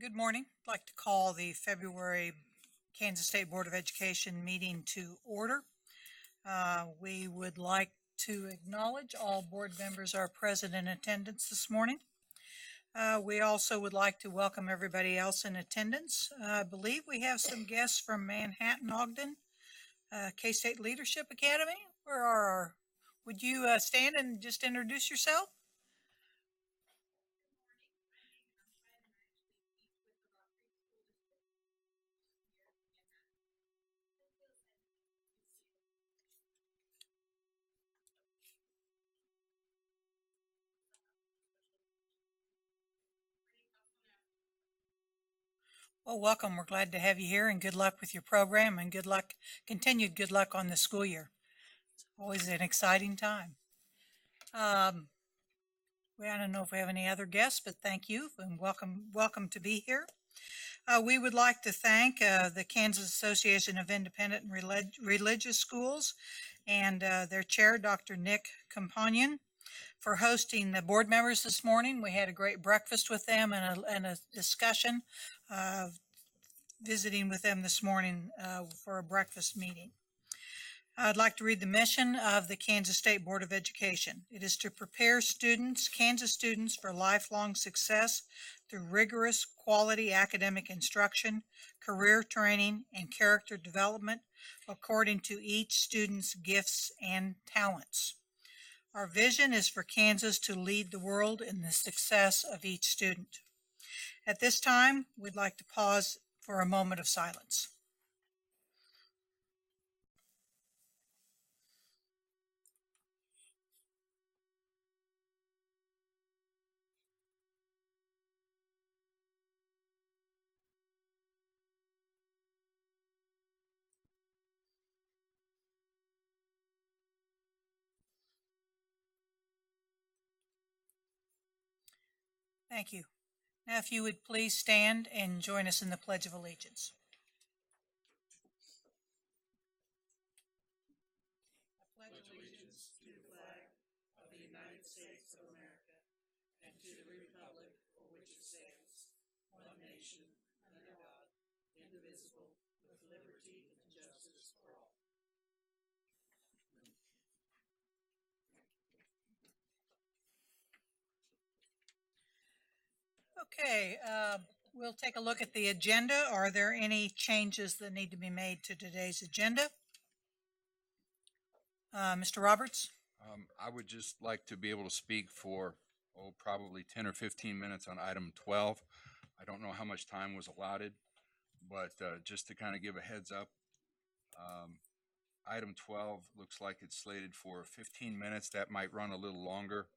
Good morning. I'd like to call the February Kansas State Board of Education meeting to order. We would like to acknowledge all board members are present in attendance this morning. We also would like to welcome everybody else in attendance. I believe we have some guests from Manhattan, Ogden, K-State Leadership Academy. Would you stand and just introduce yourself? Well, welcome. We're glad to have you here and good luck with your program and continued good luck on the school year. It's always an exciting time. I don't know if we have any other guests, but thank you and welcome to be here. We would like to thank the Kansas Association of Independent and Religious Schools and their chair, Dr. Nick Companion, for hosting the board members this morning. We had a great breakfast with them and a discussion, visiting with them this morning for a breakfast meeting. I'd like to read the mission of the Kansas State Board of Education. It is to prepare Kansas students for lifelong success through rigorous quality academic instruction, career training, and character development according to each student's gifts and talents. Our vision is for Kansas to lead the world in the success of each student. At this time, we'd like to pause for a moment of silence. Thank you. Now, if you would please stand and join us in the Pledge of Allegiance. I pledge allegiance to the flag of the United States of America and to the republic for which it stands, one nation, under God, indivisible, with liberty and justice for all. Okay, we'll take a look at the agenda. Are there any changes that need to be made to today's agenda? Mr. Roberts? I would just like to be able to speak for, probably 10 or 15 minutes on item 12. I don't know how much time was allotted, but just to kind of give a heads up, item 12 looks like it's slated for 15 minutes. That might run a little longer.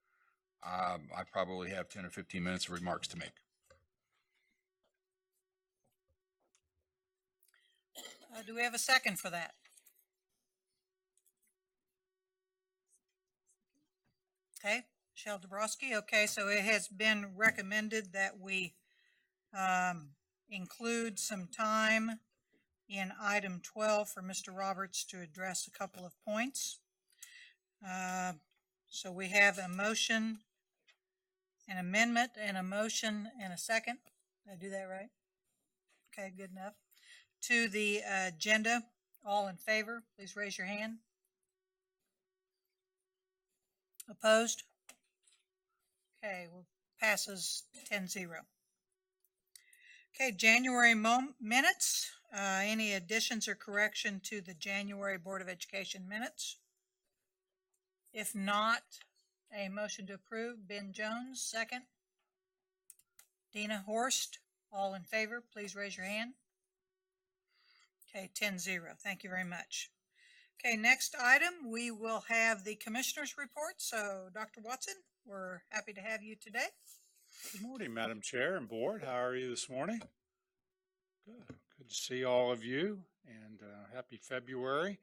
I probably have 10 or 15 minutes of remarks to make. Do we have a second for that? Okay, Michelle Dabrowski. Okay, so it has been recommended that we include some time in item 12 for Mr. Roberts to address a couple of points. So we have a motion, an amendment, and a motion and a second. Did I do that right? Okay, good enough. To the agenda, all in favor, please raise your hand. Opposed? Okay, well, passes 10-0. Okay, January minutes. Any additions or correction to the January Board of Education minutes? If not, a motion to approve. Ben Jones, second. Dina Horst, all in favor, please raise your hand. Okay, 10-0. Thank you very much. Okay, next item, we will have the commissioner's report. So, Dr. Watson, we're happy to have you today. Good morning, Madam Chair and Board. How are you this morning? Good to see all of you, and happy February.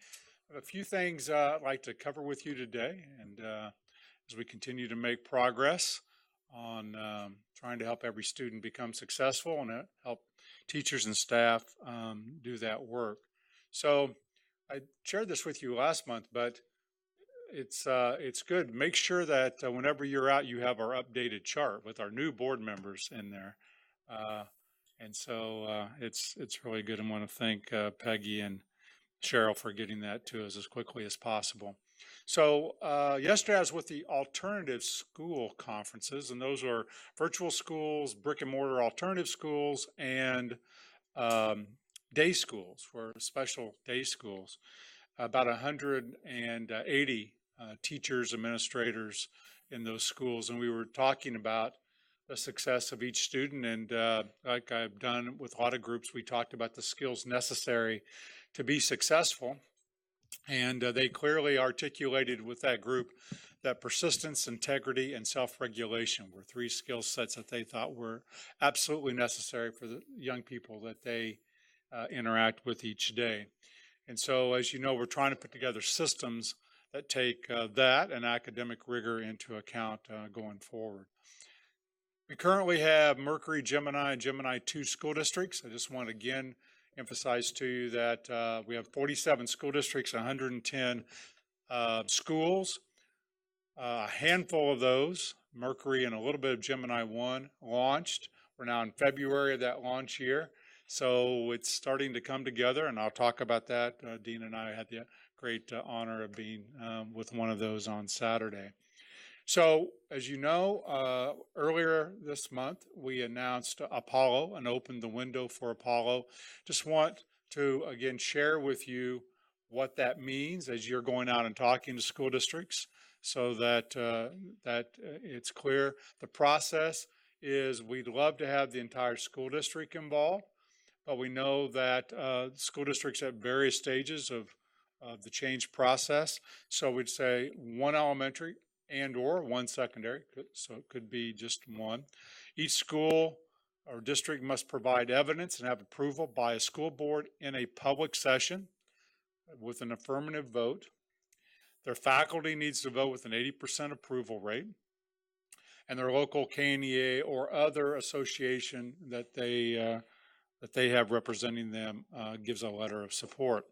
I have a few things I'd like to cover with you today, and as we continue to make progress on trying to help every student become successful and help teachers and staff do that work. So I shared this with you last month, but it's good. Make sure that whenever you're out, you have our updated chart with our new board members in there. And so it's really good. I want to thank Peggy and Cheryl for getting that to us as quickly as possible. So yesterday I was with the alternative school conferences, and those are virtual schools, brick and mortar alternative schools, and day schools for special day schools. About 180 teachers, administrators in those schools, and we were talking about the success of each student. And like I've done with a lot of groups, we talked about the skills necessary to be successful. And they clearly articulated with that group that persistence, integrity, and self-regulation were three skill sets that they thought were absolutely necessary for the young people that they interact with each day. And so, as you know, we're trying to put together systems that take that and academic rigor into account going forward. We currently have Mercury, Gemini, and Gemini 2 school districts. I just want to again emphasize to you that we have 47 school districts, 110 schools. A handful of those, Mercury and a little bit of Gemini 1, launched. We're now in February of that launch year. So it's starting to come together, and I'll talk about that. Dean and I had the great honor of being with one of those on Saturday. So, as you know, earlier this month, we announced Apollo and opened the window for Apollo. Just want to, again, share with you what that means as you're going out and talking to school districts so that, it's clear. The process is we'd love to have the entire school district involved, but we know that school districts at various stages of the change process. So we'd say one elementary and or one secondary, so it could be just one. Each school or district must provide evidence and have approval by a school board in a public session with an affirmative vote. Their faculty needs to vote with an 80% approval rate, and their local KNEA or other association that they have representing them gives a letter of support.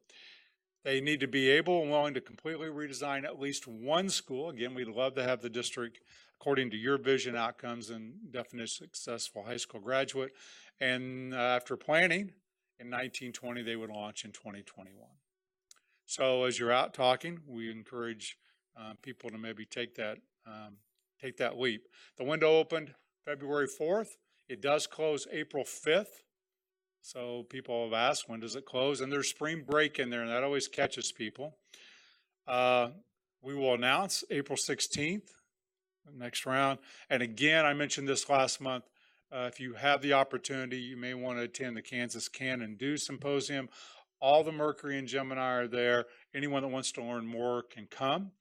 They need to be able and willing to completely redesign at least one school. Again, we'd love to have the district according to your vision, outcomes, and definition of successful high school graduate. And after planning in 1920, they would launch in 2021. So as you're out talking, we encourage people to maybe take that leap. The window opened February 4th. It does close April 5th. So people have asked, when does it close? And there's spring break in there, and that always catches people. We will announce April 16th, next round. And again, I mentioned this last month. If you have the opportunity, you may want to attend the Kansas Can and Do Symposium. All the Mercury and Gemini are there. Anyone that wants to learn more can come.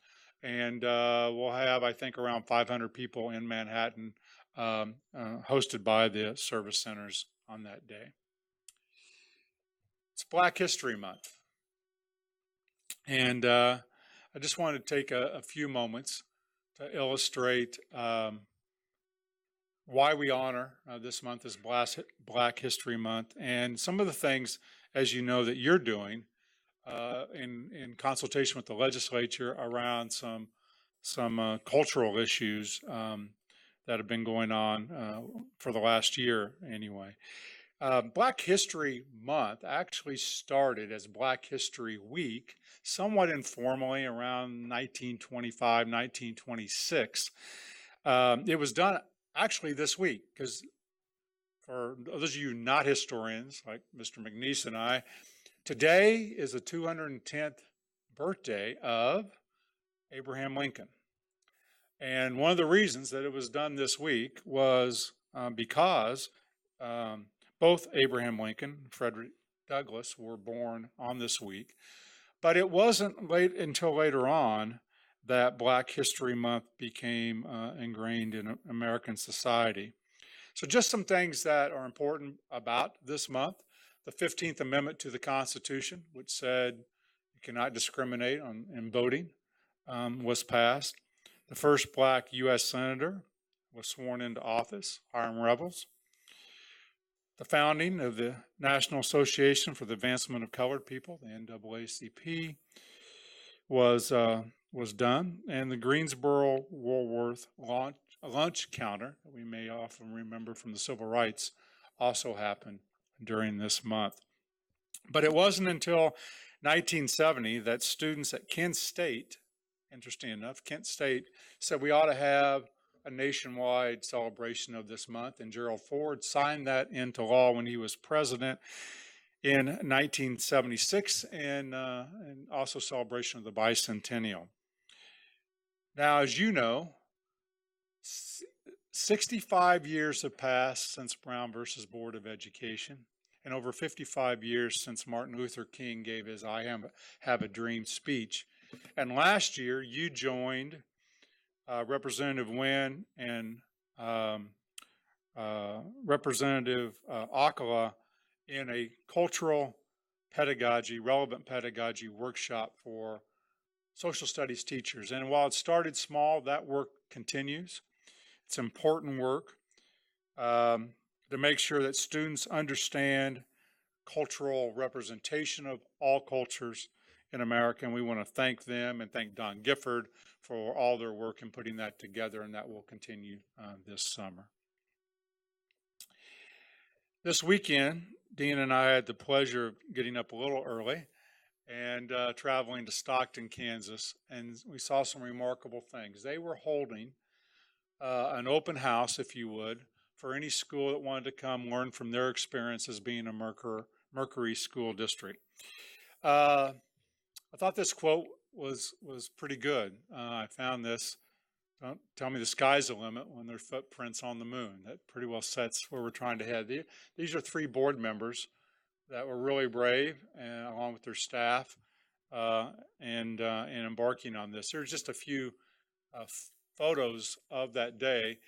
And we'll have, I think, around 500 people in Manhattan hosted by the service centers on that day. It's Black History Month. And I just wanted to take a few moments to illustrate why we honor this month as Black History Month, and some of the things, as you know, that you're doing in consultation with the legislature around some cultural issues that have been going on for the last year anyway. Black History Month actually started as Black History Week, somewhat informally around 1925, 1926. It was done actually this week, because for those of you not historians, like Mr. McNeese and I, today is the 210th birthday of Abraham Lincoln. And one of the reasons that it was done this week was because both Abraham Lincoln and Frederick Douglass were born on this week. But it wasn't until later on that Black History Month became ingrained in American society. So just some things that are important about this month. The 15th Amendment to the Constitution, which said you cannot discriminate in voting, was passed. The first Black U.S. Senator was sworn into office, Hiram Revels. The founding of the National Association for the Advancement of Colored People, the NAACP, was done, and the Greensboro Woolworth lunch counter that we may often remember from the civil rights also happen during this month. But it wasn't until 1970 that students at Kent State, interesting enough, Kent State said we ought to have a nationwide celebration of this month, and Gerald Ford signed that into law when he was president in 1976, and also celebration of the bicentennial. Now, as you know, 65 years have passed since Brown versus Board of Education, and over 55 years since Martin Luther King gave his I Have a Dream speech. And last year, you joined Representative Wynn and Representative Akala in a cultural pedagogy, relevant pedagogy workshop for social studies teachers. And while it started small, that work continues. It's important work to make sure that students understand cultural representation of all cultures in America. And we want to thank them and thank Don Gifford for all their work in putting that together, and that will continue this summer. This weekend, Dean and I had the pleasure of getting up a little early and traveling to Stockton, Kansas, and we saw some remarkable things. They were holding an open house, if you would, for any school that wanted to come learn from their experience as being a Mercury school district. I thought this quote was pretty good. I found this: "Don't tell me the sky's the limit when there's footprints on the moon." That pretty well sets where we're trying to head. These are 3 board members that were really brave, and along with their staff, and embarking on this. There's just a few photos of that day.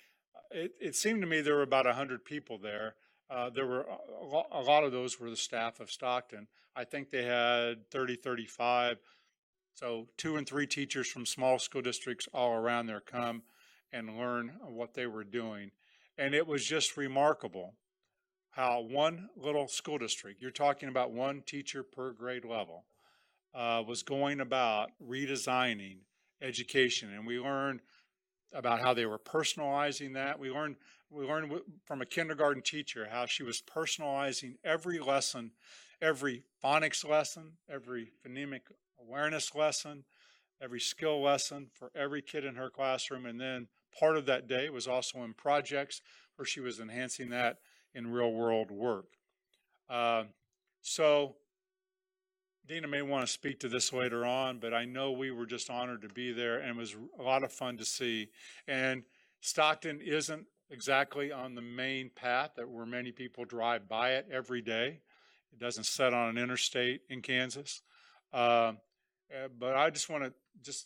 It seemed to me there were about 100 people there. There were a lot of those were the staff of Stockton. I think they had 30, 35. So 2 and 3 teachers from small school districts all around there come and learn what they were doing. And it was just remarkable how one little school district, you're talking about 1 teacher per grade level, was going about redesigning education. And we learned about how they were personalizing that. We learned from a kindergarten teacher how she was personalizing every lesson, every phonics lesson, every phonemic awareness lesson, every skill lesson for every kid in her classroom. And then part of that day was also in projects where she was enhancing that in real world work. So Dina may want to speak to this later on, but I know we were just honored to be there, and it was a lot of fun to see. And Stockton isn't exactly on the main path where many people drive by it every day. It doesn't set on an interstate in Kansas. But I just want to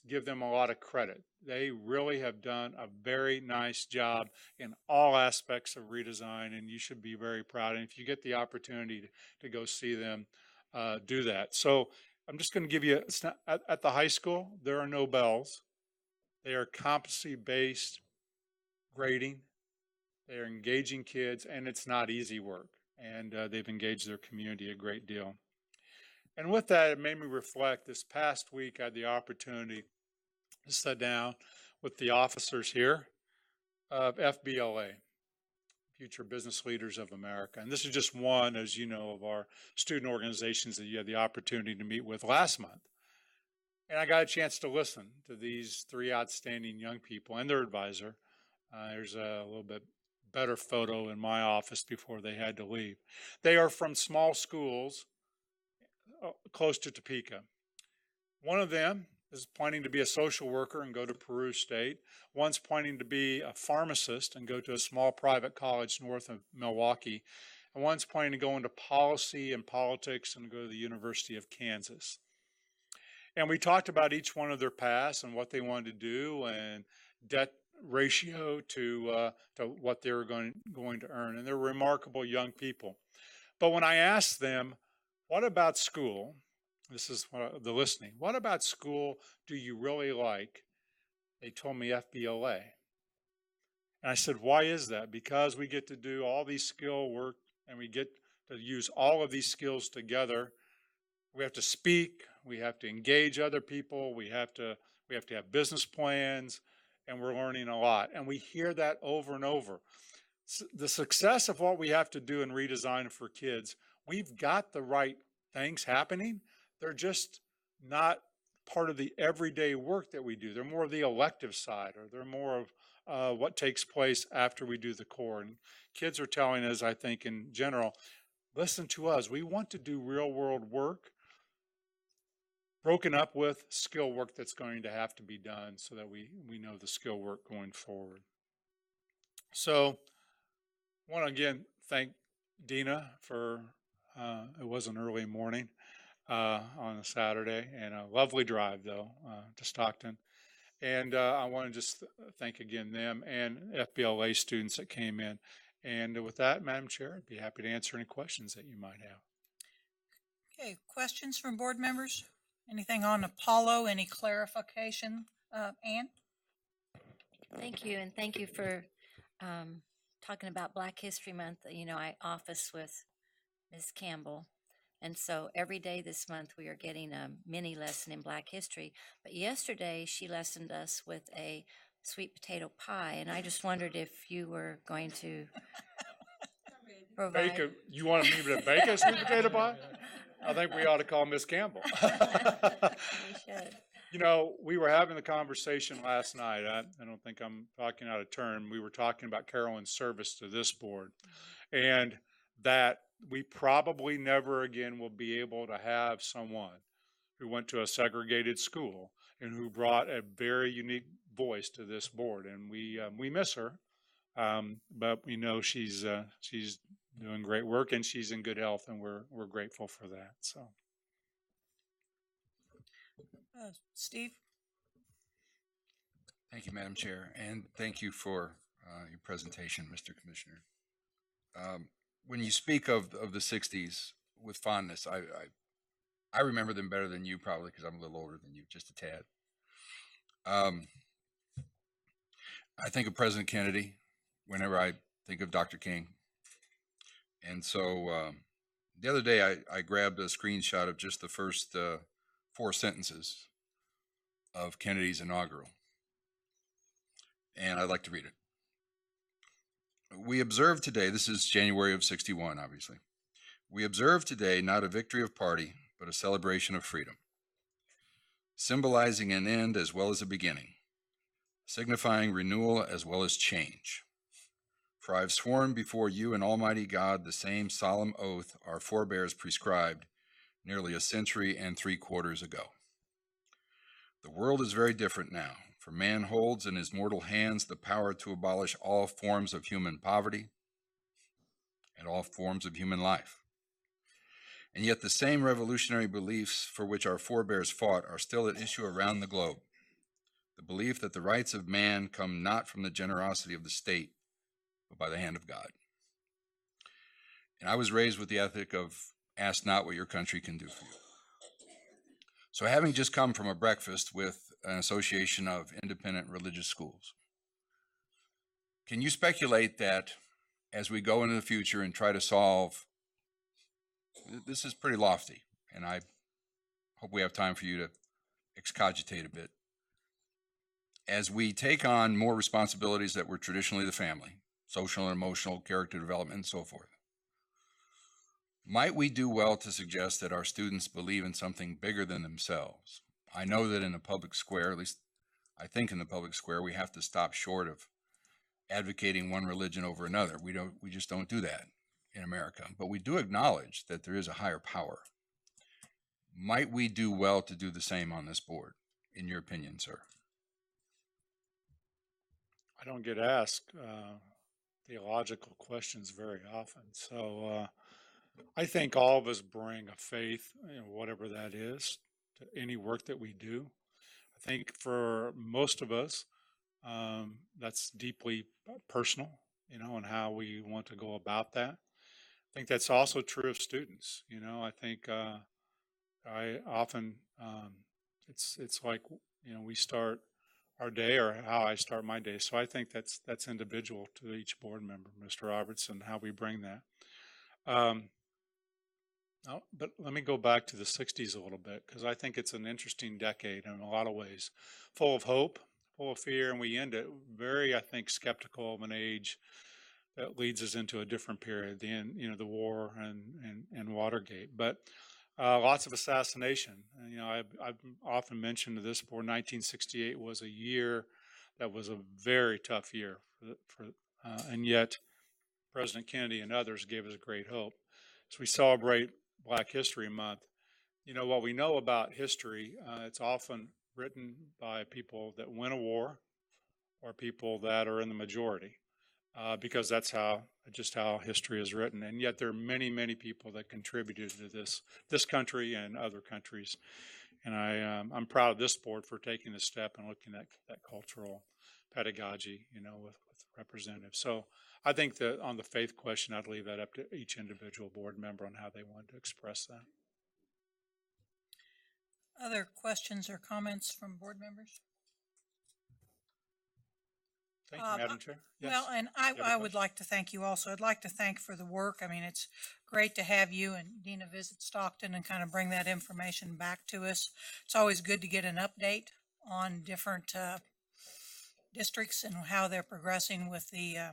give them a lot of credit. They really have done a very nice job in all aspects of redesign, and you should be very proud. And if you get the opportunity to go see them, do that. So I'm just going to give you, at the high school, there are no bells. They are competency-based grading. They are engaging kids, and it's not easy work. And they've engaged their community a great deal. And with that, it made me reflect. This past week, I had the opportunity to sit down with the officers here of FBLA, Future Business Leaders of America. And this is just one, as you know, of our student organizations that you had the opportunity to meet with last month. And I got a chance to listen to these 3 outstanding young people and their advisor. There's a little bit better photo in my office before they had to leave. They are from small schools close to Topeka. One of them is planning to be a social worker and go to Peru State. One's planning to be a pharmacist and go to a small private college north of Milwaukee. And one's planning to go into policy and politics and go to the University of Kansas. And we talked about each one of their paths and what they wanted to do and debt ratio to what they were going to earn. And they're remarkable young people. But when I asked them, what about school? This is the listening. What about school do you really like? They told me FBLA. And I said, why is that? Because we get to do all these skill work and we get to use all of these skills together. We have to speak, we have to engage other people, we have to have business plans, and we're learning a lot. And we hear that over and over. the success of what we have to do in redesign for kids, we've got the right things happening. They're just not part of the everyday work that we do. They're more of the elective side, or they're more of what takes place after we do the core. And kids are telling us, I think, in general, listen to us. We want to do real world work broken up with skill work that's going to have to be done so that we know the skill work going forward. So I want to again thank Dina for, it was an early morning on a Saturday, and a lovely drive though to Stockton. And I want to just thank again them and FBLA students that came in. And with that, Madam Chair, I'd be happy to answer any questions that you might have. Okay, questions from board members? Anything on Apollo? Any clarification? Ann? Thank you, and thank you for talking about Black History Month. You know, I office with Ms. Campbell, and so every day this month we are getting a mini lesson in Black history. But yesterday she lessoned us with a sweet potato pie, and I just wondered if you were going to provide. You wanted me to bake a sweet potato pie? I think we ought to call Miss Campbell. We should. You know, we were having the conversation last night. I don't think I'm talking out of turn. We were talking about Carolyn's service to this board, and that we probably never again will be able to have someone who went to a segregated school and who brought a very unique voice to this board. And we miss her, but we know she's doing great work and she's in good health, and we're grateful for that. So. Steve? Thank you, Madam Chair, and thank you for your presentation, Mr. Commissioner. When you speak of the 60s with fondness, I remember them better than you, probably because I'm a little older than you, just a tad. I think of President Kennedy whenever I think of Dr. King. And so the other day I grabbed a screenshot of just the first 4 sentences of Kennedy's inaugural, and I'd like to read it. We observe today, this is January of '61, obviously. We observe today not a victory of party, but a celebration of freedom, symbolizing an end as well as a beginning, signifying renewal as well as change. For I have sworn before you and Almighty God the same solemn oath our forebears prescribed nearly a century and 3/4 ago. The world is very different now, for man holds in his mortal hands the power to abolish all forms of human poverty and all forms of human life. And yet the same revolutionary beliefs for which our forebears fought are still at issue around the globe. The belief that the rights of man come not from the generosity of the state, but by the hand of God. And I was raised with the ethic of ask not what your country can do for you. So having just come from a breakfast with an association of independent religious schools, can you speculate that as we go into the future and try to solve, this is pretty lofty, and I hope we have time for you to excogitate a bit. As we take on more responsibilities that were traditionally the family, social and emotional, character development, and so forth, might we do well to suggest that our students believe in something bigger than themselves? I know that in the public square, at least I think in the public square, we have to stop short of advocating one religion over another. We just don't do that in America. But we do acknowledge that there is a higher power. Might we do well to do the same on this board, in your opinion, sir? I don't get asked theological questions very often. So I think all of us bring a faith, whatever that is, to any work that we do. I think for most of us, that's deeply personal, and how we want to go about that. I think that's also true of students. I think I often, it's like, we start our day, or how I start my day. So I think that's individual to each board member, Mr. Robertson, how we bring that. But let me go back to the 60s a little bit, because I think it's an interesting decade in a lot of ways, full of hope, full of fear, and we end it very, I think, skeptical of an age. that leads us into a different period, the end, the war and Watergate. But lots of assassination. I've often mentioned to this board, 1968 was a year that was a very tough year and yet President Kennedy and others gave us great hope. As we celebrate Black History Month, what we know about history, it's often written by people that win a war or people that are in the majority, because that's just how history is written. And yet there are many, many people that contributed to this country and other countries. And I'm proud of this board for taking the step and looking at that cultural pedagogy, with representatives. So I think that on the faith question, I'd leave that up to each individual board member on how they want to express that. Other questions or comments from board members? Thank you, Madam Chair. Yes. Well, and I would like to thank you also. I'd like to thank for the work. I mean, it's great to have you and Dina visit Stockton and kind of bring that information back to us. It's always good to get an update on different districts and how they're progressing with the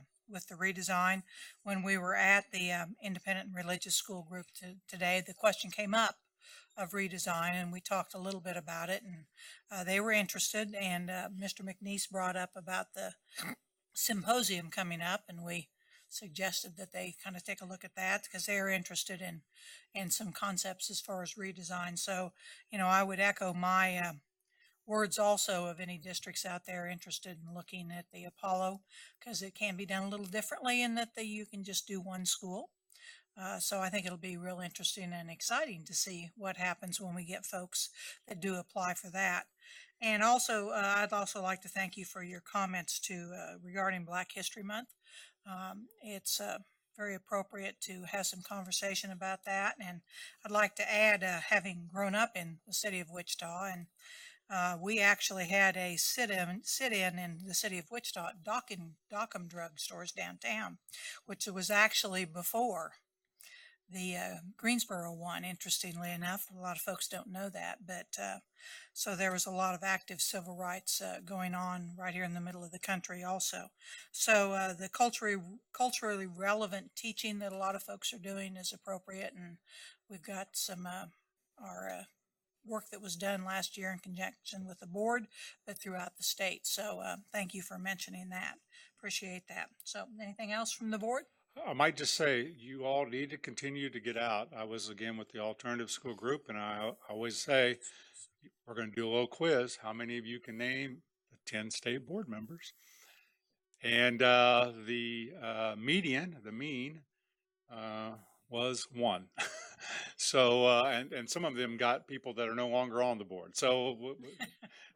redesign. When we were at the Independent and Religious School Group today, the question came up of redesign, and we talked a little bit about it, and they were interested, and Mr. McNeese brought up about the symposium coming up, and we suggested that they kind of take a look at that because they're interested in some concepts as far as redesign. So, I would echo my words also of any districts out there interested in looking at the Apollo, because it can be done a little differently in that you can just do one school. So I think it'll be real interesting and exciting to see what happens when we get folks that do apply for that. And also, I'd also like to thank you for your comments regarding Black History Month. It's very appropriate to have some conversation about that. And I'd like to add, having grown up in the city of Wichita, and we actually had a sit-in in the city of Wichita at Dockham Drug Stores downtown, which was actually before the Greensboro one, interestingly enough. A lot of folks don't know that, but so there was a lot of active civil rights going on right here in the middle of the country also. So the culturally relevant teaching that a lot of folks are doing is appropriate, and we've got some our work that was done last year in conjunction with the board, but throughout the state. So thank you for mentioning that. Appreciate that. So anything else from the board? I might just say, you all need to continue to get out. I was again with the alternative school group, and I always say, we're going to do a little quiz. How many of you can name the 10 state board members? And the mean, was 1. So, and some of them got people that are no longer on the board. So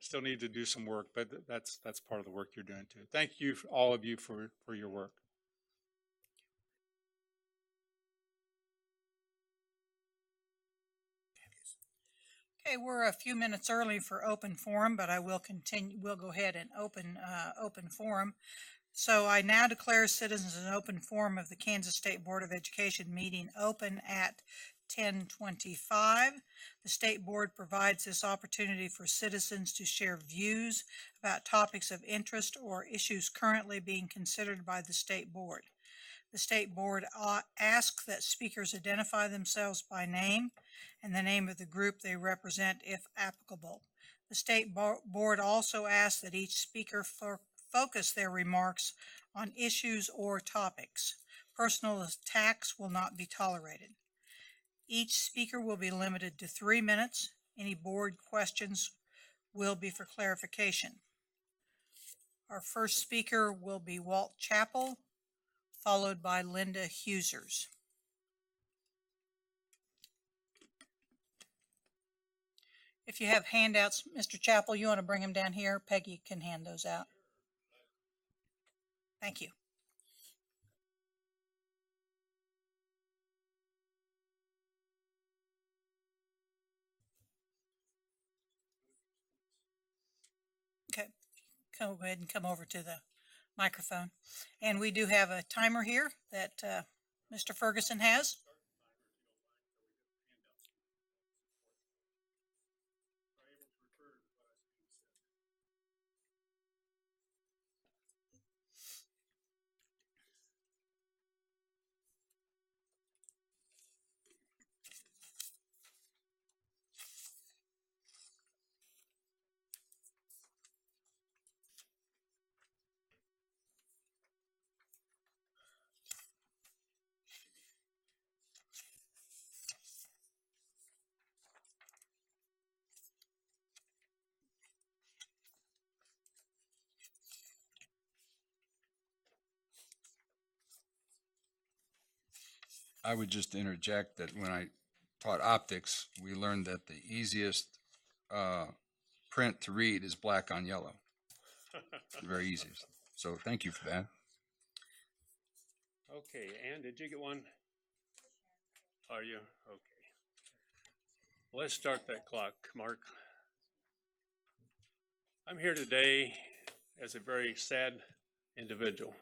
still need to do some work, but that's part of the work you're doing too. Thank you, all of you, for your work. Okay, we're a few minutes early for open forum, but I will continue. We'll go ahead and open forum. So I now declare citizens an open forum of the Kansas State Board of Education meeting open at 10:25. The State Board provides this opportunity for citizens to share views about topics of interest or issues currently being considered by the State Board. The State Board asks that speakers identify themselves by name and the name of the group they represent, if applicable. The State Board also asks that each speaker focus their remarks on issues or topics. Personal attacks will not be tolerated. Each speaker will be limited to 3 minutes. Any board questions will be for clarification. Our first speaker will be Walt Chappell, followed by Linda Husers. If you have handouts, Mr. Chappell, you want to bring them down here? Peggy can hand those out. Thank you. Okay, go ahead and come over to the microphone. And we do have a timer here that Mr. Ferguson has. I would just interject that when I taught optics, we learned that the easiest print to read is black on yellow. It's the very easiest. So thank you for that. Okay, Ann, did you get one? Are you? Okay. Let's start that clock, Mark. I'm here today as a very sad individual.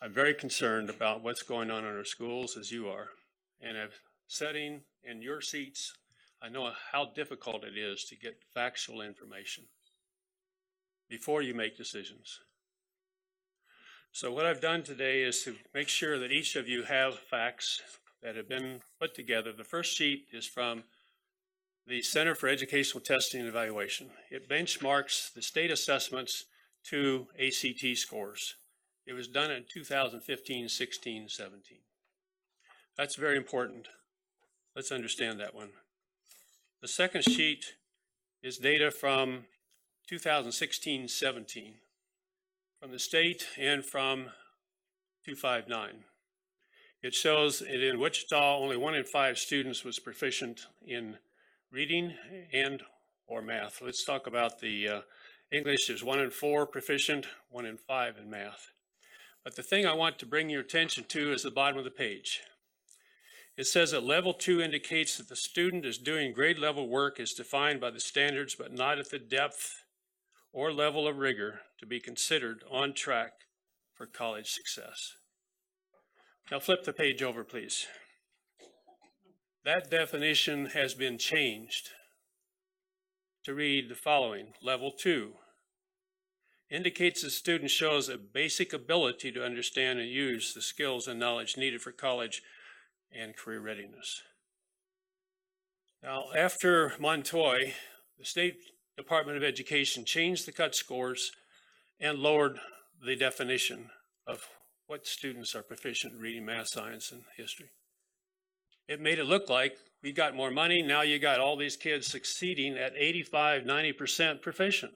I'm very concerned about what's going on in our schools, as you are. And I'm sitting in your seats, I know how difficult it is to get factual information before you make decisions. So what I've done today is to make sure that each of you have facts that have been put together. The first sheet is from the Center for Educational Testing and Evaluation. It benchmarks the state assessments to ACT scores. It was done in 2015, 16, 17. That's very important. Let's understand that one. The second sheet is data from 2016, 17, from the state and from 259. It shows that in Wichita, only 1 in 5 students was proficient in reading and or math. Let's talk about the English. There's 1 in 4 proficient, 1 in 5 in math. But the thing I want to bring your attention to is the bottom of the page. It says that level 2 indicates that the student is doing grade level work as defined by the standards, but not at the depth or level of rigor to be considered on track for college success. Now flip the page over, please. That definition has been changed to read the following. Level 2 indicates the student shows a basic ability to understand and use the skills and knowledge needed for college and career readiness. Now, after Montoy, the State Department of Education changed the cut scores and lowered the definition of what students are proficient in reading, math, science, and history. It made it look like we got more money. Now you got all these kids succeeding at 85, 90% proficient.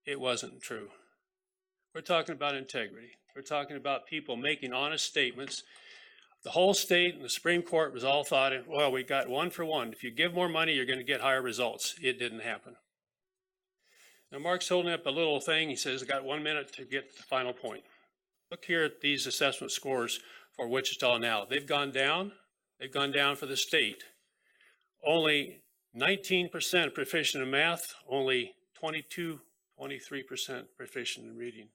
It wasn't true. We're talking about integrity. We're talking about people making honest statements. The whole state and the Supreme Court was all thought, well, we got 1 for 1. If you give more money, you're going to get higher results. It didn't happen. Now, Mark's holding up a little thing. He says, I got 1 minute to get to the final point. Look here at these assessment scores for Wichita now. They've gone down. They've gone down for the state. Only 19% proficient in math, only 23% proficient in reading.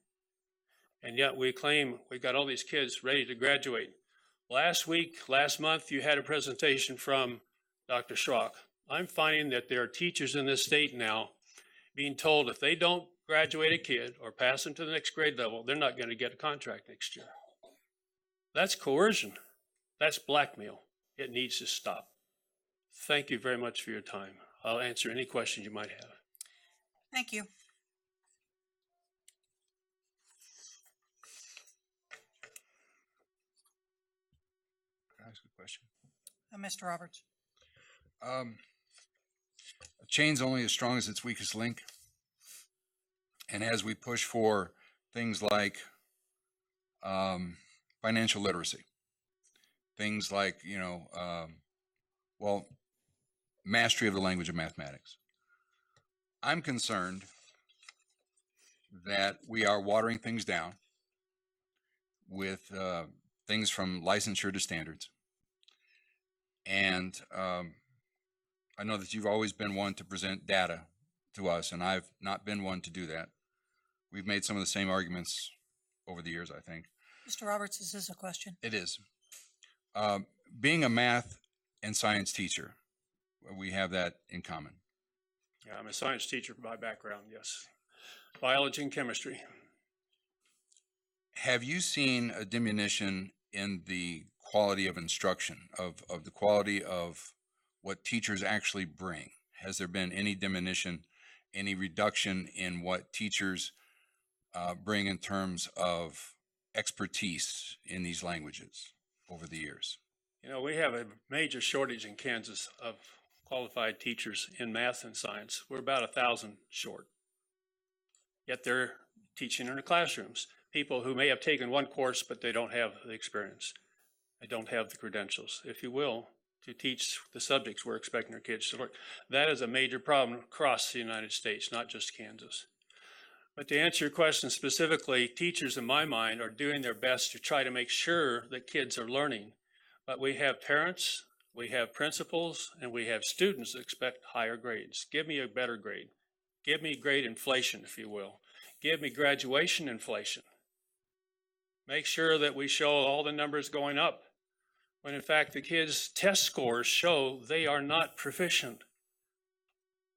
And yet we claim we got all these kids ready to graduate. Last month, you had a presentation from Dr. Schrock. I'm finding that there are teachers in this state now being told if they don't graduate a kid or pass them to the next grade level, they're not going to get a contract next year. That's coercion. That's blackmail. It needs to stop. Thank you very much for your time. I'll answer any questions you might have. Thank you. Can I ask a question? Mr. Roberts. A chain's only as strong as its weakest link. And as we push for things like financial literacy, things like, mastery of the language of mathematics, I'm concerned that we are watering things down with things from licensure to standards. And I know that you've always been one to present data to us, and I've not been one to do that. We've made some of the same arguments over the years, I think. Mr. Roberts, is this a question? It is. Being a math and science teacher, we have that in common. Yeah, I'm a science teacher by background, yes. Biology and chemistry. Have you seen a diminution in the quality of instruction, of the quality of what teachers actually bring? Has there been any diminution, any reduction in what teachers bring in terms of expertise in these languages over the years? We have a major shortage in Kansas of qualified teachers in math and science. We're about 1,000 short. Yet they're teaching in the classrooms. People who may have taken one course, but they don't have the experience. that don't have the credentials, if you will, to teach the subjects we're expecting our kids to learn. That is a major problem across the United States, not just Kansas. But to answer your question specifically, teachers in my mind are doing their best to try to make sure that kids are learning. But we have parents, we have principals, and we have students that expect higher grades. Give me a better grade. Give me grade inflation, if you will. Give me graduation inflation. Make sure that we show all the numbers going up, when in fact the kids' test scores show they are not proficient.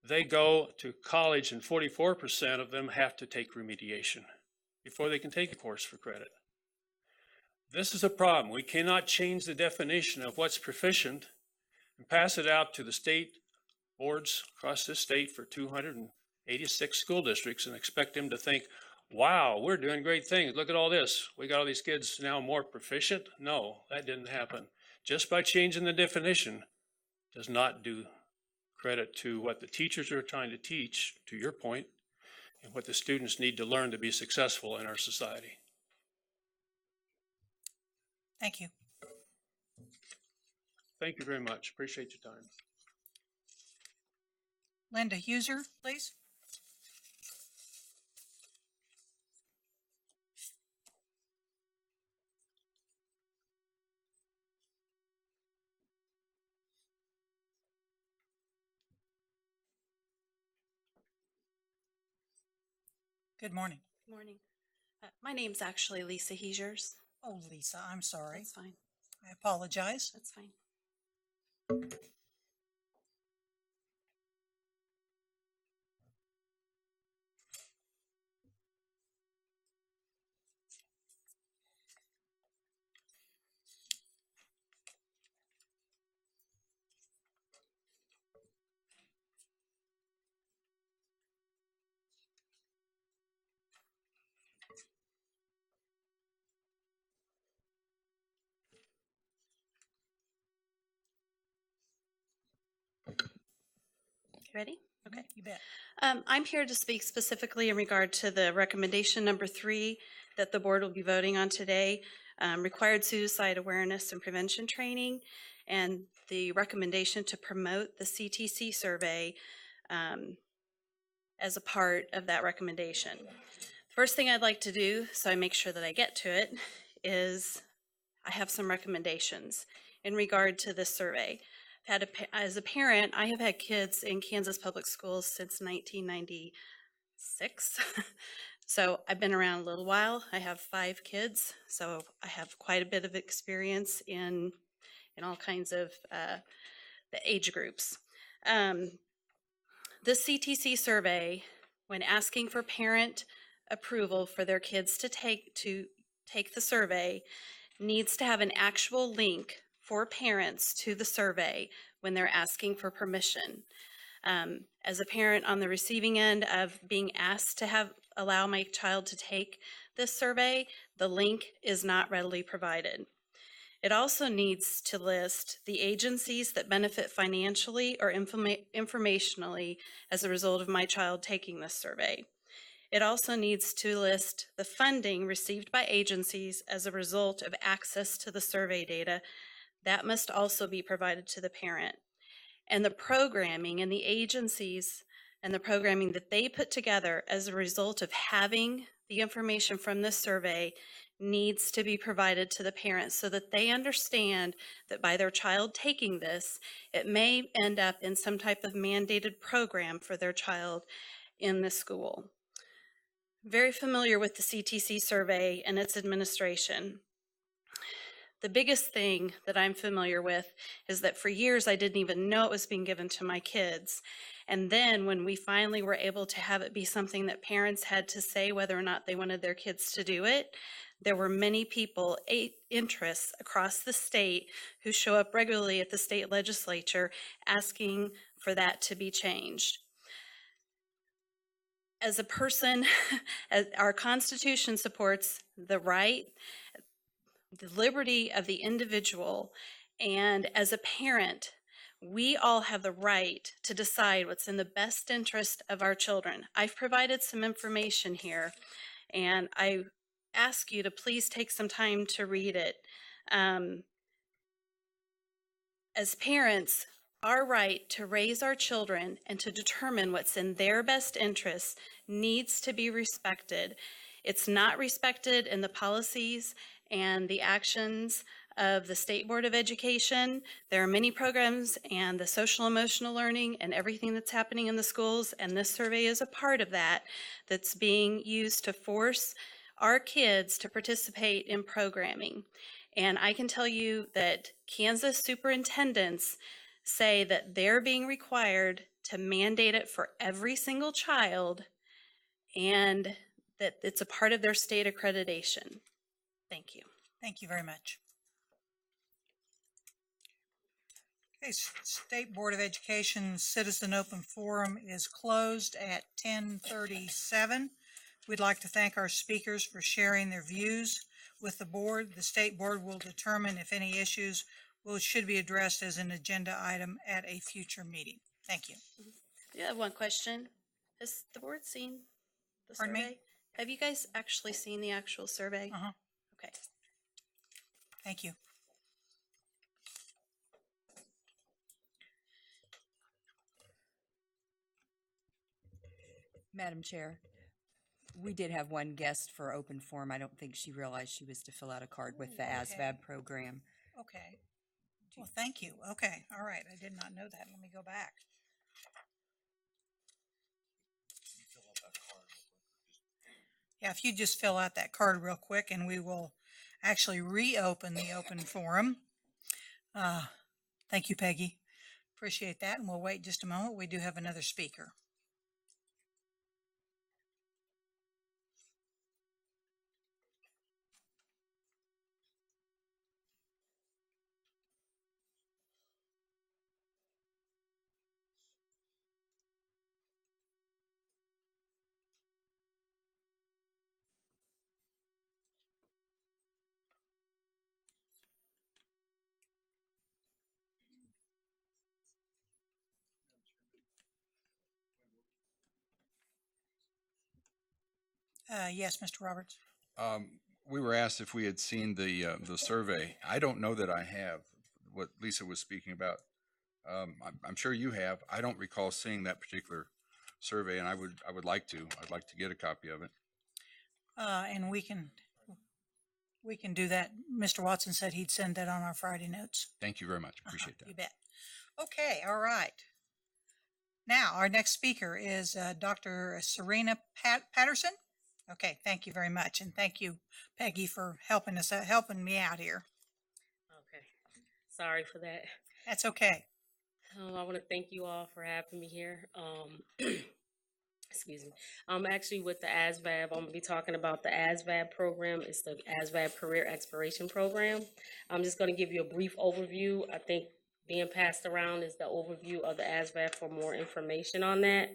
They go to college and 44% of them have to take remediation before they can take a course for credit. This is a problem. We cannot change the definition of what's proficient and pass it out to the state boards across this state for 286 school districts and expect them to think, wow, we're doing great things. Look at all this. We got all these kids now more proficient. No, that didn't happen. Just by changing the definition does not do credit to what the teachers are trying to teach, to your point, and what the students need to learn to be successful in our society. Thank you. Thank you very much. Appreciate your time. Linda Huser, please. Good morning. Morning. My name's actually Lisa Heegers. Oh, Lisa, I'm sorry. That's fine. I apologize. That's fine. You ready? Okay. You bet. I'm here to speak specifically in regard to the recommendation number 3 that the board will be voting on today, required suicide awareness and prevention training, and the recommendation to promote the CTC survey as a part of that recommendation. First thing I'd like to do, so I make sure that I get to it, is I have some recommendations in regard to this survey. As a parent, I have had kids in Kansas public schools since 1996. So I've been around a little while. I have 5 kids, so I have quite a bit of experience in all kinds of the age groups. The CTC survey, when asking for parent approval for their kids to take the survey, needs to have an actual link for parents to the survey when they're asking for permission. As a parent on the receiving end of being asked to allow my child to take this survey, the link is not readily provided. It also needs to list the agencies that benefit financially or informationally as a result of my child taking this survey. It also needs to list the funding received by agencies as a result of access to the survey data. That must also be provided to the parent. And the programming and the agencies and the programming that they put together as a result of having the information from this survey needs to be provided to the parents so that they understand that by their child taking this, it may end up in some type of mandated program for their child in the school. Very familiar with the CTC survey and its administration. The biggest thing that I'm familiar with is that for years I didn't even know it was being given to my kids. And then when we finally were able to have it be something that parents had to say whether or not they wanted their kids to do it, there were many people, 8 interests across the state who show up regularly at the state legislature asking for that to be changed. As a person, our Constitution supports the right, the liberty of the individual, and as a parent, we all have the right to decide what's in the best interest of our children. I've provided some information here, and I ask you to please take some time to read it. as parents, our right to raise our children and to determine what's in their best interests needs to be respected. It's not respected in the policies and the actions of the State Board of Education. There are many programs and the social emotional learning and everything that's happening in the schools, and this survey is a part of that, that's being used to force our kids to participate in programming. And I can tell you that Kansas superintendents say that they're being required to mandate it for every single child and that it's a part of their state accreditation. Thank you. Thank you very much. Okay, State Board of Education Citizen Open Forum is closed at 10:37. We'd like to thank our speakers for sharing their views with the board. The State Board will determine if any issues should be addressed as an agenda item at a future meeting. Thank you. I have one question. Has the board seen the Pardon me? survey? Have you guys actually seen the actual survey? Uh-huh. Okay. Thank you. Madam Chair, we did have one guest for open forum. I don't think she realized she was to fill out a card with the Okay. ASVAB program. Okay. Well, thank you. Okay. All right. I did not know that. Let me go back. Yeah, if you just fill out that card real quick and we will actually reopen the open forum. Thank you, Peggy. Appreciate that. And we'll wait just a moment. We do have another speaker. Yes, Mr. Roberts. We were asked if we had seen the survey. I don't know that I have, what Lisa was speaking about. I'm sure you have. I don't recall seeing that particular survey, and I would like to. I'd like to get a copy of it. And we can do that. Mr. Watson said he'd send that on our Friday notes. Thank you very much. Appreciate You that. bet. Okay, all right. Now, our next speaker is Dr. Serena Patterson. Okay, thank you very much. And thank you, Peggy, for helping me out here. Okay, sorry for that. That's okay. I want to thank you all for having me here. Excuse me. I'm actually with the ASVAB. I'm going to be talking about the ASVAB program. It's the ASVAB Career Exploration Program. I'm just going to give you a brief overview. I think being passed around is the overview of the ASVAB for more information on that.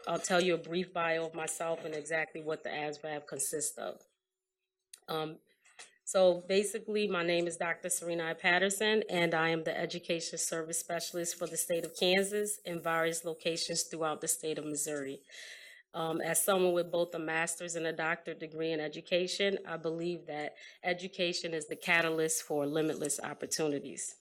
I'll tell you a brief bio of myself and exactly what the ASVAB consists of. So basically, my name is Dr. Serena Patterson, and I am the Education Service Specialist for the state of Kansas in various locations throughout the state of Missouri. As someone with both a master's and a doctorate degree in education, I believe that education is the catalyst for limitless opportunities.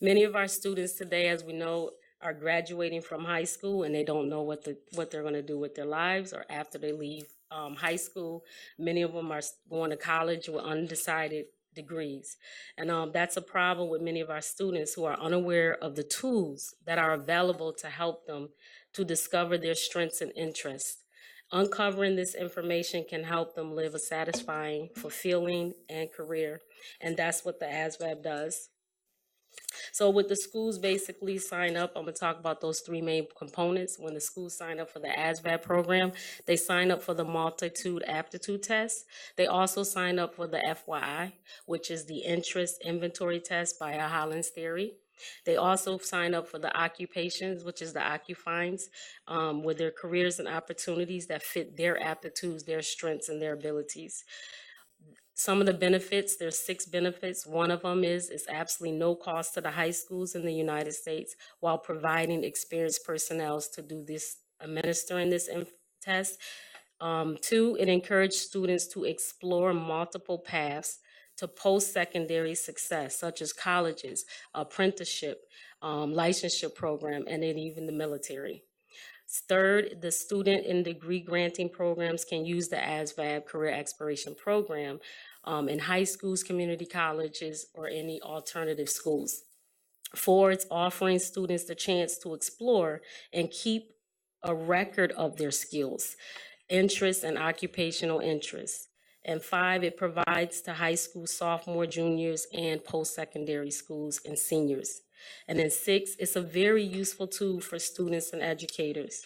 Many of our students today, as we know, are graduating from high school and they don't know what they're going to do with their lives or after they leave high school. Many of them are going to college with undecided degrees. And that's a problem with many of our students who are unaware of the tools that are available to help them to discover their strengths and interests. Uncovering this information can help them live a satisfying, fulfilling, and career. And that's what the ASVAB does. So with the schools basically sign up, I'm going to talk about those three main components. When the schools sign up for the ASVAB program, they sign up for the multitude aptitude test. They also sign up for the FYI, which is the interest inventory test by Holland's theory. They also sign up for the occupations, which is the OccuFinds, with their careers and opportunities that fit their aptitudes, their strengths, and their abilities. Some of the benefits, there's 6 benefits. One of them is it's absolutely no cost to the high schools in the United States while providing experienced personnel to do this, administering this test. 2, it encourages students to explore multiple paths to post-secondary success, such as colleges, apprenticeship, licensure program, and then even the military. Third, the student and degree granting programs can use the ASVAB Career Exploration Program in high schools, community colleges, or any alternative schools. Four, it's offering students the chance to explore and keep a record of their skills, interests, and occupational interests. And five, it provides to high school sophomore, juniors, and post-secondary schools and seniors. And then six, it's a very useful tool for students and educators.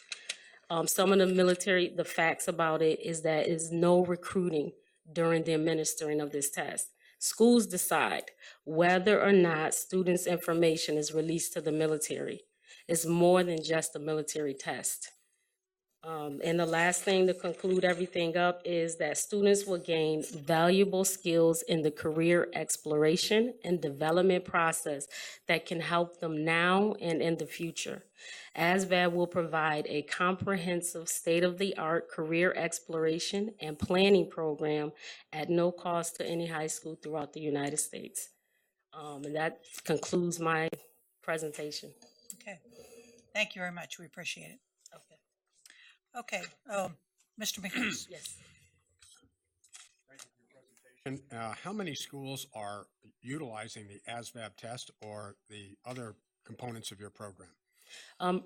Some of the facts about it is that is no recruiting during the administering of this test. Schools decide whether or not students' information is released to the military. It's more than just a military test. And the last thing to conclude everything up is that students will gain valuable skills in the career exploration and development process that can help them now and in the future. ASVAB will provide a comprehensive state-of-the-art career exploration and planning program at no cost to any high school throughout the United States. And that concludes my presentation. Okay. Thank you very much. We appreciate it. Okay. Okay, Mr. McHughes. Yes. And how many schools are utilizing the ASVAB test or the other components of your program?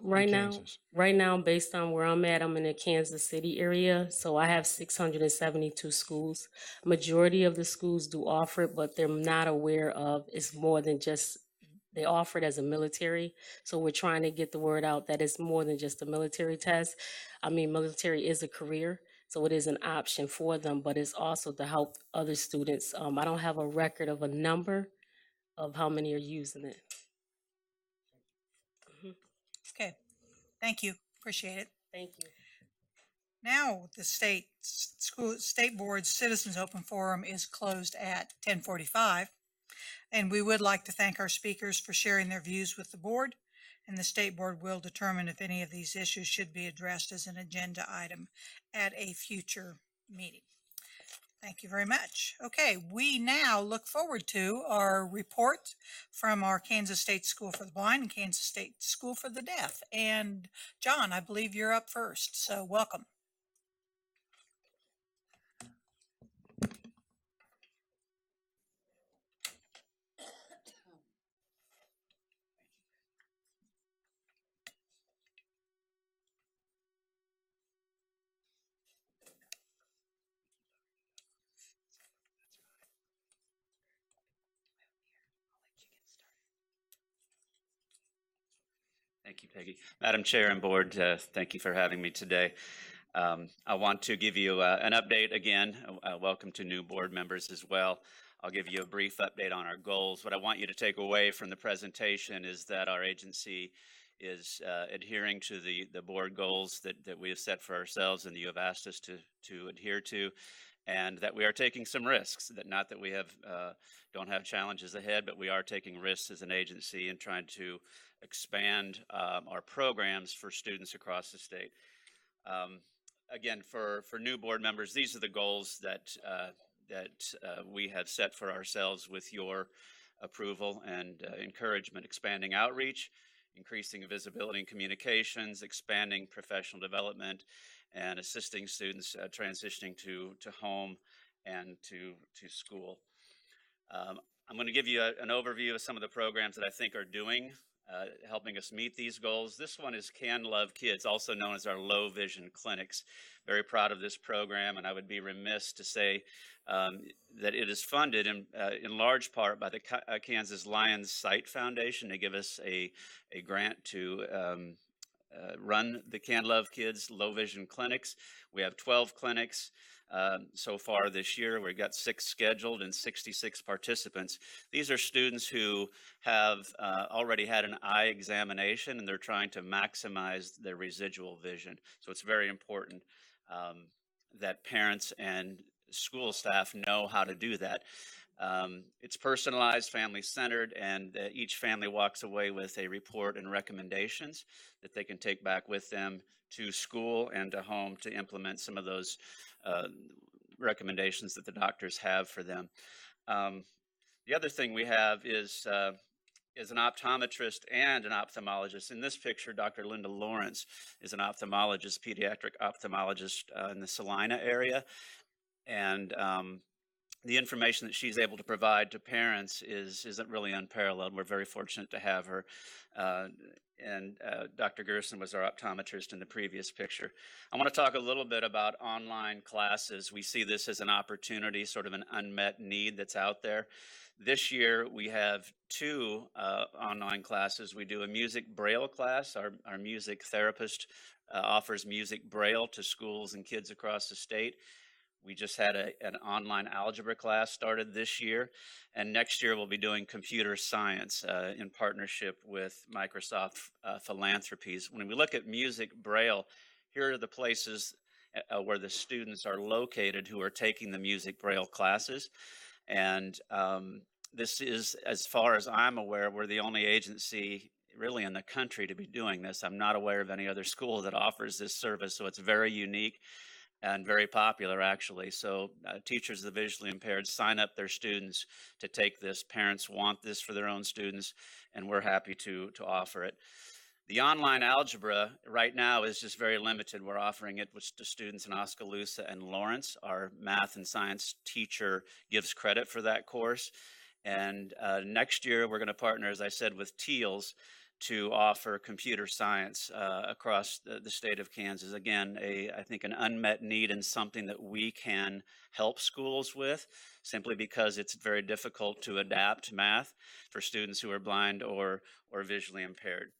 Right Kansas? now, based on where I'm at, I'm in the Kansas City area, so I have 672 schools. Majority of the schools do offer it, but they're not aware of it's more than just, they offer it as a military. So we're trying to get the word out that it's more than just a military test. I mean, military is a career, so it is an option for them, but it's also to help other students. I don't have a record of a number of how many are using it. Okay, thank you. Appreciate it. Thank you. Now, the state board's citizens open forum is closed at 10:45. And we would like to thank our speakers for sharing their views with the board. And the state board will determine if any of these issues should be addressed as an agenda item at a future meeting. Thank you very much. Okay, we now look forward to our report from our Kansas State School for the Blind and Kansas State School for the Deaf. And John, I believe you're up first, so welcome. Thank you, Peggy. Madam Chair and Board, thank you for having me today. I want to give you an update again. Welcome to new board members as well. I'll give you a brief update on our goals. What I want you to take away from the presentation is that our agency is adhering to the board goals that we have set for ourselves and that you have asked us to adhere to, and that we are taking some risks. That not that we don't have challenges ahead, but we are taking risks as an agency and trying to expand our programs for students across the state. Again, for new board members, these are the goals that we have set for ourselves with your approval and encouragement: expanding outreach, increasing visibility and communications, expanding professional development, and assisting students transitioning to home and to school. I'm going to give you an overview of some of the programs that I think are doing helping us meet these goals. This one is Can Love Kids, also known as our low vision clinics. Very proud of this program, and I would be remiss to say that it is funded in large part by the Kansas Lions Sight Foundation. They give us a grant to run the Can Love Kids low vision clinics. We have 12 clinics so far this year. We've got 6 scheduled and 66 participants. These are students who have already had an eye examination and they're trying to maximize their residual vision. So it's very important that parents and school staff know how to do that. It's personalized, family-centered, and each family walks away with a report and recommendations that they can take back with them to school and to home to implement some of those recommendations that the doctors have for them. The other thing we have is an optometrist and an ophthalmologist. In this picture, Dr. Linda Lawrence is an ophthalmologist, pediatric ophthalmologist in the Salina area. And the information that she's able to provide to parents isn't really unparalleled. We're very fortunate to have her. And Dr. Gerson was our optometrist in the previous picture. I want to talk a little bit about online classes. We see this as an opportunity, sort of an unmet need that's out there. This year, we have two online classes. We do a music braille class. Our music therapist offers music braille to schools and kids across the state. We just had an online algebra class started this year, and next year we'll be doing computer science in partnership with Microsoft Philanthropies. When we look at music braille, here are the places where the students are located who are taking the music braille classes. And this is, as far as I'm aware, we're the only agency really in the country to be doing this. I'm not aware of any other school that offers this service, so it's very unique and very popular, actually. So teachers of the visually impaired sign up their students to take this. Parents want this for their own students, and we're happy to offer it. The online algebra right now is just very limited. We're offering it to students in Oskaloosa and Lawrence. Our math and science teacher gives credit for that course. And next year, we're going to partner, as I said, with TEALS to offer computer science across the state of Kansas. Again, I think an unmet need and something that we can help schools with, simply because it's very difficult to adapt math for students who are blind or visually impaired.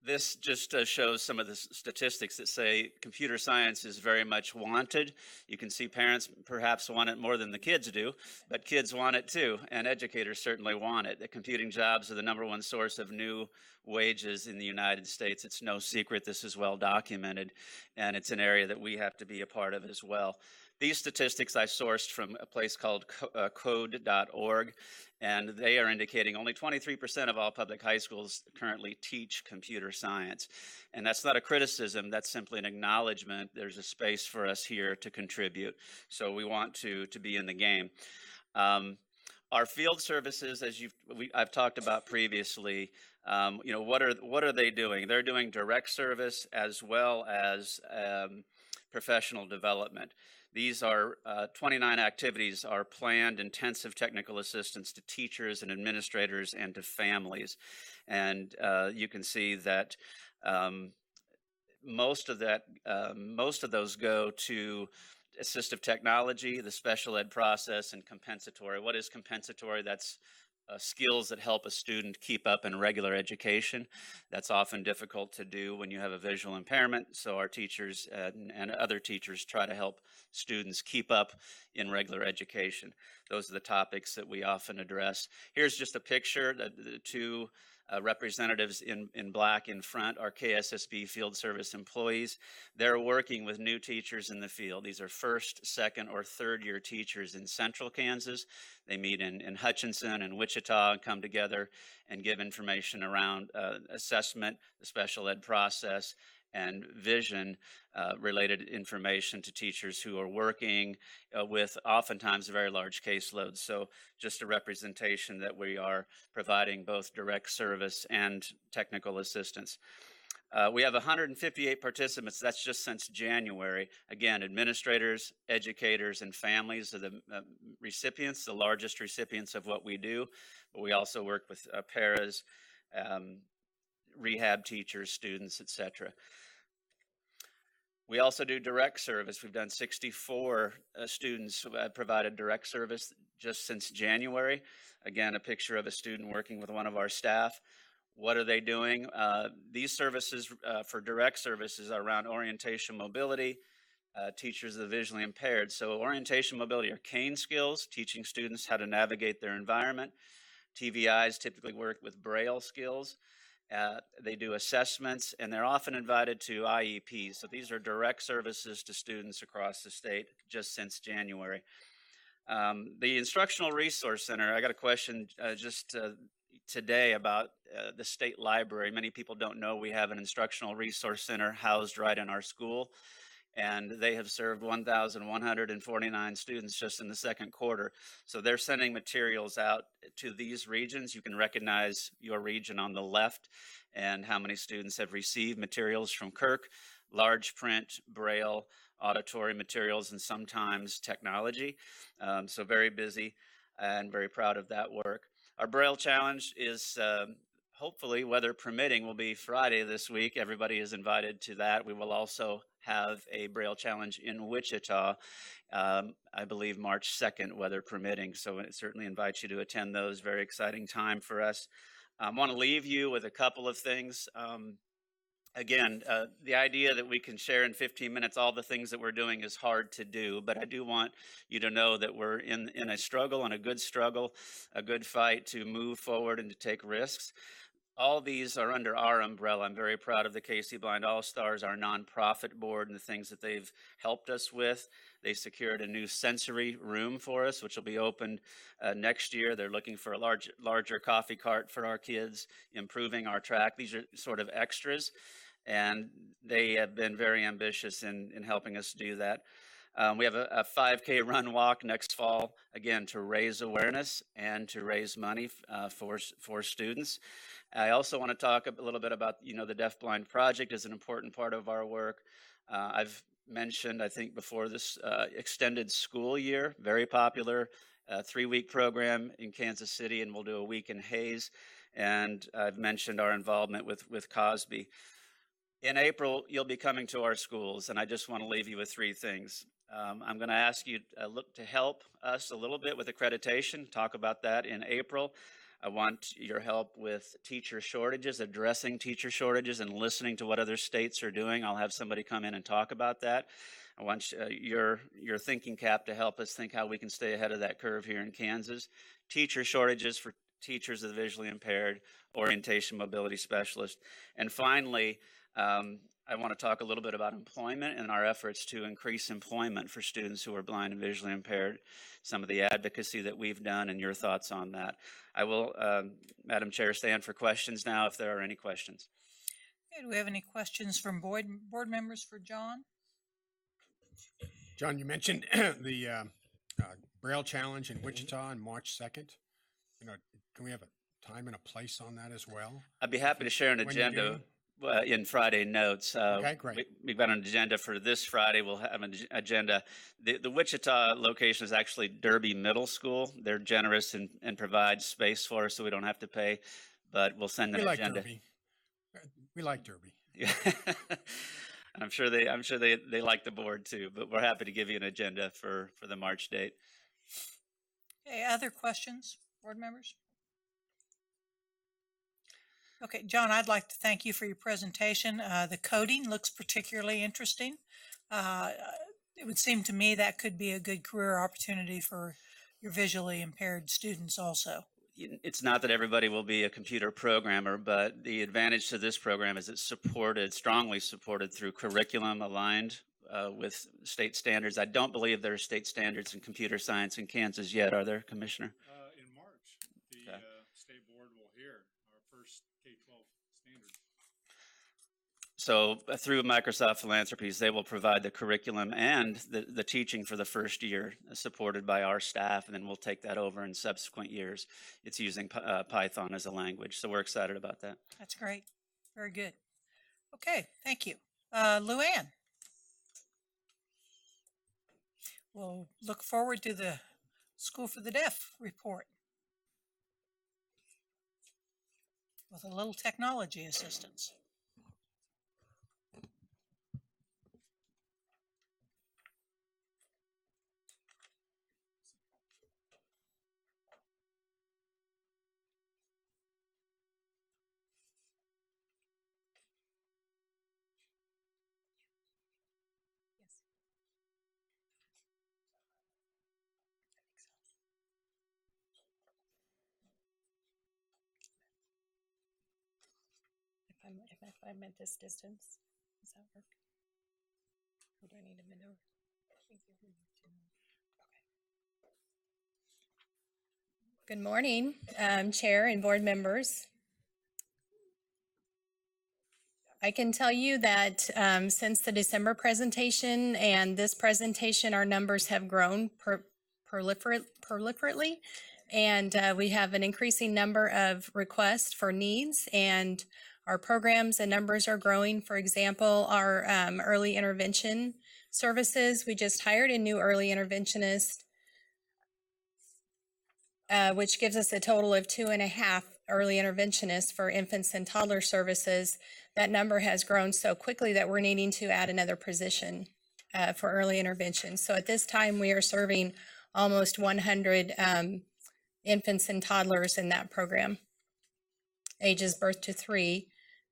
This just shows some of the statistics that say computer science is very much wanted. You can see parents perhaps want it more than the kids do, but kids want it too, and educators certainly want it. The computing jobs are the #1 source of new wages in the United States. It's no secret. This is well documented, and it's an area that we have to be a part of as well. These statistics I sourced from a place called code.org, and they are indicating only 23% of all public high schools currently teach computer science. And that's not a criticism, that's simply an acknowledgement. There's a space for us here to contribute. So we want to be in the game. Our field services, as I've talked about previously, what are they doing? They're doing direct service as well as professional development. These are 29 activities are planned intensive technical assistance to teachers and administrators and to families. And you can see that most of those go to assistive technology, the special ed process, and compensatory. What is compensatory? That's skills that help a student keep up in regular education. That's often difficult to do when you have a visual impairment, so our teachers and other teachers try to help students keep up in regular education. Those are the topics that we often address. Here's just a picture. The two representatives in black in front are KSSB field service employees. They're working with new teachers in the field. These are first, second, or third year teachers in central Kansas. They meet in Hutchinson and Wichita and come together and give information around assessment, the special ed process, and vision related information to teachers who are working with oftentimes very large caseloads. So just a representation that we are providing both direct service and technical assistance. We have 158 participants. That's just since January. Again, administrators, educators, and families are the recipients, the largest recipients of what we do. But we also work with paras, rehab teachers, students, etc. We also do direct service. We've done 64 students who have provided direct service just since January. Again, a picture of a student working with one of our staff. What are they doing? These services for direct services are around orientation mobility, teachers of the visually impaired. So orientation mobility are cane skills, teaching students how to navigate their environment. TVIs typically work with braille skills. They do assessments, and they're often invited to IEPs. So these are direct services to students across the state just since January. The Instructional Resource Center, I got a question today about the state library. Many people don't know we have an Instructional Resource Center housed right in our school. and they have served 1,149 students just in the second quarter. So they're sending materials out to these regions. You can recognize your region on the left and how many students have received materials from Kirk, large print, Braille, auditory materials, and sometimes technology. So very busy and very proud of that work. Our Braille Challenge is hopefully, weather permitting, will be Friday this week. Everybody is invited to that. We will also have a Braille Challenge in Wichita, I believe March 2nd, weather permitting. So I certainly invite you to attend those. Very exciting time for us. I want to leave you with a couple of things. Again, the idea that we can share in 15 minutes all the things that we're doing is hard to do, but I do want you to know that we're in a struggle, and a good fight to move forward and to take risks. All these are under our umbrella. I'm very proud of the KC Blind All-Stars, our nonprofit board, and the things that they've helped us with. They secured a new sensory room for us, which will be opened next year. They're looking for a larger coffee cart for our kids, improving our track. These are sort of extras, and they have been very ambitious in helping us do that. We have a 5K run walk next fall, again, to raise awareness and to raise money for students. I also want to talk a little bit about, the Deaf Blind Project is an important part of our work. I've mentioned, I think before, this extended school year, very popular 3-week program in Kansas City, and we'll do a week in Hayes. And I've mentioned our involvement with Cosby. In April, you'll be coming to our schools, and I just want to leave you with 3 things. I'm going to ask you to help us a little bit with accreditation, talk about that in April. I want your help with teacher shortages, addressing teacher shortages and listening to what other states are doing. I'll have somebody come in and talk about that. I want your thinking cap to help us think how we can stay ahead of that curve here in Kansas. Teacher shortages for teachers of the visually impaired, orientation mobility specialists. And finally, I want to talk a little bit about employment and our efforts to increase employment for students who are blind and visually impaired, some of the advocacy that we've done, and your thoughts on that. I will, Madam Chair, stand for questions now if there are any questions. Okay, do we have any questions from board members for John? John, you mentioned the Braille Challenge in Wichita on March 2nd. Can we have a time and a place on that as well? I'd be happy to share an agenda in Friday notes. Okay, great. We've got an agenda for this Friday. We'll have an agenda. The Wichita location is actually Derby Middle School. They're generous and provide space for us so we don't have to pay, but we'll send an agenda. Derby. We like Derby. I'm sure they like the board too, but we're happy to give you an agenda for the March date. Okay, other questions, board members? Okay, John, I'd like to thank you for your presentation. The coding looks particularly interesting. It would seem to me that could be a good career opportunity for your visually impaired students also. It's not that everybody will be a computer programmer, but the advantage to this program is it's strongly supported through curriculum aligned with state standards. I don't believe there are state standards in computer science in Kansas yet, are there, Commissioner? In March, the state board will hear our first K-12 standards. So through Microsoft Philanthropies, they will provide the curriculum and the teaching for the first year, supported by our staff, and then we'll take that over in subsequent years. It's using Python as a language, so we're excited about that. That's great. Very good. Okay, thank you. Luann. We'll look forward to the School for the Deaf report with a little technology assistance. If I'm at this distance, does that work? Or do I need to maneuver? Okay. Good morning, Chair and board members. I can tell you that since the December presentation and this presentation, our numbers have grown proliferately. And we have an increasing number of requests for needs, and our programs and numbers are growing. For example, our early intervention services, we just hired a new early interventionist, which gives us a total of 2.5 early interventionists for infants and toddler services. That number has grown so quickly that we're needing to add another position for early intervention. So at this time, we are serving almost 100 infants and toddlers in that program, ages birth to 3,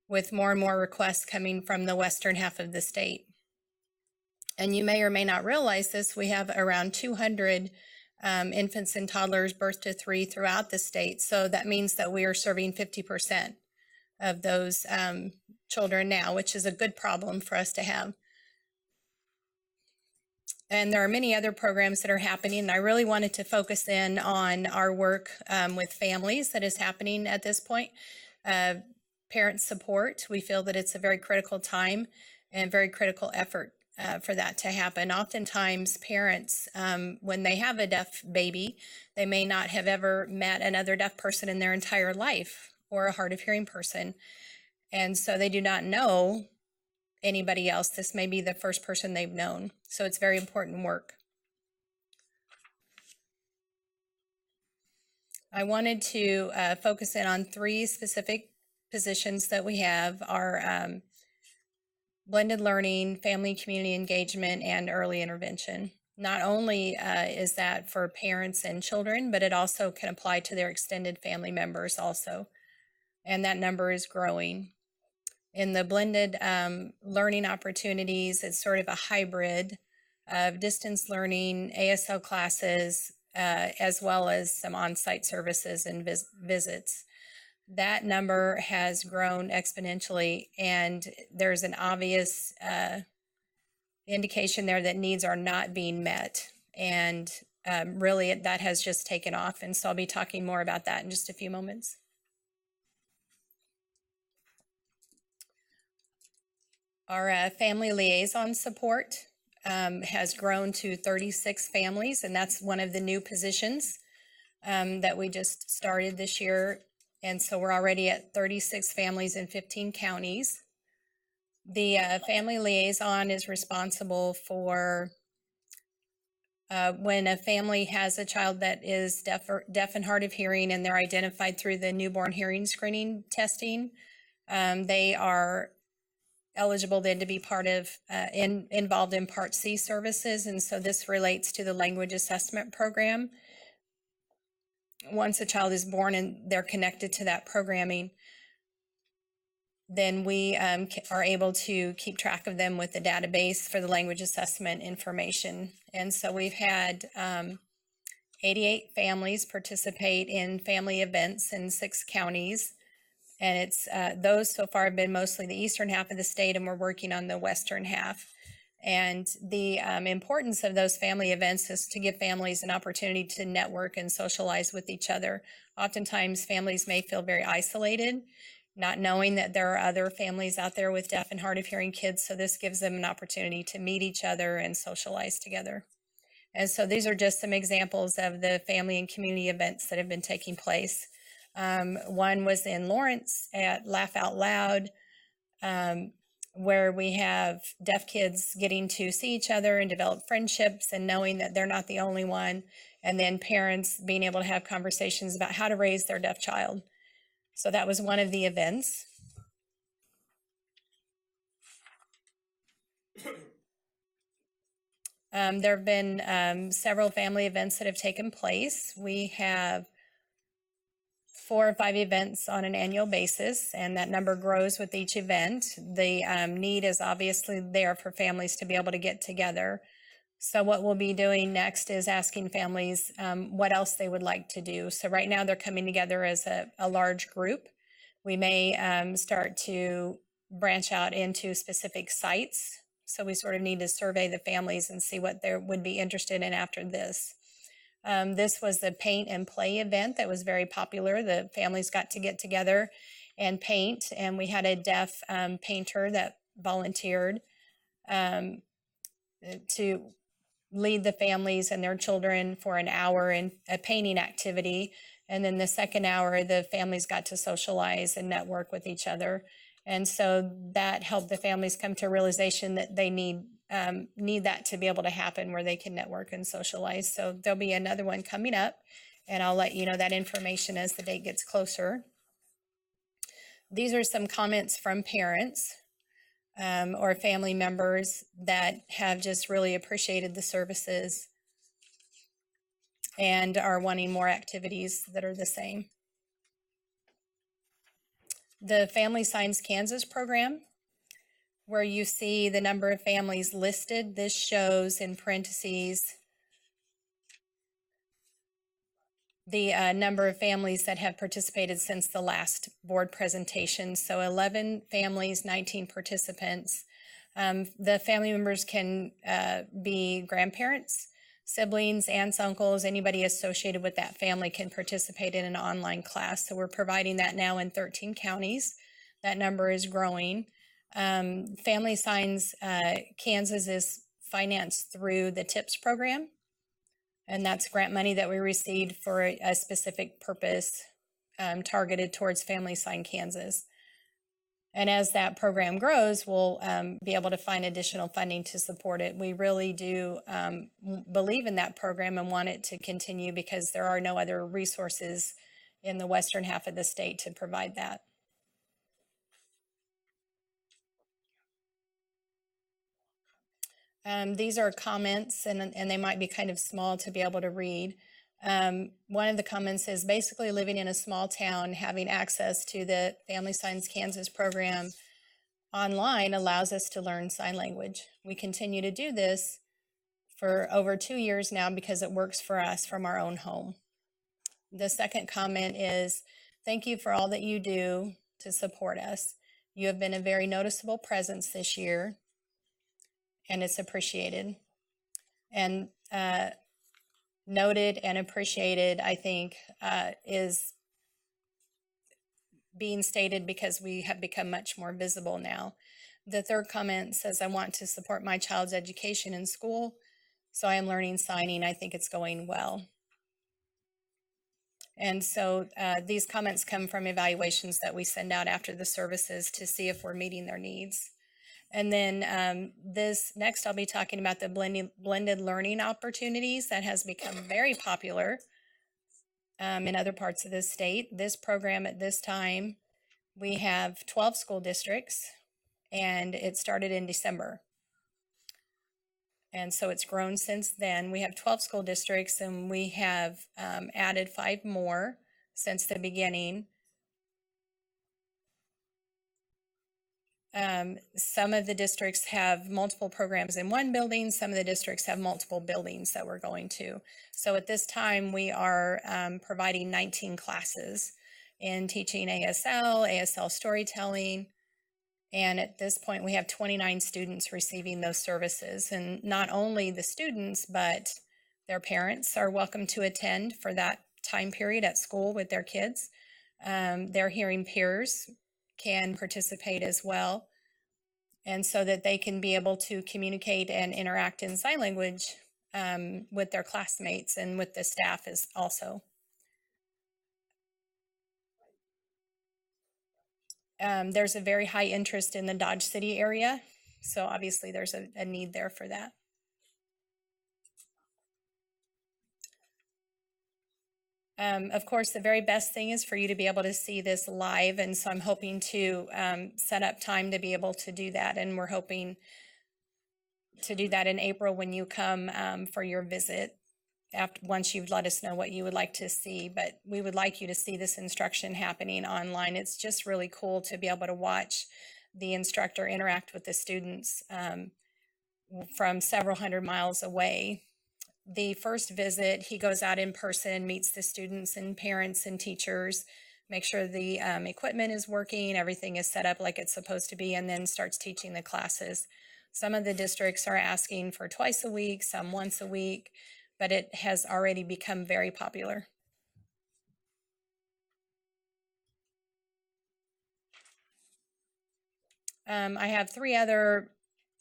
with more and more requests coming from the western half of the state. And you may or may not realize this, we have around 200 infants and toddlers birth to 3 throughout the state. So that means that we are serving 50% of those children now, which is a good problem for us to have. And there are many other programs that are happening. And I really wanted to focus in on our work with families that is happening at this point. Parent support, we feel that it's a very critical time and very critical effort for that to happen. Oftentimes parents, when they have a deaf baby, they may not have ever met another deaf person in their entire life or a hard of hearing person. And so they do not know anybody else. This may be the first person they've known. So it's very important work. I wanted to focus in on 3 specific positions that we have: our blended learning, family community engagement, and early intervention. Not only is that for parents and children, but it also can apply to their extended family members also. And that number is growing. In the blended learning opportunities, it's sort of a hybrid of distance learning, ASL classes, as well as some on-site services and visits. That number has grown exponentially, and there's an obvious indication there that needs are not being met. And really, that has just taken off. And so I'll be talking more about that in just a few moments. Our family liaison support has grown to 36 families, and that's one of the new positions that we just started this year. And so we're already at 36 families in 15 counties. The family liaison is responsible for when a family has a child that is deaf and hard of hearing, and they're identified through the newborn hearing screening testing. They are eligible then to be part of involved in Part C services, and so this relates to the language assessment program. Once a child is born and they're connected to that programming, then we are able to keep track of them with the database for the language assessment information. And so we've had 88 families participate in family events in 6 counties. And it's those so far have been mostly the eastern half of the state, and we're working on the western half. And the importance of those family events is to give families an opportunity to network and socialize with each other. Oftentimes, families may feel very isolated, not knowing that there are other families out there with deaf and hard of hearing kids. So this gives them an opportunity to meet each other and socialize together. And so these are just some examples of the family and community events that have been taking place. One was in Lawrence at Laugh Out Loud, where we have deaf kids getting to see each other and develop friendships and knowing that they're not the only one, and then parents being able to have conversations about how to raise their deaf child. So that was one of the events. There have been several family events that have taken place. We have 4 or 5 events on an annual basis, and that number grows with each event. The need is obviously there for families to be able to get together. So what we'll be doing next is asking families what else they would like to do. So right now they're coming together as a large group. We may start to branch out into specific sites. So we sort of need to survey the families and see what they would be interested in after this. This was the paint and play event that was very popular. The families got to get together and paint. And we had a deaf painter that volunteered to lead the families and their children for an hour in a painting activity. And then the second hour, the families got to socialize and network with each other. And so that helped the families come to a realization that they need that to be able to happen, where they can network and socialize. So there'll be another one coming up, and I'll let you know that information as the date gets closer. These are some comments from parents or family members that have just really appreciated the services and are wanting more activities that are the same. The Family Signs Kansas program, where you see the number of families listed, this shows in parentheses the number of families that have participated since the last board presentation. So 11 families, 19 participants. The family members can be grandparents, siblings, aunts, uncles, anybody associated with that family can participate in an online class. So we're providing that now in 13 counties. That number is growing. Family Signs Kansas is financed through the TIPS program. And that's grant money that we received for a specific purpose targeted towards Family Sign Kansas. And as that program grows, we'll be able to find additional funding to support it. We really do believe in that program and want it to continue, because there are no other resources in the western half of the state to provide that. These are comments, and they might be kind of small to be able to read. One of the comments is, basically living in a small town, having access to the Family Signs Kansas program online allows us to learn sign language. We continue to do this for over 2 years now because it works for us from our own home. The second comment is, thank you for all that you do to support us. You have been a very noticeable presence this year, and it's appreciated. And noted and appreciated, I think, is being stated because we have become much more visible now. The third comment says, I want to support my child's education in school, so I am learning signing. I think it's going well. And so these comments come from evaluations that we send out after the services to see if we're meeting their needs. And then this next, I'll be talking about the blended learning opportunities that has become very popular in other parts of the state. This program at this time, we have 12 school districts, and it started in December. And so it's grown since then. We have 12 school districts, and we have added 5 more since the beginning. Some of the districts have multiple programs in one building. Some of the districts have multiple buildings that we're going to. So at this time, we are providing 19 classes in teaching ASL storytelling. And at this point, we have 29 students receiving those services. And not only the students, but their parents are welcome to attend for that time period at school with their kids. Their hearing peers can participate as well, and so that they can be able to communicate and interact in sign language with their classmates and with the staff as also. There's a very high interest in the Dodge City area, so obviously there's a need there for that. Of course, the very best thing is for you to be able to see this live, and so I'm hoping to set up time to be able to do that, and we're hoping to do that in April when you come for your visit, once you've let us know what you would like to see. But we would like you to see this instruction happening online. It's just really cool to be able to watch the instructor interact with the students from several hundred miles away. The first visit, he goes out in person, meets the students and parents and teachers, make sure the equipment is working, everything is set up like it's supposed to be, and then starts teaching the classes. Some of the districts are asking for twice a week, some once a week, but it has already become very popular. I have three other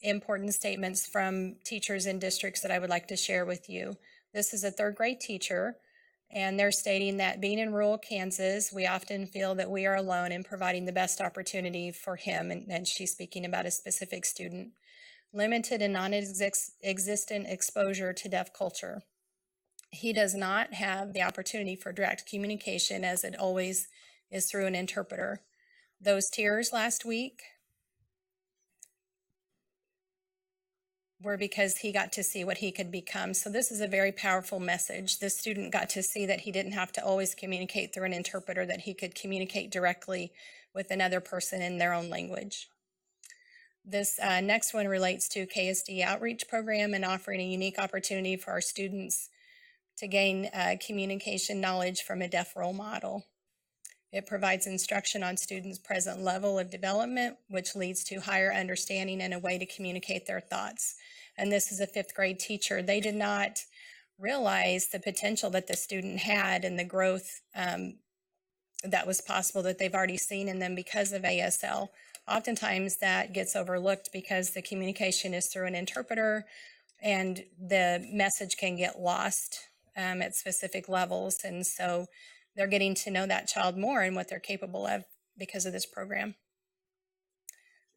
important statements from teachers in districts that I would like to share with you. This is a third grade teacher, and they're stating that being in rural Kansas, we often feel that we are alone in providing the best opportunity for him, and she's speaking about a specific student. Limited and non-existent exposure to deaf culture. He does not have the opportunity for direct communication, as it always is through an interpreter. Those tears last week were because he got to see what he could become. So this is a very powerful message. This student got to see that he didn't have to always communicate through an interpreter, that he could communicate directly with another person in their own language. This next one relates to KSDE outreach program and offering a unique opportunity for our students to gain communication knowledge from a deaf role model. It provides instruction on students' present level of development, which leads to higher understanding and a way to communicate their thoughts. And this is a fifth grade teacher. They did not realize the potential that the student had and the growth that was possible that they've already seen in them because of ASL. Oftentimes that gets overlooked because the communication is through an interpreter and the message can get lost at specific levels. And so they're getting to know that child more and what they're capable of because of this program.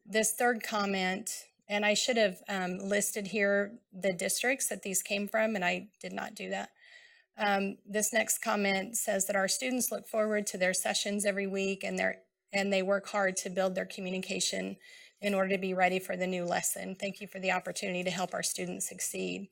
This third comment, and I should have listed here the districts that these came from, and I did not do that. This next comment says that our students look forward to their sessions every week, and they work hard to build their communication in order to be ready for the new lesson. Thank you for the opportunity to help our students succeed.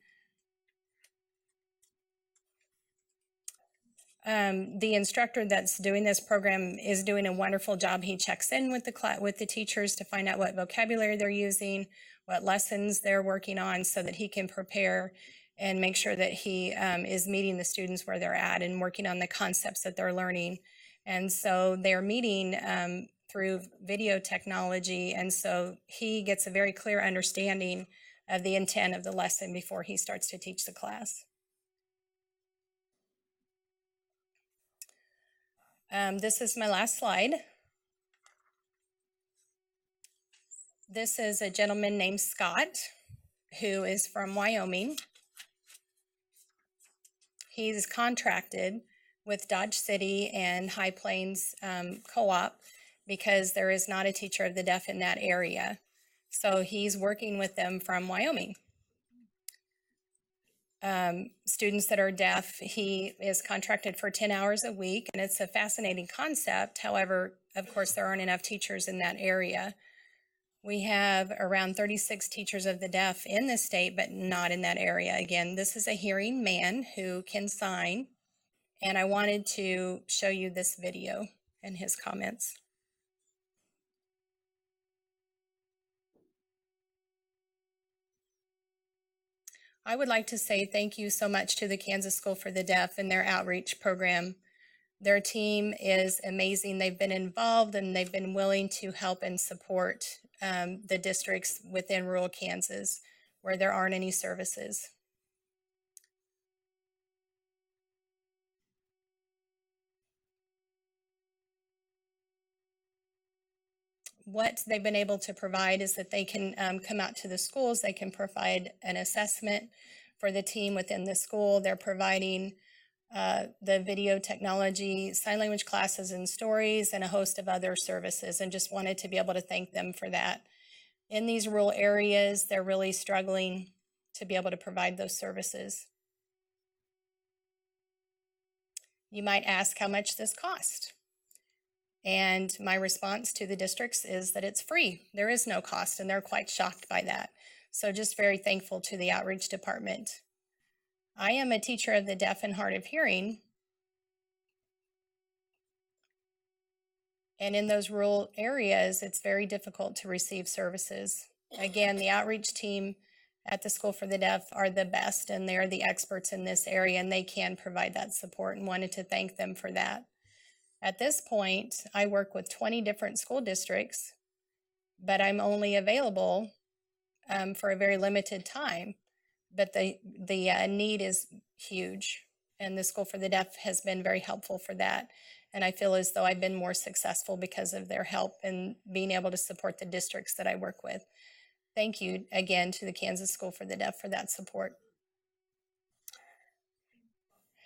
The instructor that's doing this program is doing a wonderful job. He checks in with the teachers to find out what vocabulary they're using, what lessons they're working on, so that he can prepare and make sure that he is meeting the students where they're at and working on the concepts that they're learning. And so they're meeting through video technology, and so he gets a very clear understanding of the intent of the lesson before he starts to teach the class. This is my last slide. This is a gentleman named Scott, who is from Wyoming. He's contracted with Dodge City and High Plains Co-op because there is not a teacher of the deaf in that area. So he's working with them from Wyoming. Students that are deaf, he is contracted for 10 hours a week, and it's a fascinating concept. However, of course, there aren't enough teachers in that area. We have around 36 teachers of the deaf in the state, but not in that area. Again, this is a hearing man who can sign, and I wanted to show you this video and his comments. I would like to say thank you so much to the Kansas School for the Deaf and their outreach program. Their team is amazing. They've been involved and they've been willing to help and support the districts within rural Kansas where there aren't any services. What they've been able to provide is that they can come out to the schools, they can provide an assessment for the team within the school. They're providing the video technology, sign language classes and stories, and a host of other services, and just wanted to be able to thank them for that. In these rural areas, they're really struggling to be able to provide those services. You might ask how much this cost. And my response to the districts is that it's free. There is no cost, and they're quite shocked by that. So just very thankful to the outreach department. I am a teacher of the deaf and hard of hearing. And in those rural areas, it's very difficult to receive services. Again, the outreach team at the School for the Deaf are the best, and they're the experts in this area, and they can provide that support, and wanted to thank them for that. At this point, I work with 20 different school districts, but I'm only available for a very limited time. But the need is huge. And the School for the Deaf has been very helpful for that. And I feel as though I've been more successful because of their help in being able to support the districts that I work with. Thank you again to the Kansas School for the Deaf for that support.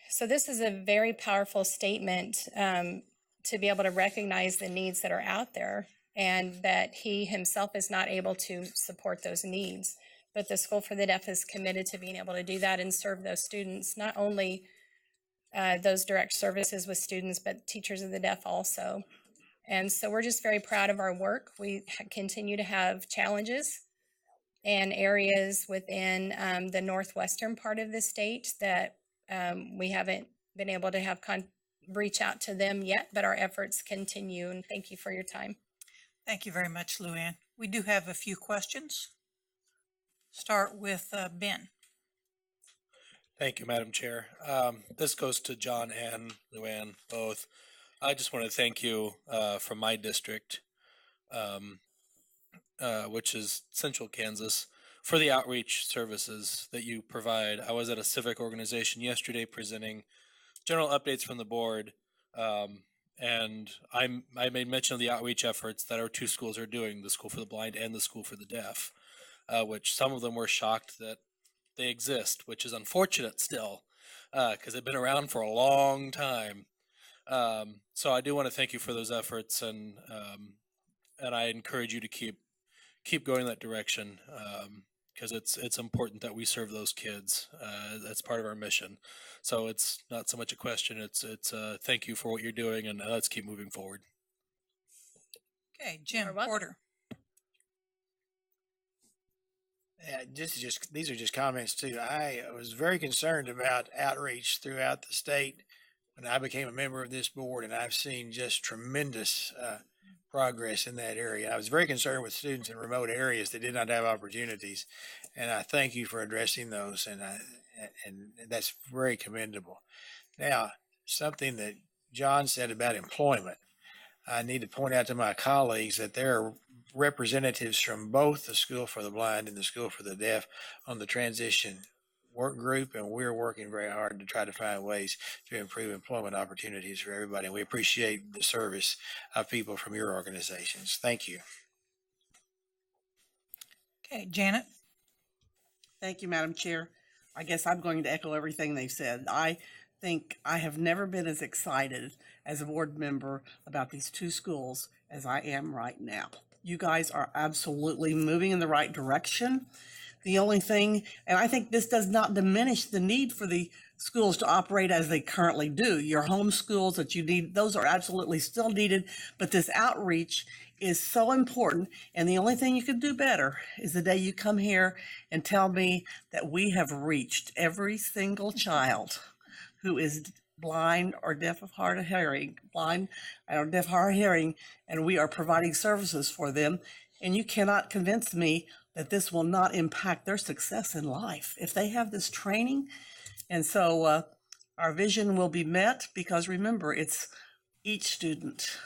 So this is a very powerful statement to be able to recognize the needs that are out there and that he himself is not able to support those needs. But the School for the Deaf is committed to being able to do that and serve those students, not only those direct services with students, but teachers of the deaf also. And so we're just very proud of our work. We continue to have challenges and areas within the northwestern part of the state that we haven't been able to have reach out to them yet, but our efforts continue. And thank you for your time. Thank you very much, Luann. We do have a few questions. Start with Ben. Thank you, Madam Chair. This goes to John and Luann both. I just want to thank you from my district, which is Central Kansas, for the outreach services that you provide. I was at a civic organization yesterday presenting general updates from the board, and I made mention of the outreach efforts that our two schools are doing, the School for the Blind and the School for the Deaf, which some of them were shocked that they exist, which is unfortunate still, because they've been around for a long time. So I do want to thank you for those efforts, and I encourage you to keep going that direction, because it's important that we serve those kids. That's part of our mission. So it's not so much a question. It's thank you for what you're doing, and let's keep moving forward. Okay, Jim Porter. These are just comments too. I was very concerned about outreach throughout the state when I became a member of this board, and I've seen just tremendous progress in that area. I was very concerned with students in remote areas that did not have opportunities, and I thank you for addressing those, and that's very commendable. Now, something that John said about employment, I need to point out to my colleagues that there are representatives from both the School for the Blind and the School for the Deaf on the transition work group, and we're working very hard to try to find ways to improve employment opportunities for everybody. And we appreciate the service of people from your organizations. Thank you. Okay, Janet. Thank you, Madam Chair. I guess I'm going to echo everything they've said. I think I have never been as excited as a board member about these two schools as I am right now. You guys are absolutely moving in the right direction. The only thing, and I think this does not diminish the need for the schools to operate as they currently do. Your home schools that you need, those are absolutely still needed, but this outreach is so important. And the only thing you can do better is the day you come here and tell me that we have reached every single child who is blind or deaf of hard of hearing, blind or deaf hard of hearing, and we are providing services for them. And you cannot convince me that this will not impact their success in life if they have this training. And so our vision will be met, because remember, it's each student.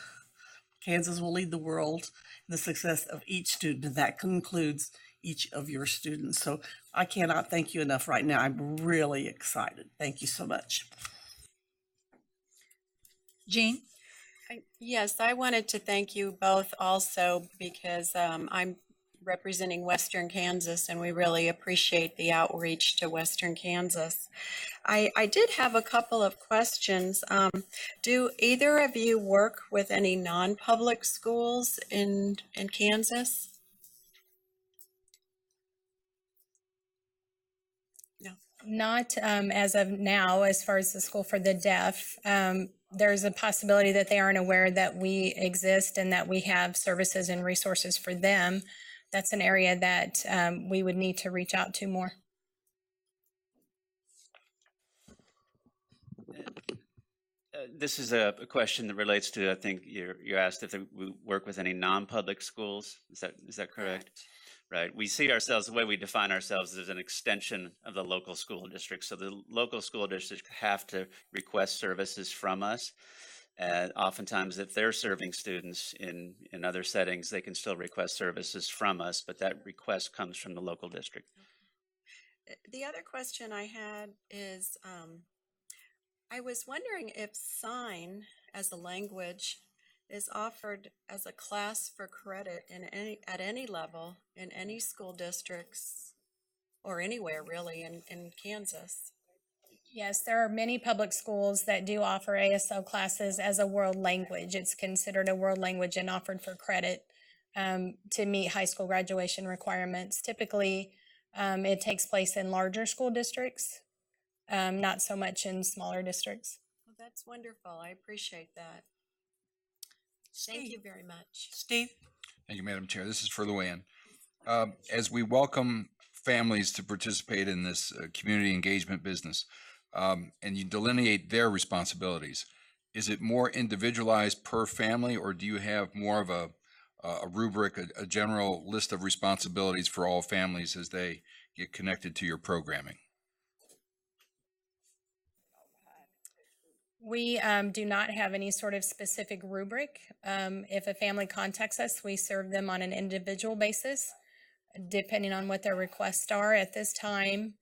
Kansas will lead the world in the success of each student, and that concludes each of your students. So I cannot thank you enough right now. I'm really excited. Thank you so much. Jean? Yes, I wanted to thank you both also, because I'm representing Western Kansas, and we really appreciate the outreach to Western Kansas. I did have a couple of questions. Do either of you work with any non-public schools in Kansas? No. Not as of now, as far as the School for the Deaf. There's a possibility that they aren't aware that we exist and that we have services and resources for them. That's an area that we would need to reach out to more. This is a question that relates to, I think you're asked if we work with any non-public schools. Is that correct? Right. We see ourselves, the way we define ourselves, as an extension of the local school district. So the local school districts have to request services from us. And oftentimes, if they're serving students in other settings, they can still request services from us, but that request comes from the local district. The other question I had is, I was wondering if sign as a language is offered as a class for credit at any level in any school districts or anywhere really in Kansas. Yes, there are many public schools that do offer ASL classes as a world language. It's considered a world language and offered for credit to meet high school graduation requirements. Typically, it takes place in larger school districts, not so much in smaller districts. Well, that's wonderful. I appreciate that. Thank you very much. Steve? Thank you, Madam Chair. This is for Luann. As we welcome families to participate in this community engagement business, and you delineate their responsibilities, is it more individualized per family, or do you have more of a rubric, a general list of responsibilities for all families as they get connected to your programming? We do not have any sort of specific rubric. If a family contacts us, we serve them on an individual basis, depending on what their requests are. At this time,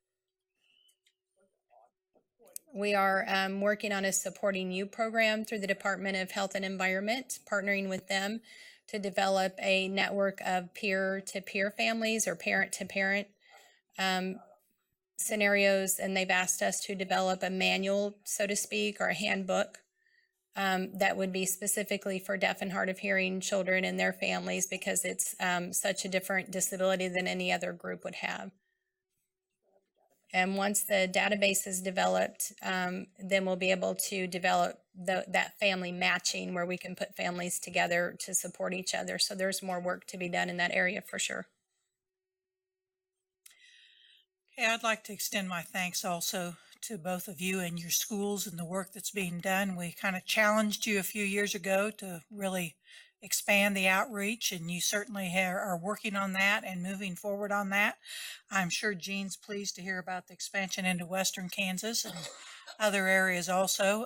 we are working on a supporting you program through the Department of Health and Environment, partnering with them to develop a network of peer-to-peer families or parent-to-parent scenarios, and they've asked us to develop a manual, so to speak, or a handbook that would be specifically for deaf and hard of hearing children and their families, because it's such a different disability than any other group would have. And once the database is developed, then we'll be able to develop that family matching where we can put families together to support each other. So there's more work to be done in that area for sure. Okay, I'd like to extend my thanks also to both of you and your schools and the work that's being done. We kind of challenged you a few years ago to really expand the outreach, and you certainly are working on that and moving forward on that. I'm sure Jean's pleased to hear about the expansion into Western Kansas and other areas also.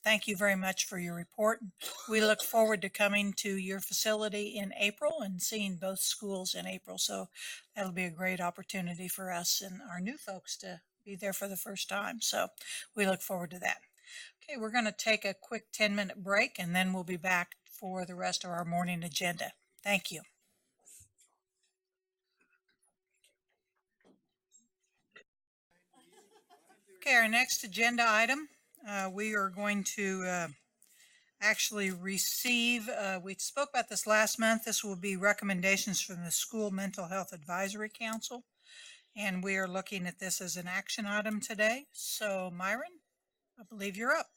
Thank you very much for your report. We look forward to coming to your facility in April and seeing both schools in April. So that'll be a great opportunity for us and our new folks to be there for the first time. So we look forward to that. Okay, we're going to take a quick 10-minute break, and then we'll be back for the rest of our morning agenda. Thank you. Okay, our next agenda item, we are going to actually receive, we spoke about this last month. This will be recommendations from the School Mental Health Advisory Council, and we are looking at this as an action item today. So Myron, I believe you're up.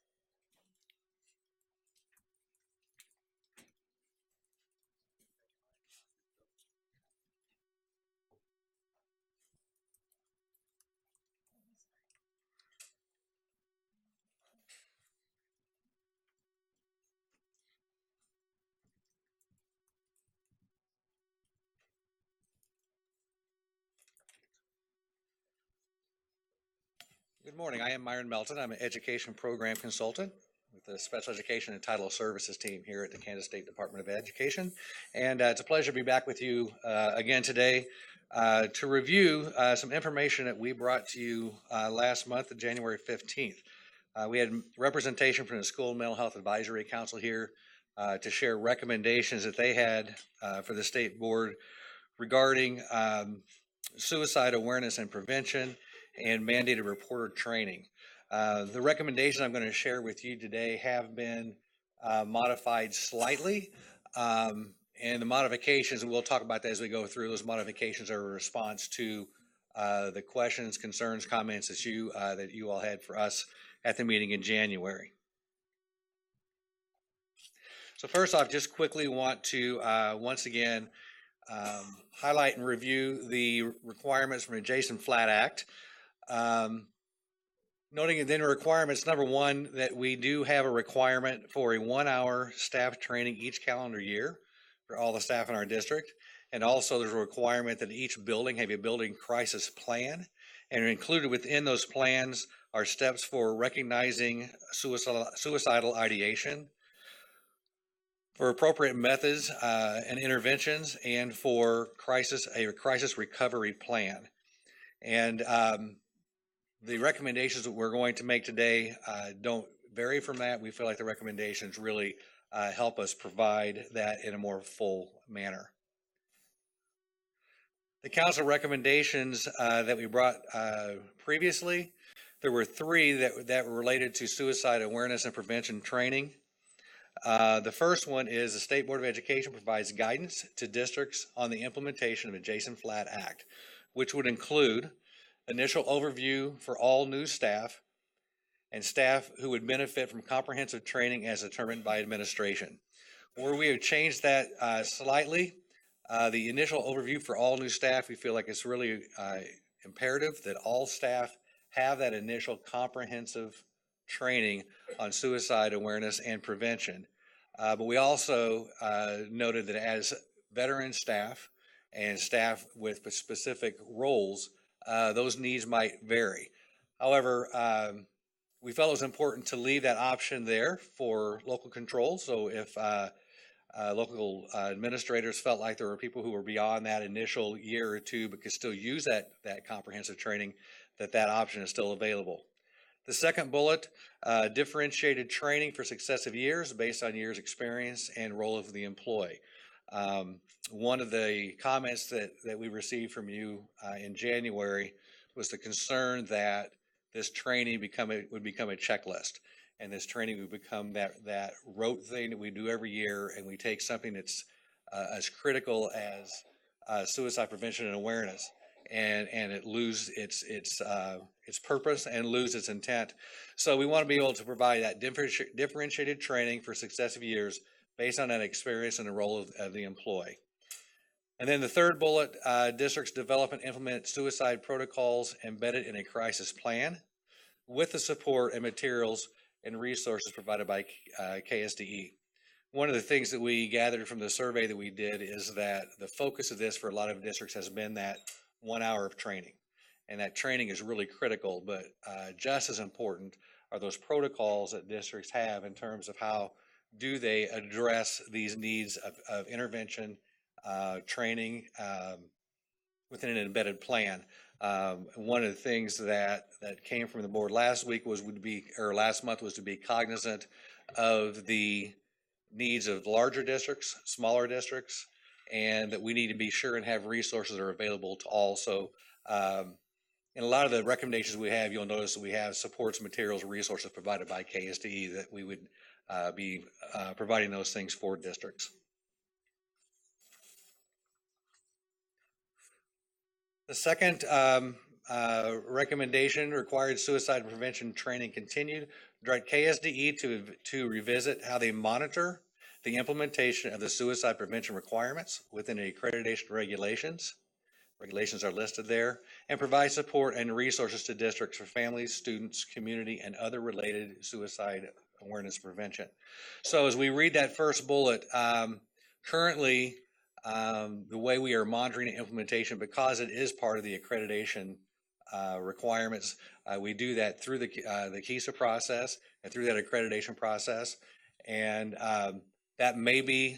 Good morning. I am Myron Melton. I'm an education program consultant with the Special Education and Title Services team here at the Kansas State Department of Education. And it's a pleasure to be back with you again today to review some information that we brought to you last month, January 15th. We had representation from the School Mental Health Advisory Council here to share recommendations that they had for the state board regarding suicide awareness and prevention and mandated reporter training. The recommendations I'm going to share with you today have been modified slightly. And the modifications, and we'll talk about that as we go through, those modifications are a response to the questions, concerns, comments that you all had for us at the meeting in January. So first off, just quickly want to once again highlight and review the requirements from the Jason Flatt Act. Noting in the requirements, number one, that we do have a requirement for a 1-hour staff training each calendar year for all the staff in our district. And also there's a requirement that each building have a building crisis plan, and included within those plans are steps for recognizing suicidal ideation, for appropriate methods and interventions, and for a crisis recovery plan. And The recommendations that we're going to make today don't vary from that. We feel like the recommendations really help us provide that in a more full manner. The council recommendations that we brought previously, there were 3 that were related to suicide awareness and prevention training. The first one is the State Board of Education provides guidance to districts on the implementation of the Jason Flat Act, which would include initial overview for all new staff and staff who would benefit from comprehensive training as determined by administration. Where we have changed that slightly, the initial overview for all new staff, we feel like it's really imperative that all staff have that initial comprehensive training on suicide awareness and prevention. But we also noted that as veteran staff and staff with specific roles, those needs might vary. However, we felt it was important to leave that option there for local control. So if local administrators felt like there were people who were beyond that initial year or 2 but could still use that comprehensive training, that option is still available. The second bullet, differentiated training for successive years based on years experience and role of the employee. One of the comments that we received from you in January was the concern that this training would become a checklist, and this training would become that rote thing that we do every year, and we take something that's as critical as suicide prevention and awareness, and it lose its purpose and lose its intent. So we want to be able to provide that differentiated training for successive years based on that experience and the role of the employee. And then the third bullet, districts develop and implement suicide protocols embedded in a crisis plan with the support and materials and resources provided by KSDE. One of the things that we gathered from the survey that we did is that the focus of this for a lot of districts has been that 1 hour of training. And that training is really critical, but just as important are those protocols that districts have in terms of how do they address these needs of intervention, training within an embedded plan. One of the things that came from the board last month was to be cognizant of the needs of larger districts, smaller districts, and that we need to be sure and have resources that are available to all. So in a lot of the recommendations we have, you'll notice that we have supports, materials, resources provided by KSDE that we would be providing those things for districts. The second recommendation required suicide prevention training continued. Direct KSDE to revisit how they monitor the implementation of the suicide prevention requirements within the accreditation regulations. Regulations are listed there, and provide support and resources to districts for families, students, community, and other related suicide awareness prevention. So as we read that first bullet, currently the way we are monitoring the implementation, because it is part of the accreditation requirements, we do that through the KISA process and through that accreditation process, and that may be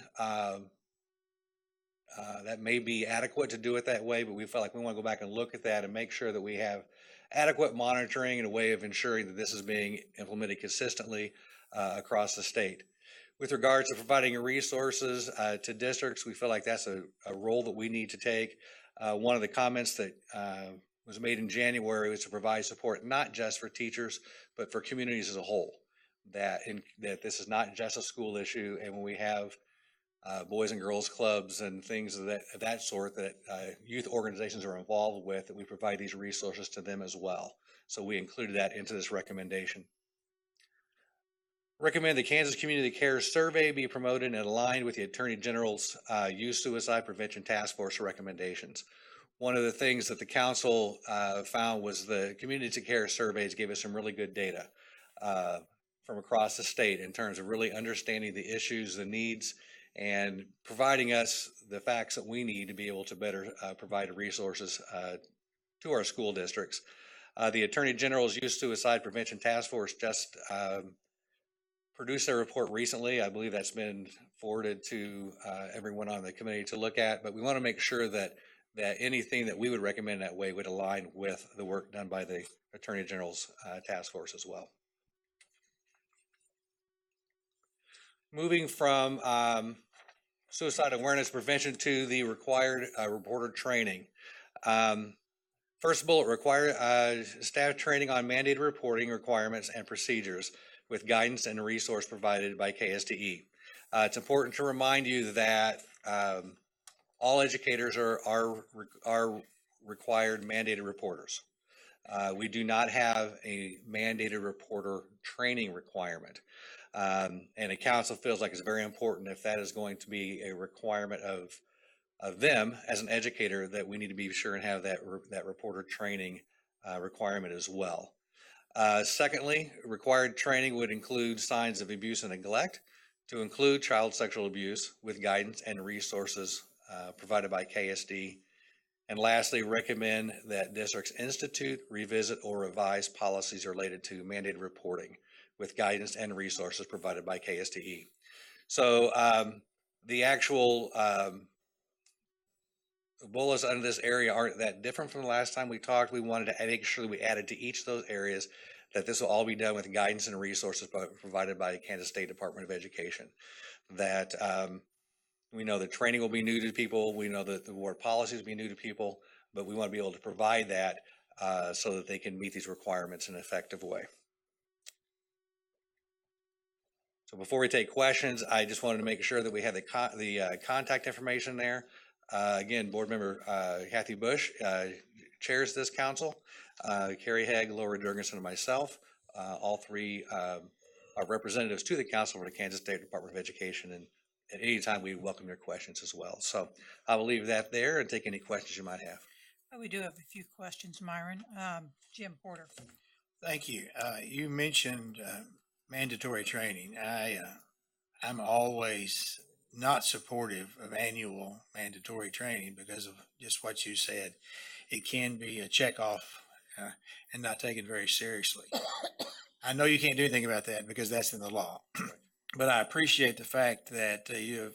adequate to do it that way, but we felt like we want to go back and look at that and make sure that we have adequate monitoring and a way of ensuring that this is being implemented consistently across the state. With regards to providing resources to districts, we feel like that's a role that we need to take. One of the comments that was made in January was to provide support not just for teachers, but for communities as a whole. That this is not just a school issue, and when we have boys and girls clubs and things of that sort that youth organizations are involved with, that we provide these resources to them as well. So we included that into this recommendation. Recommend the Kansas Community Care Survey be promoted and aligned with the Attorney General's Youth Suicide Prevention Task Force recommendations. One of the things that the council found was the community care surveys gave us some really good data from across the state in terms of really understanding the issues, the needs, and providing us the facts that we need to be able to better provide resources to our school districts. The Attorney General's Youth Suicide Prevention Task Force just produced their report recently. I believe that's been forwarded to everyone on the committee to look at, but we want to make sure that that anything that we would recommend that way would align with the work done by the Attorney General's task force as well. Moving from suicide awareness prevention to the required reporter training. First bullet, require staff training on mandated reporting requirements and procedures with guidance and resource provided by KSDE. It's important to remind you that all educators are required mandated reporters. We do not have a mandated reporter training requirement. And the council feels like it's very important, if that is going to be a requirement of them as an educator, that we need to be sure and have that reporter training requirement as well. Secondly, required training would include signs of abuse and neglect, to include child sexual abuse, with guidance and resources provided by KSD. And lastly, recommend that districts institute, revisit, or revise policies related to mandated reporting with guidance and resources provided by KSDE. So the actual bullets under this area aren't that different from the last time we talked. We wanted to make sure that we added to each of those areas that this will all be done with guidance and resources provided by the Kansas State Department of Education. That we know the training will be new to people. We know that the board policies will be new to people, but we want to be able to provide that so that they can meet these requirements in an effective way. So before we take questions, I just wanted to make sure that we have the contact information there. Again, board member Kathy Bush chairs this council. Carrie Hegg, Laura Durganson, and myself, all three are representatives to the council for the Kansas State Department of Education, and at any time we welcome your questions as well. So I will leave that there and take any questions you might have. We do have a few questions, Myron. Jim Porter. Thank you. You mentioned mandatory training. I'm always not supportive of annual mandatory training because of just what you said. It can be a check off and not taken very seriously. I know you can't do anything about that because that's in the law, but I appreciate the fact that you have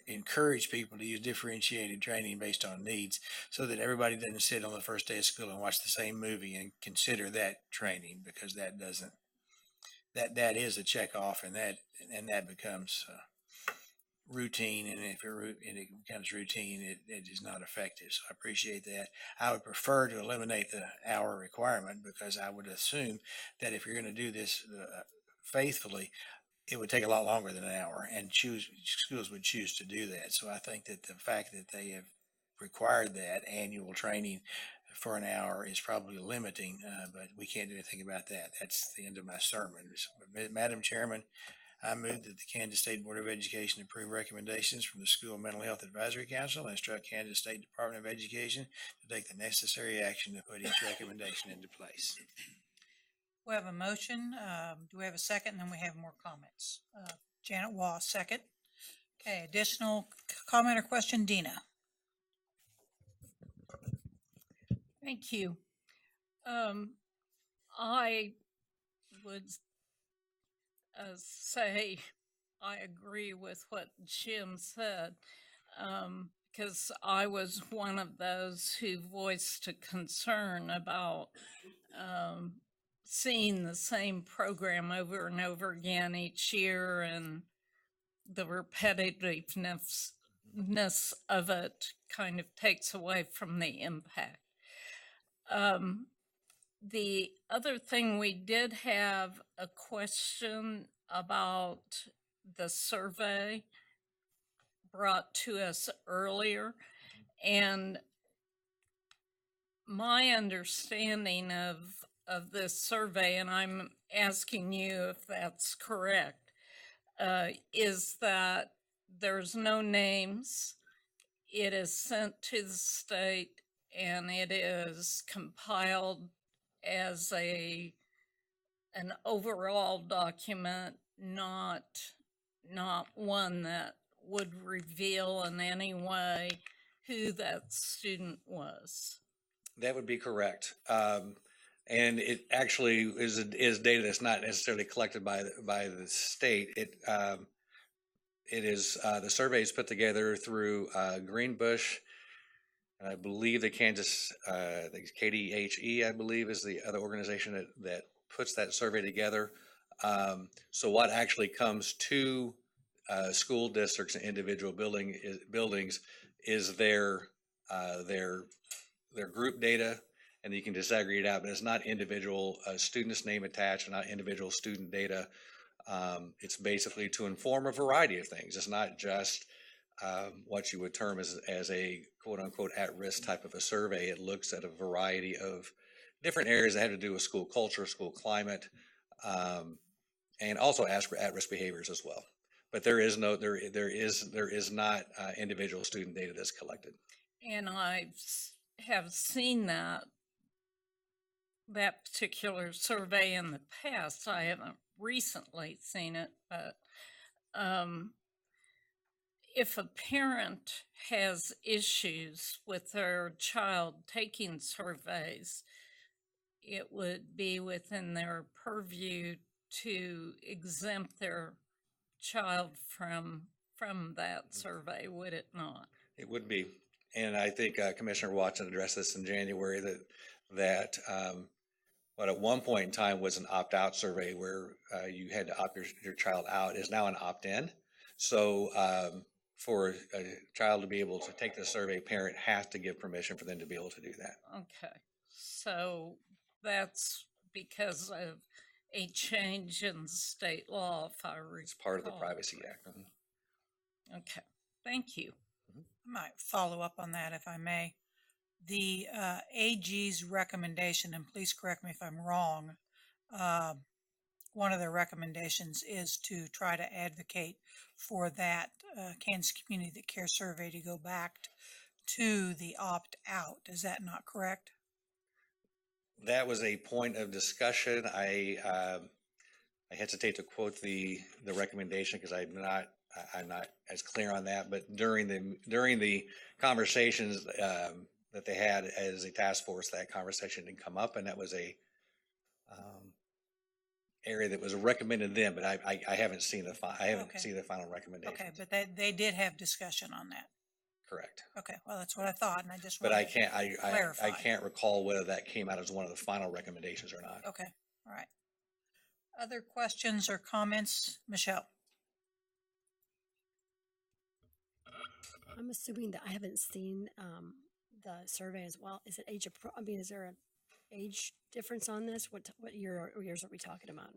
encouraged people to use differentiated training based on needs so that everybody doesn't sit on the first day of school and watch the same movie and consider that training, because that doesn't, that is a check off, and that becomes routine, and if it becomes routine, it is not effective. So I appreciate that. I would prefer to eliminate the hour requirement, because I would assume that if you're going to do this faithfully, it would take a lot longer than an hour, and schools would choose to do that. So I think that the fact that they have required that annual training for an hour is probably limiting, but we can't do anything about that. That's the end of my sermon. Madam Chairman, I move that the Kansas State Board of Education approve recommendations from the School Mental Health Advisory Council and instruct Kansas State Department of Education to take the necessary action to put each recommendation into place. We have a motion. Do we have a second? And then we have more comments. Janet Waugh, second. Okay, additional comment or question, Dina? Thank you. I would say I agree with what Jim said, because I was one of those who voiced a concern about seeing the same program over and over again each year, and the repetitiveness of it kind of takes away from the impact. The other thing, we did have a question about the survey brought to us earlier, and my understanding of this survey, and I'm asking you if that's correct, is that there's no names. It is sent to the state, and it is compiled as an overall document, not one that would reveal in any way who that student was. That would be correct. And it actually is data that's not necessarily collected by the state. It is the survey is put together through Greenbush, And I believe the the KDHE, I believe, is the other organization that puts that survey together. So what actually comes to school districts and individual buildings is their group data, and you can disaggregate it out, but it's not individual student's name attached, not individual student data. It's basically to inform a variety of things. It's not just what you would term as a quote unquote at-risk type of a survey. It looks at a variety of different areas that have to do with school culture, school climate, and also at-risk behaviors as well. But there is not individual student data that's collected. And have seen that particular survey in the past. I haven't recently seen it, but if a parent has issues with their child taking surveys, it would be within their purview to exempt their child from that survey, would it not? It would be. And I think Commissioner Watson addressed this in January that what at one point in time was an opt-out survey where you had to opt your child out is now an opt-in. So for a child to be able to take the survey, parent has to give permission for them to be able to do that. Okay, so that's because of a change in state law, if I recall. It's part of the Privacy Act. Okay, thank you. I might follow up on that if I may. The AG's recommendation, and please correct me if I'm wrong, one of their recommendations is to try to advocate for that Kansas Community Care Survey to go back to the opt-out. Is that not correct? That was a point of discussion. I hesitate to quote the recommendation because I'm not as clear on that. But during the conversations that they had as a task force, that conversation didn't come up, and that was a area that was recommended then. But I haven't seen the seen the final recommendation. Okay, but they did have discussion on that. Correct. Okay, well, that's what I thought, and I just But wanted I to clarify. I can't recall whether that came out as one of the final recommendations or not. Okay, all right. Other questions or comments? Michelle? I'm assuming that I haven't seen the survey as well. Is it I mean, is there an age difference on this? What years are we talking about?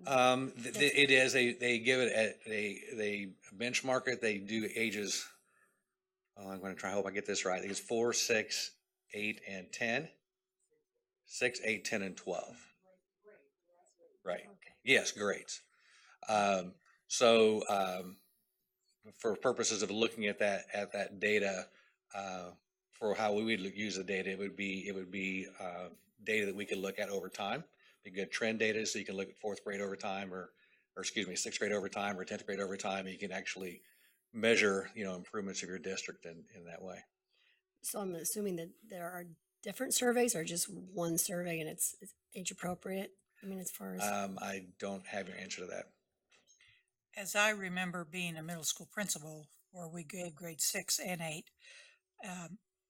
It is. They give it they benchmark it. They do ages. Oh, I'm going to try. I hope I get this right. I think it's 4, 6, 8, and 10. 6, 8, 10, and 12. Right. Okay. Yes, grades. So for purposes of looking at that data, for how we would use the data, it would be data that we could look at over time. Be good trend data, so you can look at 4th grade over time, or excuse me, 6th grade over time, or 10th grade over time. And you can actually measure, improvements of your district in that way. So I'm assuming that there are different surveys, or just one survey and it's age appropriate. I mean, as far as I don't have your answer to that. As I remember being a middle school principal, where we gave grade 6 and 8,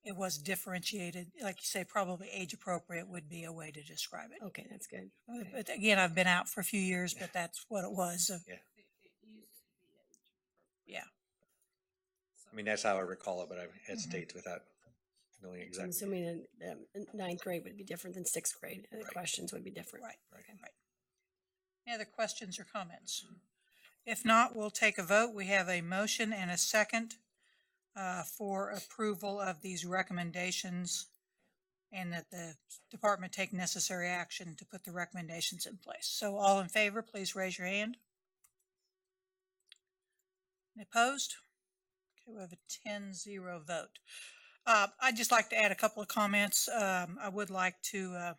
it was differentiated. Like you say, probably age appropriate would be a way to describe it. Okay, that's good. Okay. But again, I've been out for a few years, but that's what it was. Yeah. Yeah. I mean, that's how I recall it, but I hesitate without knowing I'm exactly. assuming that 9th grade would be different than 6th grade. And the questions would be different. Right. Any other questions or comments? If not, we'll take a vote. We have a motion and a second for approval of these recommendations, and that the department take necessary action to put the recommendations in place. So all in favor, please raise your hand. Opposed? Okay, we have a 10-0 vote. I'd just like to add a couple of comments. I would like to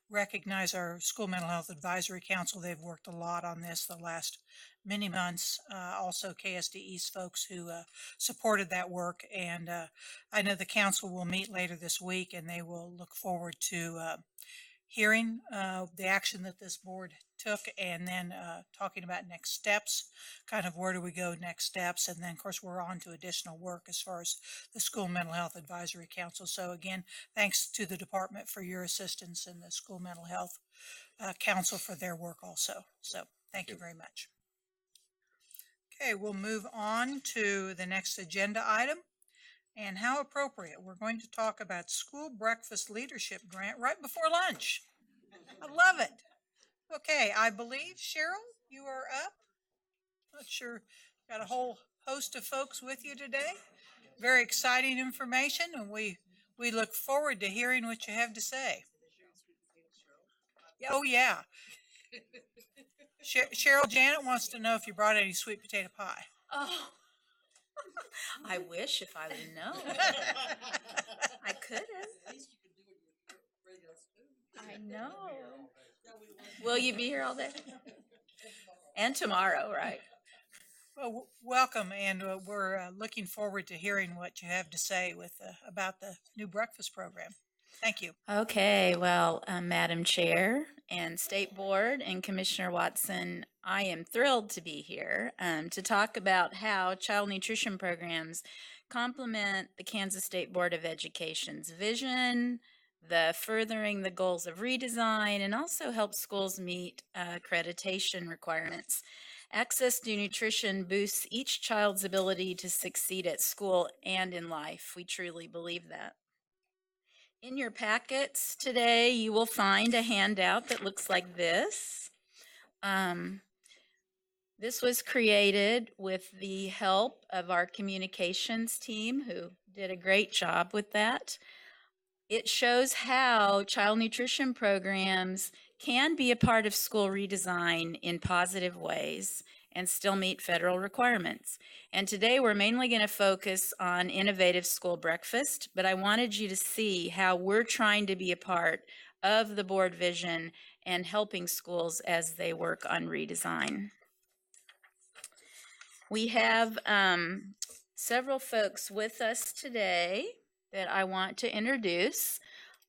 recognize our School Mental Health Advisory Council. They've worked a lot on this the last many months. Also KSDE's folks who supported that work. And I know the council will meet later this week, and they will look forward to hearing the action that this board took, and then talking about next steps, kind of where do we go next steps, and then of course we're on to additional work as far as the School Mental Health Advisory Council. So again, thanks to the department for your assistance and the School Mental Health Council for their work also. So thank you very much. Okay, we'll move on to the next agenda item. And how appropriate, we're going to talk about School Breakfast Leadership Grant right before lunch. I love it. Okay, I believe, Cheryl, you are up. Not sure, got a whole host of folks with you today. Very exciting information, and we look forward to hearing what you have to say. Oh, yeah. Cheryl, Janet wants to know if you brought any sweet potato pie. Oh, I wish if I would have known. I could have. I know. Will you be here all day? And tomorrow, right? Well, welcome, and we're looking forward to hearing what you have to say about the new breakfast program. Thank you. Okay, well, Madam Chair and State Board and Commissioner Watson, I am thrilled to be here to talk about how child nutrition programs complement the Kansas State Board of Education's vision, the furthering the goals of redesign, and also help schools meet accreditation requirements. Access to nutrition boosts each child's ability to succeed at school and in life. We truly believe that. In your packets today, you will find a handout that looks like this. This was created with the help of our communications team, who did a great job with that. It shows how child nutrition programs can be a part of school redesign in positive ways and still meet federal requirements. And today we're mainly going to focus on innovative school breakfast, but I wanted you to see how we're trying to be a part of the board vision and helping schools as they work on redesign. We have several folks with us today that I want to introduce.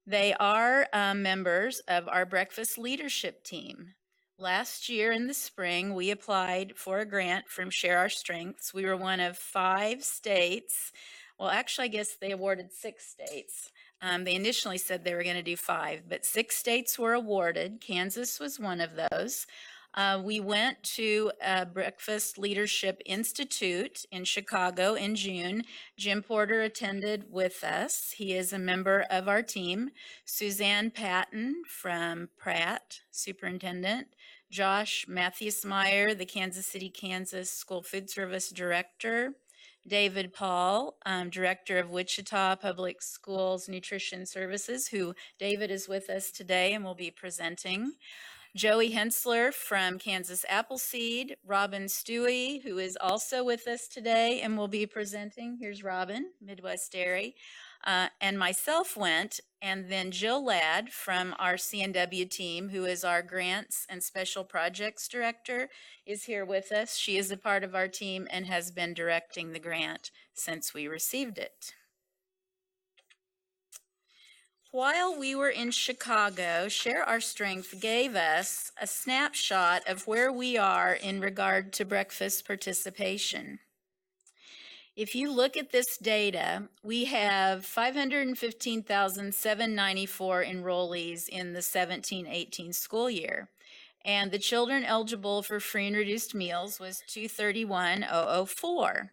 They are members of our breakfast leadership team. Last year in the spring, we applied for a grant from Share Our Strengths. We were one of 5 states. Well, actually, I guess they awarded 6 states. They initially said they were going to do 5, but 6 states were awarded. Kansas was one of those. We went to a Breakfast Leadership Institute in Chicago in June. Jim Porter attended with us. He is a member of our team. Suzanne Patton from Pratt, superintendent. Josh Matthews-Meyer, the Kansas City, Kansas School Food Service Director. David Paul, Director of Wichita Public Schools Nutrition Services, who David is with us today and will be presenting. Joey Hensler from Kansas Appleseed, Robin Stewie, who is also with us today and will be presenting. Here's Robin, Midwest Dairy. And myself went, and then Jill Ladd from our CNW team, who is our Grants and Special Projects Director, is here with us. She is a part of our team and has been directing the grant since we received it. While we were in Chicago, Share Our Strength gave us a snapshot of where we are in regard to breakfast participation. If you look at this data, we have 515,794 enrollees in the 17-18 school year. And the children eligible for free and reduced meals was 231,004.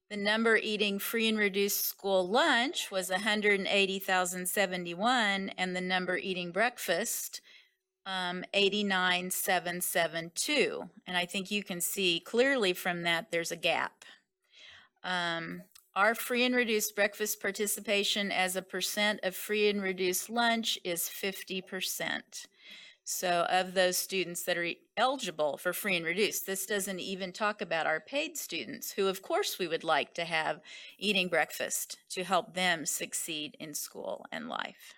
The number eating free and reduced school lunch was 180,071, and the number eating breakfast, 89,772. And I think you can see clearly from that there's a gap. Our free and reduced breakfast participation as a percent of free and reduced lunch is 50%. So of those students that are eligible for free and reduced, this doesn't even talk about our paid students, who of course we would like to have eating breakfast to help them succeed in school and life.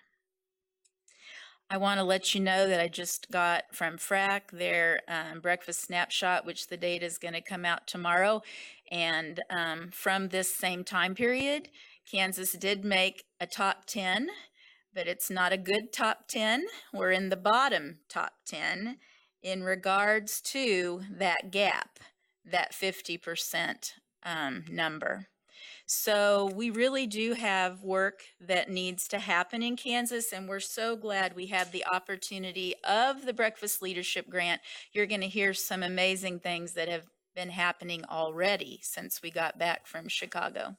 I want to let you know that I just got from FRAC their breakfast snapshot, which the data is going to come out tomorrow. And from this same time period, Kansas did make a top 10, but it's not a good top 10. We're in the bottom top 10 in regards to that gap, that 50% number. So we really do have work that needs to happen in Kansas, and we're so glad we have the opportunity of the Breakfast Leadership Grant. You're going to hear some amazing things that have been happening already since we got back from Chicago.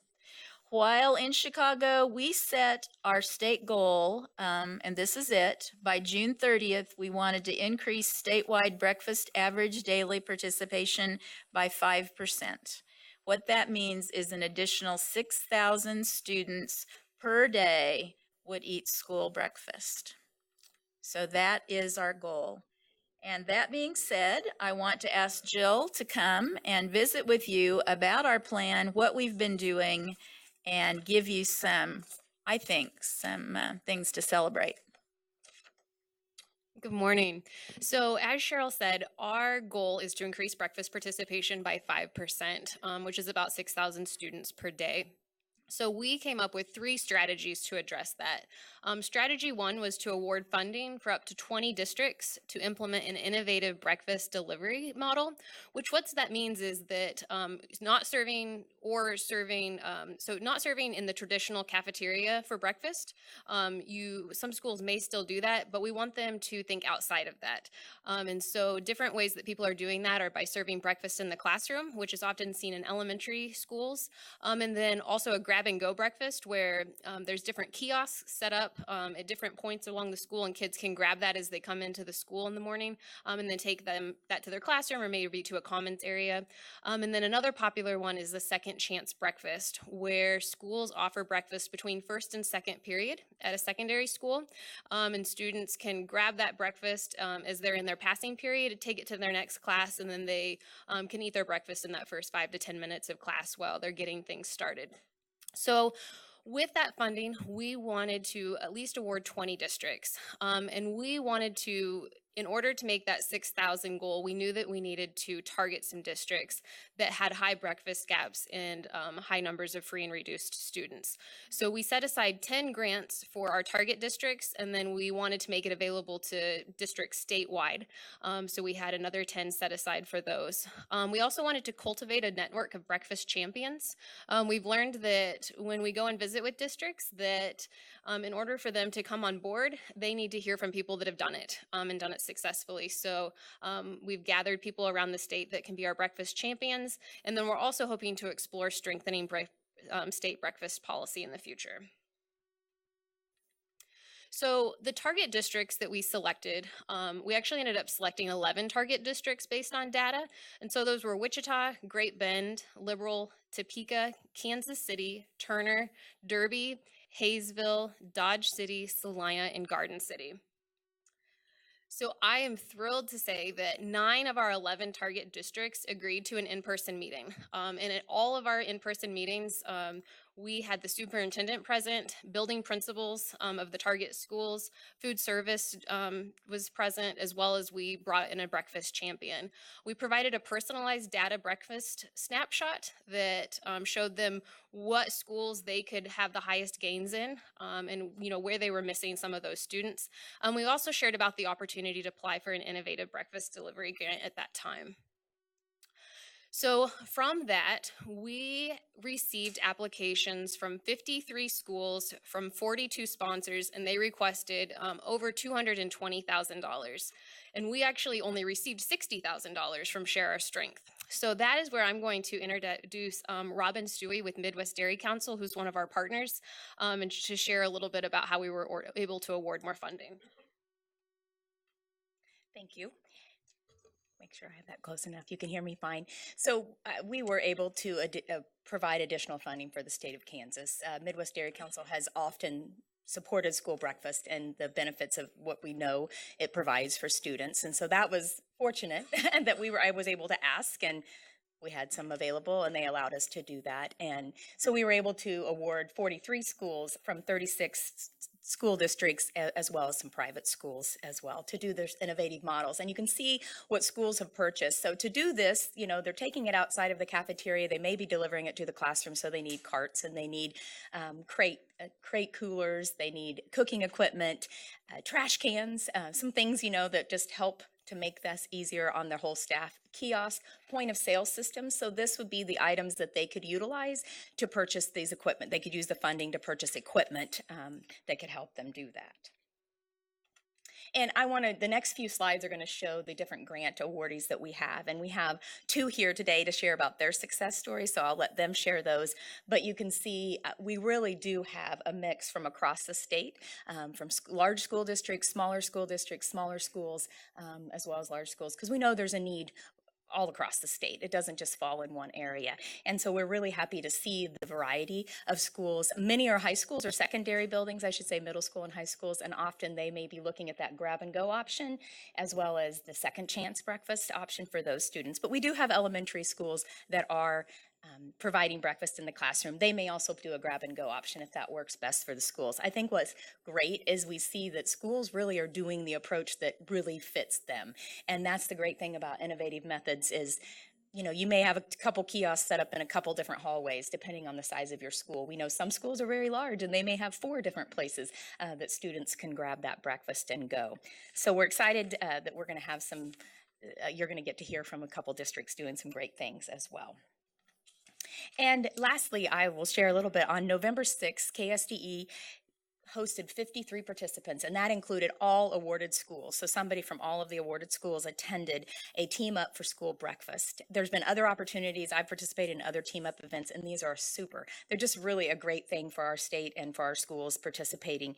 While in Chicago, we set our state goal, and this is it. By June 30th, we wanted to increase statewide breakfast average daily participation by 5%. What that means is an additional 6,000 students per day would eat school breakfast. So that is our goal. And that being said, I want to ask Jill to come and visit with you about our plan, what we've been doing, and give you some, I think, some things to celebrate. Good morning. So as Cheryl said, our goal is to increase breakfast participation by 5%, which is about 6,000 students per day. So we came up with 3 strategies to address that. Strategy 1 was to award funding for up to 20 districts to implement an innovative breakfast delivery model, which what that means is that not serving in the traditional cafeteria for breakfast. Some schools may still do that, but we want them to think outside of that. And so different ways that people are doing that are by serving breakfast in the classroom, which is often seen in elementary schools, and then also a grab-and-go breakfast where there's different kiosks set up at different points along the school, and kids can grab that as they come into the school in the morning, and then take that to their classroom or maybe to a commons area. And then another popular one is the second chance breakfast, where schools offer breakfast between first and second period at a secondary school, and students can grab that breakfast as they're in their passing period, take it to their next class, and then they can eat their breakfast in that first 5 to 10 minutes of class while they're getting things started. So with that funding, we wanted to at least award 20 districts, and we wanted to, in order to make that 6,000 goal, we knew that we needed to target some districts that had high breakfast gaps and high numbers of free and reduced students. So we set aside 10 grants for our target districts, and then we wanted to make it available to districts statewide. So we had another 10 set aside for those. We also wanted to cultivate a network of breakfast champions. We've learned that when we go and visit with districts that in order for them to come on board, they need to hear from people that have done it and done it successfully. So we've gathered people around the state that can be our breakfast champions, and then we're also hoping to explore strengthening state breakfast policy in the future. So the target districts that we selected, we actually ended up selecting 11 target districts based on data. And so those were Wichita, Great Bend, Liberal, Topeka, Kansas City, Turner, Derby, Hayesville, Dodge City, Salina, and Garden City. So I am thrilled to say that 9 of our 11 target districts agreed to an in-person meeting. And at all of our in-person meetings, we had the superintendent present, building principals of the target schools, food service was present, as well as we brought in a breakfast champion. We provided a personalized data breakfast snapshot that showed them what schools they could have the highest gains in, and where they were missing some of those students. We also shared about the opportunity to apply for an innovative breakfast delivery grant at that time. So from that, we received applications from 53 schools, from 42 sponsors, and they requested over $220,000. And we actually only received $60,000 from Share Our Strength. So that is where I'm going to introduce Robin Stewie with Midwest Dairy Council, who's one of our partners, and to share a little bit about how we were able to award more funding. Thank you. Make sure I have that close enough. You can hear me fine. So we were able to provide additional funding for the state of Kansas. Midwest Dairy Council has often supported school breakfast and the benefits of what we know it provides for students. And so that was fortunate that I was able to ask, and we had some available, and they allowed us to do that. And so we were able to award 43 schools from 36 school districts as well as some private schools as well to do their innovative models. And you can see what schools have purchased. So to do this, you know, they're taking it outside of the cafeteria. They may be delivering it to the classroom, so they need carts and they need crate coolers. They need cooking equipment, trash cans, some things, you know, that just help to make this easier on their whole staff. Kiosk, point of sale systems. So this would be the items that they could utilize to purchase these equipment. They could use the funding to purchase equipment that could help them do that. And the next few slides are going to show the different grant awardees that we have. And we have 2 here today to share about their success stories, so I'll let them share those. But you can see we really do have a mix from across the state, from large school districts, smaller schools, as well as large schools, because we know there's a need all across the state. It doesn't just fall in one area. And so we're really happy to see the variety of schools. Many are high schools or secondary buildings, I should say middle school and high schools, and often they may be looking at that grab and go option as well as the second chance breakfast option for those students. But we do have elementary schools that are providing breakfast in the classroom. They may also do a grab and go option if that works best for the schools. I think what's great is we see that schools really are doing the approach that really fits them. And that's the great thing about innovative methods is, you know, you may have a couple kiosks set up in a couple different hallways depending on the size of your school. We know some schools are very large and they may have 4 different places that students can grab that breakfast and go. So we're excited that we're going to have some, you're going to get to hear from a couple districts doing some great things as well. And lastly, I will share a little bit on November 6th, KSDE hosted 53 participants, and that included all awarded schools. So somebody from all of the awarded schools attended a Team Up for School breakfast. There's been other opportunities. I've participated in other Team Up events, and these are super. They're just really a great thing for our state and for our schools participating.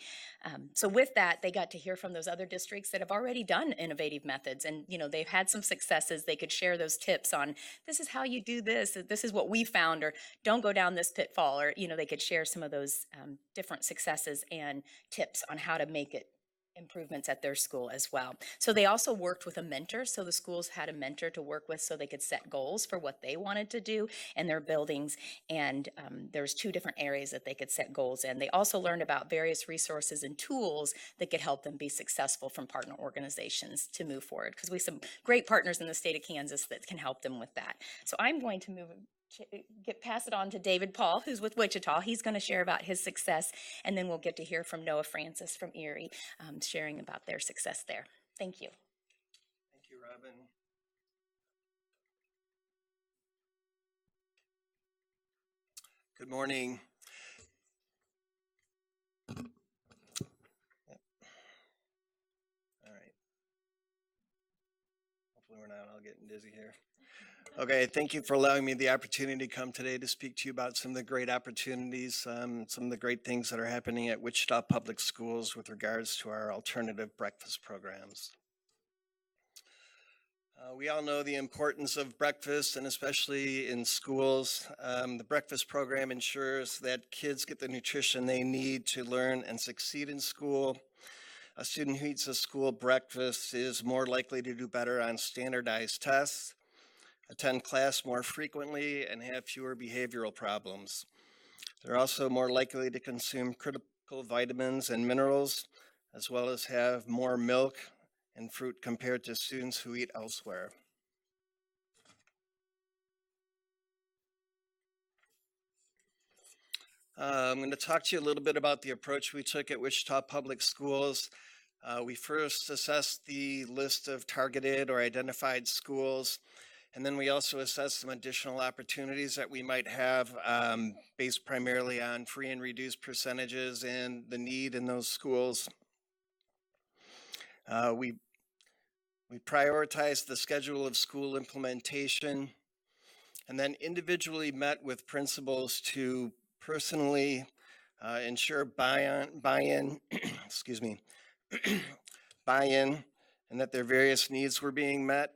So with that, they got to hear from those other districts that have already done innovative methods, and you know they've had some successes. They could share those tips on this is how you do this. This is what we found, or don't go down this pitfall, or you know they could share some of those different successes and tips on how to make it improvements at their school as well. So they also worked with a mentor. So the schools had a mentor to work with so they could set goals for what they wanted to do in their buildings. And there's 2 different areas that they could set goals in. They also learned about various resources and tools that could help them be successful from partner organizations to move forward. Because we have some great partners in the state of Kansas that can help them with that. So I'm going to pass it on to David Paul, who's with Wichita. He's going to share about his success, and then we'll get to hear from Noah Francis from Erie, sharing about their success there. Thank you. Thank you, Robin. Good morning. Yep. All right. Hopefully we're not all getting dizzy here. Okay, thank you for allowing me the opportunity to come today to speak to you about some of the great opportunities, some of the great things that are happening at Wichita Public Schools with regards to our alternative breakfast programs. We all know the importance of breakfast, and especially in schools. The breakfast program ensures that kids get the nutrition they need to learn and succeed in school. A student who eats a school breakfast is more likely to do better on standardized tests, attend class more frequently, and have fewer behavioral problems. They're also more likely to consume critical vitamins and minerals, as well as have more milk and fruit compared to students who eat elsewhere. I'm going to talk to you a little bit about the approach we took at Wichita Public Schools. We first assessed the list of targeted or identified schools, and then we also assessed some additional opportunities that we might have based primarily on free and reduced percentages and the need in those schools. We prioritized the schedule of school implementation and then individually met with principals to personally ensure buy-in, excuse me, buy-in, and that their various needs were being met,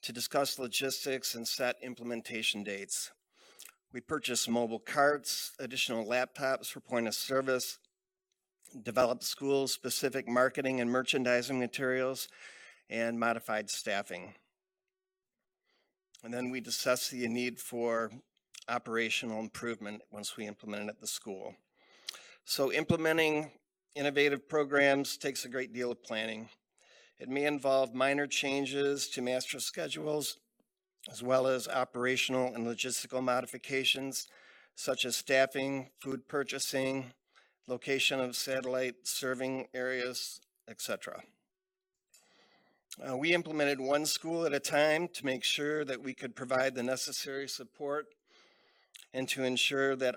to discuss logistics and set implementation dates. We purchased mobile carts, additional laptops for point of service, developed school-specific marketing and merchandising materials, and modified staffing. And then we discussed the need for operational improvement once we implemented at the school. So implementing innovative programs takes a great deal of planning. It may involve minor changes to master schedules, as well as operational and logistical modifications, such as staffing, food purchasing, location of satellite serving areas, etc. We implemented one school at a time to make sure that we could provide the necessary support and to ensure that,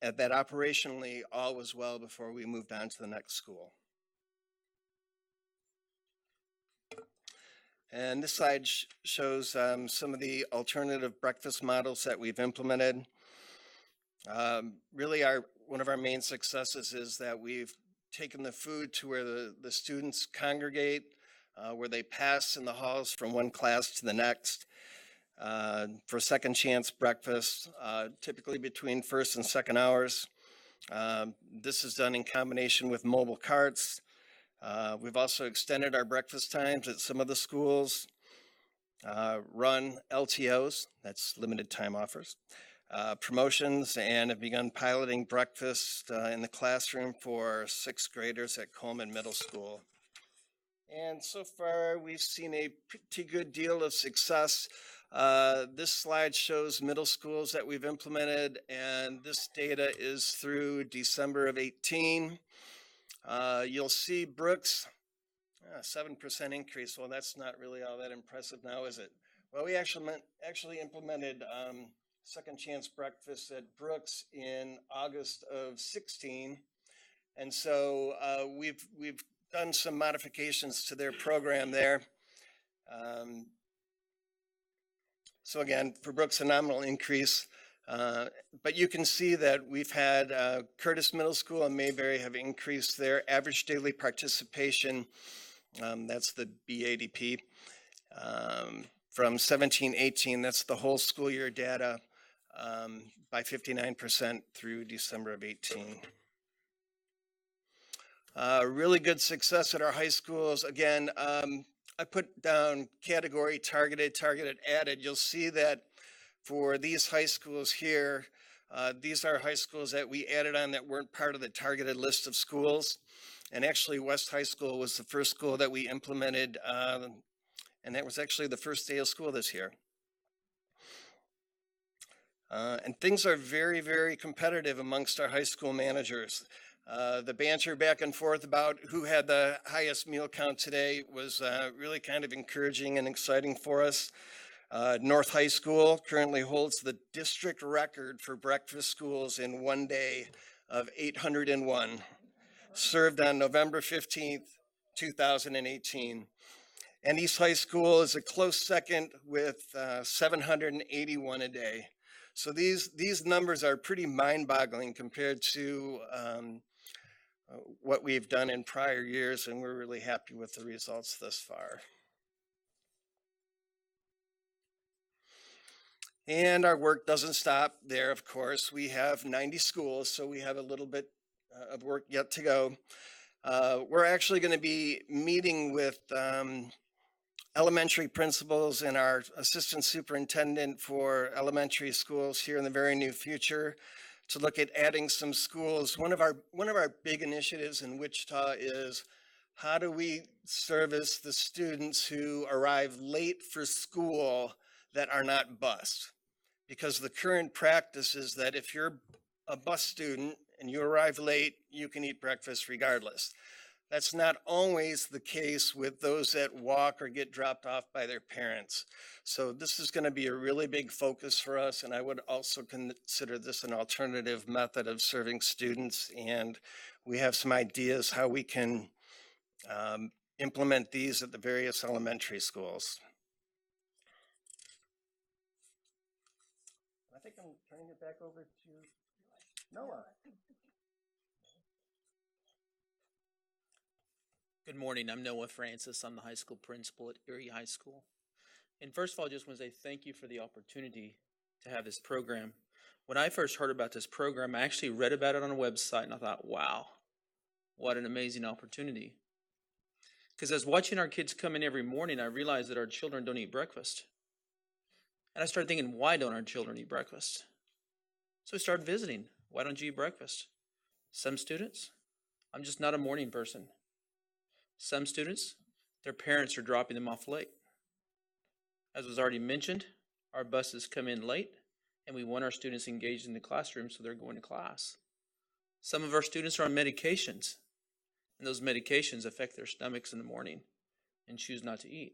that operationally all was well before we moved on to the next school. And this slide shows some of the alternative breakfast models that we've implemented. Really, one of our main successes is that we've taken the food to where the students congregate, where they pass in the halls from one class to the next. For second chance breakfast, typically between first and second hours. This is done in combination with mobile carts. We've also extended our breakfast times at some of the schools, run LTOs, that's limited time offers, promotions, and have begun piloting breakfast in the classroom for sixth graders at Coleman Middle School. And so far, we've seen a pretty good deal of success. This slide shows middle schools that we've implemented, and this data is through December of 18. You'll see Brooks, 7% increase. Well, that's not really all that impressive now, is it? Well, we actually implemented second chance breakfast at Brooks in August of 16. And so we've done some modifications to their program there. So again, for Brooks, a nominal increase. But you can see that we've had Curtis Middle School and Mayberry have increased their average daily participation, that's the BADP, from 17-18, that's the whole school year data, by 59% through December of 18. Really good success at our high schools. Again, I put down category targeted, added. You'll see that for these high schools here, these are high schools that we added on that weren't part of the targeted list of schools. And actually West High School was the first school that we implemented, and that was actually the first day of school this year. And things are very, very competitive amongst our high school managers. The banter back and forth about who had the highest meal count today was really kind of encouraging and exciting for us. North High School currently holds the district record for breakfast schools in one day of 801, served on November 15th, 2018. And East High School is a close second with 781 a day. So these numbers are pretty mind-boggling compared to what we've done in prior years, and we're really happy with the results thus far. And our work doesn't stop there, of course. We have 90 schools, so we have a little bit of work yet to go. We're actually going to be meeting with elementary principals and our assistant superintendent for elementary schools here in the very near future to look at adding some schools. One of our big initiatives in Wichita is how do we service the students who arrive late for school that are not bused? Because the current practice is that if you're a bus student and you arrive late, you can eat breakfast regardless. That's not always the case with those that walk or get dropped off by their parents. So this is going to be a really big focus for us, and I would also consider this an alternative method of serving students, and we have some ideas how we can implement these at the various elementary schools. I think I'm turning it back over to Noah. Good morning. I'm Noah Francis. I'm the high school principal at Erie High School. And first of all, I just want to say thank you for the opportunity to have this program. When I first heard about this program, I actually read about it on a website and I thought, wow, what an amazing opportunity. Because as watching our kids come in every morning, I realized that our children don't eat breakfast. And I started thinking, why don't our children eat breakfast? So I started visiting. Why don't you eat breakfast? Some students, I'm just not a morning person. Some students, their parents are dropping them off late. As was already mentioned, our buses come in late, and we want our students engaged in the classroom so they're going to class. Some of our students are on medications, and those medications affect their stomachs in the morning and choose not to eat.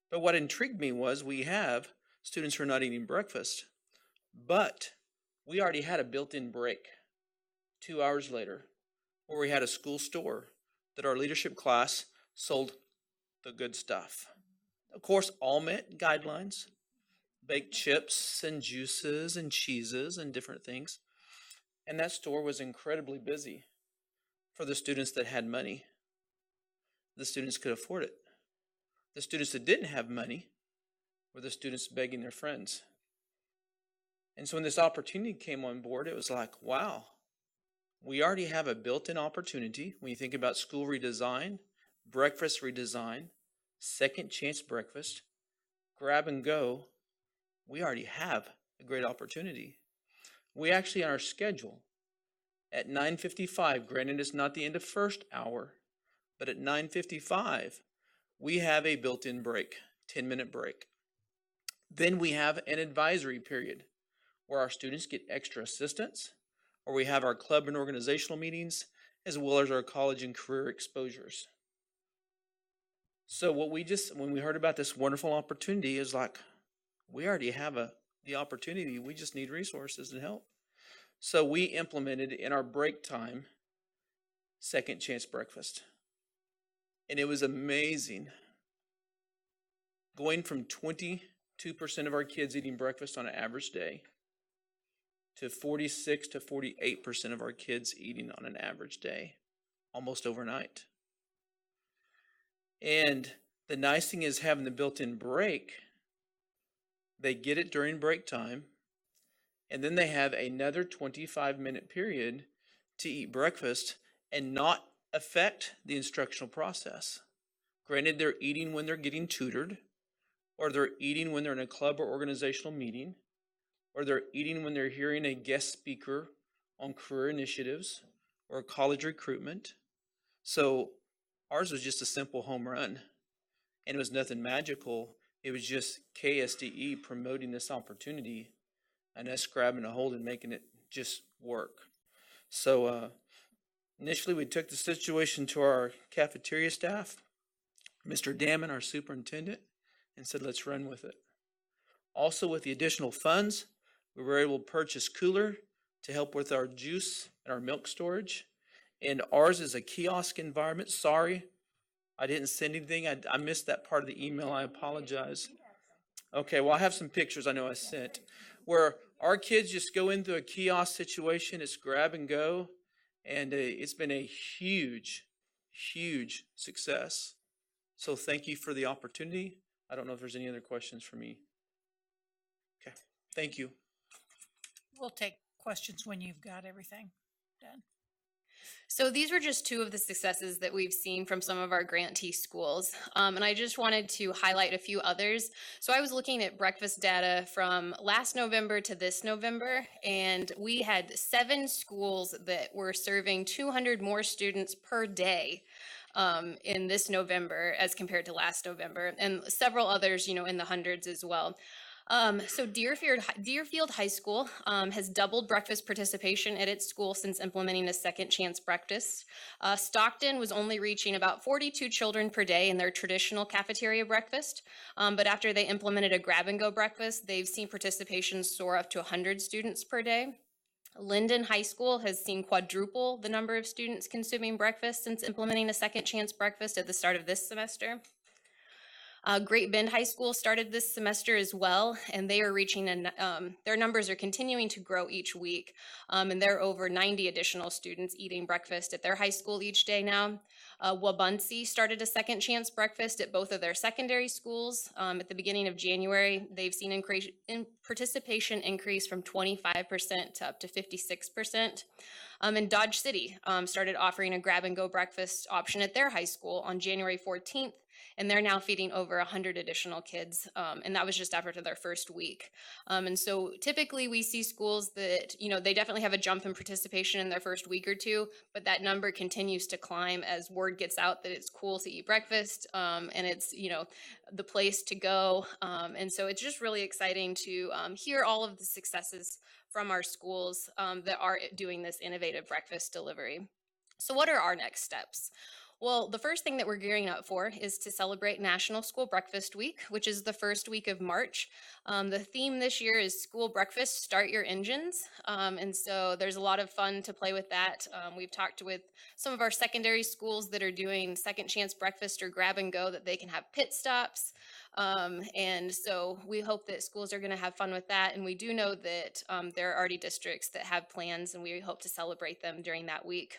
But what intrigued me was we have students who are not eating breakfast, but we already had a built-in break 2 hours later where we had a school store that our leadership class sold the good stuff. Of course, all met guidelines, baked chips and juices and cheeses and different things. And that store was incredibly busy for the students that had money. The students could afford it. The students that didn't have money were the students begging their friends. And so when this opportunity came on board, it was like, wow, we already have a built-in opportunity. When you think about school redesign, breakfast redesign, second chance breakfast, grab and go, we already have a great opportunity. We actually on our schedule at 9:55, granted it's not the end of first hour, but at 9:55, we have a built-in break, 10-minute break. Then we have an advisory period where our students get extra assistance, or we have our club and organizational meetings, as well as our college and career exposures. So when we heard about this wonderful opportunity, is like, we already have the opportunity, we just need resources and help. So we implemented in our break time, second chance breakfast. And it was amazing. Going from 22% of our kids eating breakfast on an average day to 46 to 48% of our kids eating on an average day, almost overnight. And the nice thing is having the built-in break, they get it during break time, and then they have another 25-minute period to eat breakfast and not affect the instructional process. Granted, they're eating when they're getting tutored, or they're eating when they're in a club or organizational meeting, or they're eating when they're hearing a guest speaker on career initiatives or college recruitment. So ours was just a simple home run, and it was nothing magical. It was just KSDE promoting this opportunity and us grabbing a hold and making it just work. So initially we took the situation to our cafeteria staff, Mr. Damon, our superintendent, and said, let's run with it. Also, with the additional funds, we were able to purchase cooler to help with our juice and our milk storage. And ours is a kiosk environment. Sorry, I didn't send anything. I missed that part of the email. I apologize. Okay, well, I have some pictures I know I sent where our kids just go into a kiosk situation. It's grab and go. And it's been a huge, huge success. So thank you for the opportunity. I don't know if there's any other questions for me. Okay, thank you. We'll take questions when you've got everything done. So these were just two of the successes that we've seen from some of our grantee schools. And I just wanted to highlight a few others. So I was looking at breakfast data from last November to this November, and we had 7 schools that were serving 200 more students per day in this November as compared to last November, and several others, in the hundreds as well. So Deerfield High School has doubled breakfast participation at its school since implementing a second chance breakfast. Stockton was only reaching about 42 children per day in their traditional cafeteria breakfast, but after they implemented a grab and go breakfast, they've seen participation soar up to 100 students per day. Linden High School has seen quadruple the number of students consuming breakfast since implementing a second chance breakfast at the start of this semester. Great Bend High School started this semester as well, and they are reaching, their numbers are continuing to grow each week, and there are over 90 additional students eating breakfast at their high school each day now. Wabaunsee started a second chance breakfast at both of their secondary schools at the beginning of January. They've seen participation increase from 25% to up to 56%. And Dodge City started offering a grab and go breakfast option at their high school on January 14th, and they're now feeding over 100 additional kids. And that was just after their first week. And so typically we see schools that, they definitely have a jump in participation in their first week or two, but that number continues to climb as word gets out that it's cool to eat breakfast, and it's, the place to go. And so it's just really exciting to hear all of the successes from our schools that are doing this innovative breakfast delivery. So what are our next steps? Well, the first thing that we're gearing up for is to celebrate National School Breakfast Week, which is the first week of March. The theme this year is School Breakfast, Start Your Engines. And so there's a lot of fun to play with that. We've talked with some of our secondary schools that are doing second chance breakfast or grab and go that they can have pit stops. And so we hope that schools are going to have fun with that. And we do know that there are already districts that have plans, and we hope to celebrate them during that week.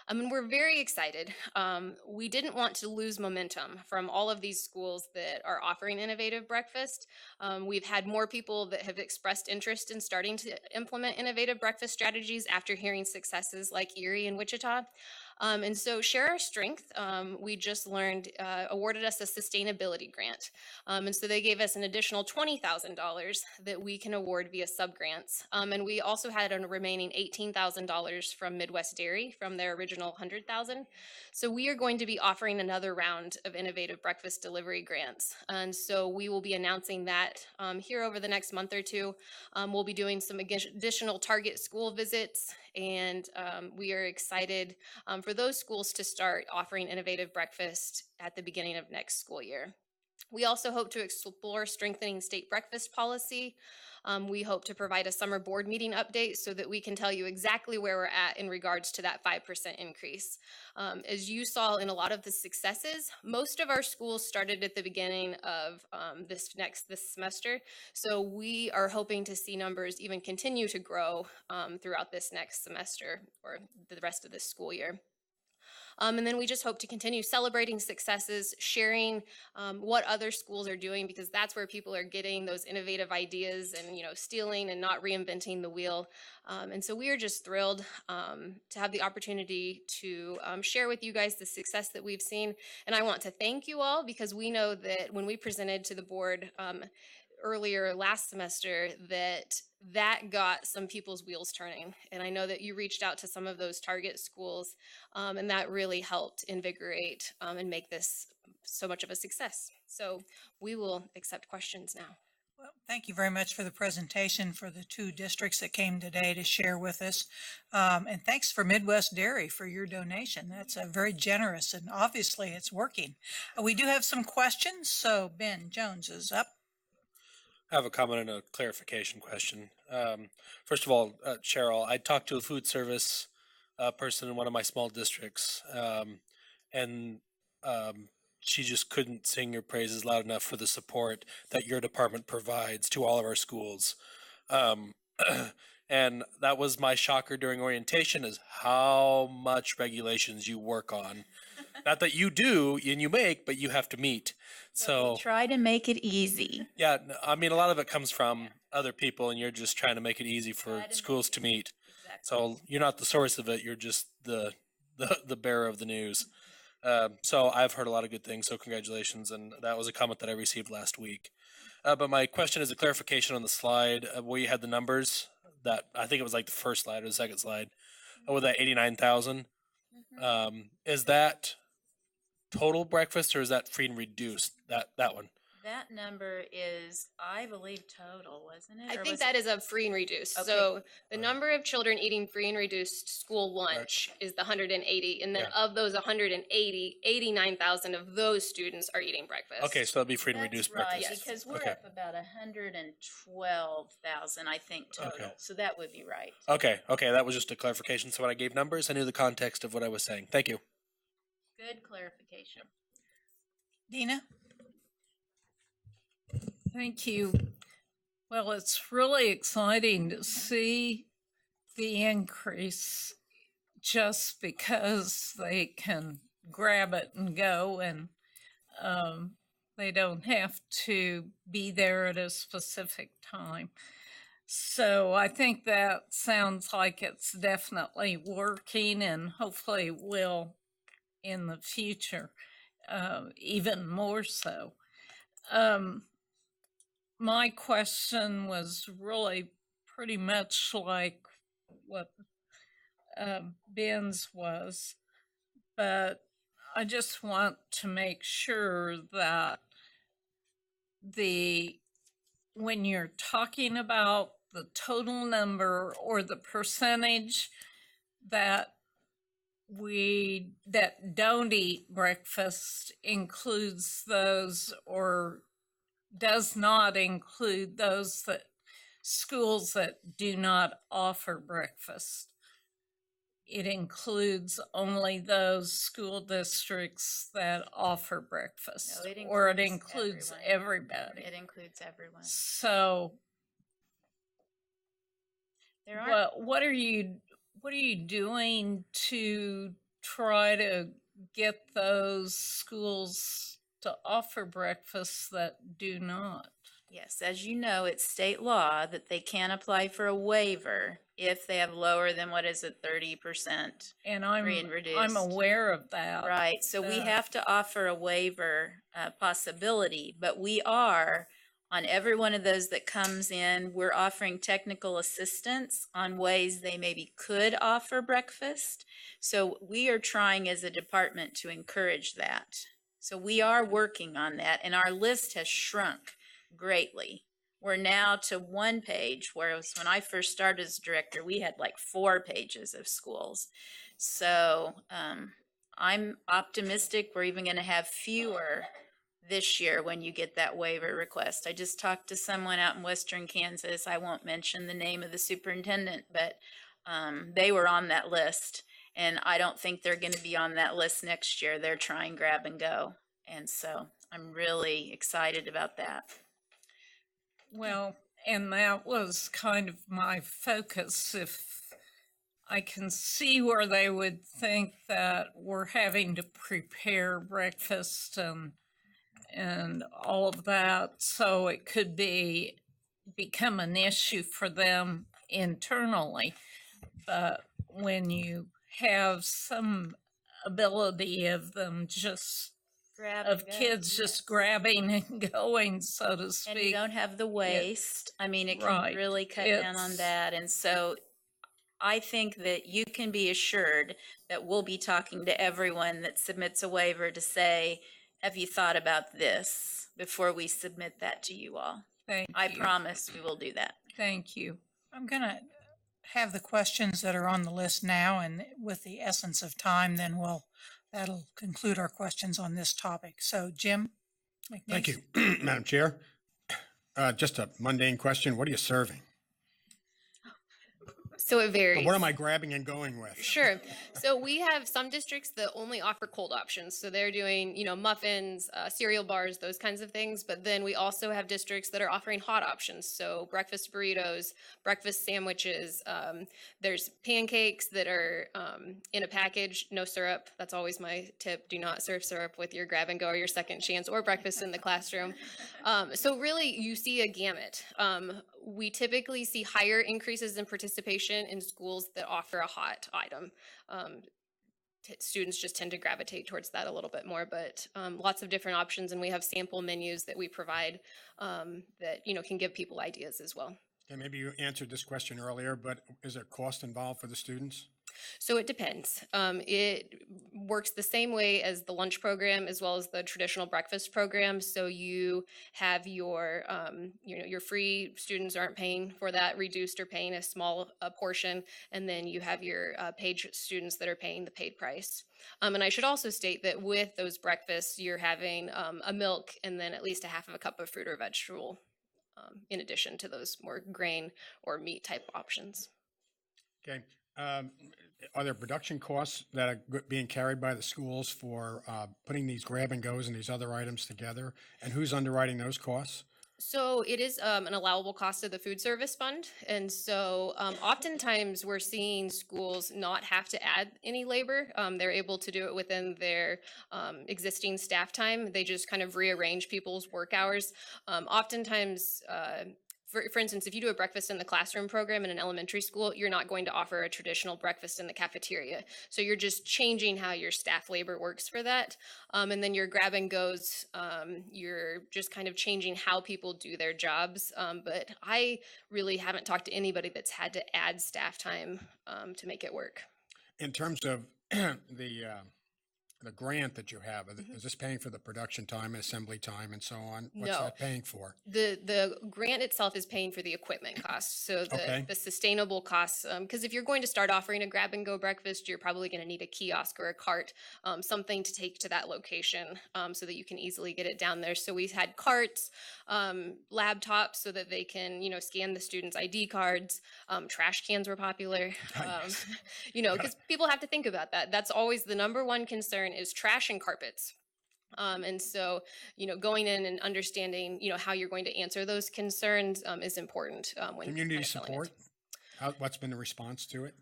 And we're very excited. We didn't want to lose momentum from all of these schools that are offering innovative breakfast. We've had more people that have expressed interest in starting to implement innovative breakfast strategies after hearing successes like Erie and Wichita. And so Share Our Strength, we just learned, awarded us a sustainability grant. And so they gave us an additional $20,000 that we can award via subgrants. And we also had a remaining $18,000 from Midwest Dairy from their original $100,000. So we are going to be offering another round of innovative breakfast delivery grants. And so we will be announcing that here over the next month or two. We'll be doing some additional target school visits, and we are excited for those schools to start offering innovative breakfast at the beginning of next school year. We also hope to explore strengthening state breakfast policy. We hope to provide a summer board meeting update so that we can tell you exactly where we're at in regards to that 5% increase. As you saw in a lot of the successes, most of our schools started at the beginning of this semester. So we are hoping to see numbers even continue to grow throughout this next semester or the rest of this school year. And then we just hope to continue celebrating successes, sharing what other schools are doing, because that's where people are getting those innovative ideas and, stealing and not reinventing the wheel. And so we are just thrilled to have the opportunity to share with you guys the success that we've seen. And I want to thank you all, because we know that when we presented to the board earlier last semester, that got some people's wheels turning. And I know that you reached out to some of those target schools, and that really helped invigorate and make this so much of a success. So we will accept questions now. Well, thank you very much for the presentation for the two districts that came today to share with us. And thanks for Midwest Dairy for your donation. That's very generous, and obviously it's working. We do have some questions. So Ben Jones is up. I have a comment and a clarification question. First of all, Cheryl, I talked to a food service person in one of my small districts, and she just couldn't sing your praises loud enough for the support that your department provides to all of our schools. And that was my shocker during orientation, is how much regulations you work on. Not that you do and you make, but you have to meet. So Try to make it easy. yeah, I mean, a lot of it comes from other people, and you're just trying to make it easy for schools to meet. So you're not the source of it; you're just the bearer of the news. So I've heard a lot of good things. So congratulations, and that was a comment that I received last week. But my question is a clarification on the slide where you had the numbers. That I think it was like the first slide or the second slide with that 89,000. Is that total breakfast, or is that free and reduced? That one. That number is, I believe, total, wasn't it? I think that is a free and reduced. Okay. So the number of children eating free and reduced school lunch is the 180. And then of those 180, 89,000 of those students are eating breakfast. Okay, so that'd be free and reduced Right, breakfast. because we're Okay. up about 112,000, I think, total. Okay. So that would be right. Okay, that was just a clarification. So when I gave numbers, I knew the context of what I was saying. Thank you. Good clarification. Dina? Thank you. Well, it's really exciting to see the increase just because they can grab it and go, and they don't have to be there at a specific time. So I think that sounds like it's definitely working, and hopefully will in the future. even more so. My question was really pretty much like what Ben's was, but I just want to make sure that when you're talking about the total number or the percentage that don't eat breakfast includes those or does not include those schools that do not offer breakfast. It includes only those school districts that offer breakfast, No, it or it includes includes everybody. It includes everyone. So, There are what are you doing to try to get those schools to offer breakfast that do not? Yes, as you know, it's state law that they can apply for a waiver if they have lower than, what is it, 30% And free and reduced. I'm aware of that. Right, so we have to offer a waiver possibility, but we are, on every one of those that comes in, we're offering technical assistance on ways they maybe could offer breakfast. So we are trying as a department to encourage that. So we are working on that, and our list has shrunk greatly. We're now to one page, whereas when I first started as director, we had like 4 pages of schools. So I'm optimistic we're even going to have fewer this year when you get that waiver request. I just talked to someone out in Western Kansas. I won't mention the name of the superintendent, but they were on that list. And I don't think they're going to be on that list next year. They're trying grab and go. And so I'm really excited about that. Well, and that was kind of my focus. If I can see where they would think that we're having to prepare breakfast and all of that, so it could become an issue for them internally. But when you have some ability of them kids just grabbing and going, so to speak. And you don't have the waste. I mean, it can right. really cut down on that. And so I think that you can be assured that we'll be talking to everyone that submits a waiver to say, have you thought about this before we submit that to you all? I promise we will do that. Thank you. I'm going to have the questions that are on the list now, and with the essence of time, then that'll conclude our questions on this topic. So, Jim McNeese. Thank you, Madam Chair. Just a mundane question. What are you serving? So it varies. What am I grabbing and going with? Sure. So we have some districts that only offer cold options. So they're doing, muffins, cereal bars, those kinds of things. But then we also have districts that are offering hot options. So breakfast burritos, breakfast sandwiches. There's pancakes that are in a package, no syrup. That's always my tip. Do not serve syrup with your grab and go or your second chance or breakfast in the classroom. So really you see a gamut. We typically see higher increases in participation in schools that offer a hot item. Students just tend to gravitate towards that a little bit more, but lots of different options, and we have sample menus that we provide that can give people ideas as well. Okay, maybe you answered this question earlier, but is there cost involved for the students? So it depends. It works the same way as the lunch program as well as the traditional breakfast program. So you have your free students aren't paying for that, reduced are paying a small portion, and then you have your paid students that are paying the paid price. And I should also state that with those breakfasts, you're having a milk and then at least a half of a cup of fruit or vegetable in addition to those more grain or meat type options. Okay. Are there production costs that are being carried by the schools for putting these grab and goes and these other items together? And who's underwriting those costs? So it is an allowable cost of the food service fund. And so oftentimes we're seeing schools not have to add any labor. They're able to do it within their existing staff time. They just kind of rearrange people's work hours. Oftentimes for instance, if you do a breakfast in the classroom program in an elementary school, you're not going to offer a traditional breakfast in the cafeteria. So you're just changing how your staff labor works for that. And then your grab and goes, you're just kind of changing how people do their jobs. But I really haven't talked to anybody that's had to add staff time to make it work. In terms of the grant that you have, is this paying for the production time and assembly time and so on? What's No. that paying for? The grant itself is paying for the equipment costs, so Okay. the sustainable costs. Because if you're going to start offering a grab and go breakfast, you're probably going to need a kiosk or a cart, something to take to that location, so that you can easily get it down there. So we've had carts, laptops, so that they can scan the students' ID cards. Trash cans were popular, Nice. because people have to think about that. That's always the number one concern is trash and carpets. And so, going in and understanding, how you're going to answer those concerns is important. When Community kind of selling it. support? What's been the response to it?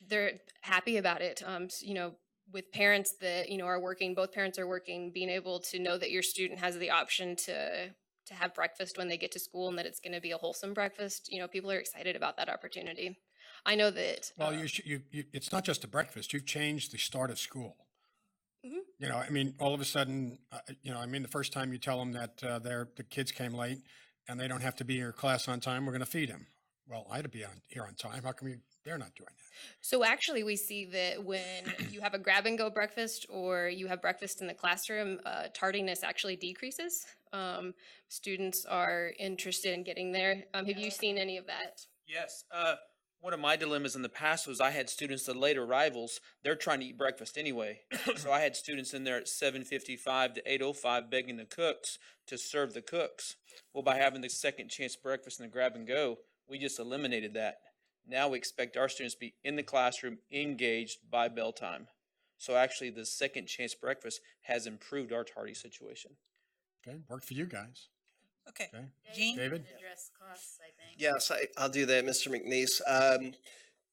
They're happy about it. With parents that, are working, both parents are working, being able to know that your student has the option to have breakfast when they get to school and that it's going to be a wholesome breakfast. People are excited about that opportunity. I know that. Well, it's not just a breakfast. You've changed the start of school. Mhm. All of a sudden, the first time you tell them that the kids came late and they don't have to be in your class on time, we're going to feed them. Well, I had to be here on time. How come they're not doing that? So actually, we see that when you have a grab and go breakfast or you have breakfast in the classroom, tardiness actually decreases. Students are interested in getting there. Have you seen any of that? Yes. One of my dilemmas in the past was I had students that late arrivals, they're trying to eat breakfast anyway. So I had students in there at 7:55 to 8:05 begging the cooks to serve the cooks. Well, by having the second chance breakfast and the grab and go, we just eliminated that. Now we expect our students to be in the classroom engaged by bell time. So actually the second chance breakfast has improved our tardy situation. Okay, worked for you guys. Okay. Okay. Jean? David? Address costs, I think. Yes, I'll do that, Mr. McNeese.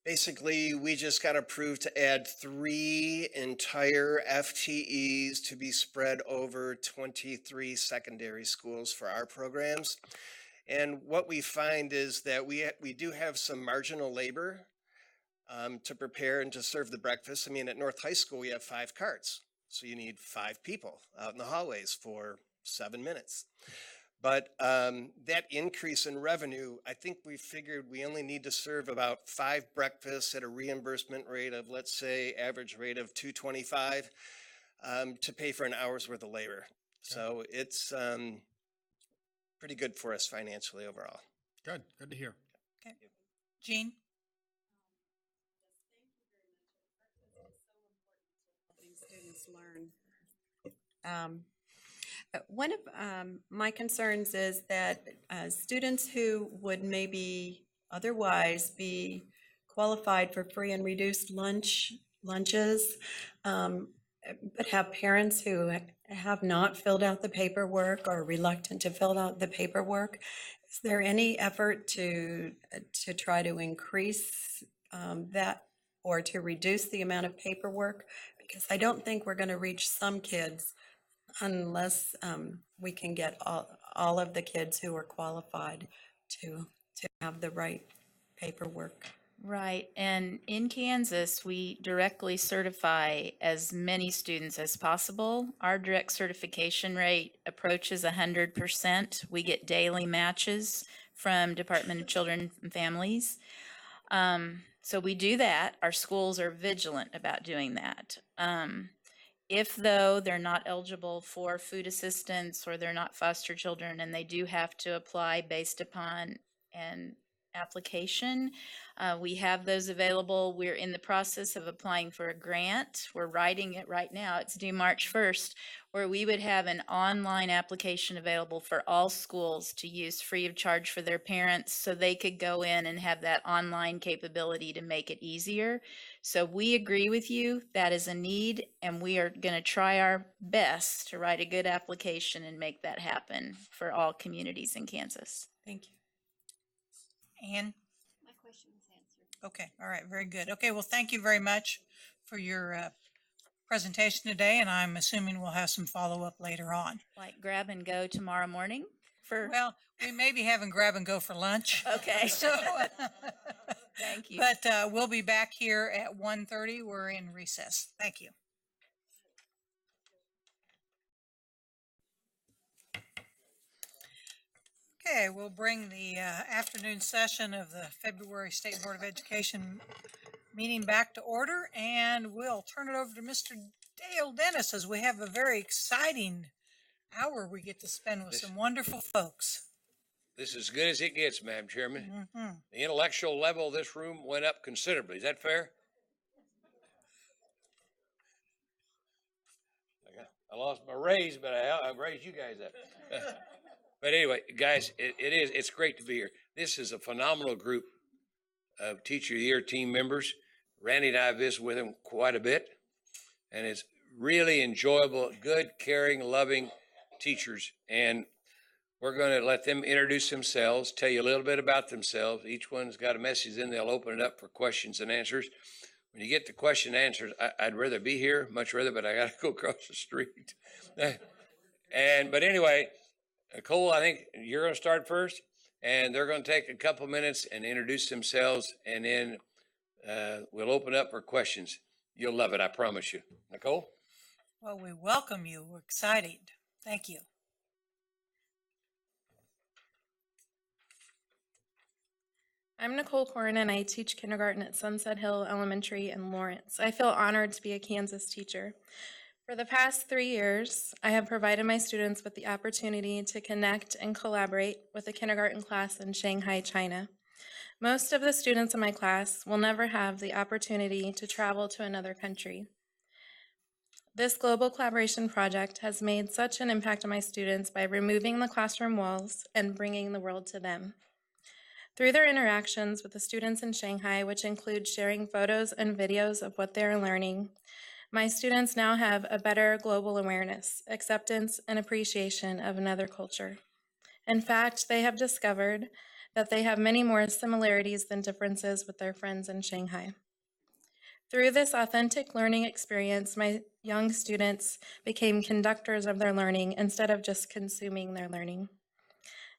Basically, we just got approved to add 3 entire FTEs to be spread over 23 secondary schools for our programs. And what we find is that we do have some marginal labor to prepare and to serve the breakfast. At North High School, we have 5 carts. So you need 5 people out in the hallways for 7 minutes. But that increase in revenue, I think we figured we only need to serve about 5 breakfasts at a reimbursement rate of, let's say, average rate of $2.25 to pay for an hour's worth of labor. So it's pretty good for us financially overall. Good to hear. Okay. Jean? Helping students learn. One of my concerns is that students who would maybe otherwise be qualified for free and reduced lunches, but have parents who have not filled out the paperwork or are reluctant to fill out the paperwork. Is there any effort to try to increase that or to reduce the amount of paperwork? Because I don't think we're going to reach some kids unless we can get all of the kids who are qualified to have the right paperwork. Right. And in Kansas, we directly certify as many students as possible. Our direct certification rate approaches 100%. We get daily matches from Department of Children and Families. So we do that. Our schools are vigilant about doing that. If, though, they're not eligible for food assistance or they're not foster children and they do have to apply based upon an application, we have those available. We're in the process of applying for a grant. We're writing it right now. It's due March 1st, where we would have an online application available for all schools to use free of charge for their parents so they could go in and have that online capability to make it easier. So we agree with you. That is a need, and we are going to try our best to write a good application and make that happen for all communities in Kansas. Thank you. Ann? My question was answered. Okay, all right, very good. Okay, well, thank you very much for your presentation today, and I'm assuming we'll have some follow-up later on. Like grab and go tomorrow morning? for. Well, we may be having grab and go for lunch. Okay. So, Thank you. but we'll be back here at 1:30. We're in recess. Thank you. Okay, we'll bring the afternoon session of the February State Board of Education meeting back to order, and we'll turn it over to Mr. Dale Dennis as we have a very exciting hour we get to spend with some wonderful folks. This is as good as it gets, Madam Chairman. Mm-hmm. The intellectual level of this room went up considerably. Is that fair? I lost my raise, but I raised you guys up. But anyway, guys, it's great to be here. This is a phenomenal group of Teacher of the Year team members. Randy and I visit with them quite a bit, and it's really enjoyable, good, caring, loving teachers. And we're going to let them introduce themselves, tell you a little bit about themselves. Each one's got a message, then they'll open it up for questions and answers. When you get to question and answers, I'd rather be here, much rather, but I got to go across the street. But anyway, Nicole, I think you're going to start first, and they're going to take a couple minutes and introduce themselves, and then we'll open up for questions. You'll love it, I promise you. Nicole? Well, we welcome you. We're excited. Thank you. I'm Nicole Corrin, and I teach kindergarten at Sunset Hill Elementary in Lawrence. I feel honored to be a Kansas teacher. For the past 3 years, I have provided my students with the opportunity to connect and collaborate with a kindergarten class in Shanghai, China. Most of the students in my class will never have the opportunity to travel to another country. This global collaboration project has made such an impact on my students by removing the classroom walls and bringing the world to them. Through their interactions with the students in Shanghai, which include sharing photos and videos of what they're learning, my students now have a better global awareness, acceptance, and appreciation of another culture. In fact, they have discovered that they have many more similarities than differences with their friends in Shanghai. Through this authentic learning experience, my young students became conductors of their learning instead of just consuming their learning.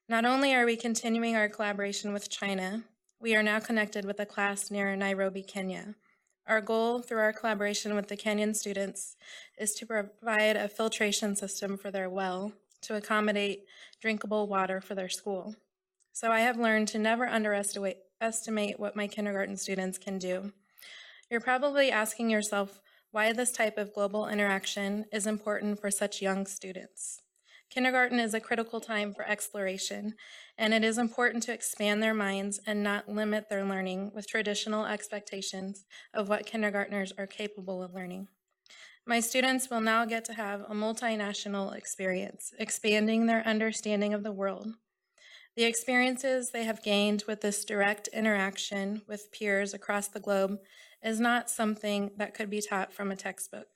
Not only are we continuing our collaboration with China, we are now connected with a class near Nairobi, Kenya. Our goal through our collaboration with the Kenyan students is to provide a filtration system for their well to accommodate drinkable water for their school. So I have learned to never underestimate what my kindergarten students can do. You're probably asking yourself why this type of global interaction is important for such young students. Kindergarten is a critical time for exploration, and it is important to expand their minds and not limit their learning with traditional expectations of what kindergartners are capable of learning. My students will now get to have a multinational experience, expanding their understanding of the world. The experiences they have gained with this direct interaction with peers across the globe is not something that could be taught from a textbook.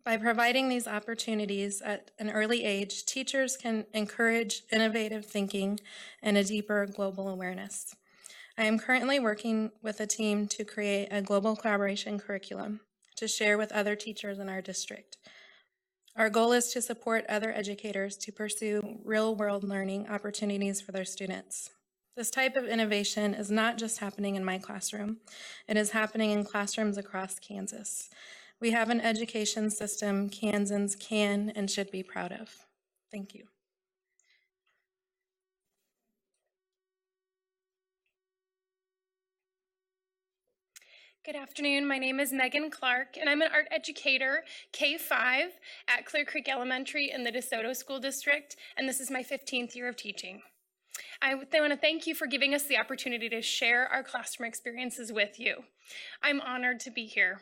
By providing these opportunities at an early age, teachers can encourage innovative thinking and a deeper global awareness. I am currently working with a team to create a global collaboration curriculum to share with other teachers in our district. Our goal is to support other educators to pursue real-world learning opportunities for their students. This type of innovation is not just happening in my classroom. It is happening in classrooms across Kansas. We have an education system Kansans can and should be proud of. Thank you. Good afternoon. My name is Megan Clark, and I'm an art educator, K-5, at Clear Creek Elementary in the DeSoto School District, and this is my 15th year of teaching. I want to thank you for giving us the opportunity to share our classroom experiences with you. I'm honored to be here.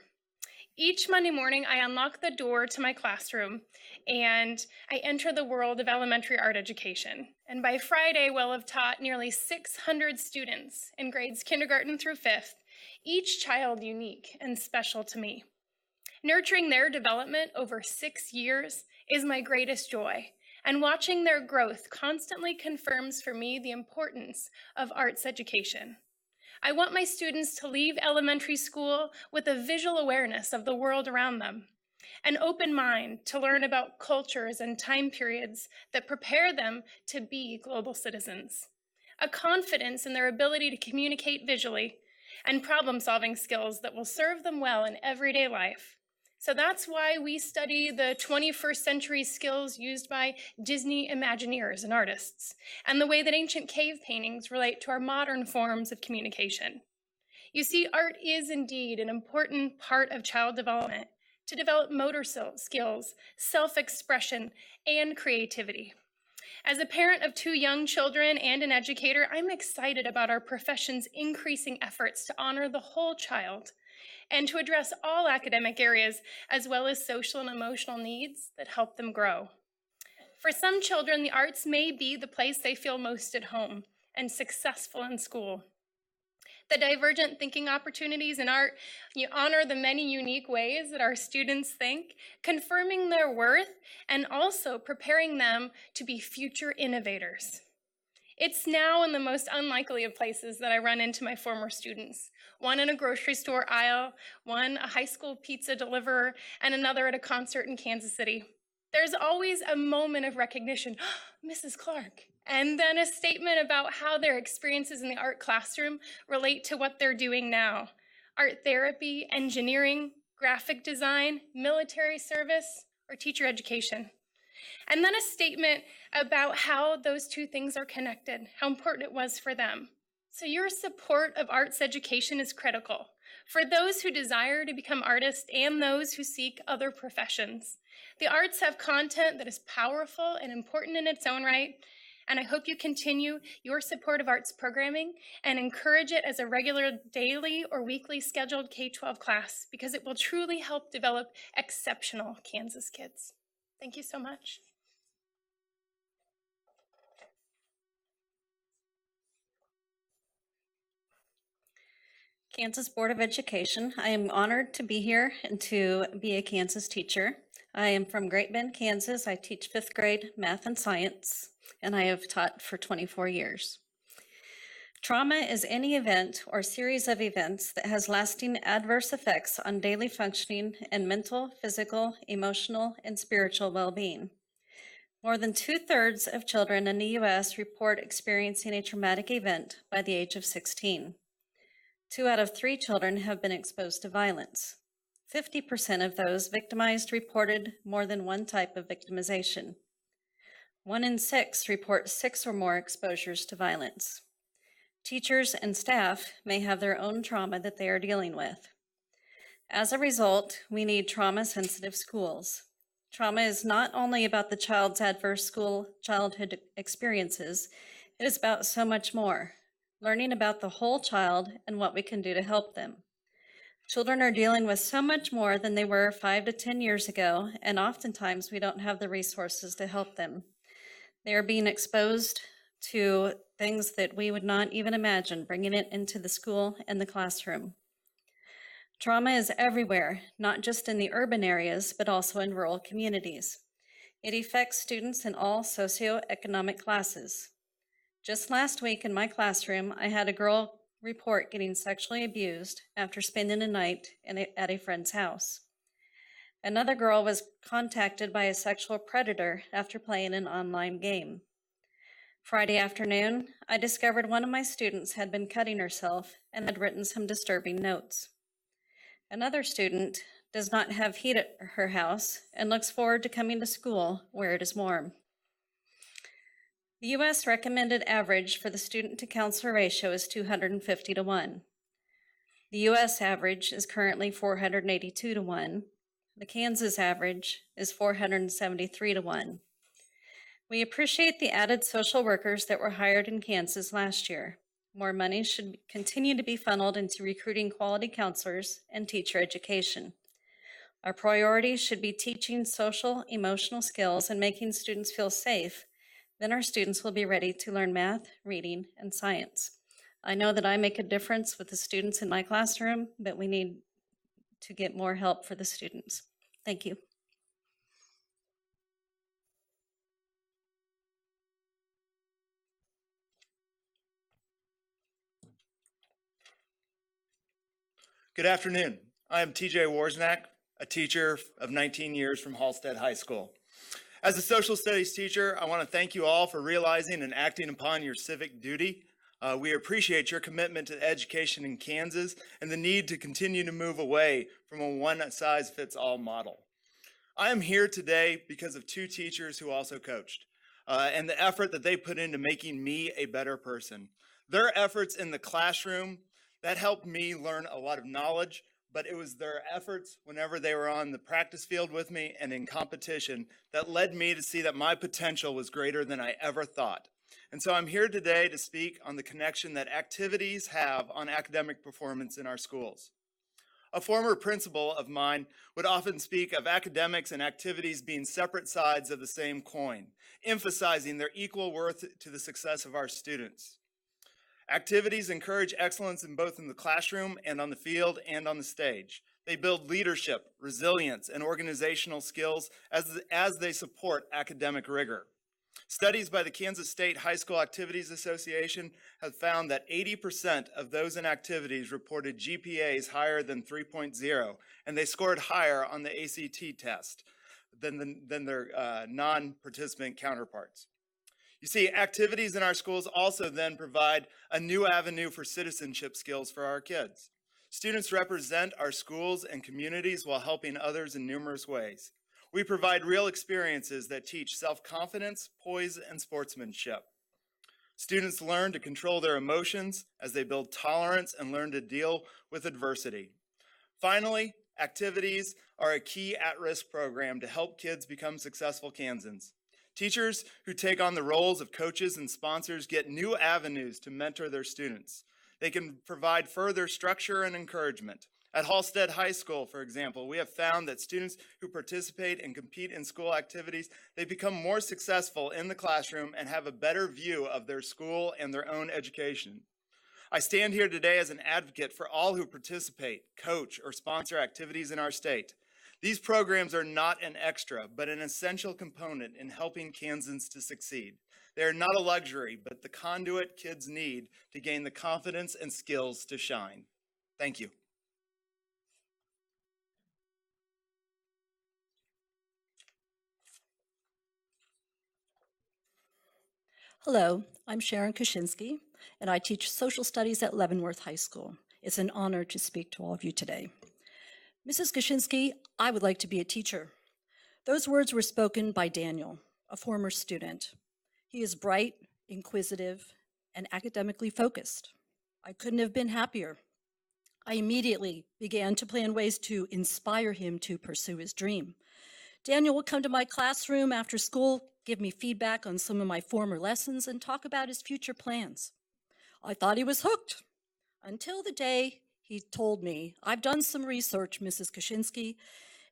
Each Monday morning, I unlock the door to my classroom and I enter the world of elementary art education. And by Friday, we'll have taught nearly 600 students in grades kindergarten through 5th, each child unique and special to me. Nurturing their development over 6 years is my greatest joy, and watching their growth constantly confirms for me the importance of arts education. I want my students to leave elementary school with a visual awareness of the world around them, an open mind to learn about cultures and time periods that prepare them to be global citizens, a confidence in their ability to communicate visually, and problem-solving skills that will serve them well in everyday life. So that's why we study the 21st century skills used by Disney Imagineers and artists, and the way that ancient cave paintings relate to our modern forms of communication. You see, art is indeed an important part of child development to develop motor skills, self-expression, and creativity. As a parent of 2 young children and an educator, I'm excited about our profession's increasing efforts to honor the whole child and to address all academic areas as well as social and emotional needs that help them grow. For some children, the arts may be the place they feel most at home and successful in school. The divergent thinking opportunities in art honor the many unique ways that our students think, confirming their worth and also preparing them to be future innovators. It's now in the most unlikely of places that I run into my former students, one in a grocery store aisle, one a high school pizza deliverer, and another at a concert in Kansas City. There's always a moment of recognition, Mrs. Clark, and then a statement about how their experiences in the art classroom relate to what they're doing now. Art therapy, engineering, graphic design, military service, or teacher education. And then a statement about how those 2 things are connected, how important it was for them. So your support of arts education is critical for those who desire to become artists and those who seek other professions. The arts have content that is powerful and important in its own right, and I hope you continue your support of arts programming and encourage it as a regular daily or weekly scheduled K-12 class because it will truly help develop exceptional Kansas kids. Thank you so much. Kansas Board of Education. I am honored to be here and to be a Kansas teacher. I am from Great Bend, Kansas. I teach 5th grade math and science, and I have taught for 24 years. Trauma is any event or series of events that has lasting adverse effects on daily functioning and mental, physical, emotional, and spiritual well-being. More than 2/3 of children in the U.S. report experiencing a traumatic event by the age of 16. 2 out of 3 children have been exposed to violence. 50% of those victimized reported more than one type of victimization. 1 in 6 report 6 or more exposures to violence. Teachers and staff may have their own trauma that they are dealing with. As a result, we need trauma-sensitive schools. Trauma is not only about the child's adverse childhood experiences, it is about so much more. Learning about the whole child and what we can do to help them. Children are dealing with so much more than they were 5 to 10 years ago, and oftentimes we don't have the resources to help them. They are being exposed to things that we would not even imagine, bringing it into the school and the classroom. Trauma is everywhere, not just in the urban areas, but also in rural communities. It affects students in all socioeconomic classes. Just last week in my classroom, I had a girl report getting sexually abused after spending a night at a friend's house. Another girl was contacted by a sexual predator after playing an online game. Friday afternoon, I discovered one of my students had been cutting herself and had written some disturbing notes. Another student does not have heat at her house and looks forward to coming to school where it is warm. The U.S. recommended average for the student-to-counselor ratio is 250 to 1. The U.S. average is currently 482 to 1. The Kansas average is 473 to 1. We appreciate the added social workers that were hired in Kansas last year. More money should continue to be funneled into recruiting quality counselors and teacher education. Our priorities should be teaching social, emotional skills and making students feel safe. Then our students will be ready to learn math, reading, and science. I know that I make a difference with the students in my classroom, but we need to get more help for the students. Thank you. Good afternoon. I am TJ Warsnack. a teacher of 19 years from Halstead High School. As a social studies teacher, I want to thank you all for realizing and acting upon your civic duty. We appreciate your commitment to education in Kansas and the need to continue to move away from a one-size-fits-all model. I am here today because of two teachers who also coached and the effort that they put into making me a better person. Their efforts in the classroom, that helped me learn a lot of knowledge, but it was their efforts whenever they were on the practice field with me and in competition that led me to see that my potential was greater than I ever thought. And so I'm here today to speak on the connection that activities have on academic performance in our schools. A former principal of mine would often speak of academics and activities being separate sides of the same coin, emphasizing their equal worth to the success of our students. Activities encourage excellence in both in the classroom and on the field and on the stage. They build leadership, resilience, and organizational skills as they support academic rigor. Studies by the Kansas State High School Activities Association have found that 80% of those in activities reported GPAs higher than 3.0, and they scored higher on the ACT test than their non-participant counterparts. You see, activities in our schools also then provide a new avenue for citizenship skills for our kids. Students represent our schools and communities while helping others in numerous ways. We provide real experiences that teach self-confidence, poise, and sportsmanship. Students learn to control their emotions as they build tolerance and learn to deal with adversity. Finally, activities are a key at-risk program to help kids become successful Kansans. Teachers who take on the roles of coaches and sponsors get new avenues to mentor their students. They can provide further structure and encouragement. At Halstead High School, for example, we have found that students who participate and compete in school activities, they become more successful in the classroom and have a better view of their school and their own education. I stand here today as an advocate for all who participate, coach, or sponsor activities in our state. These programs are not an extra, but an essential component in helping Kansans to succeed. They are not a luxury, but the conduit kids need to gain the confidence and skills to shine. Thank you. Hello, I'm Sharon Kuczynski, and I teach social studies at Leavenworth High School. It's an honor to speak to all of you today. Mrs. Kuczynski, I would like to be a teacher. Those words were spoken by Daniel, a former student. He is bright, inquisitive, and academically focused. I couldn't have been happier. I immediately began to plan ways to inspire him to pursue his dream. Daniel would come to my classroom after school, give me feedback on some of my former lessons, and talk about his future plans. I thought he was hooked until the day he told me, I've done some research, Mrs. Kuczynski,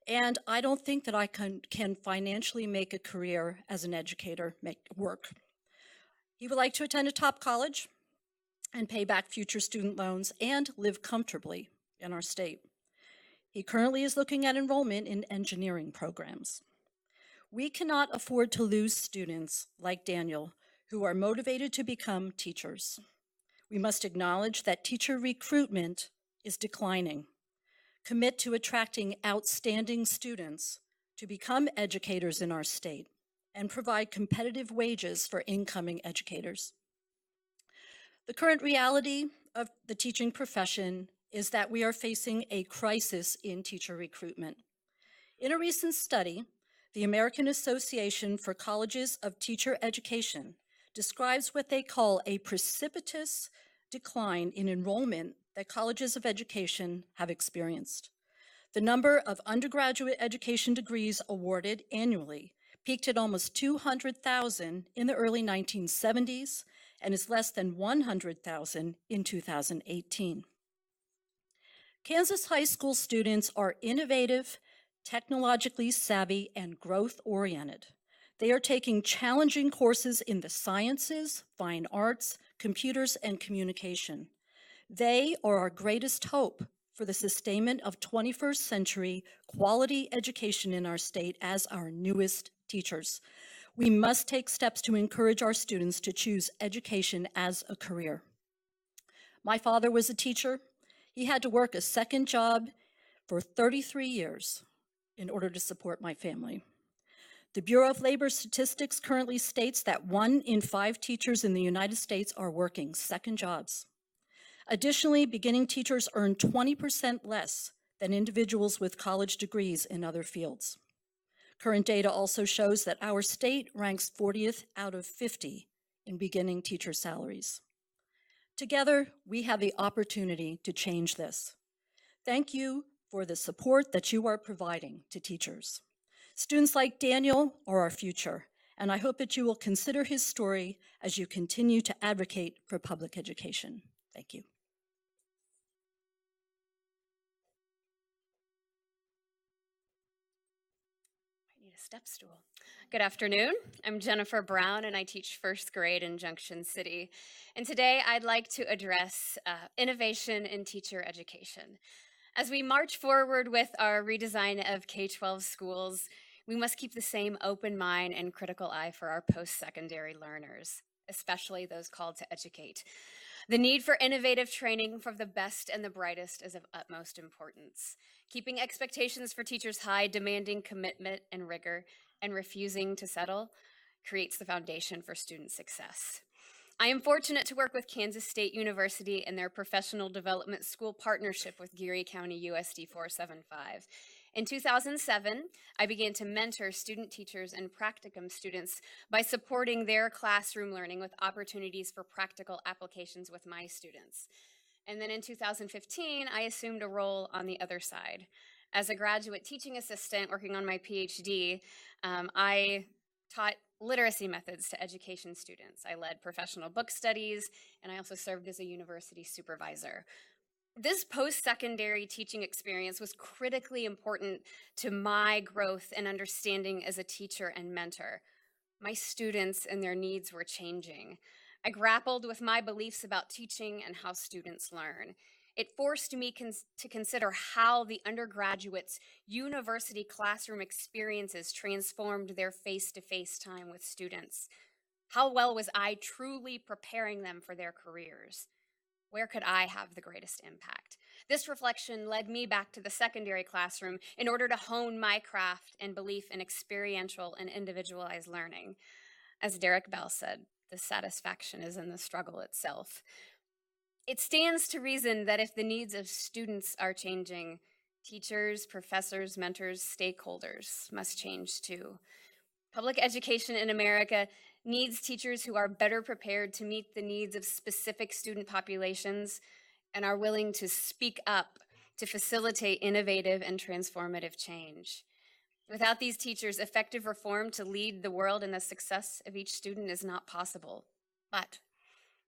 and I don't think that I can financially make a career as an educator work. He would like to attend a top college and pay back future student loans and live comfortably in our state. He currently is looking at enrollment in engineering programs. We cannot afford to lose students like Daniel who are motivated to become teachers. We must acknowledge that teacher recruitment is declining. Commit to attracting outstanding students to become educators in our state and provide competitive wages for incoming educators. The current reality of the teaching profession is that we are facing a crisis in teacher recruitment. In a recent study, the American Association for Colleges of Teacher Education describes what they call a precipitous decline in enrollment that colleges of education have experienced. The number of undergraduate education degrees awarded annually peaked at almost 200,000 in the early 1970s and is less than 100,000 in 2018. Kansas high school students are innovative, technologically savvy, and growth-oriented. They are taking challenging courses in the sciences, fine arts, computers, and communication. They are our greatest hope for the sustainment of 21st century quality education in our state as our newest teachers. We must take steps to encourage our students to choose education as a career. My father was a teacher. He had to work a second job for 33 years in order to support my family. The Bureau of Labor Statistics currently states that 1 in 5 teachers in the United States are working second jobs. Additionally, beginning teachers earn 20% less than individuals with college degrees in other fields. Current data also shows that our state ranks 40th out of 50 in beginning teacher salaries. Together, we have the opportunity to change this. Thank you for the support that you are providing to teachers. Students like Daniel are our future, and I hope that you will consider his story as you continue to advocate for public education. Thank you. I need a step stool. Good afternoon. I'm Jennifer Brown, and I teach first grade in Junction City. And today I'd like to address innovation in teacher education. As we march forward with our redesign of K-12 schools, we must keep the same open mind and critical eye for our post-secondary learners, especially those called to educate. The need for innovative training for the best and the brightest is of utmost importance. Keeping expectations for teachers high, demanding commitment and rigor, and refusing to settle creates the foundation for student success. I am fortunate to work with Kansas State University and their professional development school partnership with Geary County USD 475. In 2007, I began to mentor student teachers and practicum students by supporting their classroom learning with opportunities for practical applications with my students. And then in 2015, I assumed a role on the other side. As a graduate teaching assistant working on my PhD, I taught literacy methods to education students. I led professional book studies, and I also served as a university supervisor. This post-secondary teaching experience was critically important to my growth and understanding as a teacher and mentor. My students and their needs were changing. I grappled with my beliefs about teaching and how students learn. It forced me to consider how the undergraduates' university classroom experiences transformed their face-to-face time with students. How well was I truly preparing them for their careers? Where could I have the greatest impact? This reflection led me back to the secondary classroom in order to hone my craft and belief in experiential and individualized learning. As Derek Bell said, the satisfaction is in the struggle itself. It stands to reason that if the needs of students are changing, teachers, professors, mentors, stakeholders must change too. Public education in America needs teachers who are better prepared to meet the needs of specific student populations and are willing to speak up to facilitate innovative and transformative change. Without these teachers, effective reform to lead the world in the success of each student is not possible. But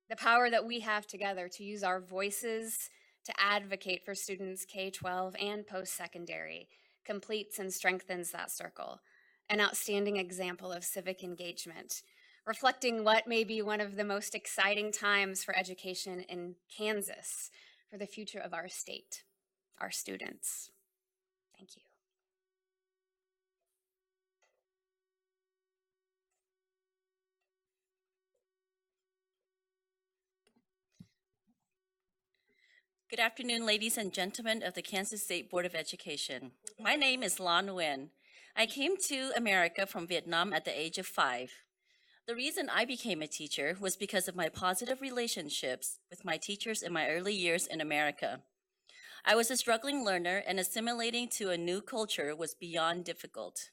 the power that we have together to use our voices to advocate for students K-12 and post-secondary completes and strengthens that circle. An outstanding example of civic engagement, reflecting what may be one of the most exciting times for education in Kansas for the future of our state, our students. Thank you. Good afternoon, ladies and gentlemen of the Kansas State Board of Education. My name is La Nguyen. I came to America from Vietnam at the age of 5. The reason I became a teacher was because of my positive relationships with my teachers in my early years in America. I was a struggling learner, and assimilating to a new culture was beyond difficult.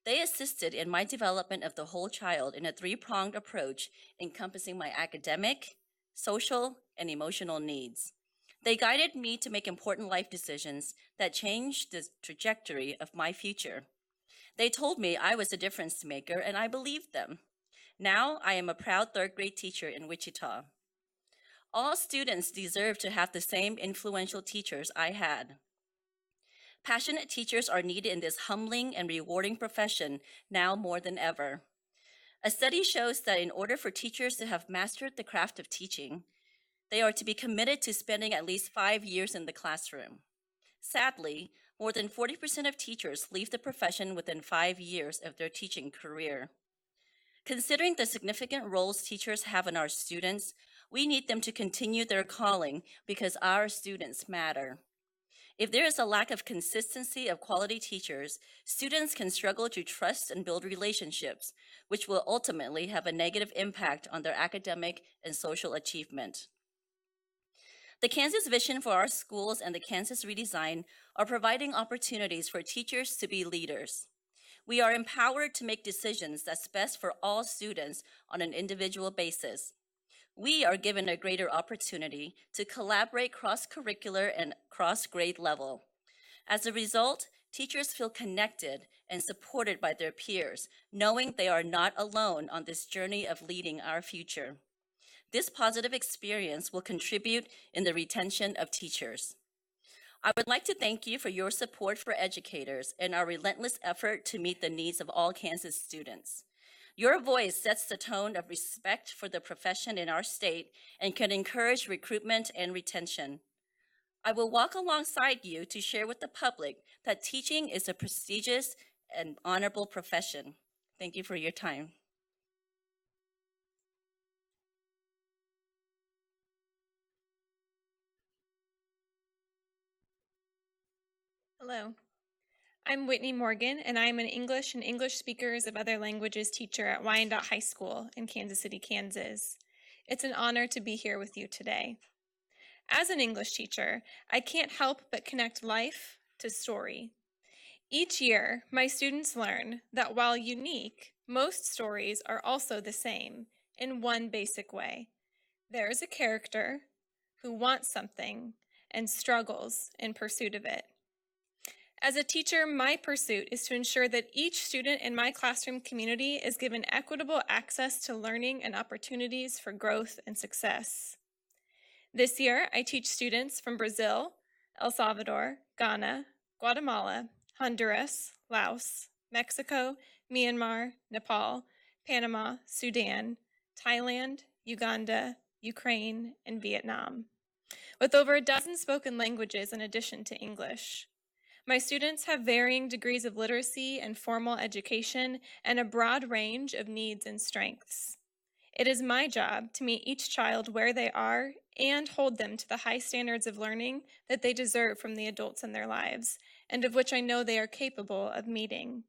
They assisted in my development of the whole child in a 3-pronged approach encompassing my academic, social, and emotional needs. They guided me to make important life decisions that changed the trajectory of my future. They told me I was a difference maker, and I believed them. Now I am a proud 3rd-grade teacher in Wichita. All students deserve to have the same influential teachers I had. Passionate teachers are needed in this humbling and rewarding profession now more than ever. A study shows that in order for teachers to have mastered the craft of teaching, they are to be committed to spending at least 5 years in the classroom. Sadly, more than 40% of teachers leave the profession within 5 years of their teaching career. Considering the significant roles teachers have in our students, we need them to continue their calling because our students matter. If there is a lack of consistency of quality teachers, students can struggle to trust and build relationships, which will ultimately have a negative impact on their academic and social achievement. The Kansas vision for our schools and the Kansas redesign are providing opportunities for teachers to be leaders. We are empowered to make decisions that's best for all students on an individual basis. We are given a greater opportunity to collaborate cross-curricular and cross-grade level. As a result, teachers feel connected and supported by their peers, knowing they are not alone on this journey of leading our future. This positive experience will contribute in the retention of teachers. I would like to thank you for your support for educators and our relentless effort to meet the needs of all Kansas students. Your voice sets the tone of respect for the profession in our state and can encourage recruitment and retention. I will walk alongside you to share with the public that teaching is a prestigious and honorable profession. Thank you for your time. Hello. I'm Whitney Morgan, and I'm an English and English speakers of other languages teacher at Wyandotte High School in Kansas City, Kansas. It's an honor to be here with you today. As an English teacher, I can't help but connect life to story. Each year, my students learn that while unique, most stories are also the same in one basic way. There is a character who wants something and struggles in pursuit of it. As a teacher, my pursuit is to ensure that each student in my classroom community is given equitable access to learning and opportunities for growth and success. This year, I teach students from Brazil, El Salvador, Ghana, Guatemala, Honduras, Laos, Mexico, Myanmar, Nepal, Panama, Sudan, Thailand, Uganda, Ukraine, and Vietnam, with over a dozen spoken languages in addition to English. My students have varying degrees of literacy and formal education and a broad range of needs and strengths. It is my job to meet each child where they are and hold them to the high standards of learning that they deserve from the adults in their lives, and of which I know they are capable of meeting.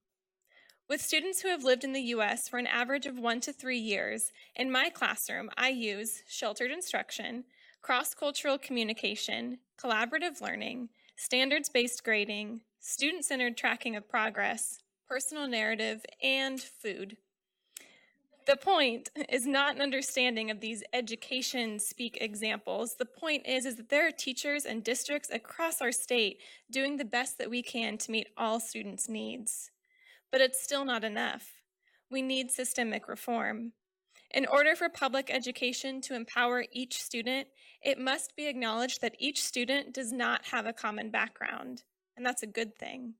With students who have lived in the U.S. for an average of 1 to 3 years, in my classroom, I use sheltered instruction, cross-cultural communication, collaborative learning, standards-based grading, student-centered tracking of progress, personal narrative, and food. The point is not an understanding of these education speak examples. The point is that there are teachers and districts across our state doing the best that we can to meet all students' needs. But it's still not enough. We need systemic reform. In order for public education to empower each student, it must be acknowledged that each student does not have a common background, and that's a good thing.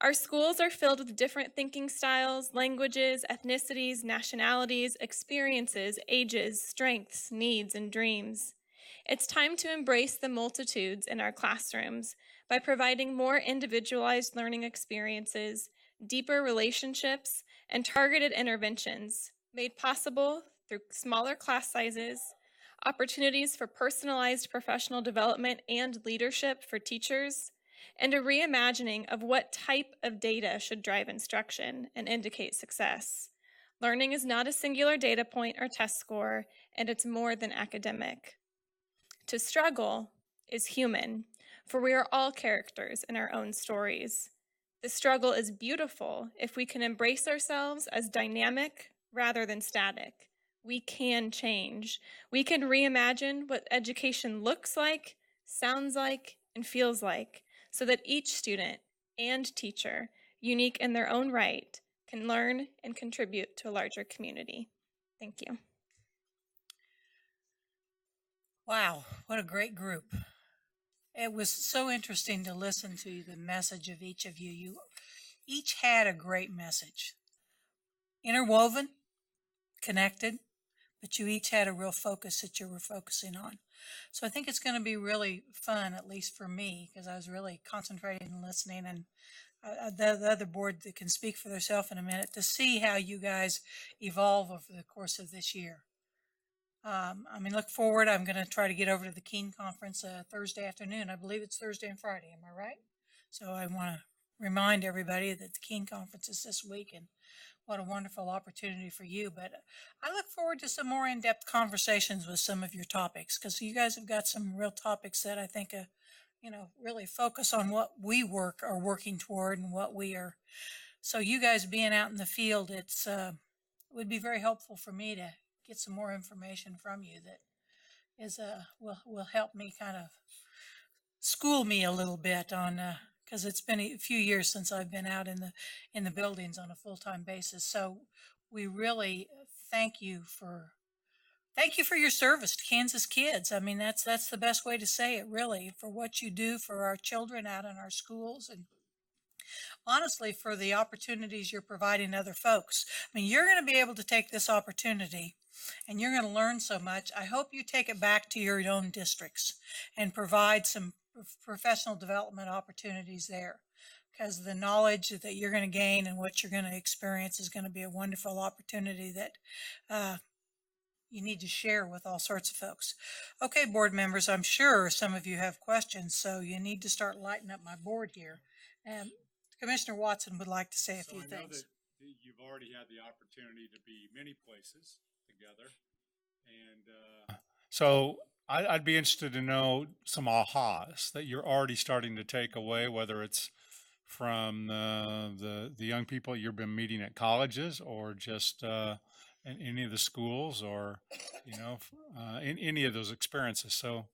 Our schools are filled with different thinking styles, languages, ethnicities, nationalities, experiences, ages, strengths, needs, and dreams. It's time to embrace the multitudes in our classrooms by providing more individualized learning experiences, deeper relationships, and targeted interventions made possible through smaller class sizes, opportunities for personalized professional development and leadership for teachers, and a reimagining of what type of data should drive instruction and indicate success. Learning is not a singular data point or test score, and it's more than academic. To struggle is human, for we are all characters in our own stories. The struggle is beautiful if we can embrace ourselves as dynamic rather than static. We can change. We can reimagine what education looks like, sounds like, and feels like, so that each student and teacher, unique in their own right, can learn and contribute to a larger community. Thank you. Wow, what a great group. It was so interesting to listen to the message of each of you. You each had a great message. Interwoven, connected, but you each had a real focus that you were focusing on. So I think it's going to be really fun, at least for me, because I was really concentrating and listening, and the other board that can speak for themselves in a minute, to see how you guys evolve over the course of this year. look forward. I'm going to try to get over to the Keene Conference Thursday afternoon. I believe it's Thursday and Friday. Am I right? So I want to remind everybody that the Keene Conference is this week, and what a wonderful opportunity for you. But I look forward to some more in-depth conversations with some of your topics, because you guys have got some real topics that I think, really focus on what we are working toward and what we are. So you guys being out in the field, it would be very helpful for me to get some more information from you that will help me kind of school me a little bit on, because it's been a few years since I've been out in the buildings on a full-time basis. So we really thank you for your service to Kansas kids. I mean, that's the best way to say it, really, for what you do for our children out in our schools, and honestly for the opportunities you're providing other folks. I mean, you're going to be able to take this opportunity and you're going to learn so much. I hope you take it back to your own districts and provide some professional development opportunities there, because the knowledge that you're going to gain and what you're going to experience is going to be a wonderful opportunity that you need to share with all sorts of folks. Okay, board members, I'm sure some of you have questions, so you need to start lighting up my board here. Commissioner Watson would like to say a few I know things. that you've already had the opportunity to be many places together. And so I'd be interested to know some ahas that you're already starting to take away, whether it's from the young people you've been meeting at colleges, or just in any of the schools, or in any of those experiences. So,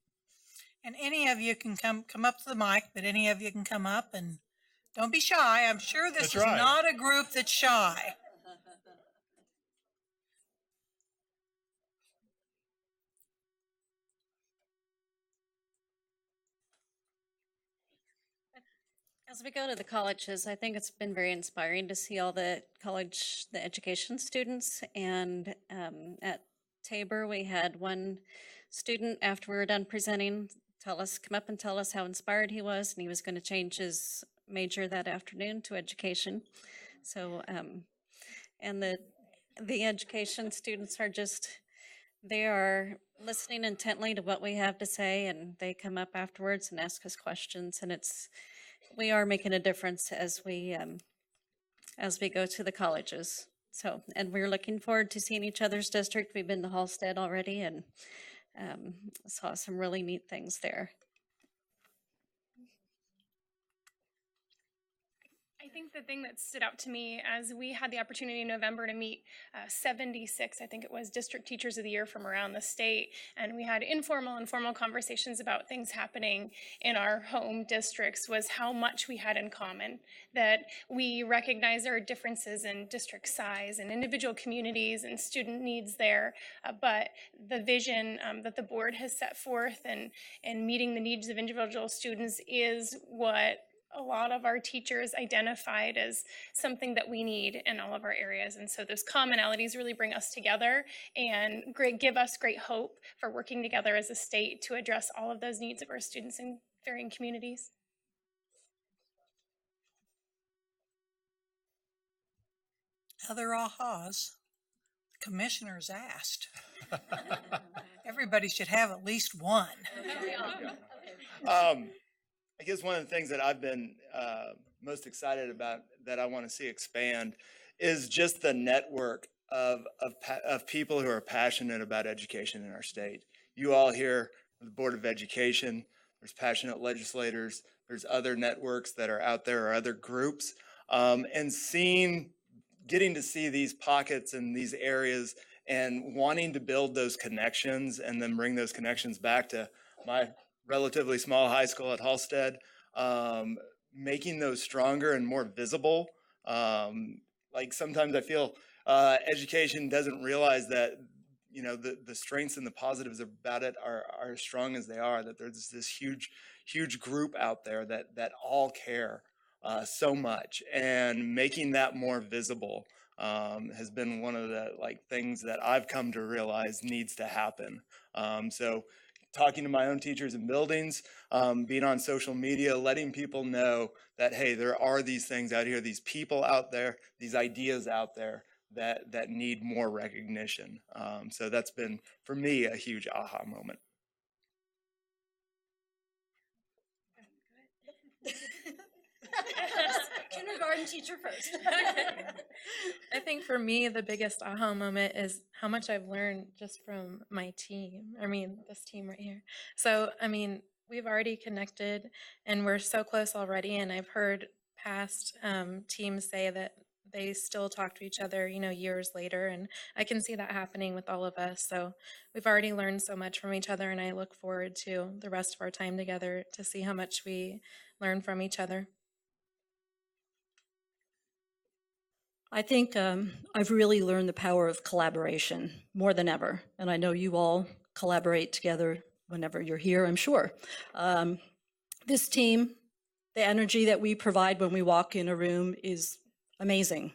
And any of you can come up to the mic, but any of you can come up and don't be shy. I'm sure this That's is right. not a group that's shy. As we go to the colleges, I think it's been very inspiring to see all the education students. And at Tabor, we had one student, after we were done presenting, come up and tell us how inspired he was, and he was going to change his major that afternoon to education. So, and the education students are they are listening intently to what we have to say, and they come up afterwards and ask us questions, and we are making a difference as we go to the colleges. So, and we're looking forward to seeing each other's district. We've been to Halstead already, and saw some really neat things there. I think the thing that stood out to me, as we had the opportunity in November to meet 76, I think it was, district teachers of the year from around the state, and we had informal and formal conversations about things happening in our home districts, was how much we had in common, that we recognize our differences in district size and individual communities and student needs there, but the vision that the board has set forth and meeting the needs of individual students is what a lot of our teachers identified as something that we need in all of our areas. And so those commonalities really bring us together and give us great hope for working together as a state to address all of those needs of our students in varying communities. Other ahas, the commissioners asked. Everybody should have at least one. I guess one of the things that I've been most excited about that I want to see expand is just the network of people who are passionate about education in our state. You all here, the Board of Education, there's passionate legislators, there's other networks that are out there, or other groups, and getting to see these pockets and these areas and wanting to build those connections and then bring those connections back to my relatively small high school at Halstead, making those stronger and more visible. Like sometimes I feel education doesn't realize that, the strengths and the positives about it are as strong as they are, that there's this huge group out there that all care so much, and making that more visible has been one of the things that I've come to realize needs to happen. So talking to my own teachers in buildings, being on social media, letting people know that, hey, there are these things out here, these people out there, these ideas out there that need more recognition. So that's been, for me, a huge aha moment. Kindergarten teacher first. I think for me, the biggest aha moment is how much I've learned just from my team. I mean, this team right here. So, I mean, we've already connected and we're so close already. And I've heard past teams say that they still talk to each other, you know, years later. And I can see that happening with all of us. So we've already learned so much from each other. And I look forward to the rest of our time together to see how much we learn from each other. I think I've really learned the power of collaboration more than ever. And I know you all collaborate together whenever you're here, I'm sure. This team, the energy that we provide when we walk in a room is amazing.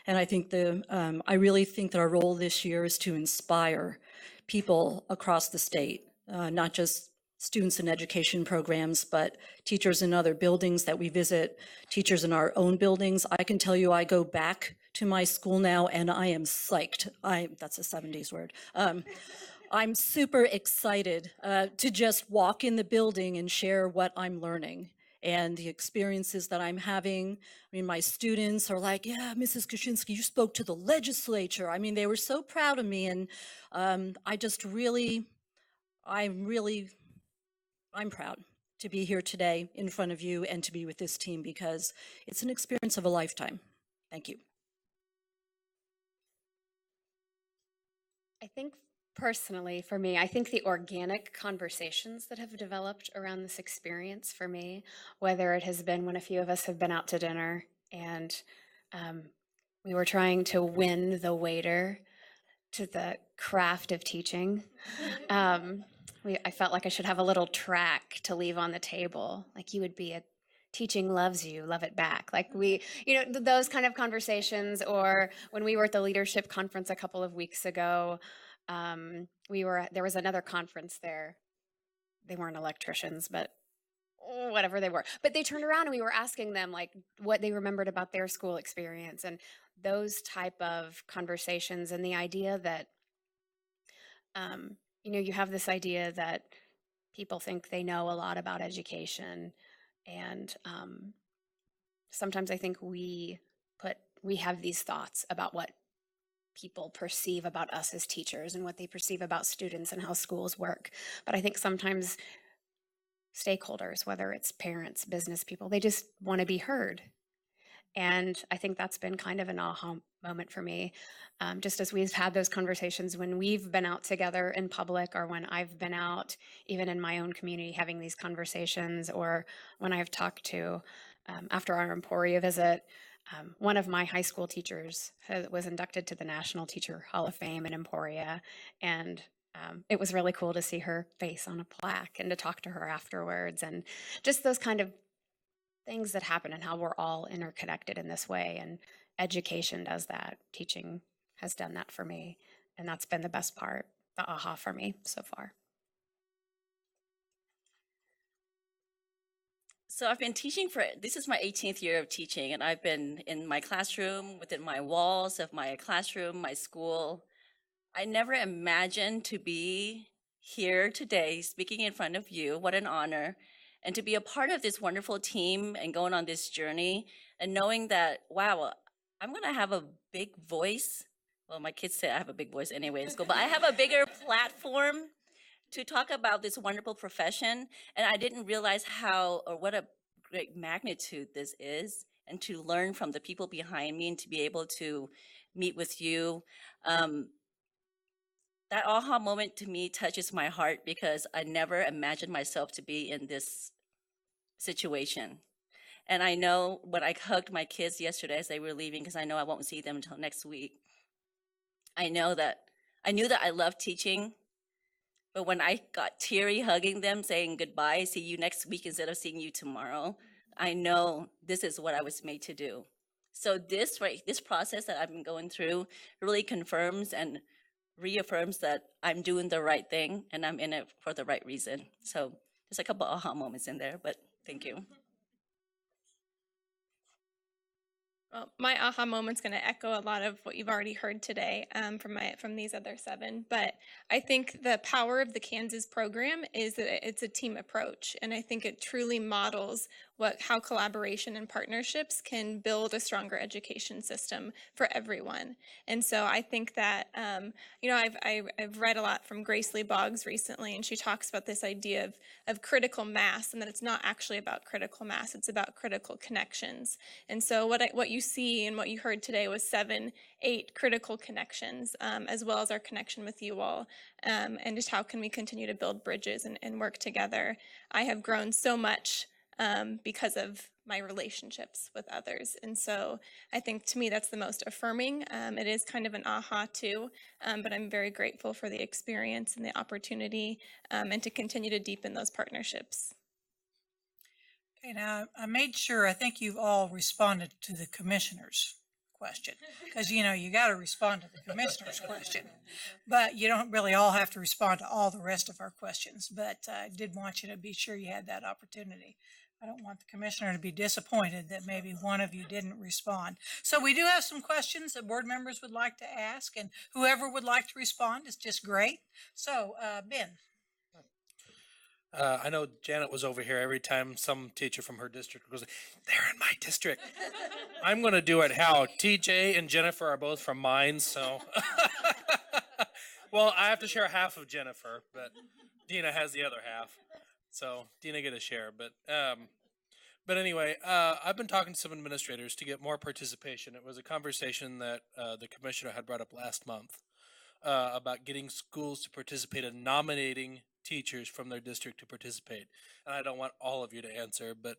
And I think I really think that our role this year is to inspire people across the state, not just students in education programs, but teachers in other buildings that we visit, teachers in our own buildings. I can tell you I go back to my school now and I am psyched. That's a 70s word. I'm super excited to just walk in the building and share what I'm learning and the experiences that I'm having. I mean, my students are like, yeah, Mrs. Kuczynski, you spoke to the legislature. I mean, they were so proud of me. And I'm proud to be here today in front of you and to be with this team because it's an experience of a lifetime. Thank you. I think personally for me, I think the organic conversations that have developed around this experience for me, whether it has been when a few of us have been out to dinner and we were trying to win the waiter to the craft of teaching. I felt like I should have a little track to leave on the table. Like you would be a teaching loves you, love it back. Like those kind of conversations. Or when we were at the leadership conference a couple of weeks ago, there was another conference there. They weren't electricians, but whatever they were. But they turned around and we were asking them like what they remembered about their school experience and those type of conversations, and the idea that you have this idea that people think they know a lot about education, and sometimes I think we have these thoughts about what people perceive about us as teachers and what they perceive about students and how schools work. But I think sometimes stakeholders, whether it's parents, business people, they just want to be heard. And I think that's been kind of an aha moment for me. Just as we've had those conversations when we've been out together in public, or when I've been out even in my own community having these conversations, or when I've talked to, after our Emporia visit, one of my high school teachers was inducted to the National Teacher Hall of Fame in Emporia. And it was really cool to see her face on a plaque and to talk to her afterwards, and just those kind of things that happen and how we're all interconnected in this way. And education does that. Teaching has done that for me. And that's been the best part, the aha for me so far. So I've been teaching this is my 18th year of teaching, and I've been in my classroom, within my walls of my classroom, my school. I never imagined to be here today speaking in front of you. What an honor. And to be a part of this wonderful team and going on this journey and knowing that, wow, I'm going to have a big voice. Well, my kids say I have a big voice anyway in school, but I have a bigger platform to talk about this wonderful profession. And I didn't realize what a great magnitude this is, and to learn from the people behind me and to be able to meet with you. That aha moment to me touches my heart because I never imagined myself to be in this situation. And I know when I hugged my kids yesterday as they were leaving, because I know I won't see them until next week, I knew that I loved teaching, but when I got teary hugging them, saying goodbye, see you next week instead of seeing you tomorrow, I know this is what I was made to do. So this process that I've been going through really confirms and reaffirms that I'm doing the right thing and I'm in it for the right reason. So there's a couple aha moments in there, but thank you. Well, my aha moment's going to echo a lot of what you've already heard today from these other 7. But I think the power of the Kansas program is that it's a team approach, and I think it truly models how collaboration and partnerships can build a stronger education system for everyone. And so I think that I've read a lot from Grace Lee Boggs recently, and she talks about this idea of critical mass, and that it's not actually about critical mass; it's about critical connections. And so what you see and what you heard today was 7, 8 critical connections, as well as our connection with you all, and just how can we continue to build bridges and work together. I have grown so much because of my relationships with others. And so I think to me that's the most affirming. It is kind of an aha too, but I'm very grateful for the experience and the opportunity and to continue to deepen those partnerships. Okay, now I made sure, I think you've all responded to the commissioner's question, because you got to respond to the commissioner's question, but you don't really all have to respond to all the rest of our questions. But I did want you to be sure you had that opportunity. I don't want the commissioner to be disappointed that maybe one of you didn't respond. So we do have some questions that board members would like to ask, and whoever would like to respond is just great. So Ben. I know Janet was over here every time some teacher from her district goes, they're in my district. I'm going to do it how? TJ and Jennifer are both from mine, so. Well, I have to share half of Jennifer, but Dina has the other half. So Dina get a share. But anyway, I've been talking to some administrators to get more participation. It was a conversation that the commissioner had brought up last month about getting schools to participate in nominating teachers from their district to participate. And I don't want all of you to answer, but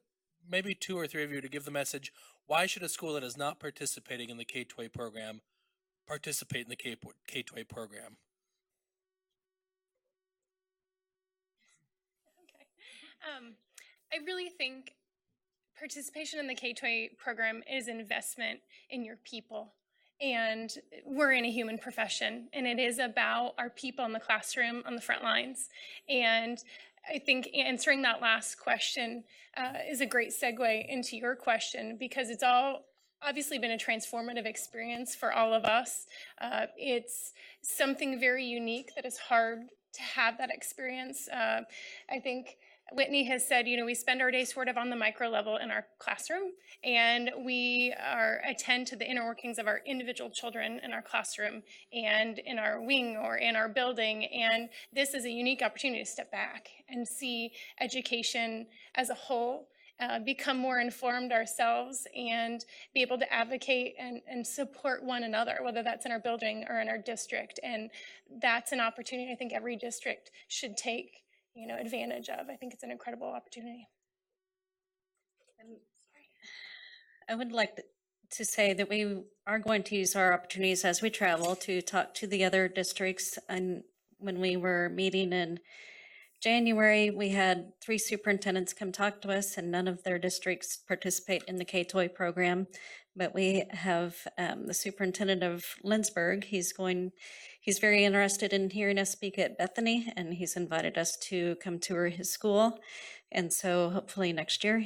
maybe 2 or 3 of you to give the message, why should a school that is not participating in the K-12 program participate in the K-12 program? Okay. I really think participation in the K-12 program is investment in your people. And we're in a human profession, and it is about our people in the classroom on the front lines. And I think answering that last question is a great segue into your question, because it's all obviously been a transformative experience for all of us. It's something very unique that is hard to have that experience. I think Whitney has said, we spend our day sort of on the micro level in our classroom, and we attend to the inner workings of our individual children in our classroom and in our wing or in our building. And this is a unique opportunity to step back and see education as a whole, become more informed ourselves, and be able to advocate and support one another, whether that's in our building or in our district. And that's an opportunity I think every district should take advantage of. I think it's an incredible opportunity. I would like to say that we are going to use our opportunities as we travel to talk to the other districts. And when we were meeting in January, we had 3 superintendents come talk to us, and none of their districts participate in the K-12 program. But we have the superintendent of Lindsborg. He's very interested in hearing us speak at Bethany, and he's invited us to come tour his school. And so hopefully next year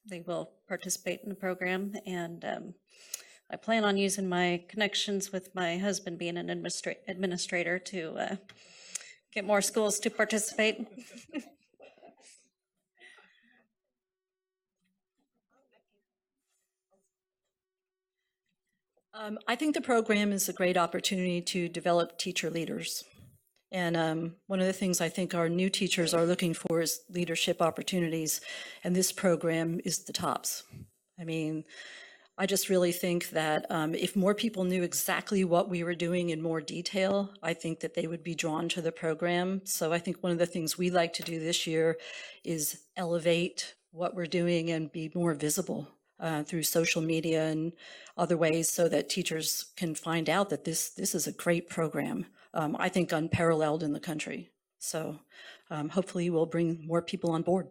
they will participate in the program. And I plan on using my connections with my husband being an administrator to get more schools to participate. I think the program is a great opportunity to develop teacher leaders. And one of the things I think our new teachers are looking for is leadership opportunities, and this program is the tops. I mean, I just really think that if more people knew exactly what we were doing in more detail, I think that they would be drawn to the program. So I think one of the things we like to do this year is elevate what we're doing and be more visible through social media and other ways, so that teachers can find out that this is a great program. I think unparalleled in the country. So hopefully we'll bring more people on board.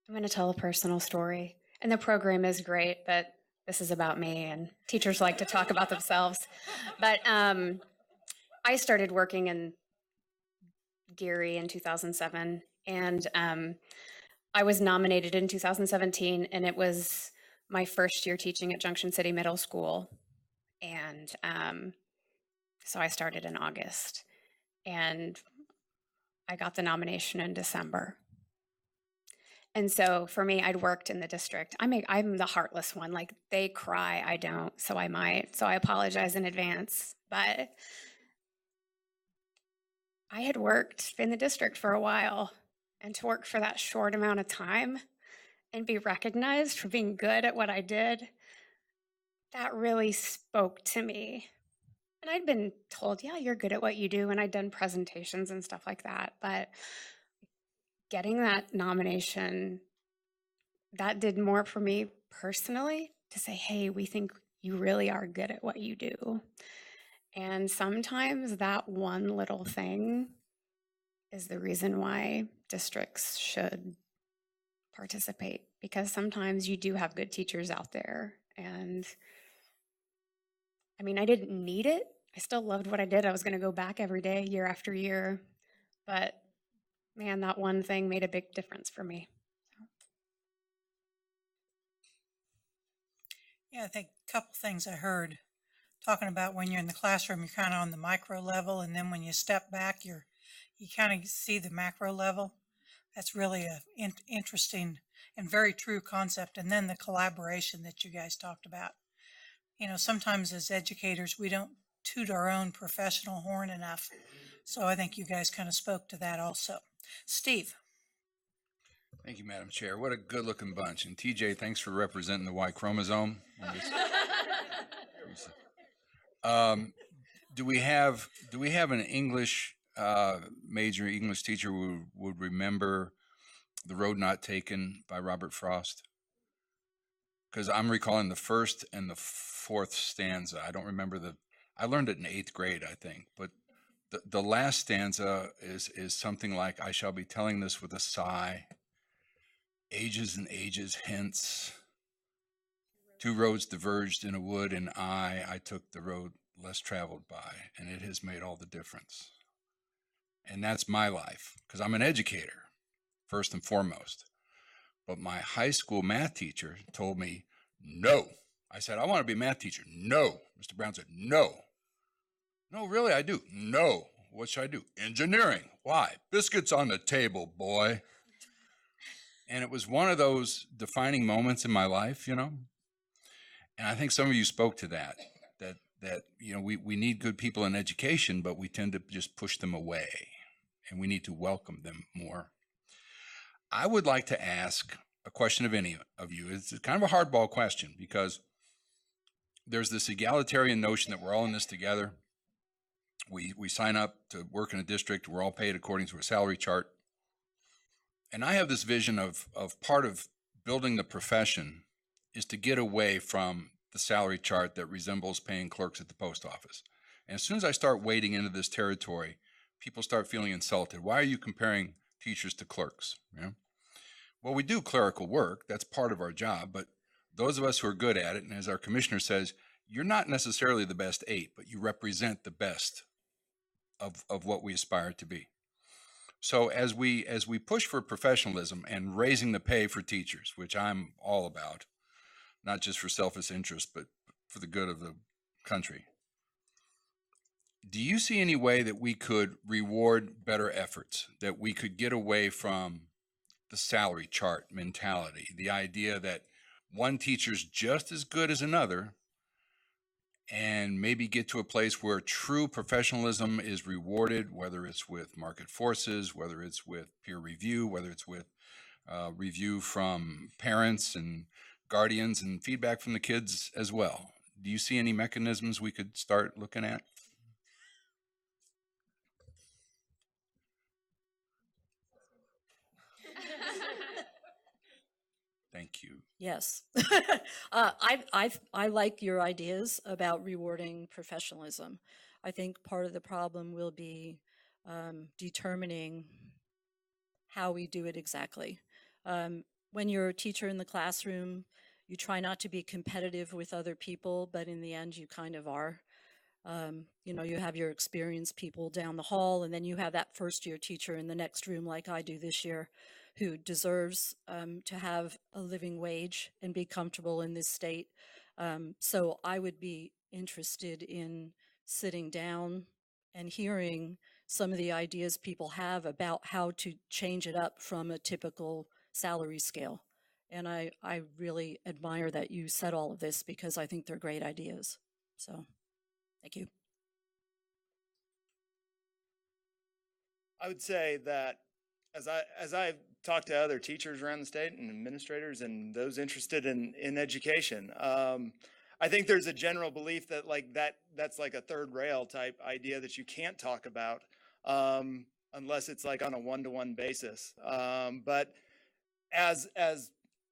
I'm going to tell a personal story. And the program is great, but this is about me, and teachers like to talk about themselves. But I started working in Geary in 2007, and I was nominated in 2017, and it was my first year teaching at Junction City Middle School. And so I started in August, and I got the nomination in December. And so for me, I'd worked in the district. I'm the heartless one. Like, they cry, I don't, so I might. So I apologize in advance. But I had worked in the district for a while, and to work for that short amount of time and be recognized for being good at what I did, that really spoke to me. And I'd been told, yeah, you're good at what you do. And I'd done presentations and stuff like that. But getting that nomination, that did more for me personally, to say, hey, we think you really are good at what you do. And sometimes that one little thing is the reason why districts should participate, because sometimes you do have good teachers out there. And I mean, I didn't need it. I still loved what I did. I was going to go back every day, year after year. But man, that one thing made a big difference for me. Yeah, I think a couple things I heard talking about when you're in the classroom, you're kind of on the micro level, and then when you step back, you kind of see the macro level. That's really a interesting and very true concept. And then the collaboration that you guys talked about. You know, sometimes as educators, we don't toot our own professional horn enough. So I think you guys kind of spoke to that also. Steve. Thank you, Madam Chair. What a good-looking bunch. And TJ, thanks for representing the Y chromosome. Do we have an English major English teacher who would remember The Road Not Taken by Robert Frost? Because I'm recalling the first and the fourth stanza. I don't remember I learned it in 8th grade, I think. But the last stanza is something like, I shall be telling this with a sigh. Ages and ages hence, 2 roads diverged in a wood, and I took the road less traveled by, and it has made all the difference. And that's my life, because I'm an educator, first and foremost. But my high school math teacher told me, no. I said, I want to be a math teacher. No. Mr. Brown said, no. No, really, I do. No. What should I do? Engineering. Why? Biscuits on the table, boy. And it was one of those defining moments in my life, you know. And I think some of you spoke to that you know, we need good people in education, but we tend to just push them away, and we need to welcome them more. I would like to ask a question of any of you. It's kind of a hardball question, because there's this egalitarian notion that we're all in this together. We sign up to work in a district. We're all paid according to a salary chart. And I have this vision of part of building the profession is to get away from the salary chart that resembles paying clerks at the post office. And as soon as I start wading into this territory, people start feeling insulted. Why are you comparing teachers to clerks? You know? Well, we do clerical work. That's part of our job. But those of us who are good at it, and as our commissioner says, you're not necessarily the best 8, but you represent the best of what we aspire to be. So as we push for professionalism and raising the pay for teachers, which I'm all about, not just for selfish interest, but for the good of the country, do you see any way that we could reward better efforts, that we could get away from the salary chart mentality, the idea that one teacher's just as good as another, and maybe get to a place where true professionalism is rewarded, whether it's with market forces, whether it's with peer review, whether it's with review from parents and guardians and feedback from the kids as well? Do you see any mechanisms we could start looking at? Thank you. Yes. I like your ideas about rewarding professionalism. I think part of the problem will be determining how we do it exactly. When you're a teacher in the classroom, you try not to be competitive with other people, but in the end, you kind of are. You know, you have your experienced people down the hall, and then you have that first year teacher in the next room, like I do this year, who deserves to have a living wage and be comfortable in this state. So I would be interested in sitting down and hearing some of the ideas people have about how to change it up from a typical salary scale. And I really admire that you said all of this because I think they're great ideas. So, thank you. I would say that as I've talked to other teachers around the state and administrators and those interested in education, I think there's a general belief that that's like a third rail type idea that you can't talk about unless it's like on a one-to-one basis. But as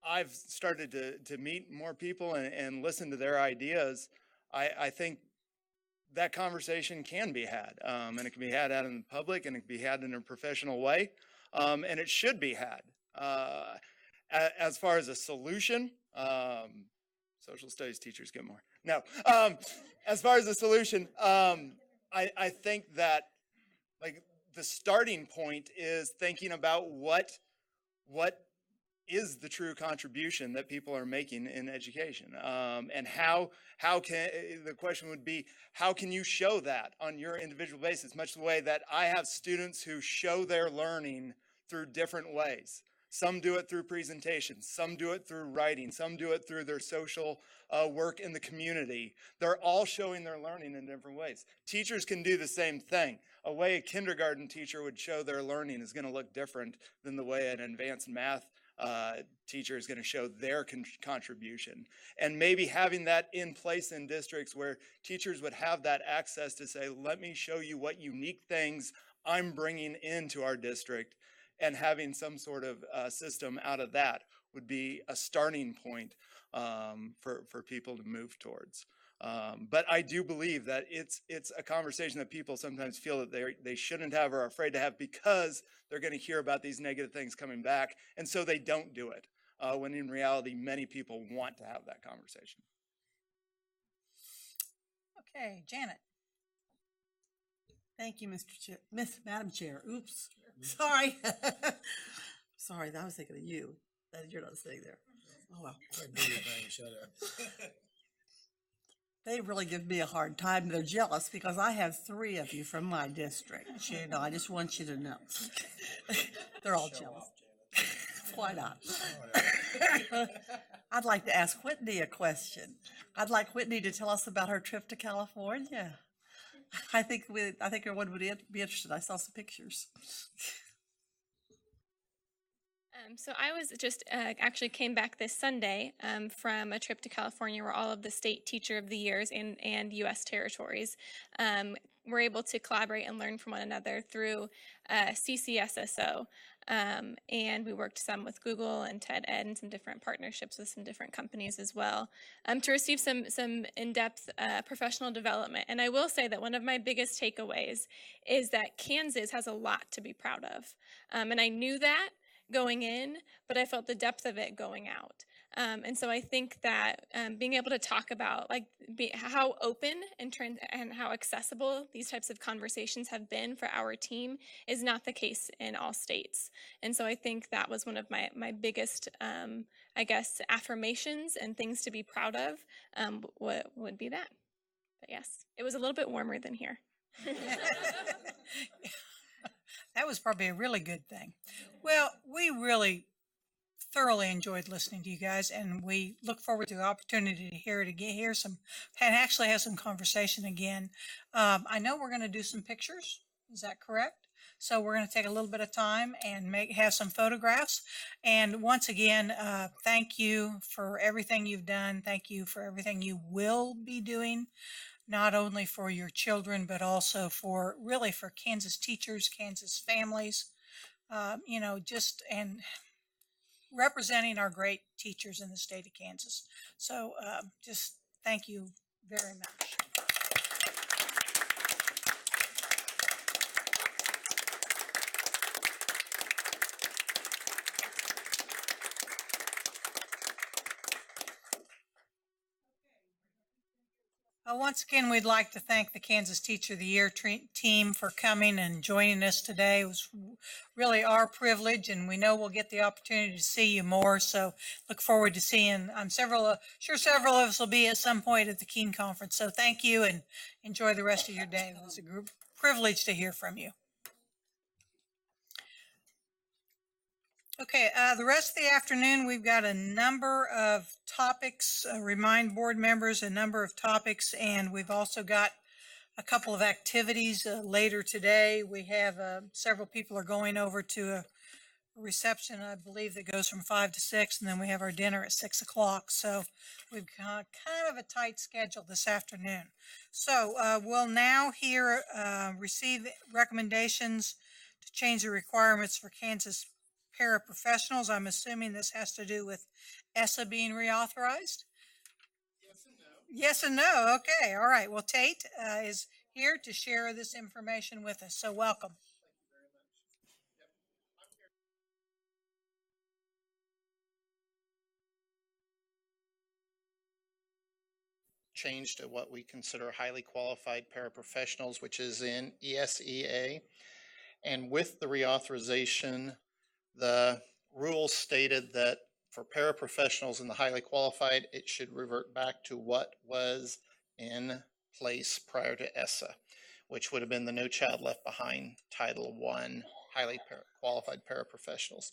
I've started to meet more people and listen to their ideas, I think that conversation can be had, and it can be had out in the public, and it can be had in a professional way, and it should be had. As far as a solution, social studies teachers get more. No, as far as a solution, I think that like the starting point is thinking about what is the true contribution that people are making in education, and how can the question would be, how can you show that on your individual basis, much the way that I have students who show their learning through different ways. Some do it through presentations, some do it through writing, some do it through their social work in the community. They're all showing their learning in different ways. Teachers can do the same thing. A way a kindergarten teacher would show their learning is going to look different than the way an advanced math teacher is going to show their contribution. And maybe having that in place in districts where teachers would have that access to say, let me show you what unique things I'm bringing into our district, and having some sort of system out of that would be a starting point for people to move towards. But I do believe that it's a conversation that people sometimes feel that they shouldn't have or are afraid to have because they're going to hear about these negative things coming back, and so they don't do it, when in reality many people want to have that conversation. Okay, Janet. Thank you, Madam Chair. Oops, sorry. Sorry, I was thinking of you. You're not sitting there. Oh well. Shut up. They really give me a hard time. They're jealous because I have 3 of you from my district. You know, I just want you to know. They're all jealous. Why not? I'd like to ask Whitney a question. I'd like Whitney to tell us about her trip to California. I think everyone would be interested. I saw some pictures. So I was just actually came back this Sunday from a trip to California where all of the state teacher of the years and U.S. territories were able to collaborate and learn from one another through CCSSO. And we worked some with Google and TED Ed and some different partnerships with some different companies as well to receive some in-depth professional development. And I will say that one of my biggest takeaways is that Kansas has a lot to be proud of. And I knew that going in, but I felt the depth of it going out. And so I think that being able to talk about how open and how accessible these types of conversations have been for our team is not the case in all states. And so I think that was one of my biggest, I guess, affirmations and things to be proud of would be that. But yes, it was a little bit warmer than here. That was probably a really good thing. Well, we really thoroughly enjoyed listening to you guys, and we look forward to the opportunity to hear some, and actually have some conversation again. I know we're going to do some pictures. Is that correct? So we're going to take a little bit of time and have some photographs. And once again, thank you for everything you've done. Thank you for everything you will be doing, not only for your children, but also for Kansas teachers, Kansas families, and representing our great teachers in the state of Kansas. So just thank you very much. Once again, we'd like to thank the Kansas Teacher of the Year team for coming and joining us today. It was really our privilege, and we know we'll get the opportunity to see you more. So look forward to seeing. I'm several of us will be at some point at the Keene Conference. So thank you, and enjoy the rest of your day. It was a privilege to hear from you. Okay, the rest of the afternoon, we've got a number of topics, remind board members a number of topics, and we've also got a couple of activities later today. We have several people are going over to a reception, I believe, that goes from 5 to 6, and then we have our dinner at 6 o'clock. So we've got kind of a tight schedule this afternoon. So we'll now receive recommendations to change the requirements for Kansas paraprofessionals. I'm assuming this has to do with ESSA being reauthorized? Yes and no. Yes and no. Okay. All right. Well, Tate is here to share this information with us. So welcome. Change to what we consider highly qualified paraprofessionals, which is in ESEA. And with the reauthorization, the rules stated that for paraprofessionals and the highly qualified, it should revert back to what was in place prior to ESSA, which would have been the No Child Left Behind Title I highly qualified paraprofessionals.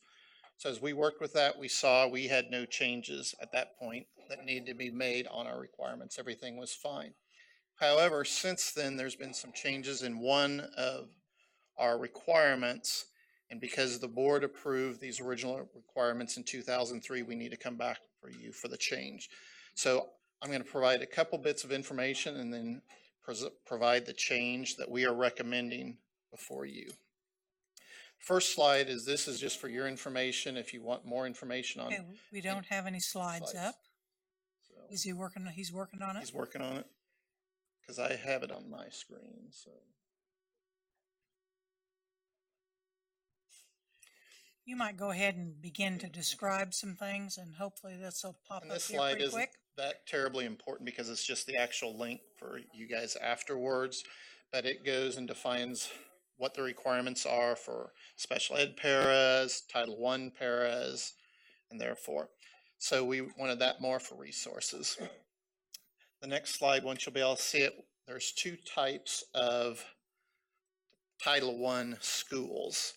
So as we worked with that, we saw we had no changes at that point that needed to be made on our requirements. Everything was fine. However, since then, there's been some changes in one of our requirements. And because the board approved these original requirements in 2003, we need to come back for you for the change. So I'm going to provide a couple bits of information and then provide the change that we are recommending before you. First slide is this is just for your information. If you want more information on okay, we don't have any slides up. So, is he working? He's working on it? He's working on it because I have it on my screen. So. You might go ahead and begin to describe some things, and hopefully this will pop up here pretty quick. This slide isn't that terribly important because it's just the actual link for you guys afterwards, but it goes and defines what the requirements are for special ed paras, Title I paras, and therefore. So we wanted that more for resources. The next slide, once you'll be able to see it, there's two types of Title I schools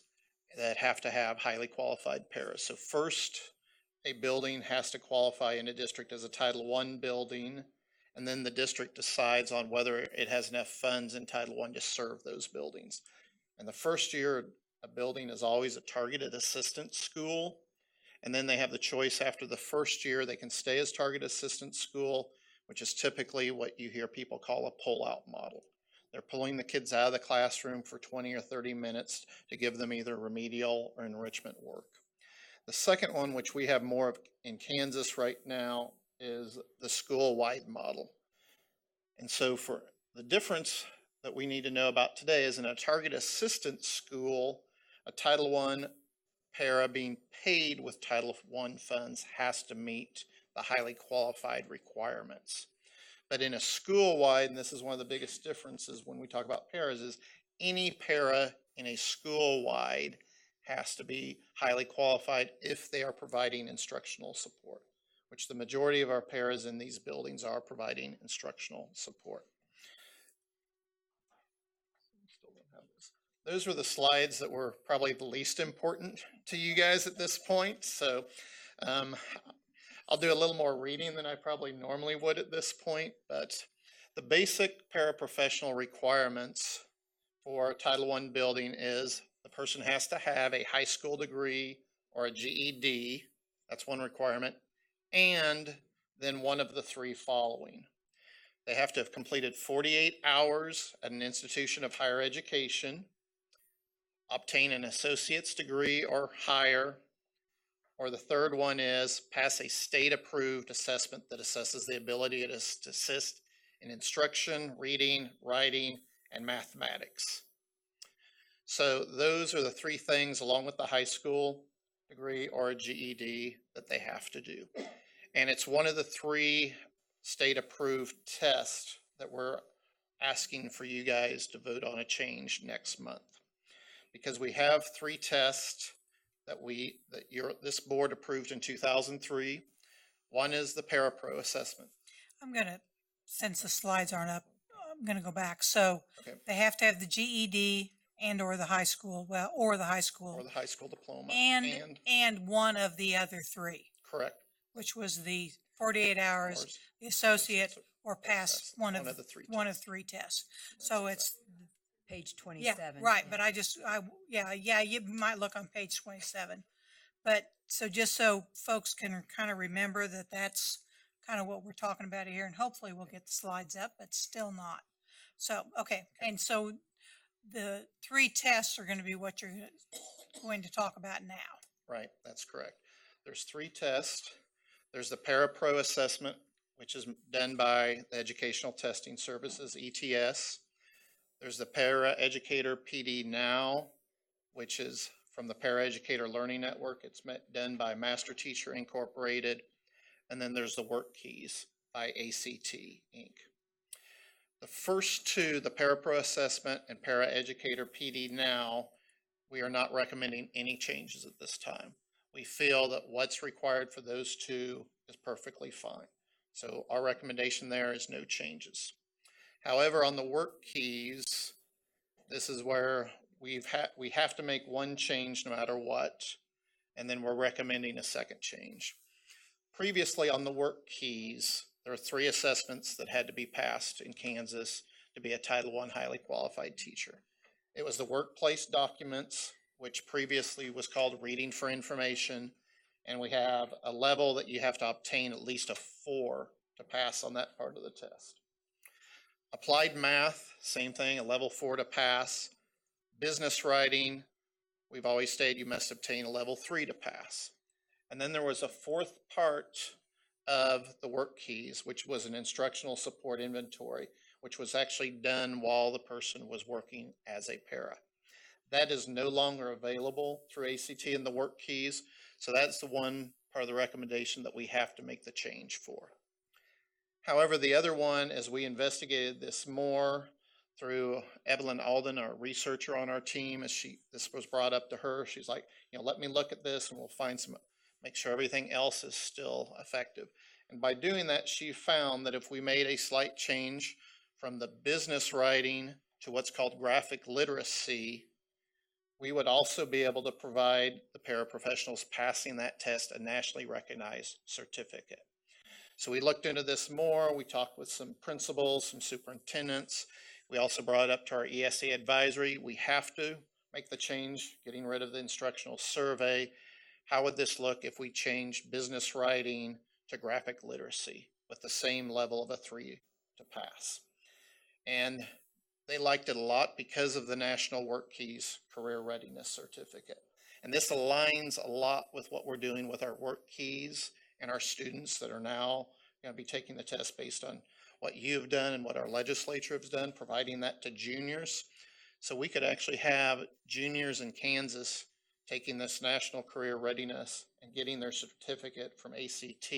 that have to have highly qualified paras. So first, a building has to qualify in a district as a Title I building, and then the district decides on whether it has enough funds in Title I to serve those buildings. And the first year, a building is always a targeted assistant school, and then they have the choice after the first year, they can stay as targeted assistant school, which is typically what you hear people call a pull-out model. They're pulling the kids out of the classroom for 20 or 30 minutes to give them either remedial or enrichment work. The second one, which we have more of in Kansas right now, is the school-wide model. And so for the difference that we need to know about today is in a target assistant school, a Title I para being paid with Title I funds has to meet the highly qualified requirements. But in a school-wide, and this is one of the biggest differences when we talk about paras, is any para in a school-wide has to be highly qualified if they are providing instructional support, which the majority of our paras in these buildings are providing instructional support. Those were the slides that were probably the least important to you guys at this point. So I'll do a little more reading than I probably normally would at this point, but the basic paraprofessional requirements for a Title I building is the person has to have a high school degree or a GED, that's one requirement, and then one of the three following. They have to have completed 48 hours at an institution of higher education, obtain an associate's degree or higher, or the third one is pass a state-approved assessment that assesses the ability to assist in instruction, reading, writing, and mathematics. So those are the three things, along with the high school degree or a GED, that they have to do. And it's one of the three state-approved tests that we're asking for you guys to vote on a change next month. Because we have 3 tests that this board approved in 2003. One is the Parapro assessment. Since the slides aren't up, I'm gonna go back. So Okay. they have to have the GED and or the high school, or the high school. Or the high school diploma. And one of the other 3. Correct. Which was the 48 hours, the associate, or pass one of the 3 tests. So it's Page yeah, 27. right. But you might look on page 27. But so just so folks can kind of remember that that's kind of what we're talking about here, and hopefully we'll get the slides up, but still not. So, okay. And so the 3 tests are going to be what you're going to talk about now. Right, that's correct. There's 3 tests. There's the Parapro assessment, which is done by the Educational Testing Services, ETS. There's the Paraeducator PD Now, which is from the Paraeducator Learning Network. It's done by Master Teacher Incorporated. And then there's the Work Keys by ACT Inc. The first 2, the Parapro assessment and Paraeducator PD Now, we are not recommending any changes at this time. We feel that what's required for those 2 is perfectly fine. So our recommendation there is no changes. However, on the Work Keys, this is where we have to make one change no matter what, and then we're recommending a second change. Previously on the Work Keys, there are 3 assessments that had to be passed in Kansas to be a Title I highly qualified teacher. It was the workplace documents, which previously was called reading for information, and we have a level that you have to obtain at least a 4 to pass on that part of the test. Applied math, same thing, a level 4 to pass. Business writing, we've always stated you must obtain a level 3 to pass. And then there was a 4th part of the Work Keys, which was an instructional support inventory, which was actually done while the person was working as a para. That is no longer available through ACT and the Work Keys, so that's the one part of the recommendation that we have to make the change for. However, the other one, as we investigated this more through Evelyn Alden, our researcher on our team, this was brought up to her, she's like, let me look at this and we'll make sure everything else is still effective. And by doing that, she found that if we made a slight change from the business writing to what's called graphic literacy, we would also be able to provide the paraprofessionals passing that test a nationally recognized certificate. So we looked into this more. We talked with some principals, some superintendents. We also brought it up to our ESA advisory. We have to make the change, getting rid of the instructional survey. How would this look if we changed business writing to graphic literacy with the same level of a 3 to pass? And they liked it a lot because of the National Work Keys Career Readiness Certificate. And this aligns a lot with what we're doing with our Work Keys and our students that are now going to be taking the test based on what you've done and what our legislature has done, providing that to juniors. So we could actually have juniors in Kansas taking this National Career Readiness and getting their certificate from ACT.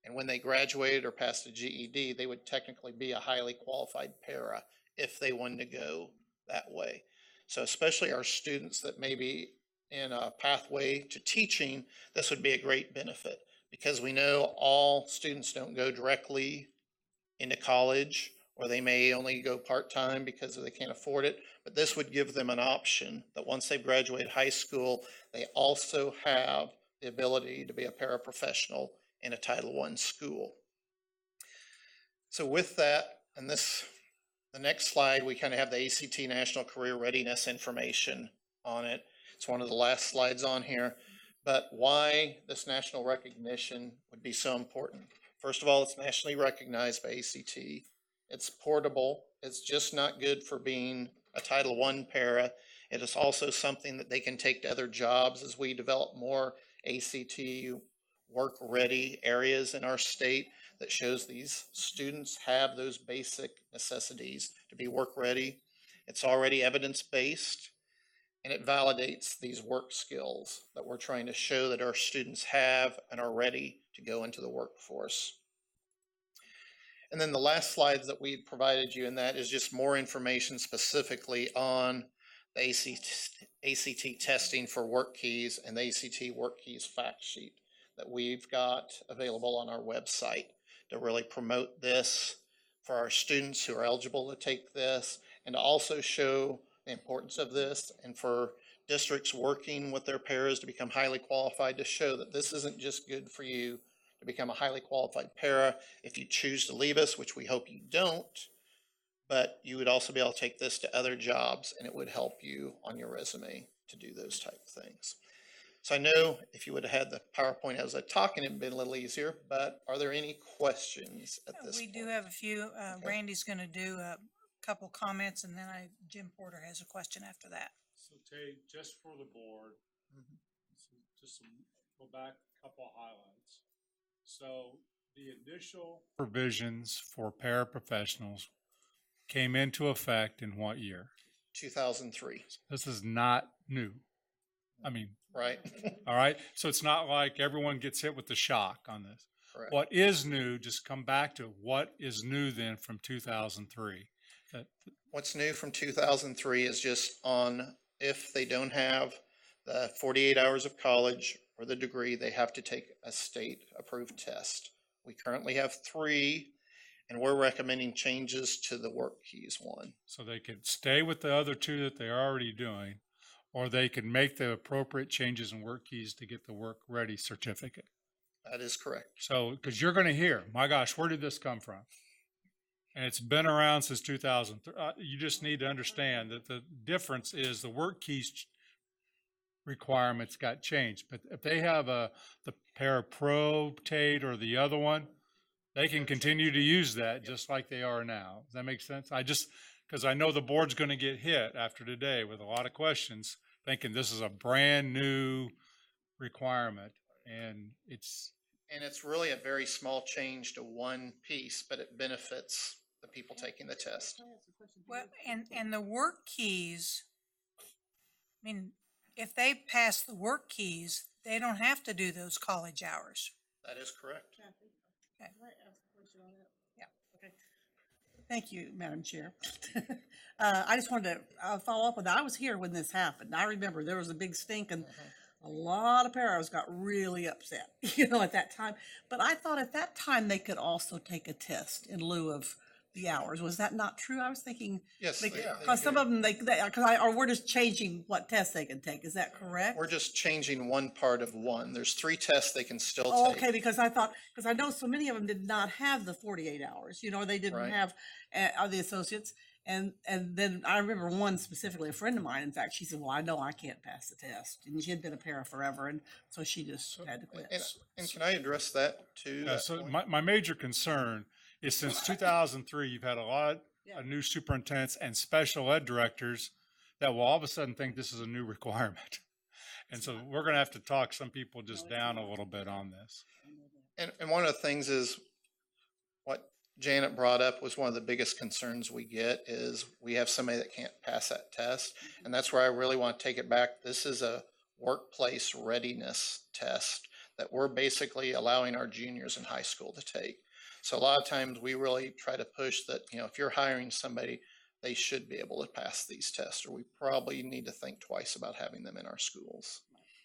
And when they graduated or passed a GED, they would technically be a highly qualified para if they wanted to go that way. So especially our students that may be in a pathway to teaching, this would be a great benefit because we know all students don't go directly into college, or they may only go part-time because they can't afford it, but this would give them an option that once they've graduated high school, they also have the ability to be a paraprofessional in a Title I school. So with that, and the next slide, we kind of have the ACT National Career Readiness information on it. It's one of the last slides on here, but why this national recognition would be so important. First of all, it's nationally recognized by ACT. It's portable. It's just not good for being a Title I para. It is also something that they can take to other jobs as we develop more ACT work-ready areas in our state that shows these students have those basic necessities to be work-ready. It's already evidence-based, and it validates these work skills that we're trying to show that our students have and are ready to go into the workforce. And then the last slides that we provided you in that is just more information specifically on the ACT testing for work keys and the ACT work keys fact sheet that we've got available on our website to really promote this for our students who are eligible to take this, and to also show the importance of this, and for districts working with their paras to become highly qualified, to show that this isn't just good for you to become a highly qualified para if you choose to leave us, which we hope you don't, but you would also be able to take this to other jobs and it would help you on your resume to do those type of things. So I know if you would have had the PowerPoint as I was talking, it'd been a little easier, but are there any questions at this We point? do have a few. Okay. Randy's going to do a couple comments, and then Jim Porter has a question after that. So Tay, just for the board, so just go back a couple of highlights. So the initial provisions for paraprofessionals came into effect in what year? 2003. This is not new. I mean, right. All right. So it's not like everyone gets hit with the shock on this. Correct. What is new, just come back to what is new then from 2003. What's new from 2003 is just on if they don't have the 48 hours of college or the degree, they have to take a state approved test. We currently have 3, and we're recommending changes to the work keys one. So they could stay with the other 2 that they're already doing, or they can make the appropriate changes in work keys to get the work ready certificate. That is correct. So, because you're going to hear, my gosh, where did this come from? And it's been around since 2003. You just need to understand that the difference is the work keys requirements got changed. But if they have the Parapro, Tate, or the other one, they can continue to use that just like they are now. Does that make sense? Because I know the board's going to get hit after today with a lot of questions, thinking this is a brand new requirement, and it's really a very small change to one piece, but it benefits the people taking the test. Well, and the work keys, I mean, if they pass the work keys, they don't have to do those college hours. That is correct. Okay. Yeah. Okay. Thank you, Madam Chair. I just wanted to follow up with that. I was here when this happened. I remember there was a big stink and a lot of paras got really upset, at that time. But I thought at that time they could also take a test in lieu of the hours. Was that not true? I was thinking. Yes, because some of them or we're just changing what tests they can take. Is that correct? We're just changing one part of one. There's 3 tests they can still take. Okay, because I know so many of them did not have the 48 hours. They didn't Right. have the associates. And then I remember one specifically, a friend of mine, in fact, she said, well, I know I can't pass the test. And she had been a para forever, and so she just had to quit. And can I address that too? Yeah, so my major concern is since 2003, you've had a lot of new superintendents and special ed directors that will all of a sudden think this is a new requirement. And so we're going to have to talk some people just down a little bit on this. And one of the things is what Janet brought up was one of the biggest concerns we get is we have somebody that can't pass that test. And that's where I really want to take it back. This is a workplace readiness test that we're basically allowing our juniors in high school to take. So a lot of times we really try to push that, if you're hiring somebody, they should be able to pass these tests, or we probably need to think twice about having them in our schools.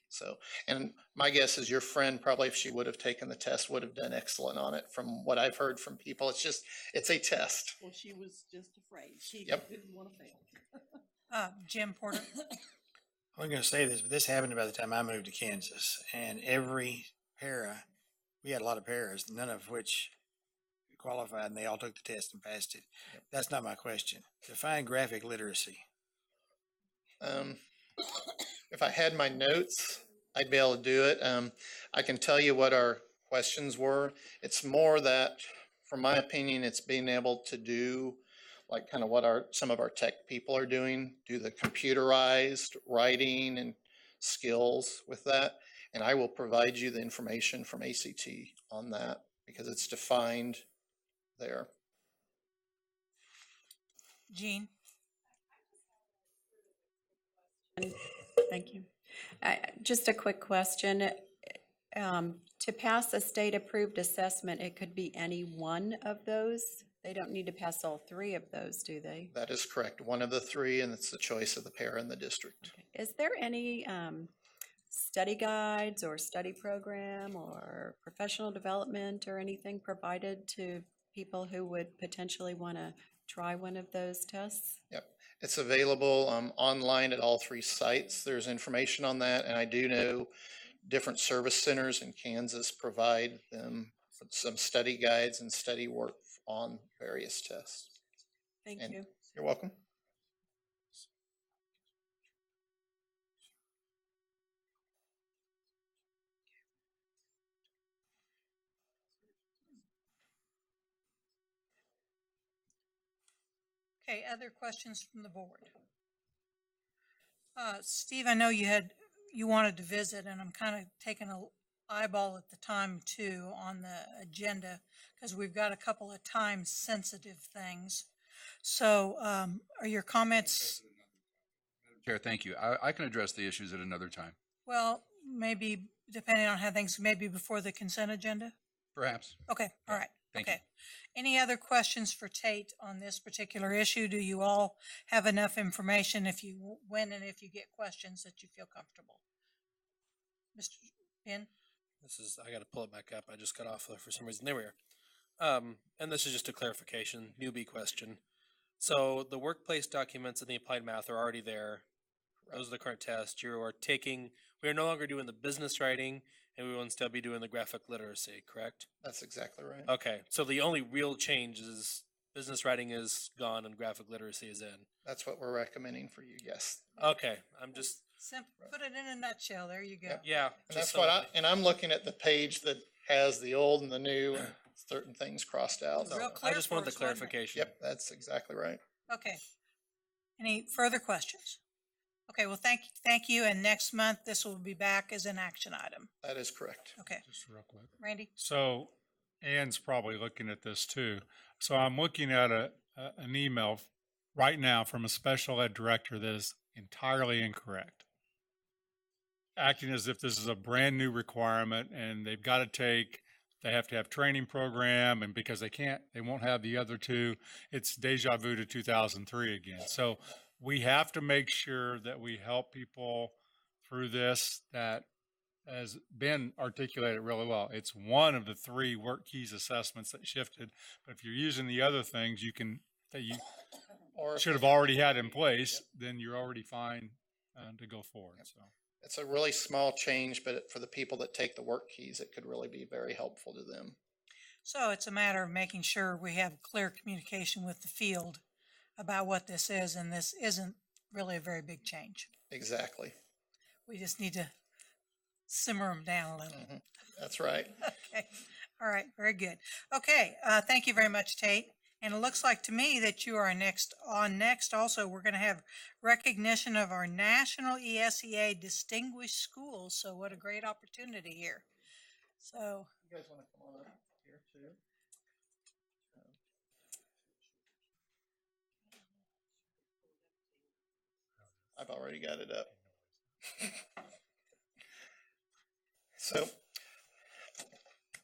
So, and my guess is your friend, probably if she would have taken the test, would have done excellent on it from what I've heard from people. It's a test. Well, she was just afraid. She Yep. didn't want to fail. Jim Porter. I wasn't going to say this, but this happened about the time I moved to Kansas, and every para, we had a lot of paras, none of which qualified, and they all took the test and passed it. That's not my question. Define graphic literacy. If I had my notes, I'd be able to do it. I can tell you what our questions were. It's more that, from my opinion, it's being able to do like kind of what some of our tech people are doing, do the computerized writing and skills with that. And I will provide you the information from ACT on that because it's defined there. Jean. Thank you. Just a quick question. To pass a state-approved assessment, it could be any one of those. They don't need to pass all three of those, do they? That is correct. One of the three, and it's the choice of the para in the district. Is there any study guides or study program or professional development or anything provided to people who would potentially want to try one of those tests? Yep. It's available online at all three sites. There's information on that, and I do know different service centers in Kansas provide them some study guides and study work on various tests. Thank And you. You're welcome. Okay, other questions from the board? Steve, I know you wanted to visit, and I'm kind of taking a eyeball at the time too on the agenda because we've got a couple of time-sensitive things. So, are your comments? Chair, thank you. I can address the issues at another time, Well, maybe depending on how things, maybe before the consent agenda? perhaps. Okay, all right. Thank you. Okay. Any other questions for Tate on this particular issue? Do you all have enough information if you win and if you get questions that you feel comfortable? Mr. Penn? I got to pull it back up. I just got off there for some reason. There we are. And this is just a clarification, newbie question. So the workplace documents and the applied math are already there. Those are the current tests. We are no longer doing the business writing, and we will instead be doing the graphic literacy, correct? That's exactly right. Okay, so the only real change is business writing is gone and graphic literacy is in. That's what we're recommending for you, yes. Okay, I'm just, Put it in a nutshell. There you go. yeah. And that's what I'm looking at the page that has the old and the new and certain things crossed out. Real clear I just wanted for the us, wasn't it? clarification. Yep, that's exactly right. Okay. Any further questions? Okay, well, thank you. And next month, this will be back as an action item. That is correct. Okay. Just real quick. Randy? So Ann's probably looking at this too. So I'm looking at an email right now from a special ed director that is entirely incorrect. Acting as if this is a brand new requirement and they have to have training program, and because they won't have the other two, it's deja vu to 2003 again. So we have to make sure that we help people through this. That, as Ben articulated really well, it's one of the three work keys assessments that shifted. But if you're using the other things that you should have already had in place, then you're already fine to go forward. So It's a really small change, but for the people that take the work keys, it could really be very helpful to them. So it's a matter of making sure we have clear communication with the field about what this is, and this isn't really a very big change. Exactly. We just need to simmer them down a little. That's right. Okay. All right. Very good. Okay. Thank you very much, Tate. And it looks like to me that you are next. Also, we're going to have recognition of our National ESEA Distinguished Schools. So what a great opportunity here. So you guys want to come on up here too? I've already got it up. So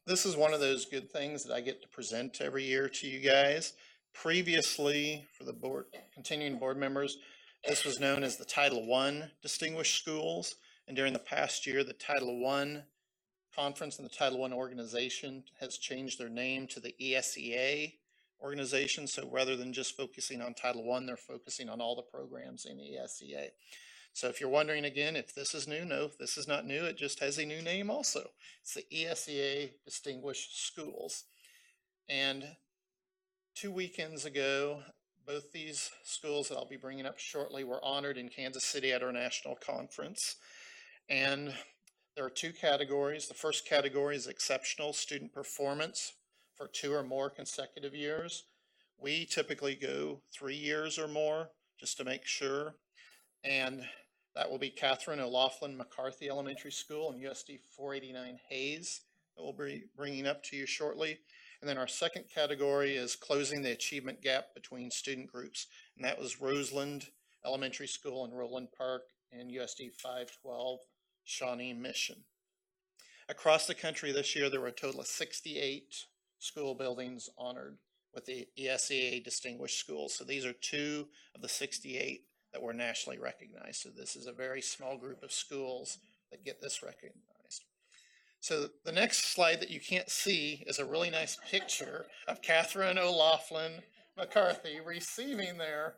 this is one of those good things that I get to present every year to you guys. Previously, for the board, continuing board members, this was known as the Title I Distinguished Schools. And during the past year, the Title I Conference and the Title I organization has changed their name to the ESEA organization. So rather than just focusing on Title I, they're focusing on all the programs in ESEA. So if you're wondering again if this is new, no, this is not new. It just has a new name also. It's the ESEA Distinguished Schools. And 2 weekends ago, both these schools that I'll be bringing up shortly were honored in Kansas City at our national conference. And there are two categories. The first category is exceptional student performance for 2 or more consecutive years. We typically go 3 years or more just to make sure. And that will be Catherine O'Laughlin McCarthy Elementary School and USD 489 Hayes that we'll be bringing up to you shortly. And then our second category is closing the achievement gap between student groups. And that was Roseland Elementary School in Roland Park and USD 512 Shawnee Mission. Across the country this year, there were a total of 68 school buildings honored with the ESEA Distinguished Schools. So these are 2 of the 68 that were nationally recognized. So this is a very small group of schools that get this recognized. So the next slide that you can't see is a really nice picture of Catherine O'Loughlin McCarthy receiving their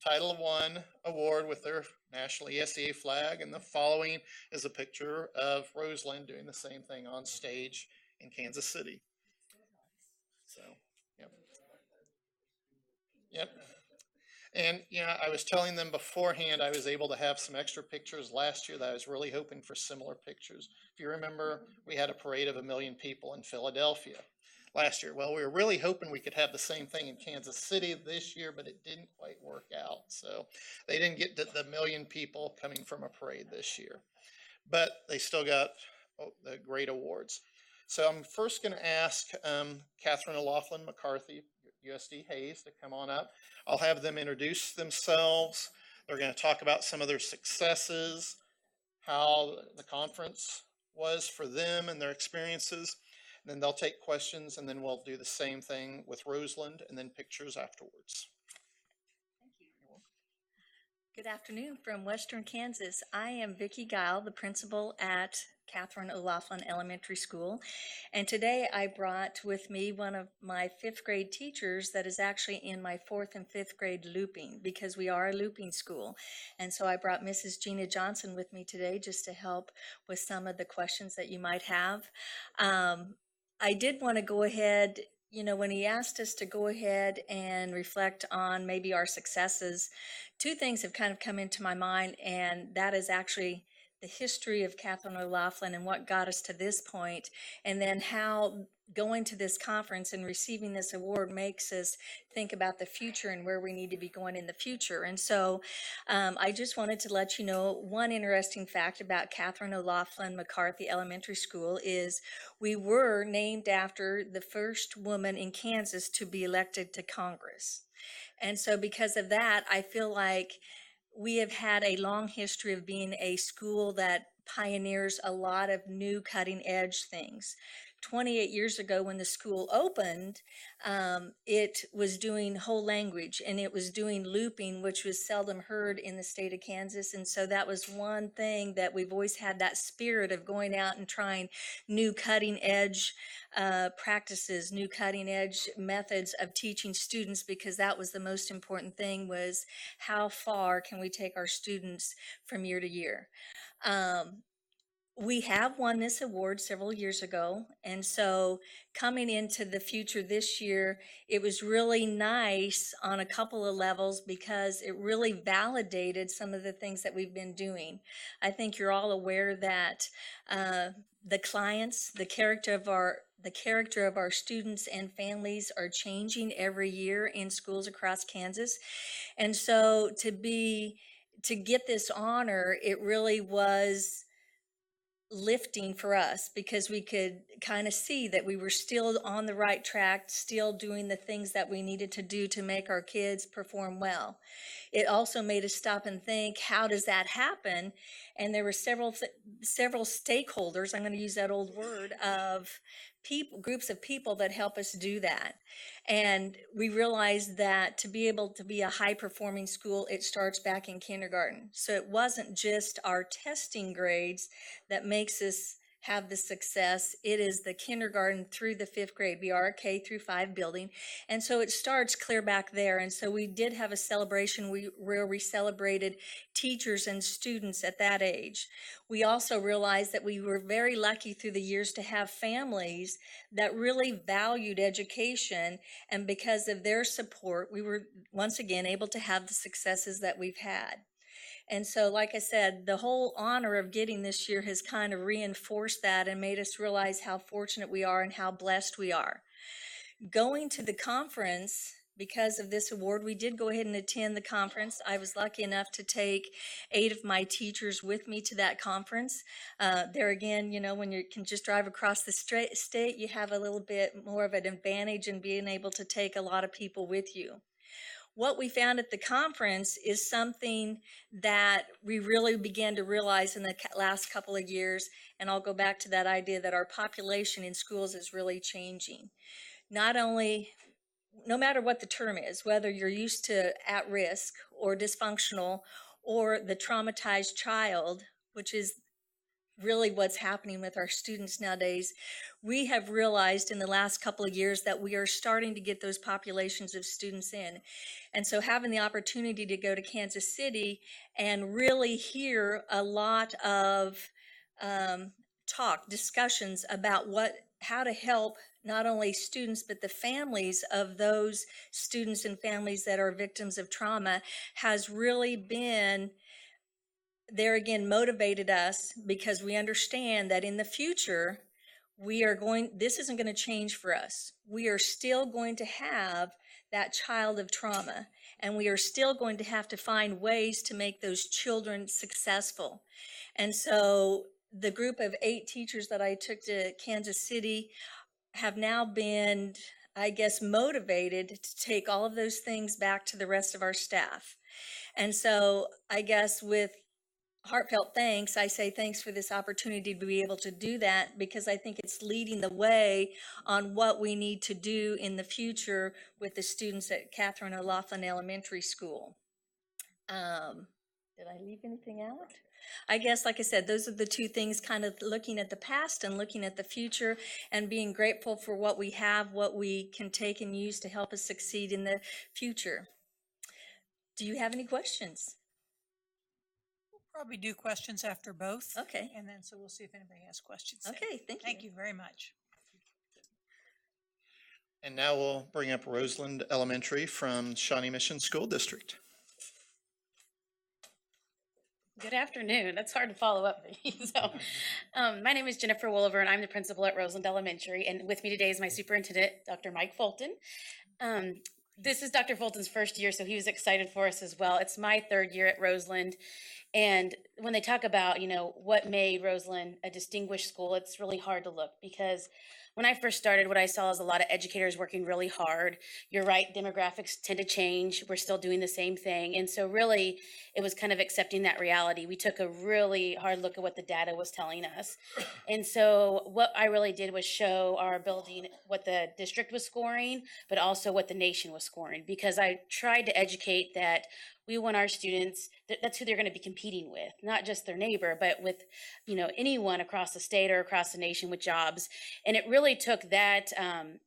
Title I award with their national ESEA flag. And the following is a picture of Roseland doing the same thing on stage in Kansas City. So, yep. Yep. And, you know, I was telling them beforehand, I was able to have some extra pictures last year that I was really hoping for similar pictures. If you remember, we had a parade of 1 million people in Philadelphia last year. Well, we were really hoping we could have the same thing in Kansas City this year, but it didn't quite work out. So they didn't get the 1 million people coming from a parade this year, but they still got the great awards. So I'm first going to ask Catherine O'Loughlin McCarthy, USD Hayes, to come on up. I'll have them introduce themselves. They're going to talk about some of their successes, how the conference was for them and their experiences. And then they'll take questions, and then we'll do the same thing with Roseland and then pictures afterwards. Good afternoon from Western Kansas. I am Vicki Geil, the principal at Catherine O'Loughlin Elementary School. And today I brought with me one of my 5th grade teachers that is actually in my 4th and 5th grade looping, because we are a looping school. And so I brought Mrs. Gina Johnson with me today just to help with some of the questions that you might have. I did want to go ahead, you know, when he asked us to go ahead and reflect on maybe our successes, 2 things have kind of come into my mind, and that is actually the history of Catherine O'Loughlin and what got us to this point, and then how going to this conference and receiving this award makes us think about the future and where we need to be going in the future. And so I just wanted to let you know one interesting fact about Catherine O'Loughlin McCarthy Elementary School is we were named after the first woman in Kansas to be elected to Congress. And so because of that, I feel like we have had a long history of being a school that pioneers a lot of new cutting edge things. 28 years ago when the school opened, it was doing whole language and it was doing looping, which was seldom heard in the state of Kansas. And so that was one thing that we've always had, that spirit of going out and trying new cutting edge practices, new cutting edge methods of teaching students, because that was the most important thing, was how far can we take our students from year to year. We have won this award several years ago, and so coming into the future this year, it was really nice on a couple of levels because it really validated some of the things that we've been doing. I think you're all aware that the clients, the character of our students and families are changing every year in schools across Kansas, and so to get this honor, it really was lifting for us because we could kind of see that we were still on the right track, still doing the things that we needed to do to make our kids perform well. It also made us stop and think, how does that happen? And there were several stakeholders, I'm going to use that old word, of groups of people that help us do that. And we realized that to be able to be a high-performing school, it starts back in kindergarten. So it wasn't just our testing grades that makes us have the success. It is the kindergarten through the 5th grade. We are a K through 5 building. And so it starts clear back there. And so we did have a celebration where we celebrated teachers and students at that age. We also realized that we were very lucky through the years to have families that really valued education. And because of their support, we were once again able to have the successes that we've had. And so, like I said, the whole honor of getting this year has kind of reinforced that and made us realize how fortunate we are and how blessed we are. Going to the conference, because of this award, we did go ahead and attend the conference. I was lucky enough to take 8 of my teachers with me to that conference. There again, you know, when you can just drive across the state, you have a little bit more of an advantage in being able to take a lot of people with you. what we found at the conference is something that we really began to realize in the last couple of years. And I'll go back to that idea that our population in schools is really changing. Not only, no matter what the term is, whether you're used to at risk or dysfunctional or the traumatized child, which is really what's happening with our students nowadays, we have realized in the last couple of years that we are starting to get those populations of students in. And so having the opportunity to go to Kansas City and really hear a lot of discussions about how to help not only students, but the families of those students and families that are victims of trauma has really been there again, motivated us because we understand that in the future, this isn't going to change for us. We are still going to have that child of trauma, and we are still going to have to find ways to make those children successful. And so the group of 8 teachers that I took to Kansas City have now been, I guess, motivated to take all of those things back to the rest of our staff. And so I guess with heartfelt thanks, I say thanks for this opportunity to be able to do that, because I think it's leading the way on what we need to do in the future with the students at Catherine O'Laughlin Elementary School. Did I leave anything out? I guess, like I said, those are the 2 things, kind of looking at the past and looking at the future and being grateful for what we have, what we can take and use to help us succeed in the future. Do you have any questions? Probably do questions after both. Okay. And then, so we'll see if anybody has questions. Okay, thank you. Thank you very much. And now we'll bring up Roseland Elementary from Shawnee Mission School District. Good afternoon. That's hard to follow up. My name is Jennifer Wolver, and I'm the principal at Roseland Elementary. And with me today is my superintendent, Dr. Mike Fulton. This is Dr. Fulton's first year, so he was excited for us as well. It's my 3rd year at Roseland. And when they talk about, what made Roseland a distinguished school, it's really hard to look, because when I first started, what I saw is a lot of educators working really hard. You're right, demographics tend to change. We're still doing the same thing. And so really, it was kind of accepting that reality. We took a really hard look at what the data was telling us. And so what I really did was show our building what the district was scoring, but also what the nation was scoring, because I tried to educate that we want our students, that's who they're going to be competing with, not just their neighbor, but with, anyone across the state or across the nation with jobs. And it really took that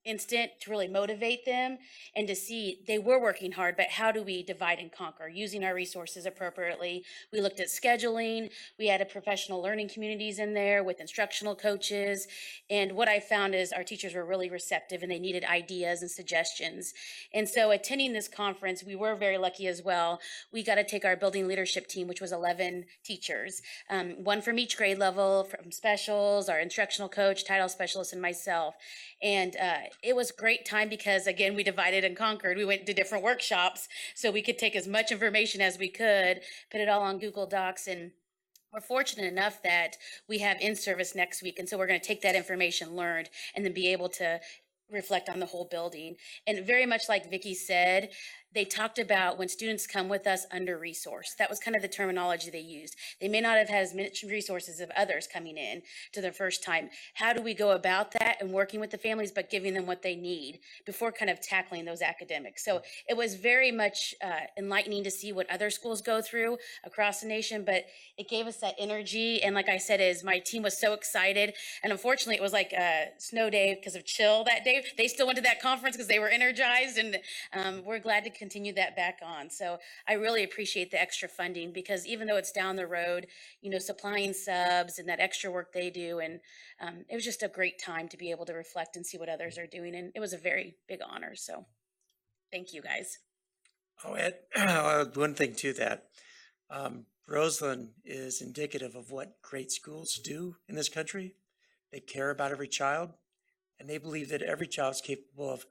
instant to really motivate them and to see they were working hard, but how do we divide and conquer using our resources appropriately? We looked at scheduling. We added professional learning communities in there with instructional coaches. And what I found is our teachers were really receptive and they needed ideas and suggestions. And so attending this conference, we were very lucky as well. We got to take our building leadership team, which was 11 teachers, 1 from each grade level, from specials, our instructional coach, title specialist, and myself. And it was a great time because, again, we divided and conquered. We went to different workshops so we could take as much information as we could, put it all on Google Docs, and we're fortunate enough that we have in-service next week. And so we're going to take that information learned and then be able to reflect on the whole building. And very much like Vicki said, they talked about when students come with us under-resourced. That was kind of the terminology they used. They may not have had as much resources of others coming in to their first time. How do we go about that and working with the families, but giving them what they need before kind of tackling those academics? So it was very much enlightening to see what other schools go through across the nation, but it gave us that energy. And like I said, my team was so excited. And unfortunately, it was like a snow day because of chill that day. They still went to that conference because they were energized, and we're glad to continue that back on. So I really appreciate the extra funding, because even though it's down the road, supplying subs and that extra work they do, and it was just a great time to be able to reflect and see what others are doing. And it was a very big honor. So thank you guys. I'll add one thing to that. Roseland is indicative of what great schools do in this country. They care about every child, and they believe that every child is capable of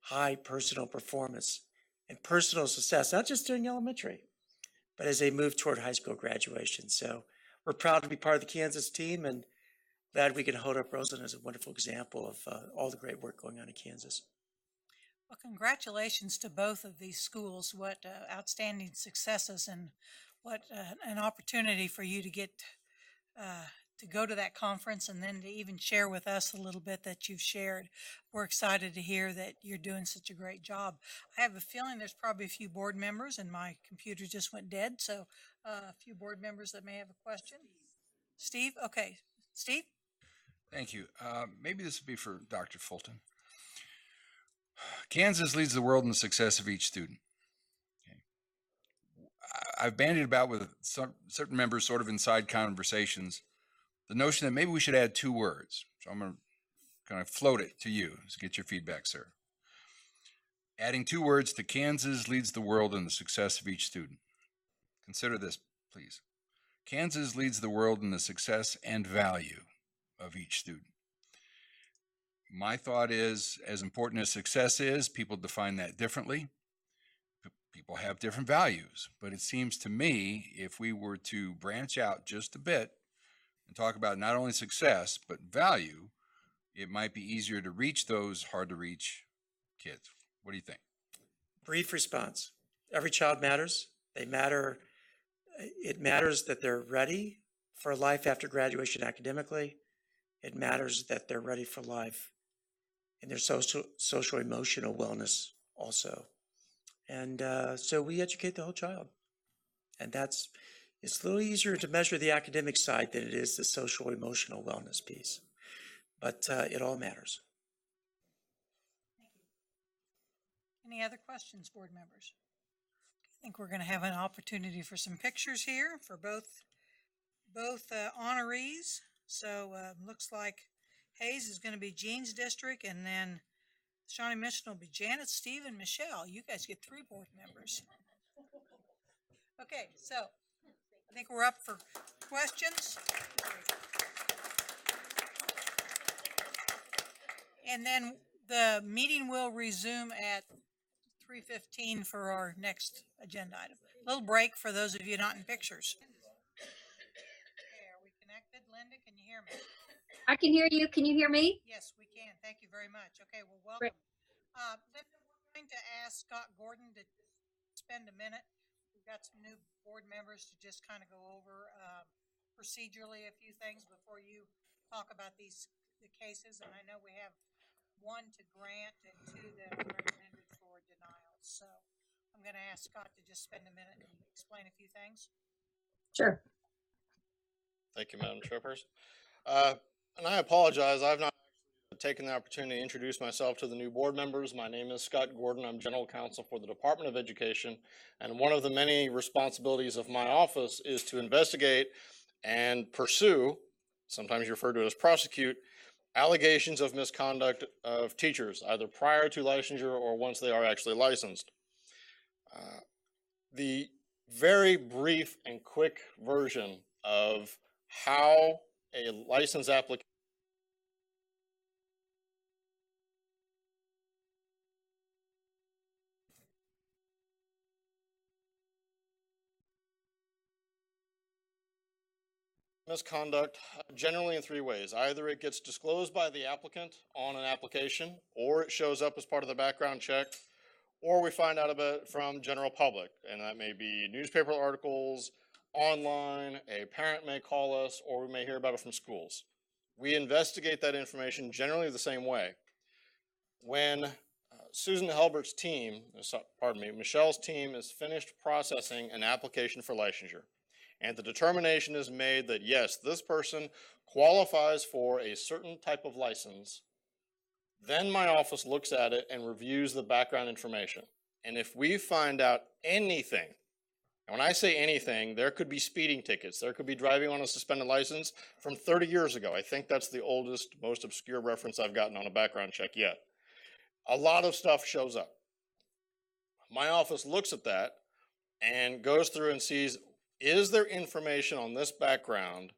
high personal performance and personal success, not just during elementary, but as they move toward high school graduation. So we're proud to be part of the Kansas team, and glad we can hold up Roseland as a wonderful example of all the great work going on in Kansas. Well, congratulations to both of these schools. What outstanding successes, and what an opportunity for you to get to go to that conference and then to even share with us a little bit that you've shared. We're excited to hear that you're doing such a great job. I have a feeling there's probably a few board members, and my computer just went dead, so a few board members that may have a question. Steve? Okay. Steve? Thank you. Maybe this would be for Dr. Fulton. Kansas leads the world in the success of each student. Okay. I've bandied about with certain members, sort of inside conversations, the notion that maybe we should add 2 words. So I'm going to kind of float it to you to get your feedback, sir. Adding 2 words to Kansas leads the world in the success of each student. Consider this, please. Kansas leads the world in the success and value of each student. My thought is, as important as success is, people define that differently. People have different values, but it seems to me if we were to branch out just a bit and talk about not only success, but value, it might be easier to reach those hard to reach kids. What do you think? Brief response. Every child matters. They matter. It matters that they're ready for life after graduation academically. It matters that they're ready for life in their social emotional wellness also. And so we educate the whole child. And it's a little easier to measure the academic side than it is the social emotional wellness piece. But it all matters. Any other questions, board members? I think we're going to have an opportunity for some pictures here for both honorees. So looks like Hayes is going to be Jean's district, and then Shawnee Mission will be Janet, Steve, and Michelle. You guys get 3 board members. Okay, so I think we're up for questions. And then the meeting will resume at 3:15 for our next agenda item. A little break for those of you not in pictures. Okay, are we connected? Linda, can you hear me? I can hear you. Can you hear me? Yes, we can. Thank you very much. Okay, well, welcome. Linda, we're going to ask Scott Gordon to spend a minute. We've got some new board members to just kind of go over procedurally a few things before you talk about the cases. And I know we have 1 to grant and 2 that are recommended for denial. So I'm going to ask Scott to just spend a minute and explain a few things. Sure. Thank you, Madam Chairperson. And I apologize, I've not taken the opportunity to introduce myself to the new board members. My name is Scott Gordon. I'm General Counsel for the Department of Education. And one of the many responsibilities of my office is to investigate and pursue, sometimes referred to as prosecute, allegations of misconduct of teachers, either prior to licensure or once they are actually licensed. The very brief and quick version of how a license application misconduct generally in 3 ways. Either it gets disclosed by the applicant on an application, or it shows up as part of the background check, or we find out about it from general public, and that may be newspaper articles, online, a parent may call us, or we may hear about it from schools. We investigate that information generally the same way. When Susan Helbert's team, Michelle's team is finished processing an application for licensure, and the determination is made that yes, this person qualifies for a certain type of license, then my office looks at it and reviews the background information. And if we find out anything, and when I say anything, there could be speeding tickets, there could be driving on a suspended license from 30 years ago. I think that's the oldest, most obscure reference I've gotten on a background check yet. A lot of stuff shows up. My office looks at that and goes through and sees, is there information on this background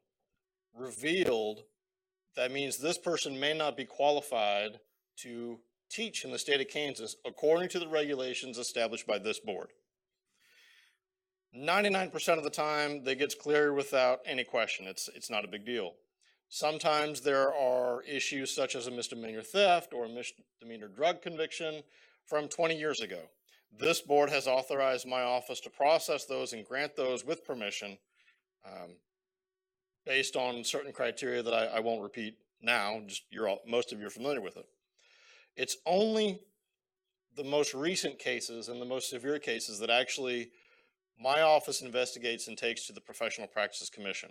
revealed that means this person may not be qualified to teach in the state of Kansas according to the regulations established by this board? 99% of the time, they get cleared without any question. It's not a big deal. Sometimes there are issues such as a misdemeanor theft or a misdemeanor drug conviction from 20 years ago. This board has authorized my office to process those and grant those with permission based on certain criteria that I won't repeat now, just most of you are familiar with it. It's only the most recent cases and the most severe cases that actually my office investigates and takes to the Professional Practices Commission.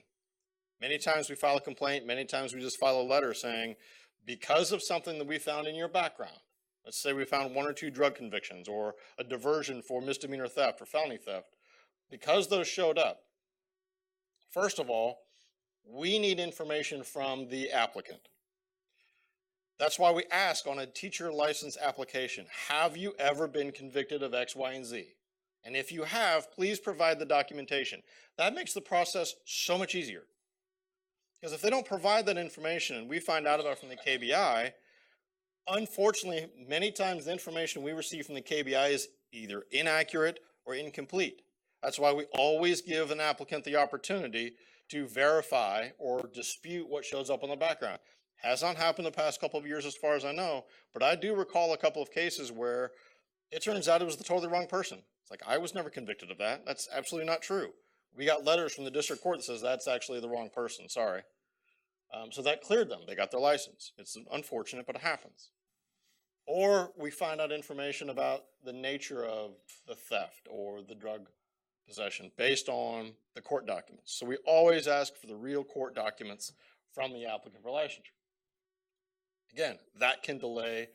Many times we file a complaint, many times we just file a letter saying, because of something that we found in your background, let's say we found 1 or 2 drug convictions or a diversion for misdemeanor theft or felony theft, because those showed up, first of all, we need information from the applicant. That's why we ask on a teacher license application, have you ever been convicted of X, Y, and Z? And if you have, please provide the documentation. That makes the process so much easier. Because if they don't provide that information and we find out about it from the KBI, unfortunately, many times the information we receive from the KBI is either inaccurate or incomplete. That's why we always give an applicant the opportunity to verify or dispute what shows up on the background. Has not happened the past couple of years as far as I know, but I do recall a couple of cases where it turns out it was the totally wrong person. It's like, I was never convicted of that. That's absolutely not true. We got letters from the district court that says that's actually the wrong person, sorry. So that cleared them, they got their license. It's unfortunate, but it happens. Or we find out information about the nature of the theft or the drug possession based on the court documents. So we always ask for the real court documents from the applicant for licensure. Again, that can delay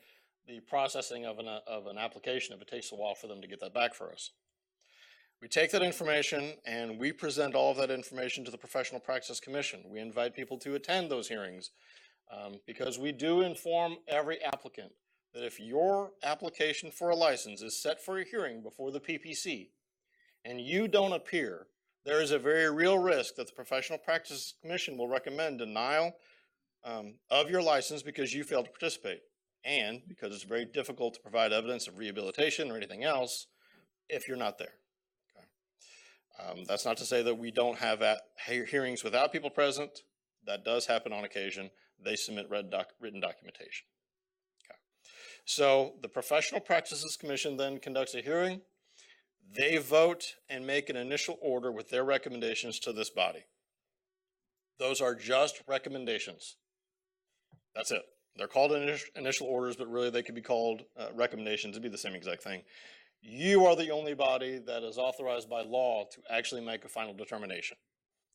the processing of an application if it takes a while for them to get that back for us. We take that information and we present all of that information to the Professional Practices Commission. We invite people to attend those hearings because we do inform every applicant that if your application for a license is set for a hearing before the PPC and you don't appear, there is a very real risk that the Professional Practices Commission will recommend denial of your license because you failed to participate, and because it's very difficult to provide evidence of rehabilitation or anything else if you're not there. Okay. That's not to say that we don't have hearings without people present. That does happen on occasion. They submit written documentation. Okay. So the Professional Practices Commission then conducts a hearing. They vote and make an initial order with their recommendations to this body. Those are just recommendations. That's it. They're called initial orders, but really they could be called recommendations. It'd be the same exact thing. You are the only body that is authorized by law to actually make a final determination.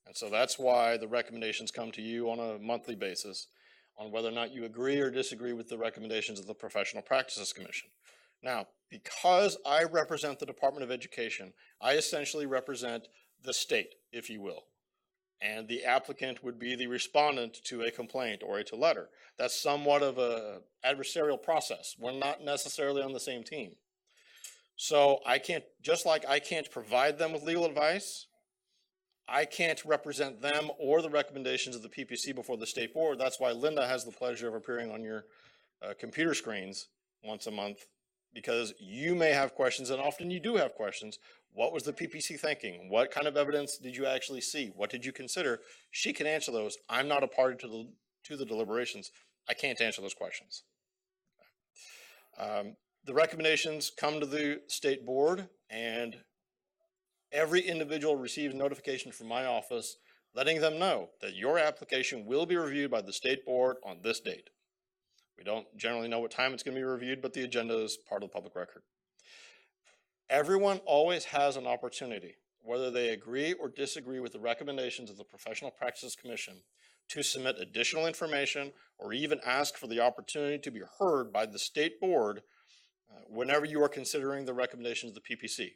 And so that's why the recommendations come to you on a monthly basis on whether or not you agree or disagree with the recommendations of the Professional Practices Commission. Now, because I represent the Department of Education, I essentially represent the state, if you will. And the applicant would be the respondent to a complaint or to letter. That's somewhat of an adversarial process. We're not necessarily on the same team. So I can't, just like I can't provide them with legal advice, I can't represent them or the recommendations of the PPC before the state board. That's why Linda has the pleasure of appearing on your computer screens once a month, because you may have questions, and often you do have questions. What was the PPC thinking? What kind of evidence did you actually see? What did you consider? She can answer those. I'm not a party to the deliberations. I can't answer those questions. The recommendations come to the state board, and every individual receives notification from my office letting them know that your application will be reviewed by the state board on this date. We don't generally know what time it's going to be reviewed, but the agenda is part of the public record. Everyone always has an opportunity, whether they agree or disagree with the recommendations of the Professional Practices Commission, to submit additional information or even ask for the opportunity to be heard by the state board whenever you are considering the recommendations of the PPC.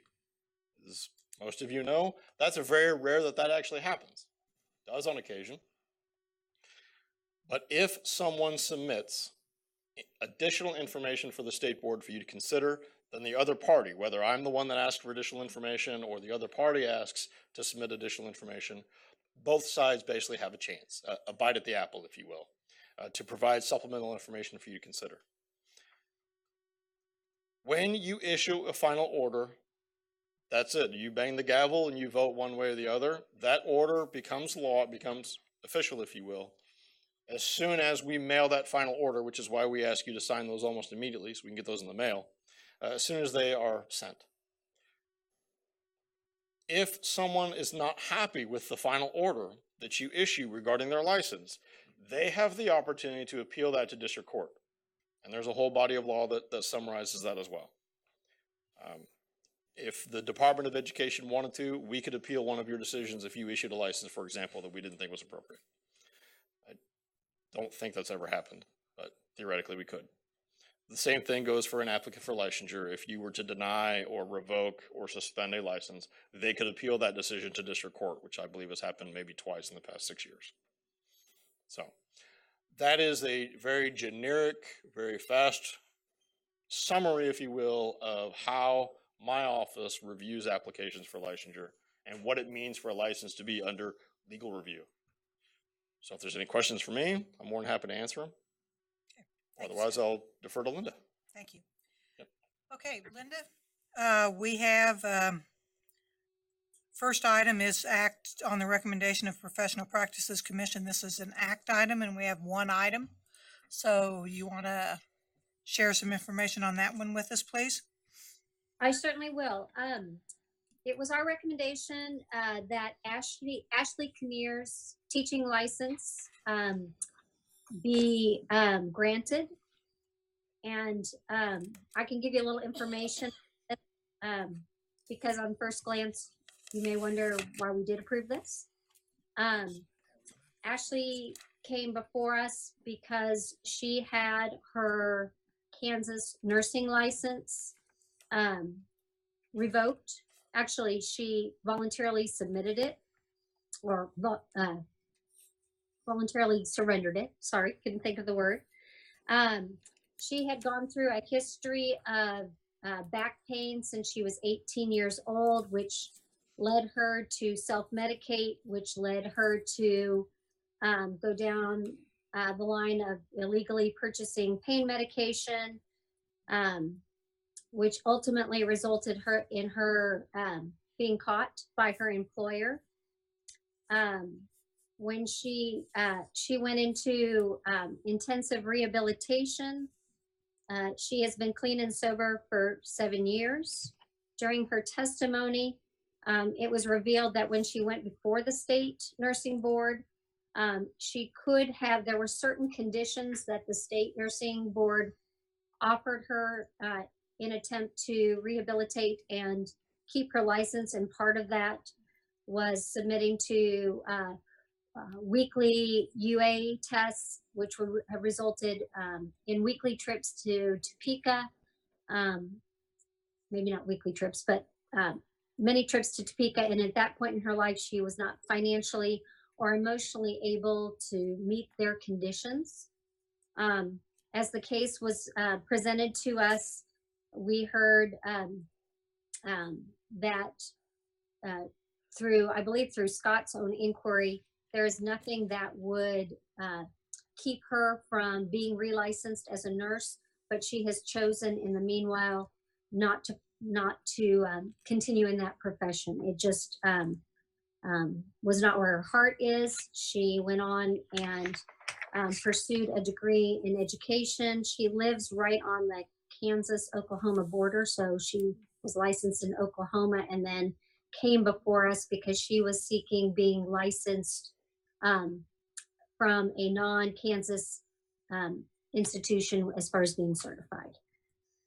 As most of you know, that's very rare that actually happens. It does on occasion. But if someone submits additional information for the state board for you to consider, then the other party, whether I'm the one that asked for additional information or the other party asks to submit additional information, both sides basically have a chance, a bite at the apple, if you will, to provide supplemental information for you to consider. When you issue a final order, that's it. You bang the gavel and you vote one way or the other. That order becomes law, it becomes official, if you will, as soon as we mail that final order, which is why we ask you to sign those almost immediately so we can get those in the mail. as soon as they are sent. If someone is not happy with the final order that you issue regarding their license, they have the opportunity to appeal that to district court. And there's a whole body of law that summarizes that as well. If the Department of Education wanted to, we could appeal one of your decisions if you issued a license, for example, that we didn't think was appropriate. I don't think that's ever happened, but theoretically we could. The same thing goes for an applicant for licensure. If you were to deny or revoke or suspend a license, they could appeal that decision to district court, which I believe has happened maybe twice in the past 6 years. So that is a very generic, very fast summary, if you will, of how my office reviews applications for licensure and what it means for a license to be under legal review. So if there's any questions for me, I'm more than happy to answer them. Otherwise, I'll defer to Linda. Thank you. Yep. Okay, Linda, we have first item is act on the recommendation of Professional Practices Commission. This is an act item and we have one item. So you want to share some information on that one with us, please? I certainly will. It was our recommendation that Ashley Kinnear's teaching license be granted. And I can give you a little information because on first glance, you may wonder why we did approve this. Ashley came before us because she had her Kansas nursing license revoked. Actually, she voluntarily submitted it or voluntarily surrendered it. Sorry, couldn't think of the word. She had gone through a history of back pain since she was 18 years old, which led her to self-medicate, which led her to go down the line of illegally purchasing pain medication, which ultimately resulted in her being caught by her employer. When she went into intensive rehabilitation, she has been clean and sober for 7 years. During her testimony, it was revealed that when she went before the state nursing board, there were certain conditions that the state nursing board offered her in attempt to rehabilitate and keep her license. And part of that was submitting to weekly UA tests, which would have resulted in weekly trips to Topeka. Maybe not weekly trips, but many trips to Topeka. And at that point in her life, she was not financially or emotionally able to meet their conditions. As the case was presented to us, we heard that through Scott's own inquiry, there is nothing that would keep her from being relicensed as a nurse, but she has chosen in the meanwhile not to continue in that profession. It just was not where her heart is. She went on and pursued a degree in education. She lives right on the Kansas-Oklahoma border, so she was licensed in Oklahoma and then came before us because she was seeking being licensed from a non-Kansas institution as far as being certified.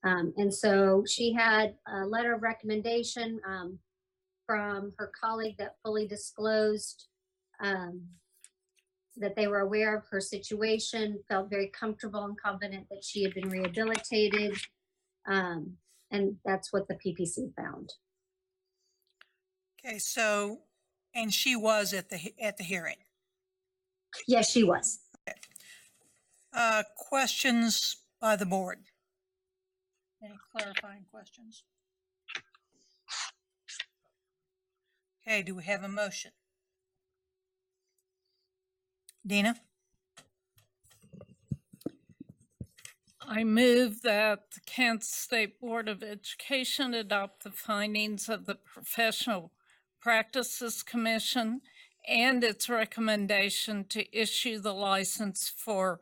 And so she had a letter of recommendation from her colleague that fully disclosed that they were aware of her situation, felt very comfortable and confident that she had been rehabilitated. And that's what the PPC found. Okay, so, and she was at the hearing? Yes, she was. Okay. Questions by the board? Any clarifying questions? Okay, do we have a motion? Dina? I move that the Kansas State Board of Education adopt the findings of the Professional Practices Commission and its recommendation to issue the license for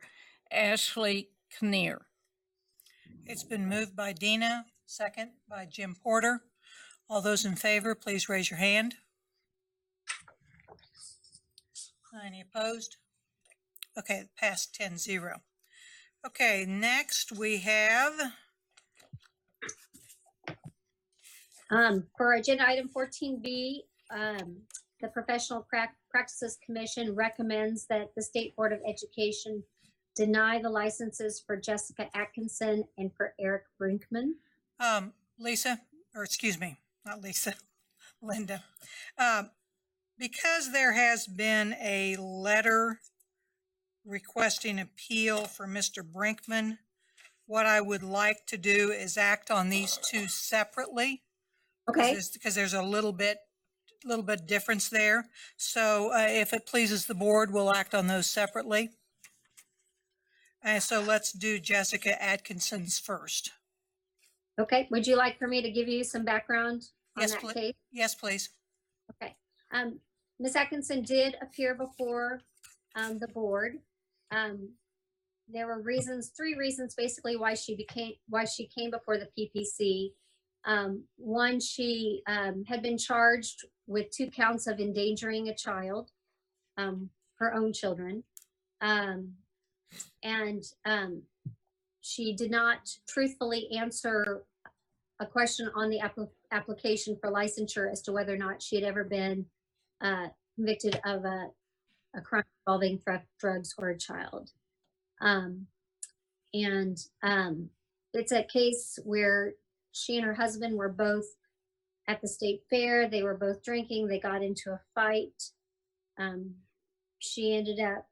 Ashley Kinnear. It's been moved by Dina Second by Jim Porter. All those in favor, please raise your hand. Any opposed? Okay, passed 10-0. Okay, next we have For agenda item 14B, the Professional Practices Commission recommends that the State Board of Education deny the licenses for Jessica Atkinson and for Eric Brinkman. Lisa, or excuse me, not Lisa, Linda. Because there has been a letter requesting appeal for Mr. Brinkman, what I would like to do is act on these two separately. Okay. Because there's a little bit difference there. So if it pleases the board, we'll act on those separately. And so let's do Jessica Atkinson's first. Okay. Would you like for me to give you some background on that case? Yes, please. Okay. Ms. Atkinson did appear before the board. There were three reasons basically why she came before the PPC. One, she had been charged with 2 counts of endangering a child, her own children. She did not truthfully answer a question on the application for licensure as to whether or not she had ever been convicted of a crime involving drugs or a child. It's a case where she and her husband were both at the state fair. They were both drinking. They got into a fight. She ended up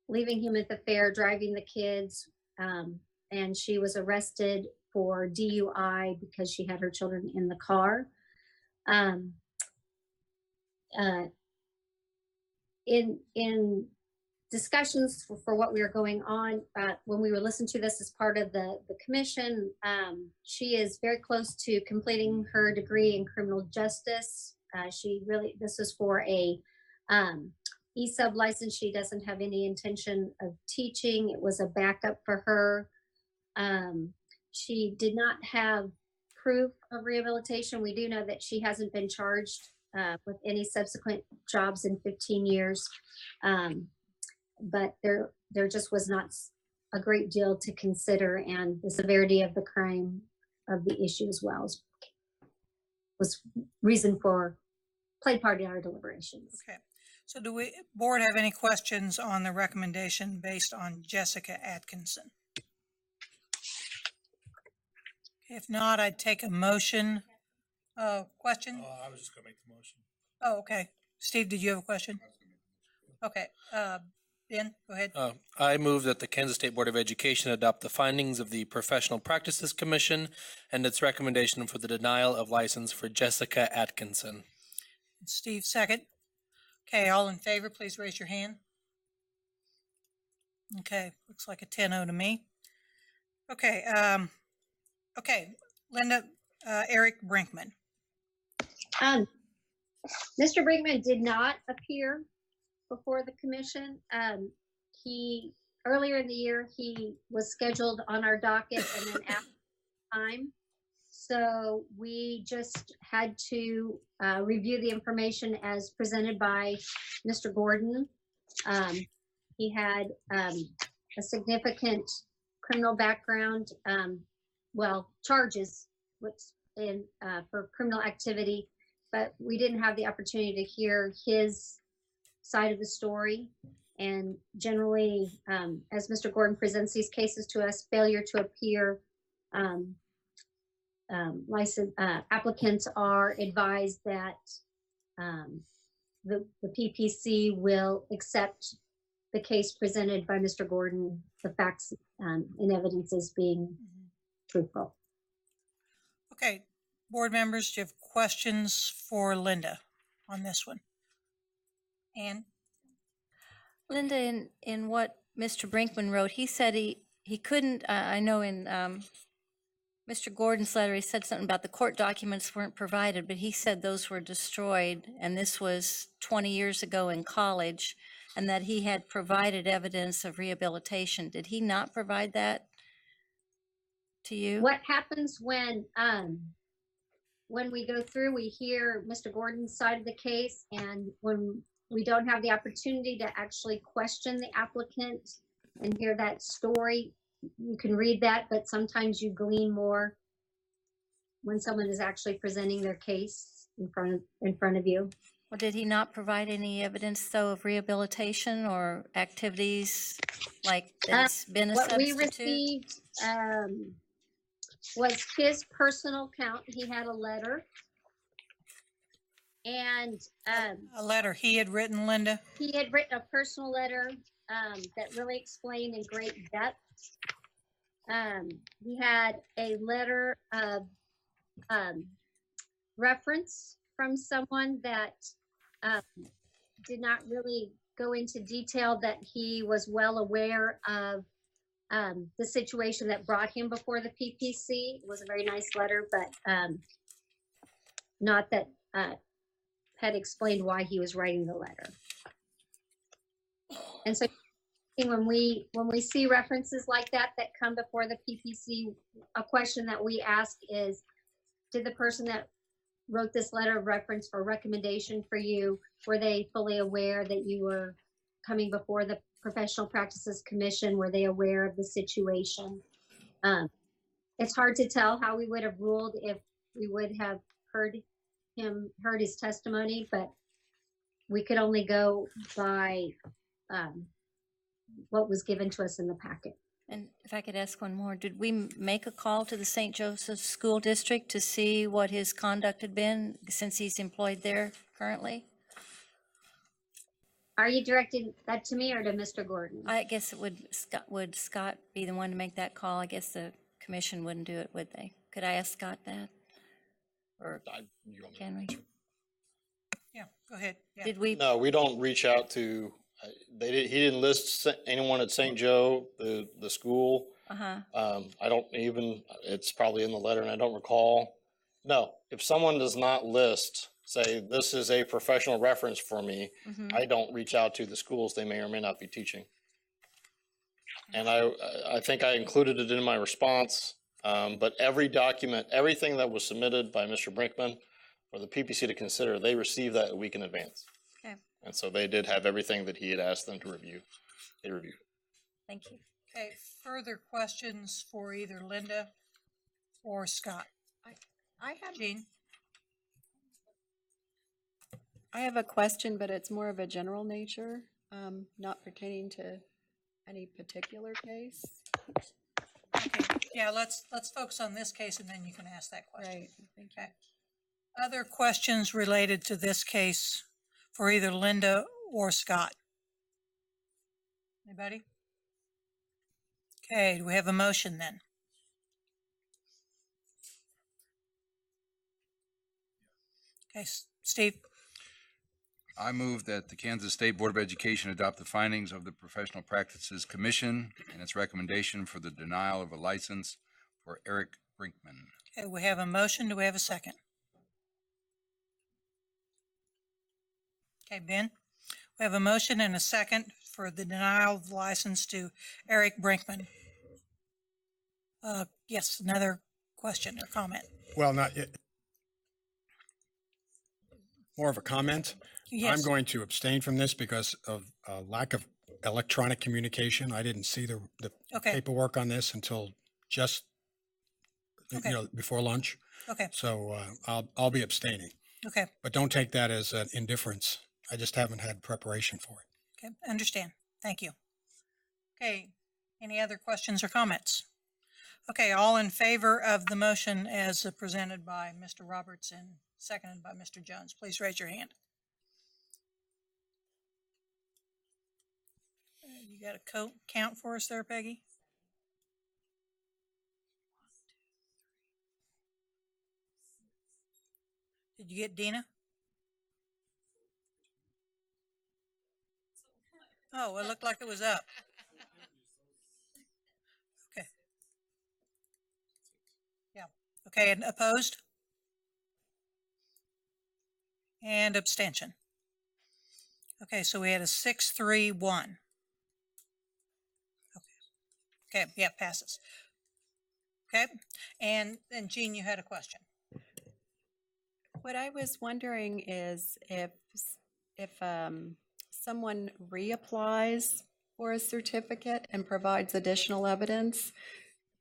leaving him at the fair, driving the kids, and she was arrested for DUI because she had her children in the car. In discussions for what we were going on, when we were listening to this as part of the commission, she is very close to completing her degree in criminal justice. This is for a ESUB license. She doesn't have any intention of teaching. It was a backup for her. She did not have proof of rehabilitation. We do know that she hasn't been charged with any subsequent jobs in 15 years. But there just was not a great deal to consider, and the severity of the crime of the issue as well was reason for played part in our deliberations. Okay. So do we, board, have any questions on the recommendation based on Jessica Atkinson? If not, I'd take a motion. Question? I was just going to make the motion. Oh, okay. Steve, did you have a question? Okay. Ben, go ahead. I move that the Kansas State Board of Education adopt the findings of the Professional Practices Commission and its recommendation for the denial of license for Jessica Atkinson. Steve, second. Okay, all in favor, please raise your hand. Okay, looks like a 10-0 to me. Okay, Linda, Eric Brinkman. Mr. Brinkman did not appear before the commission. Earlier in the year, he was scheduled on our docket and then after time. So we just had to review the information as presented by Mr. Gordon. He had a significant criminal background, charges for criminal activity, but we didn't have the opportunity to hear his side of the story. And generally, as Mr. Gordon presents these cases to us, failure to appear, applicants are advised that the PPC will accept the case presented by Mr. Gordon, the facts and evidence as being truthful. Okay, board members, do you have questions for Linda on this one? Ann? Linda, in what Mr. Brinkman wrote, he said he couldn't, I know in Mr. Gordon's letter, he said something about the court documents weren't provided, but he said those were destroyed, and this was 20 years ago in college, and that he had provided evidence of rehabilitation. Did he not provide that? to you? What happens when we go through, we hear Mr. Gordon's side of the case, and when we don't have the opportunity to actually question the applicant and hear that story, you can read that, but sometimes you glean more when someone is actually presenting their case in front of you. Well, did he not provide any evidence, though, of rehabilitation or activities like that it's been a What we substitute? received was his personal account. He had a letter. And a letter he had written, Linda? He had written a personal letter that really explained in great depth. He had a letter of reference from someone that did not really go into detail, that he was well aware of the situation that brought him before the PPC. It was a very nice letter, but not that had explained why he was writing the letter. And so when we see references like that come before the PPC, a question that we ask is, did the person that wrote this letter of reference or recommendation for you, were they fully aware that you were coming before the Professional Practices Commission? Were they aware of the situation? It's hard to tell how we would have ruled if we would have heard his testimony, but we could only go by what was given to us in the packet. And if I could ask one more, did we make a call to the St. Joseph's School District to see what his conduct had been since he's employed there currently? Are you directing that to me or to Mr. Gordon? I guess it would Scott be the one to make that call? I guess the commission wouldn't do it, would they? Could I ask Scott that? Or can we? Yeah, go ahead. Yeah. Did we? No, we don't reach out to, he didn't list anyone at St. Joe, the school. Uh-huh. I don't even, it's probably in the letter and I don't recall. No, if someone does not list, say, this is a professional reference for me, I don't reach out to the schools they may or may not be teaching. And I think I included it in my response, but every document, everything that was submitted by Mr. Brinkman for the PPC to consider, they received that a week in advance. Okay. And so they did have everything that he had asked them to review. They reviewed. Thank you. Okay, further questions for either Linda or Scott? I have Jean? I have a question, but it's more of a general nature, not pertaining to any particular case. Okay, yeah, let's focus on this case and then you can ask that question. Right, thank you. Okay. Other questions related to this case for either Linda or Scott? Anybody? Okay, do we have a motion then? Okay, Steve? I move that the Kansas State Board of Education adopt the findings of the Professional Practices Commission and its recommendation for the denial of a license for Eric Brinkman. Okay, we have a motion. Do we have a second? Okay, Ben? We have a motion and a second for the denial of license to Eric Brinkman. Yes, another question or comment? Well, not yet. More of a comment. Yes. I'm going to abstain from this because of lack of electronic communication. I didn't see the Okay. paperwork on this until just Okay. Before lunch. Okay. So I'll be abstaining. Okay. But don't take that as an indifference. I just haven't had preparation for it. Okay, understand. Thank you. Okay, any other questions or comments? Okay, all in favor of the motion as presented by Mr. Roberts and seconded by Mr. Jones, please raise your hand. You got a count for us there, Peggy? Did you get Dina? Oh, it looked like it was up. Okay. Yeah. Okay, and opposed? And abstention. Okay, so we had a 6-3-1. Okay, yeah, passes. Okay, and then Jean, you had a question. What I was wondering is if someone reapplies for a certificate and provides additional evidence,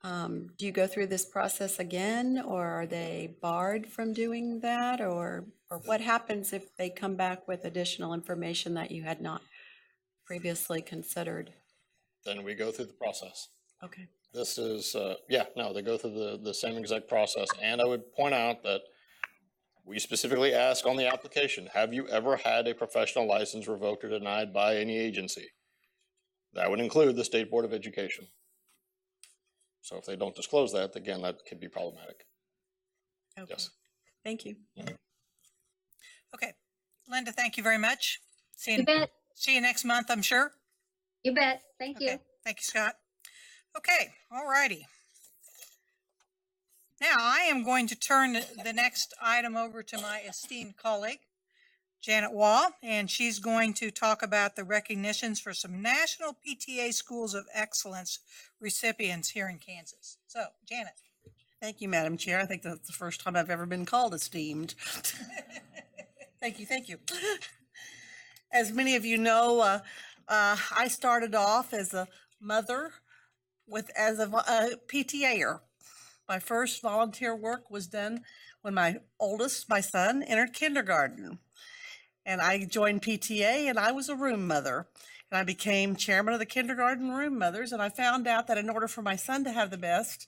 do you go through this process again, or are they barred from doing that, or what happens if they come back with additional information that you had not previously considered? Then we go through the process. Okay. This is, they go through the same exact process. And I would point out that we specifically ask on the application, have you ever had a professional license revoked or denied by any agency? That would include the State Board of Education. So if they don't disclose that, again, that could be problematic. Okay. Yes. Thank you. Okay, Linda, thank you very much. You bet. See you next month, I'm sure. You bet. Thank you. Thank you, Scott. Okay, all righty. Now I am going to turn the next item over to my esteemed colleague, Janet Wall, and she's going to talk about the recognitions for some National PTA Schools of Excellence recipients here in Kansas. So, Janet. Thank you, Madam Chair. I think that's the first time I've ever been called esteemed. Thank you, thank you. As many of you know, I started off as a mother as a PTAer. My first volunteer work was done when my son, entered kindergarten. And I joined PTA and I was a room mother. And I became chairman of the kindergarten room mothers. And I found out that in order for my son to have the best,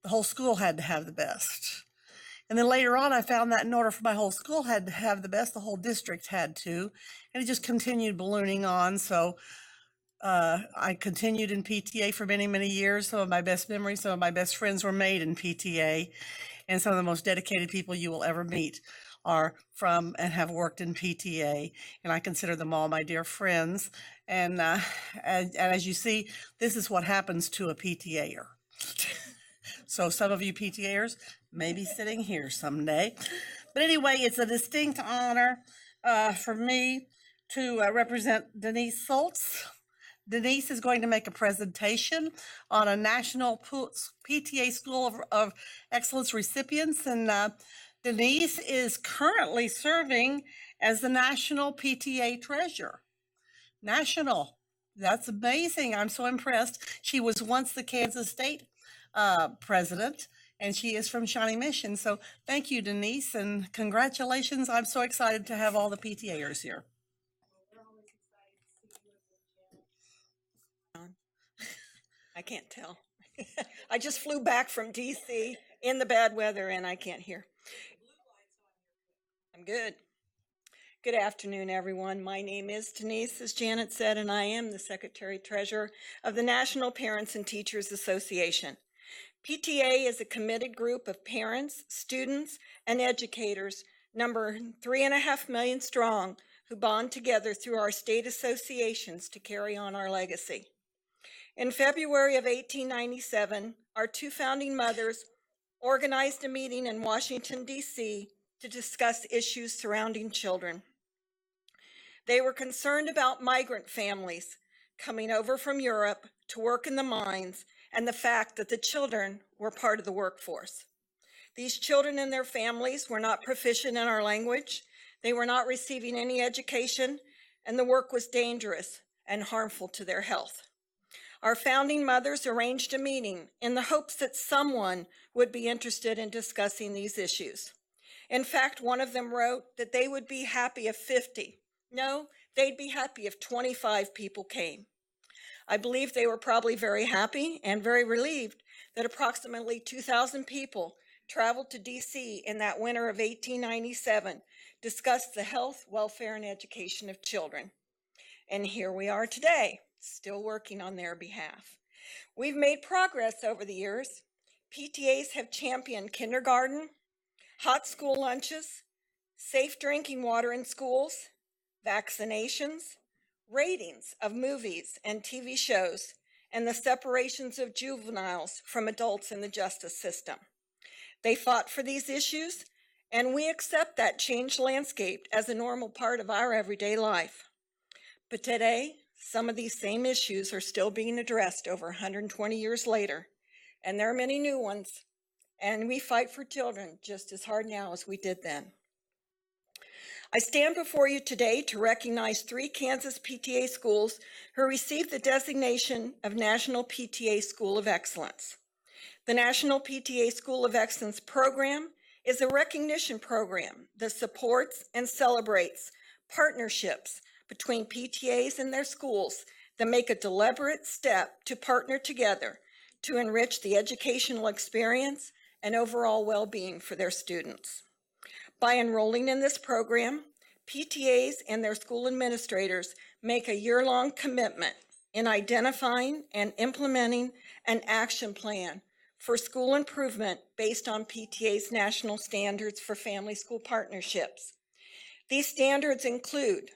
the whole school had to have the best. And then later on, I found that in order for my whole school had to have the best, the whole district had to. And it just continued ballooning on. So I continued in PTA for many, many years. Some of my best memories, some of my best friends were made in PTA. And some of the most dedicated people you will ever meet are from and have worked in PTA. And I consider them all my dear friends. And as you see, this is what happens to a PTAer. So some of you PTAers may be sitting here someday. But anyway, it's a distinct honor for me to represent Denise Schultz. Denise is going to make a presentation on a National PTA School of Excellence recipients. And Denise is currently serving as the National PTA Treasurer. National. That's amazing. I'm so impressed. She was once the Kansas State president, and she is from Shawnee Mission. So thank you, Denise, and congratulations. I'm so excited to have all the PTAers here. I can't tell. I just flew back from DC in the bad weather and I can't hear. I'm good. Good afternoon, everyone. My name is Denise, as Janet said, and I am the Secretary Treasurer of the National Parents and Teachers Association. PTA is a committed group of parents, students, and educators, number 3.5 million strong, who bond together through our state associations to carry on our legacy. In February of 1897, our two founding mothers organized a meeting in Washington, D.C. to discuss issues surrounding children. They were concerned about migrant families coming over from Europe to work in the mines and the fact that the children were part of the workforce. These children and their families were not proficient in our language, they were not receiving any education, and the work was dangerous and harmful to their health. Our founding mothers arranged a meeting in the hopes that someone would be interested in discussing these issues. In fact, one of them wrote that they would be happy if 50. No, they'd be happy if 25 people came. I believe they were probably very happy and very relieved that approximately 2,000 people traveled to DC in that winter of 1897, discussed the health, welfare, and education of children. And here we are today, still working on their behalf. We've made progress over the years. PTAs have championed kindergarten, hot school lunches, safe drinking water in schools, vaccinations, ratings of movies and TV shows, and the separations of juveniles from adults in the justice system. They fought for these issues, and we accept that changed landscape as a normal part of our everyday life. But today, some of these same issues are still being addressed over 120 years later, and there are many new ones, and we fight for children just as hard now as we did then. I stand before you today to recognize 3 Kansas PTA schools who received the designation of National PTA School of Excellence. The National PTA School of Excellence program is a recognition program that supports and celebrates partnerships between PTAs and their schools that make a deliberate step to partner together to enrich the educational experience and overall well-being for their students. By enrolling in this program, PTAs and their school administrators make a year-long commitment in identifying and implementing an action plan for school improvement based on PTA's national standards for family school partnerships. These standards include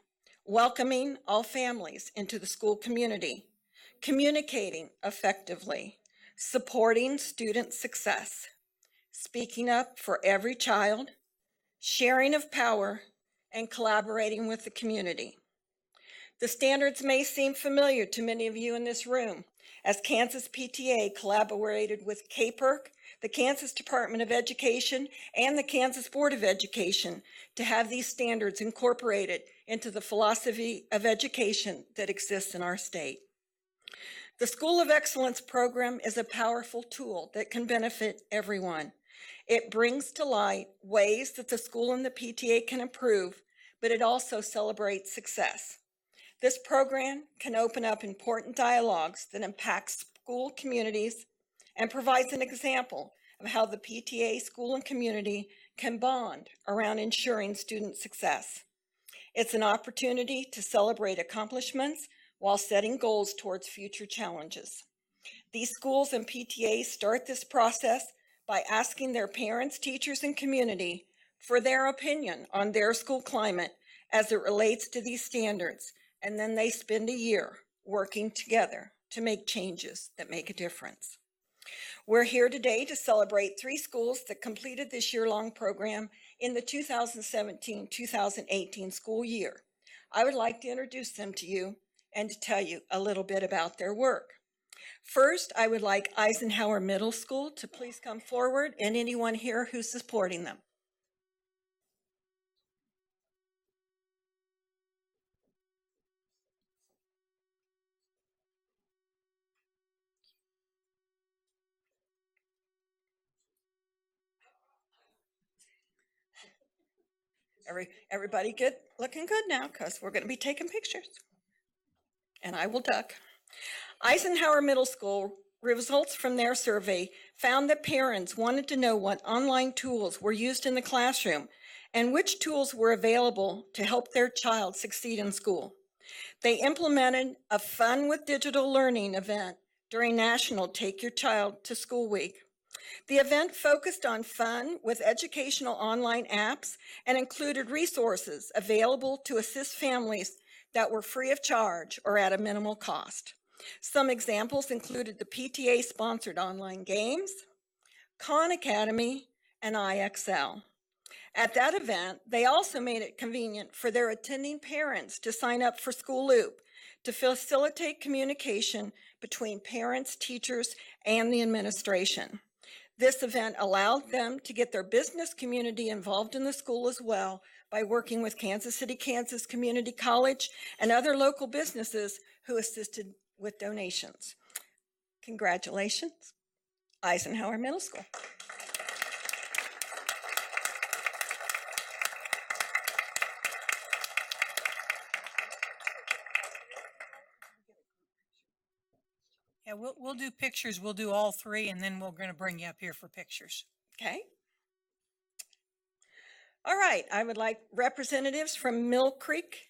welcoming all families into the school community, communicating effectively, supporting student success, speaking up for every child, sharing of power, and collaborating with the community. The standards may seem familiar to many of you in this room, as Kansas PTA collaborated with KPERC, the Kansas Department of Education, and the Kansas Board of Education to have these standards incorporated into the philosophy of education that exists in our state. The School of Excellence program is a powerful tool that can benefit everyone. It brings to light ways that the school and the PTA can improve, but it also celebrates success. This program can open up important dialogues that impact school communities and provides an example of how the PTA, school, and community can bond around ensuring student success. It's an opportunity to celebrate accomplishments while setting goals towards future challenges. These schools and PTAs start this process by asking their parents, teachers, and community for their opinion on their school climate as it relates to these standards, and then they spend a year working together to make changes that make a difference. We're here today to celebrate 3 schools that completed this year-long program in the 2017-2018 school year. I would like to introduce them to you and to tell you a little bit about their work. First, I would like Eisenhower Middle School to please come forward, and anyone here who's supporting them. Everybody good? Looking good now, because we're going to be taking pictures. And I will duck. Eisenhower Middle School results from their survey found that parents wanted to know what online tools were used in the classroom and which tools were available to help their child succeed in school. They implemented a Fun with Digital Learning event during National Take Your Child to School Week. The event focused on fun with educational online apps and included resources available to assist families that were free of charge or at a minimal cost. Some examples included the PTA-sponsored online games, Khan Academy, and IXL. At that event, they also made it convenient for their attending parents to sign up for School Loop to facilitate communication between parents, teachers, and the administration. This event allowed them to get their business community involved in the school as well by working with Kansas City, Kansas Community College and other local businesses who assisted with donations. Congratulations, Eisenhower Middle School. Yeah, we'll do pictures. We'll do all 3, and then we're going to bring you up here for pictures. Okay. All right, I would like representatives from Mill Creek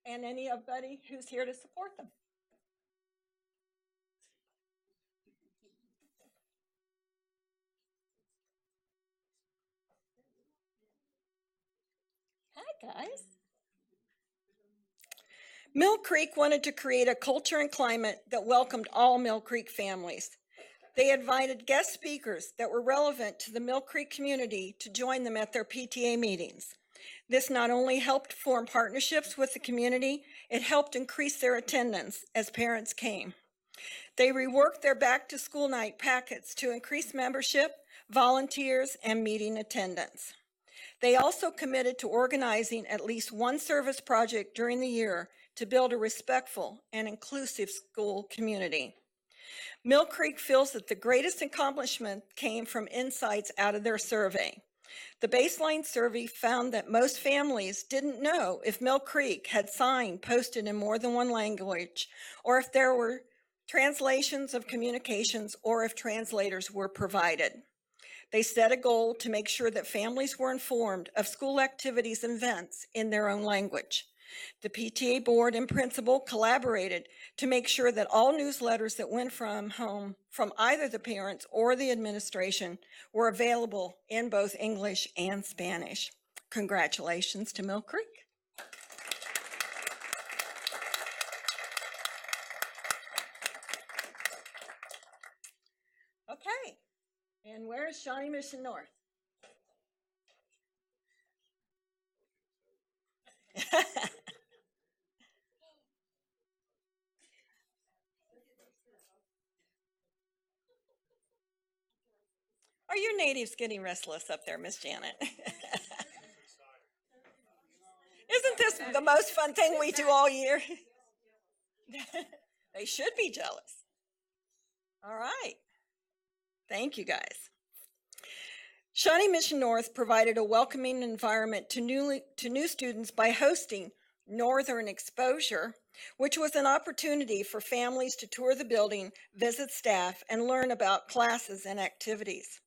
and anybody who's here to support them. Hi, guys. Mill Creek wanted to create a culture and climate that welcomed all Mill Creek families. They invited guest speakers that were relevant to the Mill Creek community to join them at their PTA meetings. This not only helped form partnerships with the community, it helped increase their attendance as parents came. They reworked their back to school night packets to increase membership, volunteers, and meeting attendance. They also committed to organizing at least one service project during the year to build a respectful and inclusive school community. Mill Creek feels that the greatest accomplishment came from insights out of their survey. The baseline survey found that most families didn't know if Mill Creek had sign posted in more than one language, or if there were translations of communications, or if translators were provided. They set a goal to make sure that families were informed of school activities and events in their own language. The PTA board and principal collaborated to make sure that all newsletters that went from home from either the parents or the administration were available in both English and Spanish. Congratulations to Mill Creek. Okay, and where's Shawnee Mission North? Are you natives getting restless up there, Miss Janet? Isn't this the most fun thing we do all year? They should be jealous. All right. Thank you, guys. Shawnee Mission North provided a welcoming environment to new students by hosting Northern Exposure, which was an opportunity for families to tour the building, visit staff, and learn about classes and activities.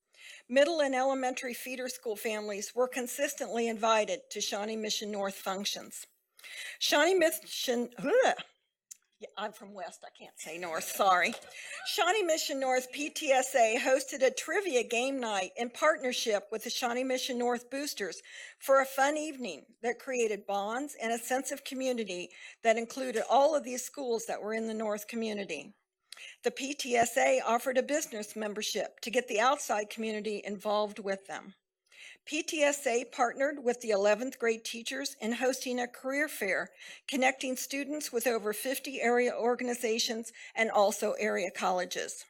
Middle and elementary feeder school families were consistently invited to Shawnee Mission North functions. Shawnee Mission, yeah, I'm from West, I can't say North, sorry. Shawnee Mission North PTSA hosted a trivia game night in partnership with the Shawnee Mission North Boosters for a fun evening that created bonds and a sense of community that included all of these schools that were in the North community. The PTSA offered a business membership to get the outside community involved with them. PTSA partnered with the 11th grade teachers in hosting a career fair, connecting students with over 50 area organizations and also area colleges.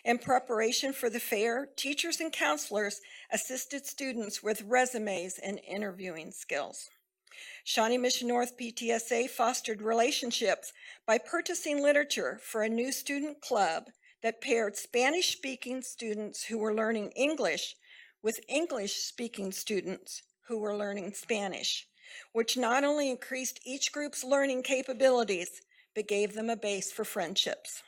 In preparation for the fair, teachers and counselors assisted students with resumes and interviewing skills. Shawnee Mission North PTSA fostered relationships by purchasing literature for a new student club that paired Spanish-speaking students who were learning English with English-speaking students who were learning Spanish, which not only increased each group's learning capabilities, but gave them a base for friendships.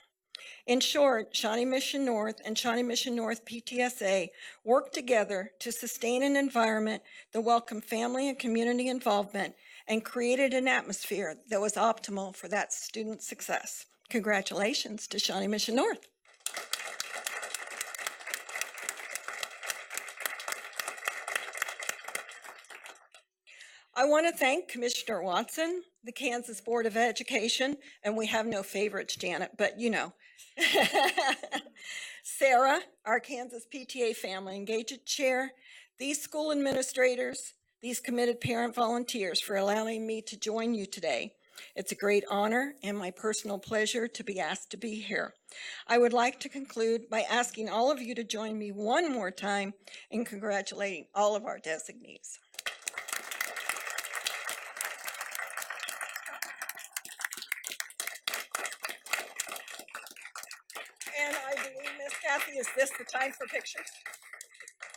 In short, Shawnee Mission North and Shawnee Mission North PTSA worked together to sustain an environment that welcomed family and community involvement and created an atmosphere that was optimal for that student success. Congratulations to Shawnee Mission North. I want to thank Commissioner Watson, the Kansas Board of Education, and we have no favorites, Janet, but you know. Sarah, our Kansas PTA Family Engagement Chair, these school administrators, these committed parent volunteers for allowing me to join you today. It's a great honor and my personal pleasure to be asked to be here. I would like to conclude by asking all of you to join me one more time in congratulating all of our designees. And I believe, Miss Kathy, is this the time for pictures?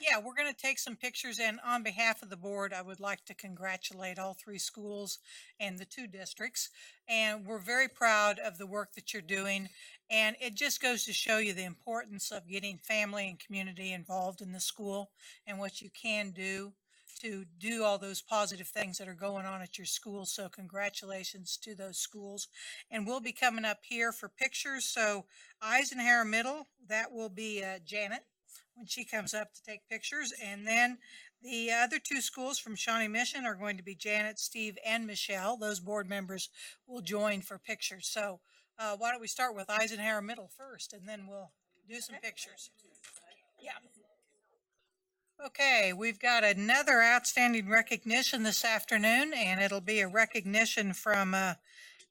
Yeah, we're going to take some pictures, and on behalf of the board, I would like to congratulate all three schools and the two districts. And we're very proud of the work that you're doing. And it just goes to show you the importance of getting family and community involved in the school and what you can do to do all those positive things that are going on at your school. So congratulations to those schools. And we'll be coming up here for pictures. So Eisenhower Middle, that will be Janet when she comes up to take pictures. And then the other two schools from Shawnee Mission are going to be Janet, Steve, and Michelle. Those board members will join for pictures. So why don't we start with Eisenhower Middle first, and then we'll do some pictures. Yeah. Okay, we've got another outstanding recognition this afternoon, and it'll be a recognition from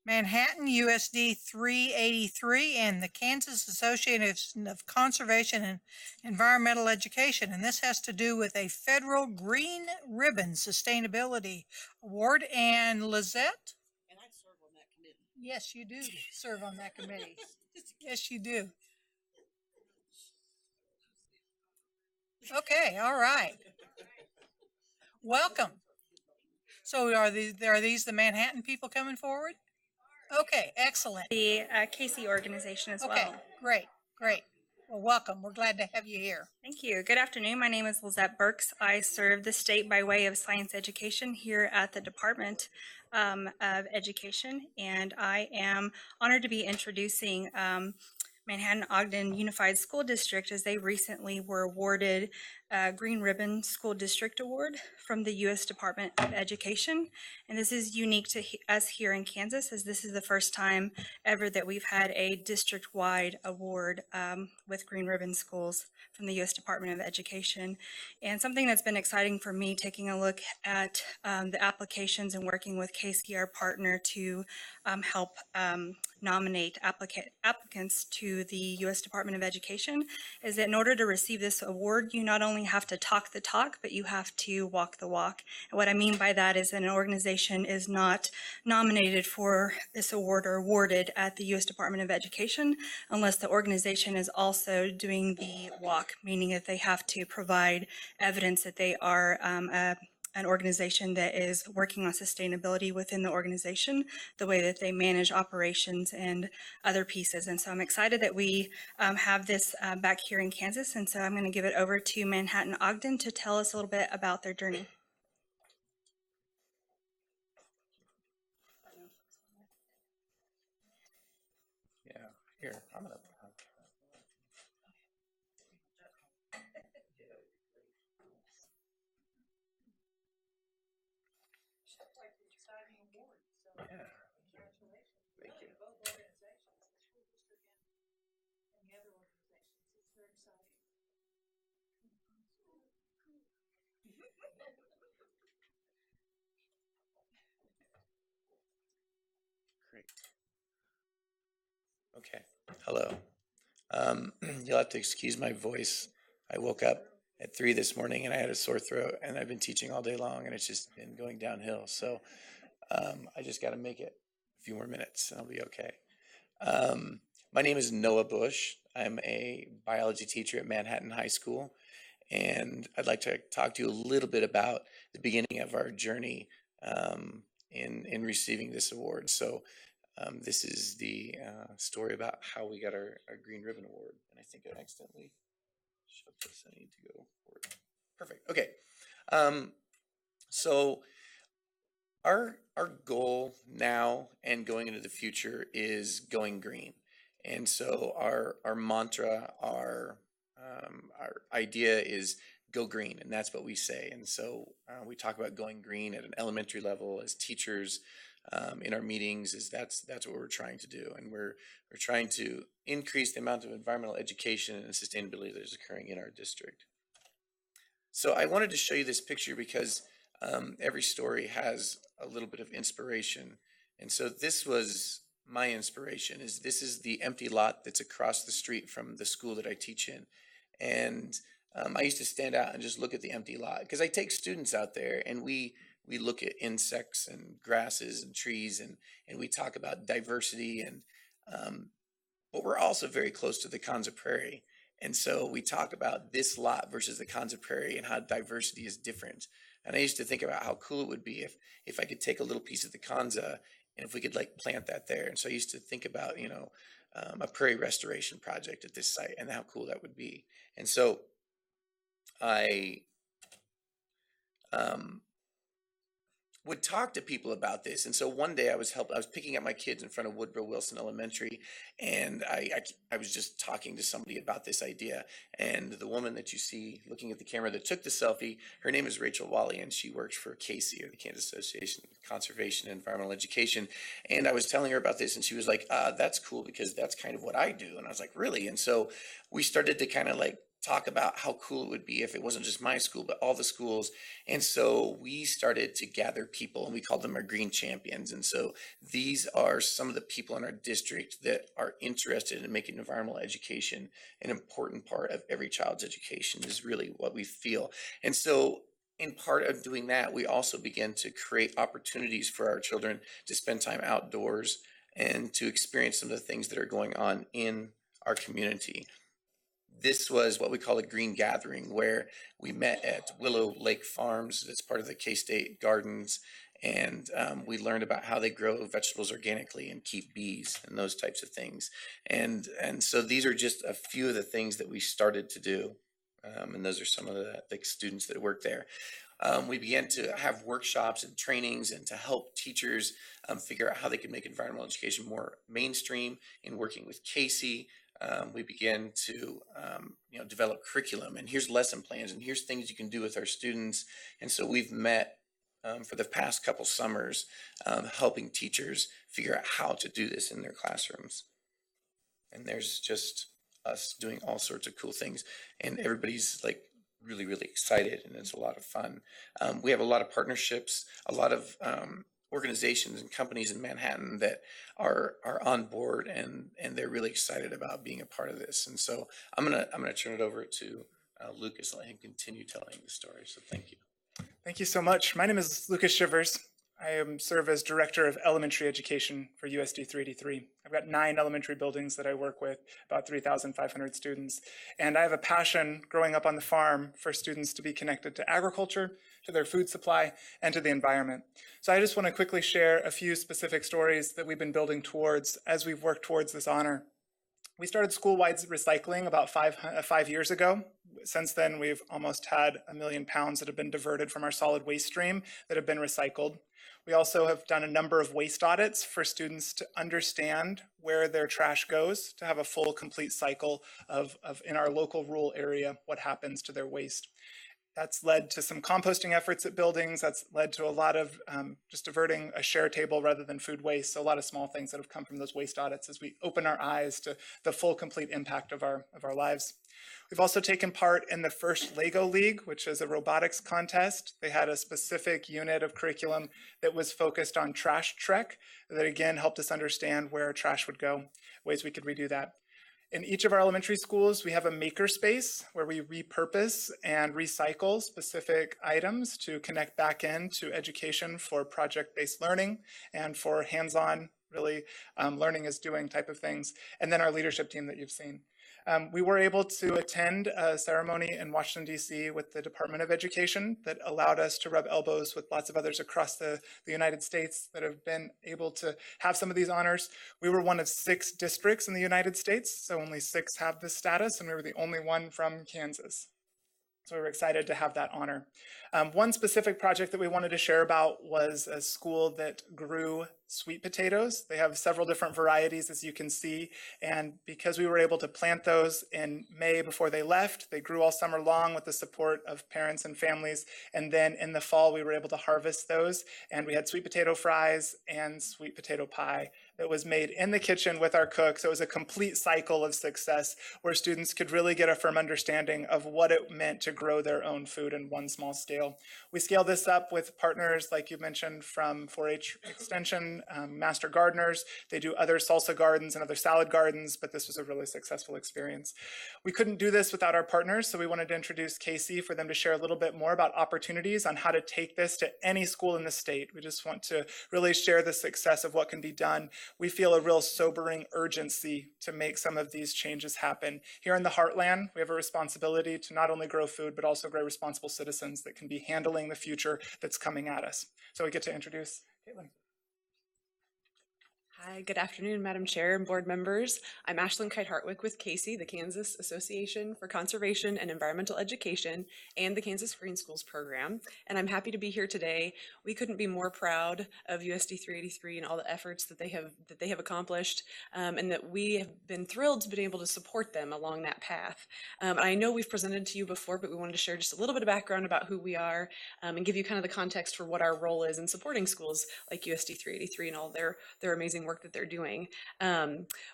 Manhattan USD 383 and the Kansas Association of Conservation and Environmental Education. And this has to do with a federal Green Ribbon Sustainability Award. And Lizette? And I serve on that committee. Yes, you do serve on that committee. Yes, you do. Okay, all right. Welcome. So are these the Manhattan people coming forward? Okay, excellent. The KC organization as Okay, well. great, great. Well, welcome. We're glad to have you here. Thank you. Good afternoon. My name is Lizette Burks. I serve the state by way of science education here at the Department of Education, and I am honored to be introducing Manhattan-Ogden Unified School District as they recently were awarded a Green Ribbon School District Award from the U.S. Department of Education. And this is unique to us here in Kansas, as this is the first time ever that we've had a district-wide award with Green Ribbon schools from the U.S. Department of Education. And something that's been exciting for me, taking a look at the applications and working with KC, our partner, to help nominate applicants to the U.S. Department of Education, is that in order to receive this award, you not only have to talk the talk, but you have to walk the walk. And what I mean by that is that an organization is not nominated for this award or awarded at the U.S. Department of Education unless the organization is also doing the walk, meaning that they have to provide evidence that they are an organization that is working on sustainability within the organization, the way that they manage operations and other pieces. And so I'm excited that we have this back here in Kansas. And so I'm going to give it over to Manhattan Ogden to tell us a little bit about their journey. Yeah, here, I'm gonna. Yeah. Thank you. Great. Okay. Hello. You'll have to excuse my voice. I woke up at 3 this morning and I had a sore throat, and I've been teaching all day long and it's just been going downhill. So I just got to make it a few more minutes and I'll be okay. My name is Noah Bush. I'm a biology teacher at Manhattan High School, and I'd like to talk to you a little bit about the beginning of our journey in receiving this award. So this is the story about how we got our Green Ribbon Award, and I think I accidentally shoved this. I need to go forward. Perfect. Okay. So our goal now and going into the future is going green. And so our mantra, our idea is go green, and that's what we say. And so we talk about going green at an elementary level as teachers in our meetings. Is that's what we're trying to do, and we're trying to increase the amount of environmental education and sustainability that is occurring in our district. So I wanted to show you this picture because every story has a little bit of inspiration, and so this was my inspiration. This is the empty lot that's across the street from the school that I teach in. And I used to stand out and just look at the empty lot because I take students out there and we look at insects and grasses and trees, and we talk about diversity, and but we're also very close to the Kanza Prairie. And so we talk about this lot versus the Kanza Prairie and how diversity is different. And I used to think about how cool it would be if I could take a little piece of the Kanza and if we could like plant that there. And so I used to think about, a prairie restoration project at this site and how cool that would be. And so I would talk to people about this. And so one day I was picking up my kids in front of Woodrow Wilson Elementary, and I was just talking to somebody about this idea. And the woman that you see looking at the camera that took the selfie, her name is Rachel Wally, and she works for KC, or the Kansas Association of Conservation and Environmental Education. And I was telling her about this, and she was like, that's cool because that's kind of what I do. And I was like, really? And so we started to kind of like talk about how cool it would be if it wasn't just my school, but all the schools. And so we started to gather people, and we called them our green champions. And so these are some of the people in our district that are interested in making environmental education an important part of every child's education, is really what we feel. And so in part of doing that, we also began to create opportunities for our children to spend time outdoors and to experience some of the things that are going on in our community. This was what we call a green gathering, where we met at Willow Lake Farms. That's part of the K-State Gardens. And we learned about how they grow vegetables organically and keep bees and those types of things. And so these are just a few of the things that we started to do. And those are some of the students that work there. We began to have workshops and trainings and to help teachers figure out how they could make environmental education more mainstream. In working with Casey, we began to develop curriculum, and here's lesson plans, and here's things you can do with our students. And so we've met for the past couple summers, helping teachers figure out how to do this in their classrooms. And there's just us doing all sorts of cool things, and everybody's like really, really excited, and it's a lot of fun. We have a lot of partnerships, a lot of organizations and companies in Manhattan that are on board, and they're really excited about being a part of this. And so I'm gonna turn it over to Lucas and let him continue telling the story. So thank you. Thank you so much. My name is Lucas Shivers. I serve as Director of Elementary Education for USD 383. I've got 9 elementary buildings that I work with, about 3,500 students. And I have a passion growing up on the farm for students to be connected to agriculture, to their food supply, and to the environment. So I just want to quickly share a few specific stories that we've been building towards as we've worked towards this honor. We started school-wide recycling about 5 years ago. Since then, we've almost had 1 million pounds that have been diverted from our solid waste stream that have been recycled. We also have done a number of waste audits for students to understand where their trash goes, to have a full, complete cycle of in our local rural area, what happens to their waste. That's led to some composting efforts at buildings. That's led to a lot of just diverting a share table rather than food waste. So a lot of small things that have come from those waste audits as we open our eyes to the full, complete impact of our lives. We've also taken part in the first Lego League, which is a robotics contest. They had a specific unit of curriculum that was focused on trash trek that again helped us understand where our trash would go, ways we could redo that. In each of our elementary schools, we have a maker space where we repurpose and recycle specific items to connect back into education for project-based learning and for hands-on, really learning is doing type of things. And then our leadership team that you've seen. We were able to attend a ceremony in Washington, D.C. with the Department of Education that allowed us to rub elbows with lots of others across the United States that have been able to have some of these honors. We were one of 6 districts in the United States, so only 6 have this status, and we were the only one from Kansas. So we were excited to have that honor. One specific project that we wanted to share about was a school that grew sweet potatoes. They have several different varieties, as you can see, and because we were able to plant those in May before they left, they grew all summer long with the support of parents and families, and then in the fall we were able to harvest those, and we had sweet potato fries and sweet potato pie that was made in the kitchen with our cook. So it was a complete cycle of success where students could really get a firm understanding of what it meant to grow their own food in one small scale. We scale this up with partners, like you mentioned, from 4-H Extension, Master Gardeners. They do other salsa gardens and other salad gardens, but this was a really successful experience. We couldn't do this without our partners, so we wanted to introduce Casey for them to share a little bit more about opportunities on how to take this to any school in the state. We just want to really share the success of what can be done. We feel a real sobering urgency to make some of these changes happen. Here in the Heartland, we have a responsibility to not only grow food, but also grow responsible citizens that can be handling the future that's coming at us. So we get to introduce Caitlin. Hi, good afternoon, Madam Chair and board members. I'm Ashlyn Kite-Hartwick with KSDE, the Kansas Association for Conservation and Environmental Education, and the Kansas Green Schools Program, and I'm happy to be here today. We couldn't be more proud of USD 383 and all the efforts that they have accomplished, and that we have been thrilled to be able to support them along that path. I know we've presented to you before, but we wanted to share just a little bit of background about who we are and give you kind of the context for what our role is in supporting schools like USD 383 and all their amazing work work that they're doing.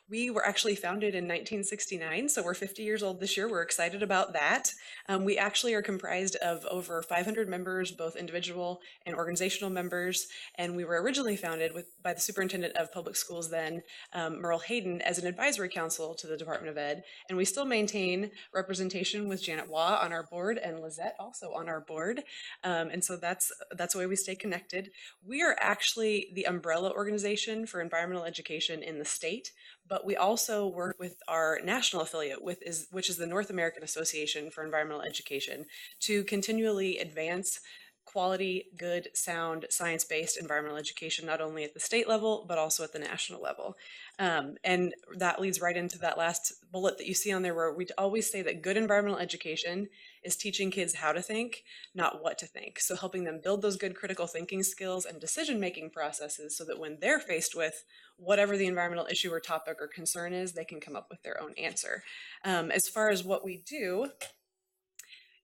We were actually founded in 1969, so we're 50 years old this year. We're excited about that. We actually are comprised of over 500 members, both individual and organizational members, and we were originally founded by the superintendent of public schools then, Merle Hayden, as an advisory council to the Department of Ed, and we still maintain representation with Janet Waugh on our board and Lizette also on our board, and so that's the way we stay connected. We are actually the umbrella organization for environmental education in the state, but we also work with our national affiliate, which is the North American Association for Environmental Education, to continually advance quality, good, sound, science-based environmental education, not only at the state level, but also at the national level. And that leads right into that last bullet that you see on there, where we always say that good environmental education is teaching kids how to think, not what to think. So helping them build those good critical thinking skills and decision-making processes so that when they're faced with whatever the environmental issue or topic or concern is, they can come up with their own answer. As far as what we do,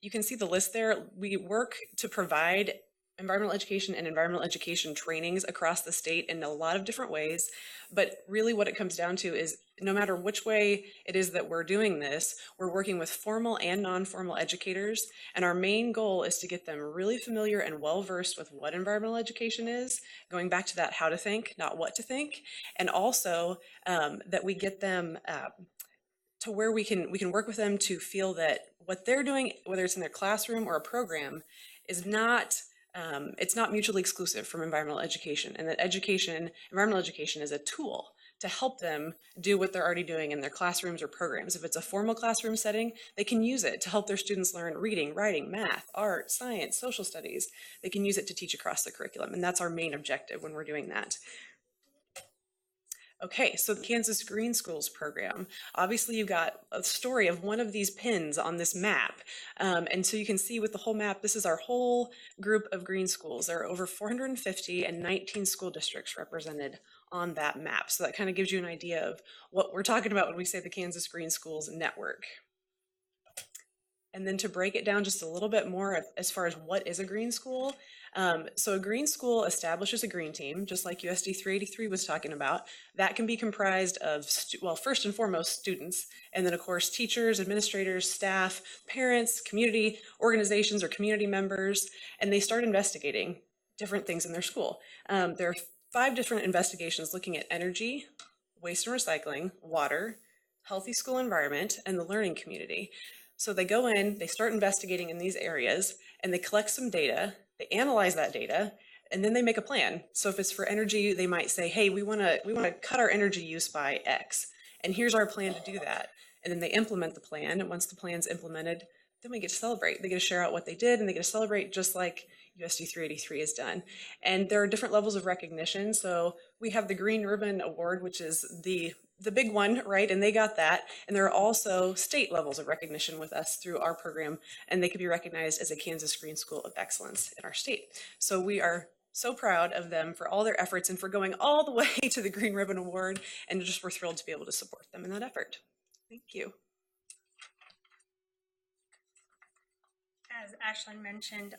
you can see the list there. We work to provide environmental education and environmental education trainings across the state in a lot of different ways. But really what it comes down to is no matter which way it is that we're doing this, we're working with formal and non-formal educators. And our main goal is to get them really familiar and well-versed with what environmental education is, going back to that how to think, not what to think. And also that we get them to where we can work with them to feel that what they're doing, whether it's in their classroom or a program, is not it's not mutually exclusive from environmental education, and that environmental education is a tool to help them do what they're already doing in their classrooms or programs. If it's a formal classroom setting, they can use it to help their students learn reading, writing, math, art, science, social studies. They can use it to teach across the curriculum, and that's our main objective when we're doing that. Okay, so the Kansas Green Schools program. Obviously, you've got a story of one of these pins on this map. And so you can see with the whole map, this is our whole group of green schools. There are over 450 and 19 school districts represented on that map. So that kind of gives you an idea of what we're talking about when we say the Kansas Green Schools Network. And then to break it down just a little bit more as far as what is a green school. So a green school establishes a green team, just like USD 383 was talking about. That can be comprised of, well, first and foremost, students, and then of course teachers, administrators, staff, parents, community organizations or community members, and they start investigating different things in their school. There are 5 different investigations looking at energy, waste and recycling, water, healthy school environment, and the learning community. So they go in, they start investigating in these areas, and they collect some data, they analyze that data, and then they make a plan. So if it's for energy, they might say, hey, we want to cut our energy use by X, and here's our plan to do that. And then they implement the plan, and once the plan's implemented, then we get to celebrate. They get to share out what they did, and they get to celebrate just like USD 383 has done. And there are different levels of recognition. So we have the Green Ribbon Award, which is the big one, right? And they got that. And there are also state levels of recognition with us through our program, and they could be recognized as a Kansas Green School of Excellence in our state. So we are so proud of them for all their efforts and for going all the way to the Green Ribbon Award, and we're thrilled to be able to support them in that effort. Thank you. As Ashlyn mentioned,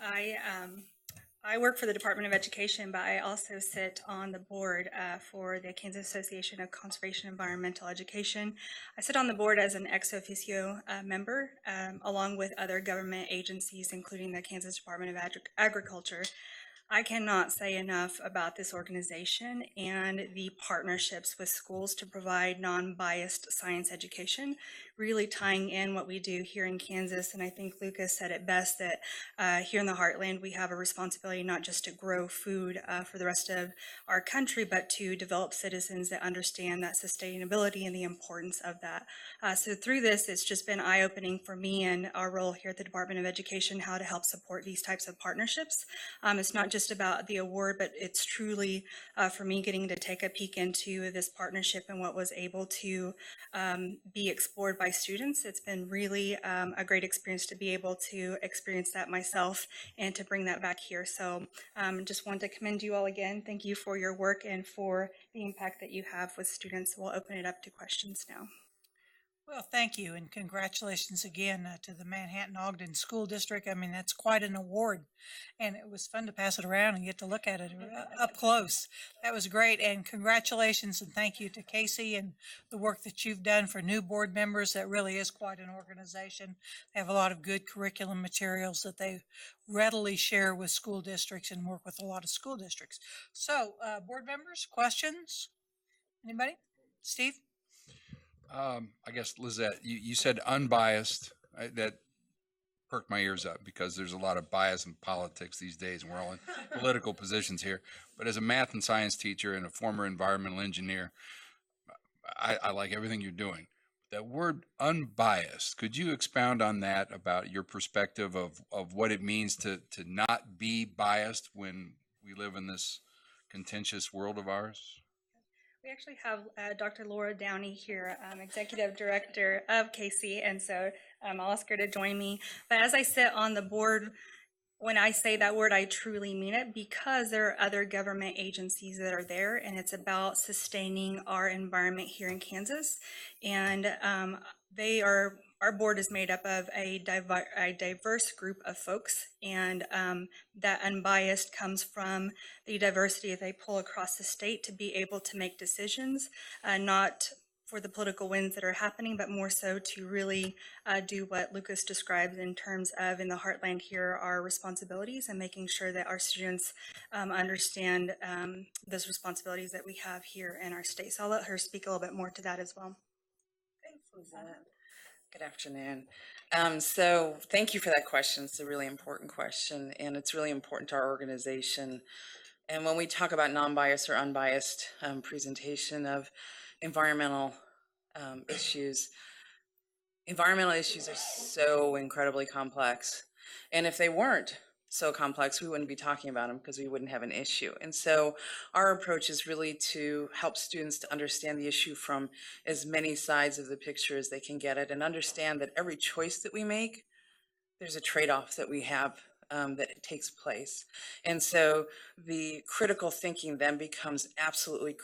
I work for the Department of Education, but I also sit on the board for the Kansas Association of Conservation and Environmental Education. I sit on the board as an ex officio member, along with other government agencies, including the Kansas Department of Agriculture. I cannot say enough about this organization and the partnerships with schools to provide non-biased science education, really tying in what we do here in Kansas. And I think Lucas said it best that here in the heartland, we have a responsibility not just to grow food for the rest of our country, but to develop citizens that understand that sustainability and the importance of that. So through this, it's just been eye-opening for me and our role here at the Department of Education, how to help support these types of partnerships. It's not just about the award, but it's truly for me getting to take a peek into this partnership and what was able to be explored by students. It's been really a great experience to be able to experience that myself and to bring that back here. So just want to commend you all again. Thank you for your work and for the impact that you have with students. We'll open it up to questions now. Well, thank you, and congratulations again to the Manhattan Ogden School District. I mean, that's quite an award, and it was fun to pass it around and get to look at it up close. That was great, and congratulations and thank you to Casey and the work that you've done for new board members. That really is quite an organization. They have a lot of good curriculum materials that they readily share with school districts and work with a lot of school districts. So, board members, questions? Anybody? Steve? I guess, Lizette, you said unbiased. That perked my ears up because there's a lot of bias in politics these days, and we're all in political positions here. But as a math and science teacher and a former environmental engineer, I like everything you're doing. That word unbiased, could you expound on that about your perspective of what it means to not be biased when we live in this contentious world of ours? We actually have Dr. Laura Downey here, Executive Director of KC, and so I'll ask her to join me. But as I sit on the board, when I say that word, I truly mean it because there are other government agencies that are there, and it's about sustaining our environment here in Kansas. And our board is made up of a diverse group of folks, and that unbiased comes from the diversity they pull across the state to be able to make decisions, not for the political winds that are happening, but more so to really do what Lucas describes in terms of in the heartland here, our responsibilities and making sure that our students understand those responsibilities that we have here in our state. So I'll let her speak a little bit more to that as well. Thanks, Lizette. Good afternoon. So thank you for that question. It's a really important question, and it's really important to our organization. And when we talk about non-biased or unbiased presentation of environmental issues are so incredibly complex. And if they weren't so complex, we wouldn't be talking about them because we wouldn't have an issue. And so our approach is really to help students to understand the issue from as many sides of the picture as they can get it and understand that every choice that we make, there's a trade-off that we have that takes place. And so the critical thinking then becomes absolutely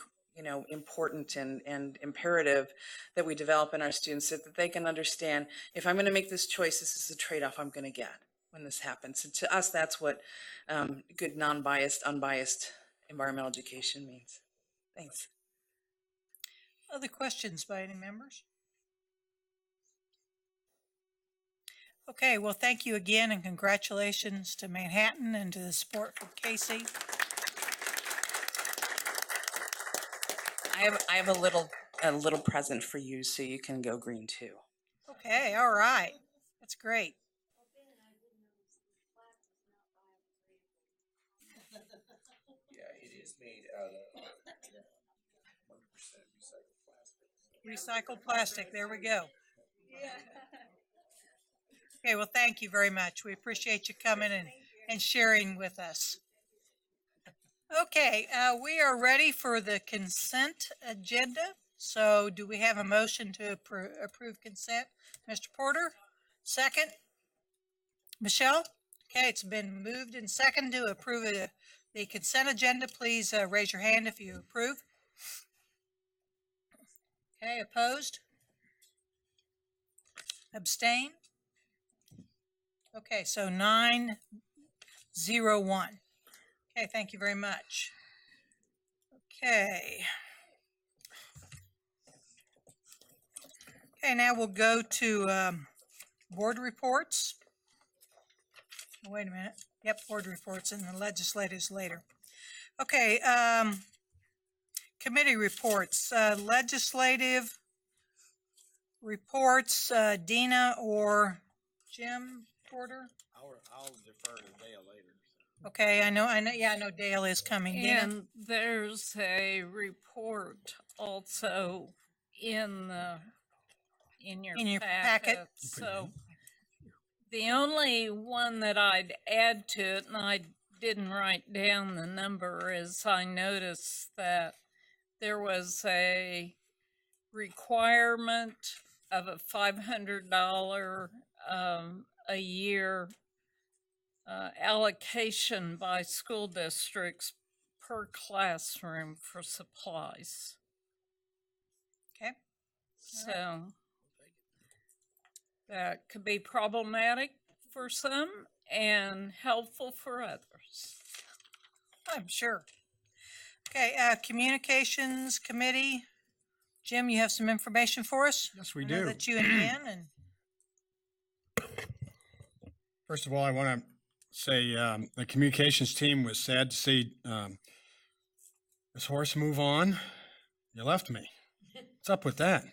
important and imperative that we develop in our students so that they can understand if I'm going to make this choice, this is the trade-off I'm going to get when this happens. And to us, that's what good non-biased, unbiased environmental education means. Thanks. Other questions by any members? Okay, well, thank you again and congratulations to Manhattan and to the support from Casey. I have a little present for you so you can go green too. Okay, all right. That's great. Yeah, it is made out of 100% Recycled plastic, there we go. Okay, well, thank you very much. We appreciate you coming and sharing with us. Okay, we are ready for the consent agenda. So do we have a motion to approve consent? Mr. Porter, second? Michelle? Okay, it's been moved and second to approve the consent agenda. Please raise your hand if you approve. Okay, opposed? Abstain? Okay, so 9-0-1. Okay, thank you very much. Okay. Okay, now we'll go to board reports. Wait a minute. Yep, board reports and the legislatives later. Okay, committee reports. Legislative reports, Dina or Jim Porter? I'll defer to Dale later. Okay, I know, yeah, I know Dale is coming. Dina? And there's a report also in your packet. So the only one that I'd add to it, and I didn't write down the number, is I noticed that there was a requirement of a $500 a year allocation by school districts per classroom for supplies. Okay. So that could be problematic for some and helpful for others. I'm sure. Okay, Communications Committee. Jim, you have some information for us? Yes, we I know do. that you and Ben and First of all, I want to say the communications team was sad to see this horse move on. You left me. What's up with that?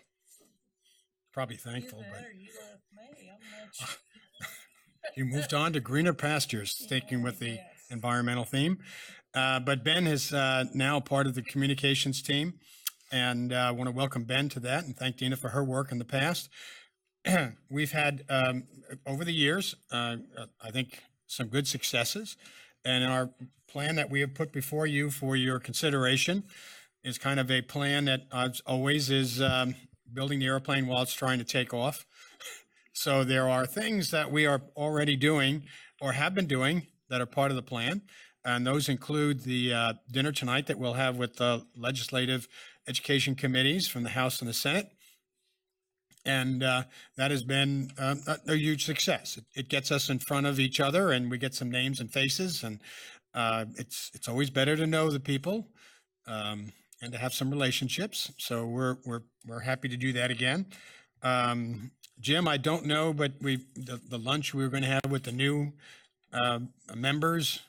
Probably thankful, but you left me. I'm not sure. you moved on to greener pastures, sticking with the environmental theme. But Ben is now part of the communications team, and I want to welcome Ben to that and thank Dina for her work in the past. We've had, over the years, I think some good successes, and our plan that we have put before you for your consideration is kind of a plan that, as always, is building the airplane while it's trying to take off. So there are things that we are already doing or have been doing that are part of the plan. And those include the dinner tonight that we'll have with the legislative education committees from the House and the Senate. And that has been a huge success. It gets us in front of each other and we get some names and faces. And it's always better to know the people and to have some relationships. So we're happy to do that again. Jim, I don't know, but the lunch we were going to have with the new members,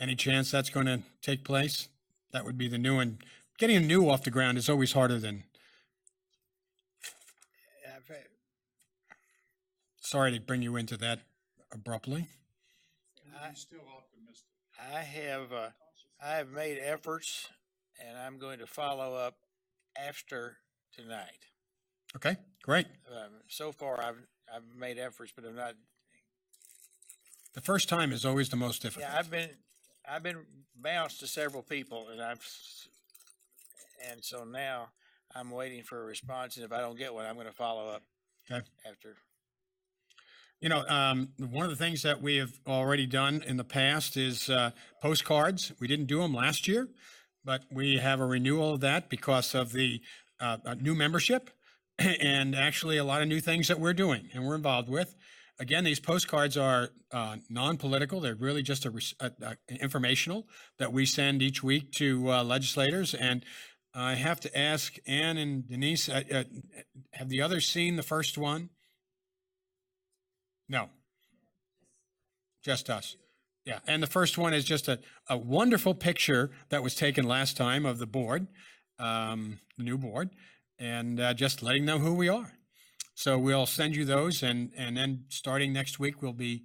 any chance that's going to take place? That would be the new one. Getting a new off the ground is always harder than. Sorry to bring you into that abruptly. I'm still optimistic. I have made efforts, and I'm going to follow up after tonight. Okay, great. So far, I've made efforts, but I'm not. The first time is always the most difficult. Yeah, I've been bounced to several people, and so now I'm waiting for a response. And if I don't get one, I'm going to follow up. Okay. After. You know, one of the things that we have already done in the past is postcards. We didn't do them last year, but we have a renewal of that because of the new membership and actually a lot of new things that we're doing and we're involved with. Again, these postcards are non-political. They're really just informational that we send each week to legislators. And I have to ask Ann and Denise, have the others seen the first one? No, just us. Yeah, and the first one is just a wonderful picture that was taken last time of the board, the new board, and just letting them know who we are. So we'll send you those, and then starting next week, we'll be.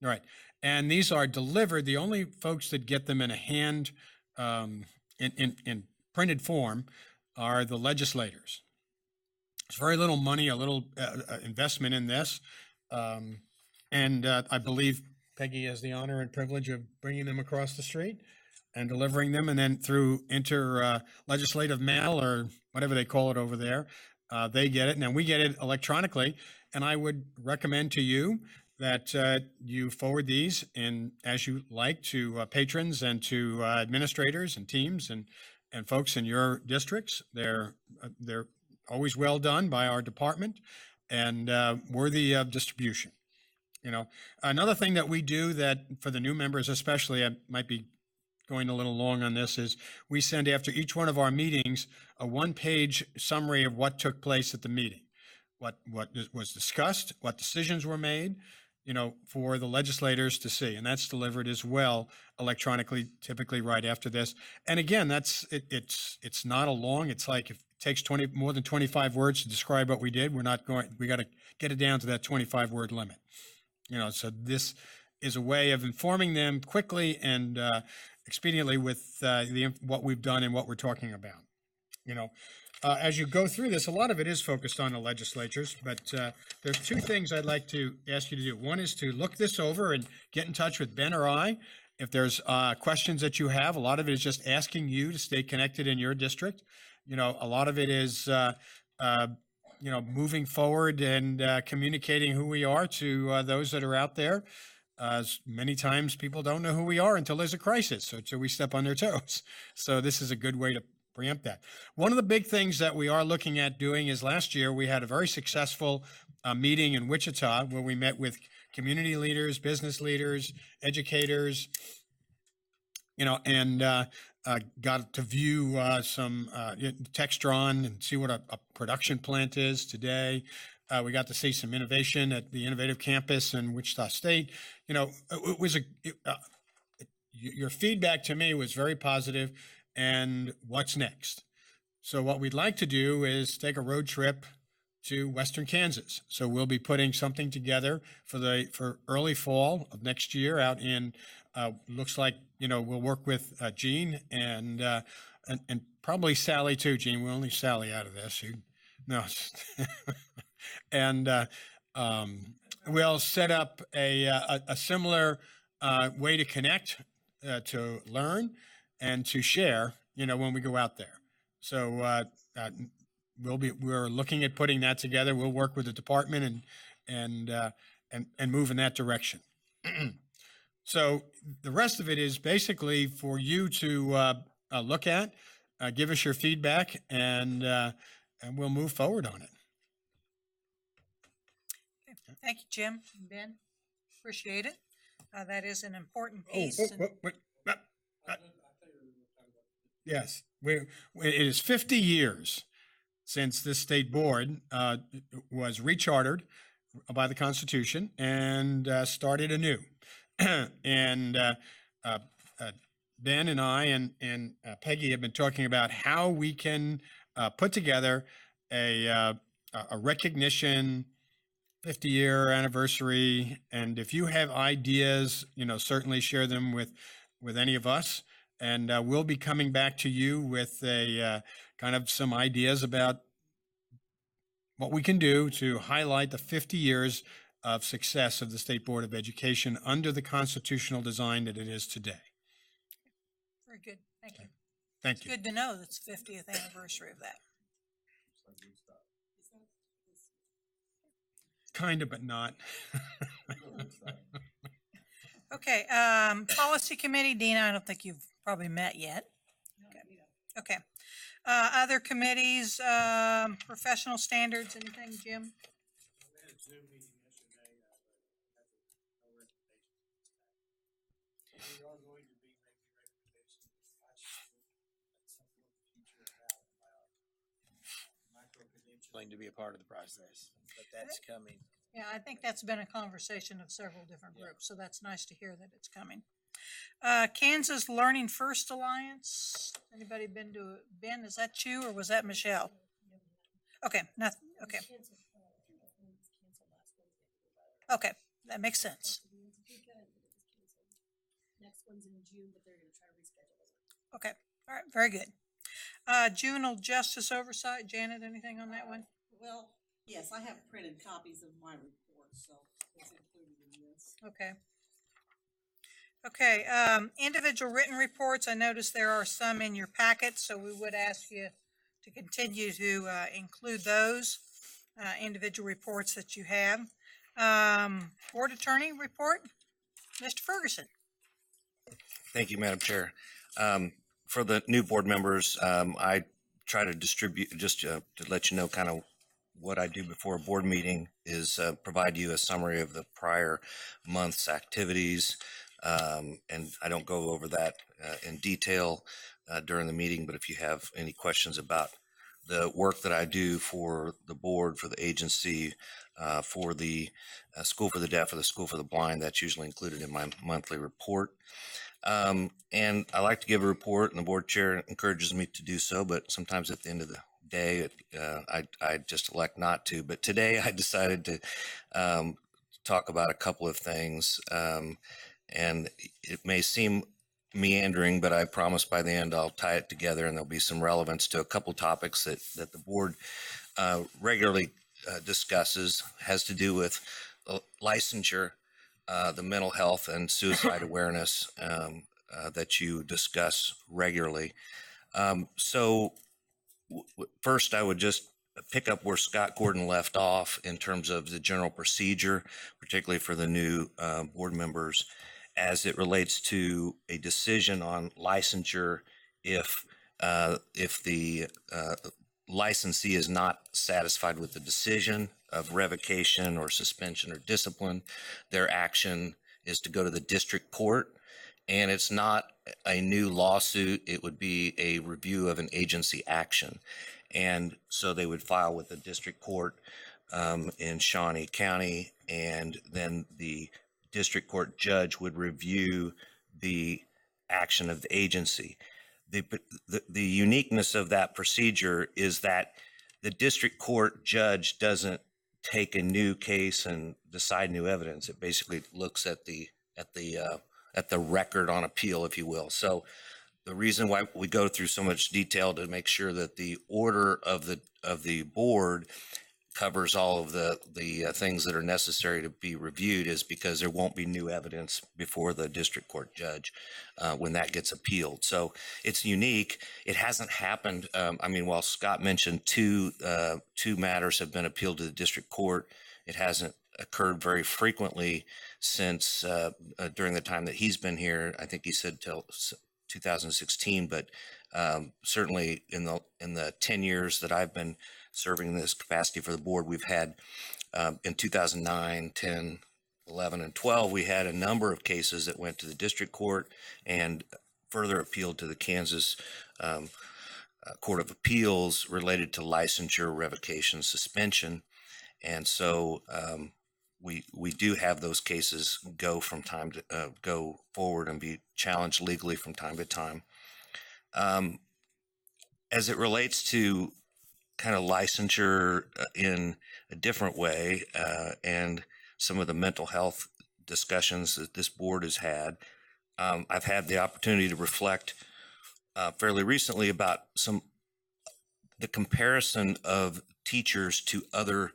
All right, and these are delivered. The only folks that get them in a hand, in printed form, are the legislators. It's very little money, a little investment in this. And I believe Peggy has the honor and privilege of bringing them across the street and delivering them. And then through legislative mail or whatever they call it over there, they get it. And then we get it electronically. And I would recommend to you that you forward these in as you like to patrons and to administrators and teams and folks in your districts. They're always well done by our department and worthy of distribution. You know, another thing that we do that for the new members, especially, I might be going a little long on this, is we send after each one of our meetings a one-page summary of what took place at the meeting, what was discussed, what decisions were made, you know, for the legislators to see, and that's delivered as well electronically, typically right after this. And again, it's not a long. It's like if it takes more than 25 words to describe what we did, we got to get it down to that 25-word limit. You know, so this is a way of informing them quickly and expediently with what we've done and what we're talking about. You know, as you go through this, a lot of it is focused on the legislatures, but there's two things I'd like to ask you to do. One is to look this over and get in touch with Ben or I. If there's questions that you have, a lot of it is just asking you to stay connected in your district. You know, a lot of it is, you know, moving forward and communicating who we are to those that are out there. Many times people don't know who we are until there's a crisis, or until we step on their toes. So this is a good way to preempt that. One of the big things that we are looking at doing is last year we had a very successful meeting in Wichita where we met with community leaders, business leaders, educators, and got to view some Textron and see what a production plant is today. We got to see some innovation at the Innovative Campus in Wichita State. It was your feedback to me was very positive. And what's next? So what we'd like to do is take a road trip to Western Kansas. So we'll be putting something together for early fall of next year out in, looks like, we'll work with Jean and probably Sally too. Jean, we'll only Sally out of this. No. And we'll set up a similar way to connect, to learn and to share, when we go out there. So we're looking at putting that together. We'll work with the department and move in that direction. So the rest of it is basically for you to look at, give us your feedback, and we'll move forward on it. Okay. Thank you, Jim and Ben. Appreciate it. That is an important Oh, piece. Yes, it is 50 years since this state board was rechartered by the Constitution and started anew. And Ben and I and Peggy have been talking about how we can put together a recognition 50-year anniversary. And if you have ideas, certainly share them with any of us. And we'll be coming back to you with a kind of some ideas about what we can do to highlight the 50 years of success of the State Board of Education under the constitutional design that it is today. Very good. Thank you. Thank you. Good to know that's 50th anniversary of that. Kind of, but not. Okay, policy committee, Dina, I don't think you've probably met yet. Okay. Other committees, professional standards, anything, Jim? To be a part of the process, but that's coming. Yeah, I think that's been a conversation of several different groups, so that's nice to hear that it's coming. Kansas Learning First Alliance. Anybody been to it? Ben, is that you or was that Michelle? Okay, nothing. Okay. Okay, that makes sense. Next one's in June, but they're going to try to reschedule it. Okay, all right, very good. Juvenile Justice Oversight, Janet, anything on that one? Well, yes, I have printed copies of my report, so it's included in this. Okay. Okay, individual written reports, I noticed there are some in your packet, so we would ask you to continue to include those individual reports that you have. Board Attorney report, Mr. Ferguson. Thank you, Madam Chair. For the new board members, I try to distribute, just to let you know kind of what I do before a board meeting is provide you a summary of the prior month's activities. And I don't go over that in detail during the meeting, but if you have any questions about the work that I do for the board, for the agency, for the School for the Deaf or the School for the Blind, that's usually included in my monthly report. And I like to give a report, and the board chair encourages me to do so, but sometimes at the end of the day, I just elect not to. But today I decided to talk about a couple of things, and it may seem meandering, but I promise by the end I'll tie it together, and there'll be some relevance to a couple topics that the board regularly discusses, has to do with licensure, the mental health and suicide awareness that you discuss regularly. So first, I would just pick up where Scott Gordon left off in terms of the general procedure, particularly for the new board members, as it relates to a decision on licensure if if the licensee is not satisfied with the decision of revocation or suspension or discipline, their action is to go to the district court. And it's not a new lawsuit. It would be a review of an agency action. And so they would file with the district court in Shawnee County, and then the district court judge would review the action of the agency. The uniqueness of that procedure is that the district court judge doesn't take a new case and decide new evidence. It basically looks at the record on appeal, if you will. So the reason why we go through so much detail to make sure that the order of the board covers all of the things that are necessary to be reviewed is because there won't be new evidence before the district court judge when that gets appealed. So it's unique. It hasn't happened. I mean, while Scott mentioned two matters have been appealed to the district court, it hasn't occurred very frequently since during the time that he's been here. I think he said till 2016, but certainly in the 10 years that I've been serving in this capacity for the board, we've had in 2009, 10, 11, and 12, we had a number of cases that went to the district court and further appealed to the Kansas Court of Appeals related to licensure, revocation, suspension. And so we do have those cases go from time to go forward and be challenged legally from time to time. As it relates to kind of licensure in a different way and some of the mental health discussions that this board has had, I've had the opportunity to reflect fairly recently about the comparison of teachers to other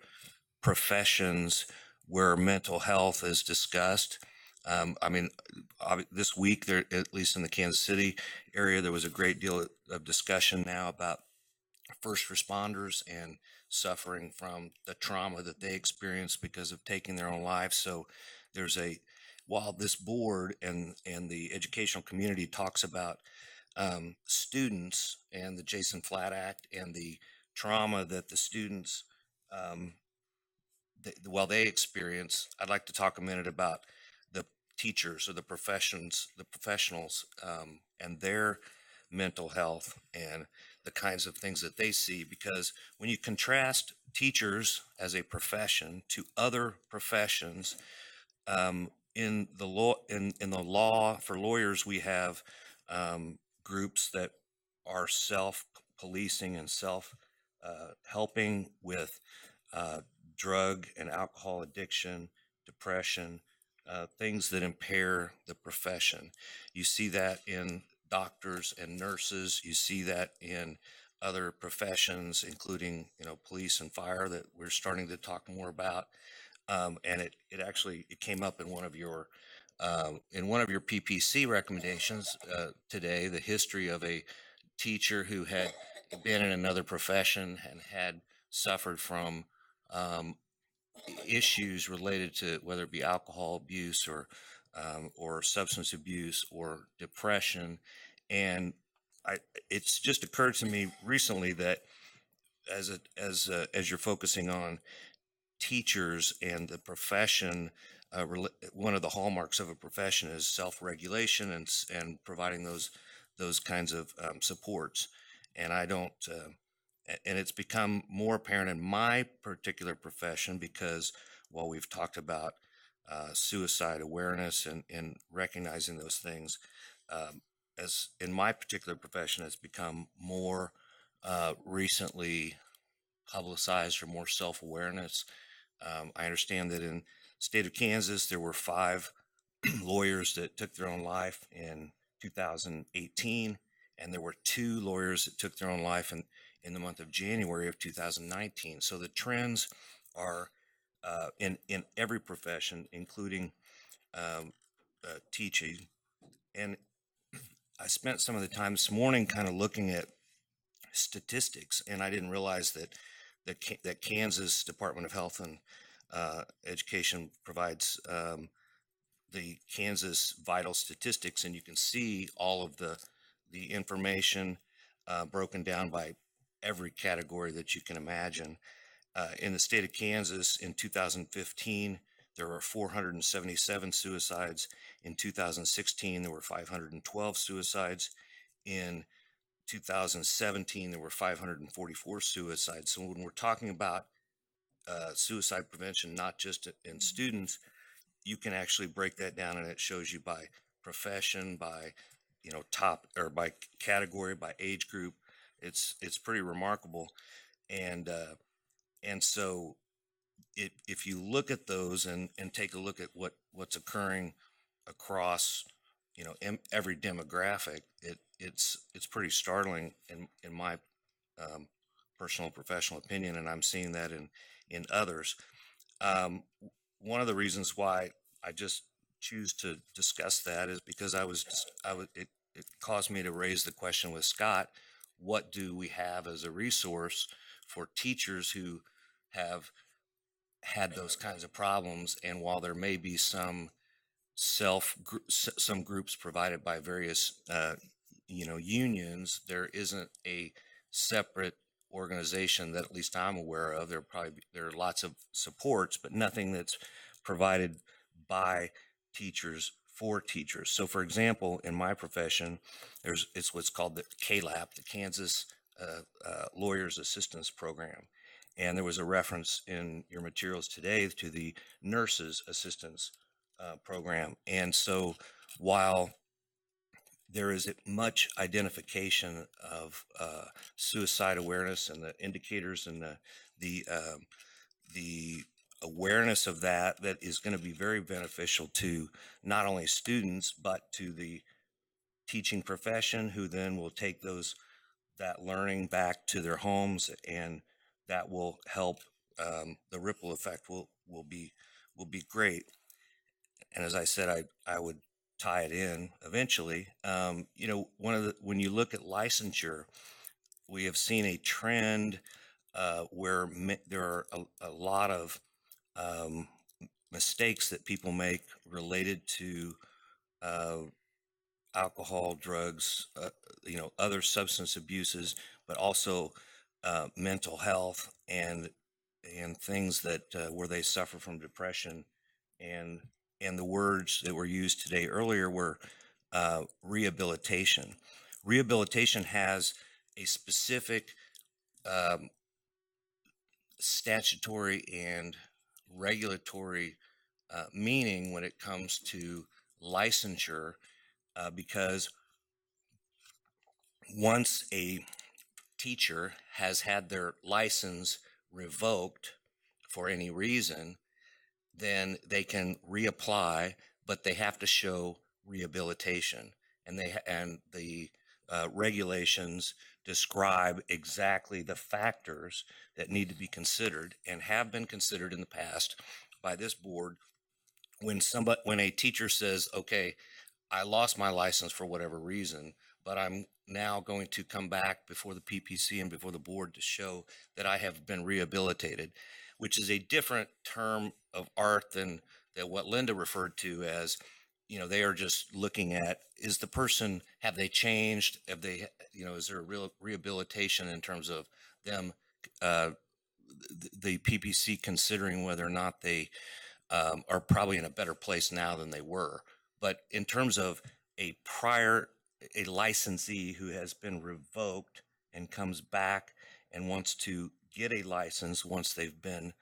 professions where mental health is discussed. I mean, this week, there, at least in the Kansas City area, there was a great deal of discussion now about first responders and suffering from the trauma that they experience because of taking their own lives. So while this board and the educational community talks about students and the Jason Flatt Act and the trauma that the students, while they experience, I'd like to talk a minute about the teachers or the professionals and their mental health and the kinds of things that they see. Because when you contrast teachers as a profession to other professions, in the law for lawyers, we have groups that are self-policing and self-helping with drug and alcohol addiction, depression, things that impair the profession. You see that in doctors and nurses. You see that in other professions, including, police and fire that we're starting to talk more about. And it actually came up in one of your PPC recommendations today, the history of a teacher who had been in another profession and had suffered from issues related to whether it be alcohol abuse or substance abuse or depression. And it's just occurred to me recently that as you're focusing on teachers and the profession, one of the hallmarks of a profession is self-regulation and providing those kinds of supports. And and it's become more apparent in my particular profession because while we've talked about suicide awareness and recognizing those things, as in my particular profession, it's become more recently publicized or more self-awareness. I understand that in the state of Kansas, there were 5 lawyers that took their own life in 2018, and there were 2 lawyers that took their own life in the month of January of 2019. So the trends are in every profession, including teaching. And I spent some of the time this morning kind of looking at statistics, and I didn't realize that Kansas Department of Health and Education provides the Kansas vital statistics, and you can see all of the information broken down by every category that you can imagine. In the state of Kansas in 2015, there were 477 suicides. In 2016, there were 512 suicides. In 2017, there were 544 suicides. So when we're talking about suicide prevention, not just in students, you can actually break that down, and it shows you by profession, by top, or by category, by age group. It's pretty remarkable, and so if you look at those and take a look at what's occurring across every demographic, it's pretty startling in my personal and professional opinion, and I'm seeing that in others. One of the reasons why I just choose to discuss that is because it caused me to raise the question with Scott: what do we have as a resource for teachers who have had those kinds of problems? And while there may be some groups provided by various unions, there isn't a separate organization that at least I'm aware of. There are lots of supports, but nothing that's provided by teachers for teachers. So for example, in my profession, it's what's called the KLAP, the Kansas Lawyers Assistance Program. And there was a reference in your materials today to the Nurses Assistance Program. And so while there is much identification of suicide awareness and the indicators and the awareness of that is going to be very beneficial to not only students but to the teaching profession, who then will take that learning back to their homes, and that will help. The ripple effect will be great. And as I said, I would tie it in eventually. When you look at licensure, we have seen a trend where there are a lot of mistakes that people make related to alcohol, drugs, other substance abuses, but also mental health and things that where they suffer from depression. And the words that were used today earlier were rehabilitation. Rehabilitation has a specific statutory and regulatory meaning when it comes to licensure, because once a teacher has had their license revoked for any reason, then they can reapply, but they have to show rehabilitation. And the regulations describe exactly the factors that need to be considered and have been considered in the past by this board. When a teacher says, okay, I lost my license for whatever reason, but I'm now going to come back before the PPC and before the board to show that I have been rehabilitated, which is a different term of art than what Linda referred to as, they are just looking at, is the person, have they changed? Have they, is there a real rehabilitation in terms of them, the PPC considering whether or not they are probably in a better place now than they were. But in terms of a licensee who has been revoked and comes back and wants to get a license once they've been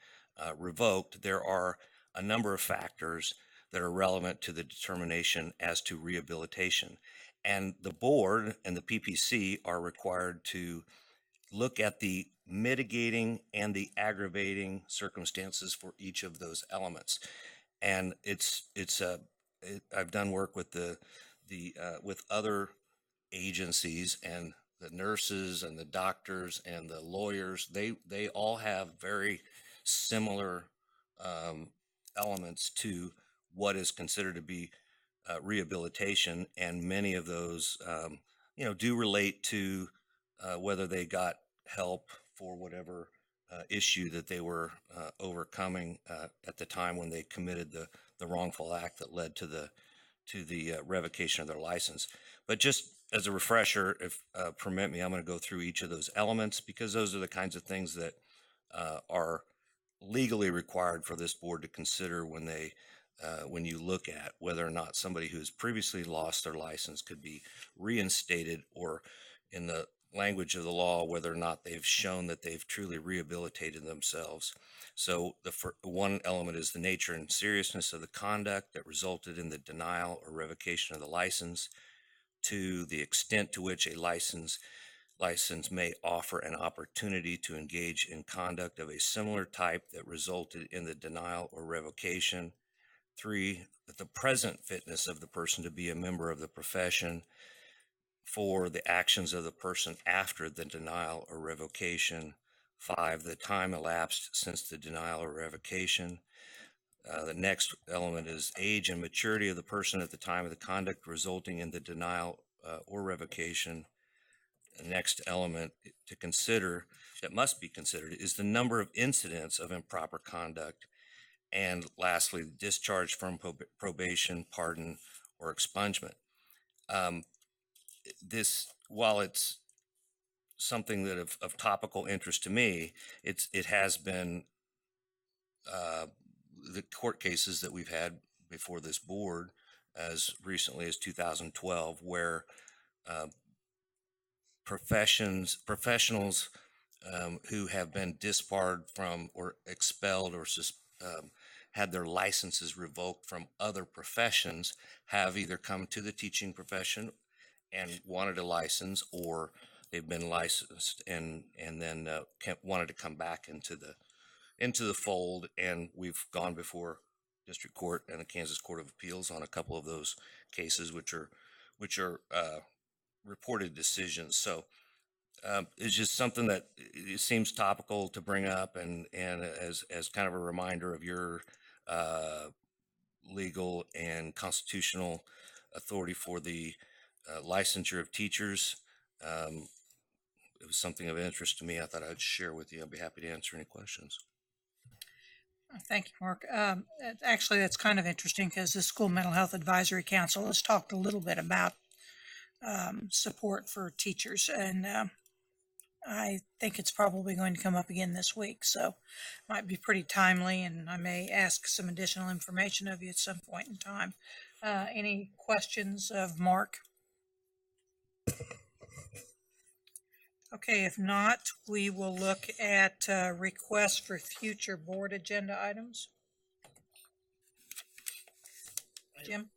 revoked, there are a number of factors that are relevant to the determination as to rehabilitation. And the board and the PPC are required to look at the mitigating and the aggravating circumstances for each of those elements. And I've done work with with other agencies, and the nurses and the doctors and the lawyers, they all have very similar elements to what is considered to be rehabilitation. And many of those, do relate to whether they got help for whatever issue that they were overcoming at the time when they committed the wrongful act that led to the revocation of their license. But just as a refresher, if permit me, I'm going to go through each of those elements because those are the kinds of things that are legally required for this board to consider when they when you look at whether or not somebody who has previously lost their license could be reinstated, or in the language of the law, whether or not they've shown that they've truly rehabilitated themselves. So the one element is the nature and seriousness of the conduct that resulted in the denial or revocation of the license. To the extent to which a license may offer an opportunity to engage in conduct of a similar type that resulted in the denial or revocation. 3, that the present fitness of the person to be a member of the profession. 4, the actions of the person after the denial or revocation. 5, the time elapsed since the denial or revocation. The next element is age and maturity of the person at the time of the conduct resulting in the denial or revocation. The next element to consider, that must be considered, is the number of incidents of improper conduct. And lastly, discharge from probation, pardon, or expungement. While it's something that of topical interest to me, it has been the court cases that we've had before this board as recently as 2012, where professionals who have been disbarred from or expelled or had their licenses revoked from other professions have either come to the teaching profession and wanted a license, or they've been licensed and then wanted to come back into the fold. And we've gone before district court and the Kansas Court of Appeals on a couple of those cases, which are reported decisions. So it's just something that it seems topical to bring up, and as kind of a reminder of your legal and constitutional authority for the licensure of teachers. It was something of interest to me. I thought I'd share with you. I'd be happy to answer any questions. Thank you, Mark. Actually, that's kind of interesting because the School Mental Health Advisory Council has talked a little bit about support for teachers, and I think it's probably going to come up again this week, so might be pretty timely, and I may ask some additional information of you at some point in time. Any questions of Mark? Okay, if not, we will look at requests for future board agenda items. Jim?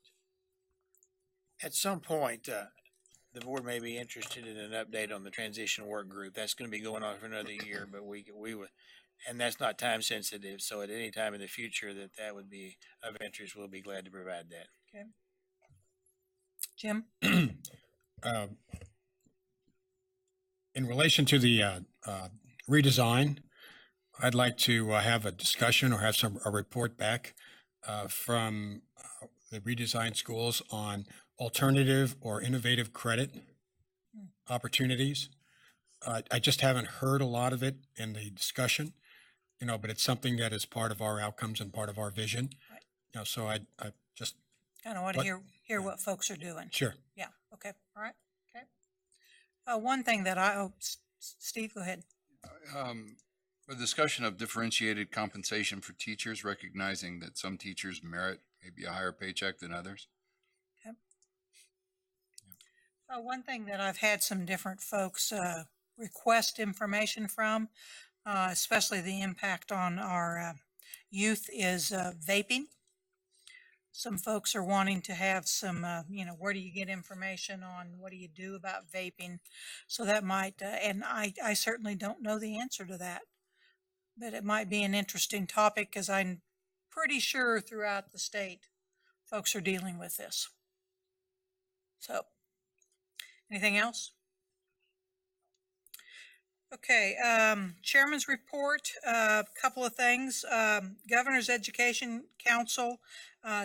At some point, the board may be interested in an update on the transition work group. That's going to be going on for another year, but we would, and that's not time sensitive. So at any time in the future that would be of interest, we'll be glad to provide that. Okay. Jim? In relation to the redesign, I'd like to have a discussion or have a report back from the redesigned schools on alternative or innovative credit opportunities. I just haven't heard a lot of it in the discussion, but it's something that is part of our outcomes and part of our vision. Right. So I just kind of want to hear what folks are doing. Sure. Yeah. Okay. All right. Okay. One thing that Steve, go ahead. A discussion of differentiated compensation for teachers, recognizing that some teachers merit maybe a higher paycheck than others. Okay. One thing that I've had some different folks request information from, especially the impact on our youth, is vaping. Some folks are wanting to have some, where do you get information on what do you do about vaping? So that might, and I certainly don't know the answer to that, but it might be an interesting topic because I'm pretty sure throughout the state, folks are dealing with this. So, anything else? Okay, Chairman's report, a couple of things. Governor's Education Council,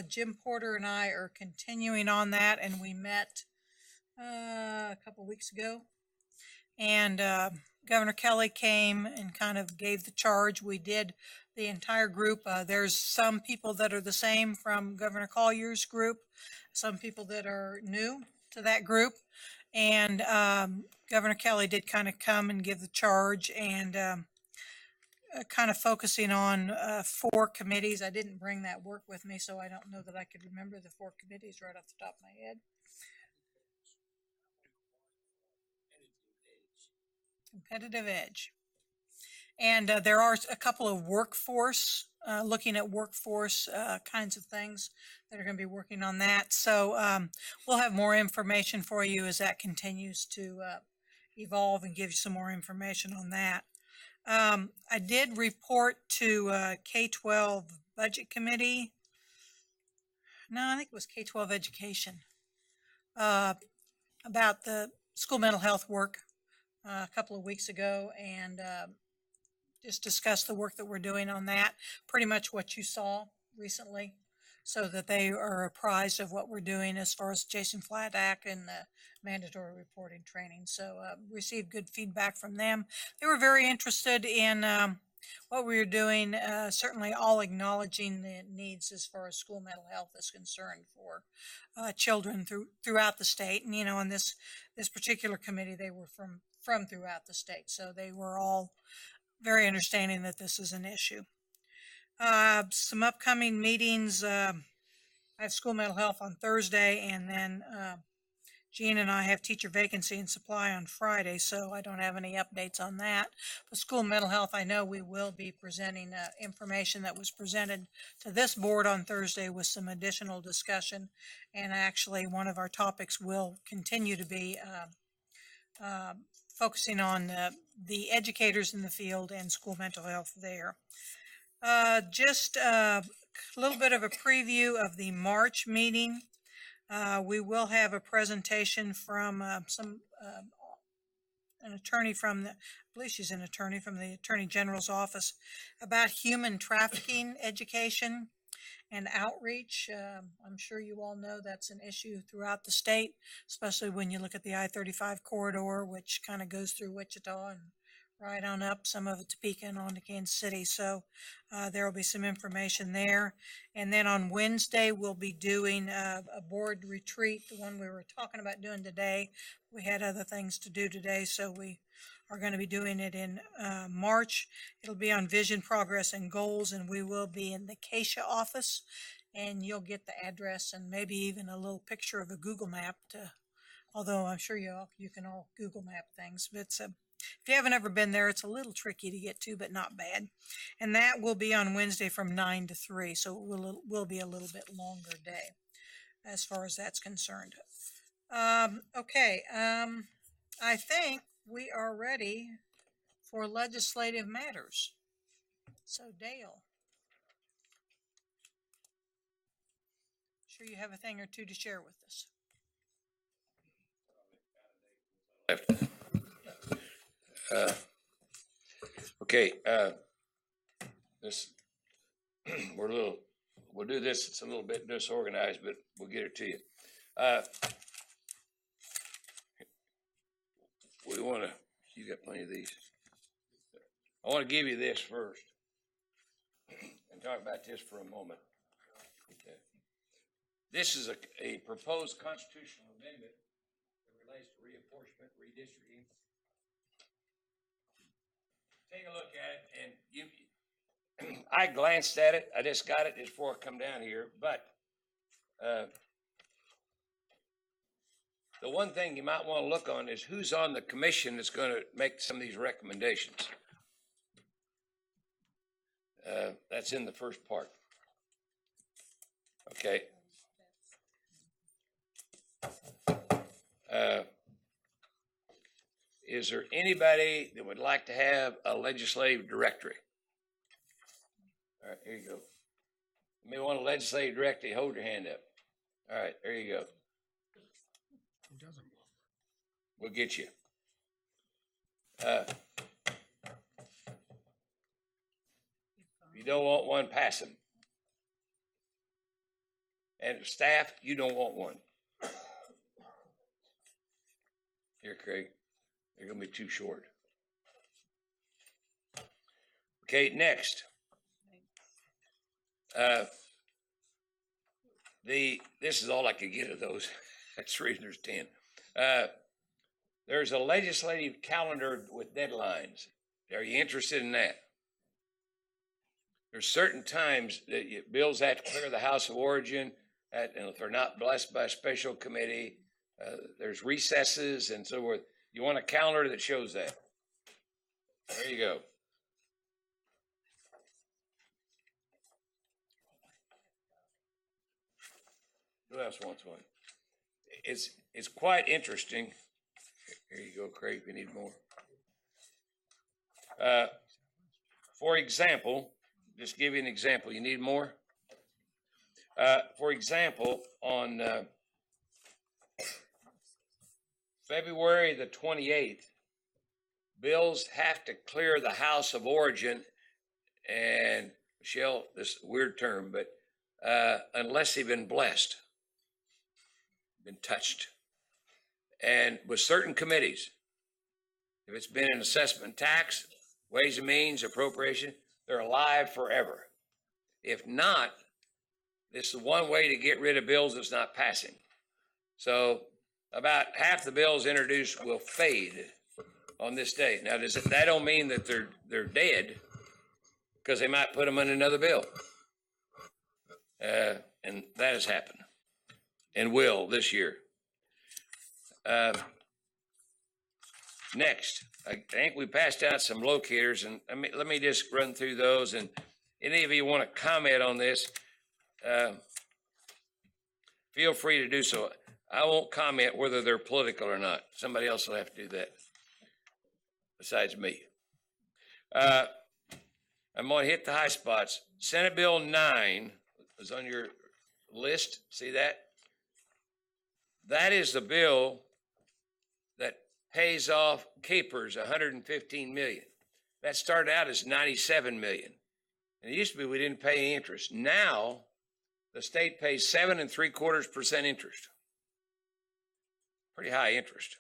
Jim Porter and I are continuing on that, and we met a couple weeks ago. And Governor Kelly came and kind of gave the charge. We did the entire group. There's some people that are the same from Governor Collier's group, some people that are new to that group. And Governor Kelly did kind of come and give the charge and kind of focusing on 4 committees. I didn't bring that work with me, so I don't know that I could remember the 4 committees right off the top of my head. Competitive edge. And there are a couple of workforce, looking at workforce kinds of things that are going to be working on that. So we'll have more information for you as that continues to evolve and give you some more information on that. I did report to K-12 Budget Committee. No, I think it was K-12 Education about the school mental health work a couple of weeks ago, and just discuss the work that we're doing on that, pretty much what you saw recently, so that they are apprised of what we're doing as far as Jason Flat Act and the mandatory reporting training. So received good feedback from them. They were very interested in what we were doing, certainly all acknowledging the needs as far as school mental health is concerned for children throughout the state. And, you know, in this particular committee, they were from throughout the state. So they were all very understanding that this is an issue. Some upcoming meetings. I have school mental health on Thursday, and then Jean and I have teacher vacancy and supply on Friday, so I don't have any updates on that. But school mental health, I know we will be presenting information that was presented to this board on Thursday with some additional discussion. And actually, one of our topics will continue to be focusing on the educators in the field and school mental health there. Just a little bit of a preview of the March meeting. We will have a presentation from an attorney from I believe she's an attorney from the Attorney General's office about human trafficking education and outreach. I'm sure you all know that's an issue throughout the state, especially when you look at the I-35 corridor, which kind of goes through Wichita and right on up, some of it Topeka and on to Kansas City. So there will be some information there. And then on Wednesday, we'll be doing a board retreat, the one we were talking about doing today. We had other things to do today, so we are going to be doing it in March. It'll be on vision, progress, and goals, and we will be in the Acacia office, and you'll get the address and maybe even a little picture of a Google map to, although I'm sure you can all Google map things, but it's if you haven't ever been there, it's a little tricky to get to, but not bad. And that will be on Wednesday from 9 to 3, so it will be a little bit longer day as far as that's concerned. Okay, I think we are ready for legislative matters. So Dale, sure you have a thing or two to share with us. Okay, this we'll do this. It's a little bit disorganized, but we'll get it to you. We want to. You got plenty of these. I want to give you this first, and talk about this for a moment. Okay. This is a proposed constitutional amendment that relates to reapportionment, redistricting. Take a look at it, and I glanced at it. I just got it just before I come down here. But the one thing you might want to look on is who's on the commission that's going to make some of these recommendations. That's in the first part. Okay. Is there anybody that would like to have a legislative directory? All right, here you go. You may want a legislative directory. Hold your hand up. All right, there you go. Who doesn't? We'll get you. You don't want one, pass them. And staff, you don't want one. Here, Craig. They're going to be too short. Okay, next. This is all I could get of those. That's the reason there's 10. there's a legislative calendar with deadlines. Are you interested in that? There's certain times that bills have to clear the House of Origin, and if they're not blessed by a special committee, there's recesses and so forth. You want a calendar that shows that. There you go. Who else wants one? It's quite interesting. Here you go, Craig, if you need more. For example, just give you an example. You need more? For example, on February the 28th, bills have to clear the House of Origin, and Michelle, this is a weird term, but unless they've been blessed, been touched, and with certain committees, if it's been an assessment tax, Ways and Means, appropriation, they're alive forever. If not, this is one way to get rid of bills that's not passing. So about half the bills introduced will fade on this date. Now, that don't mean that they're dead, because they might put them in another bill. And that has happened and will this year. Next, I think we passed out some locators, and let me just run through those. And any of you want to comment on this, feel free to do so. I won't comment whether they're political or not. Somebody else will have to do that besides me. I'm going to hit the high spots. Senate Bill 9 is on your list. See that? That is the bill that pays off Capers $115 million. That started out as $97 million. And it used to be we didn't pay any interest. Now, the state pays 7 3/4% interest. Pretty high interest.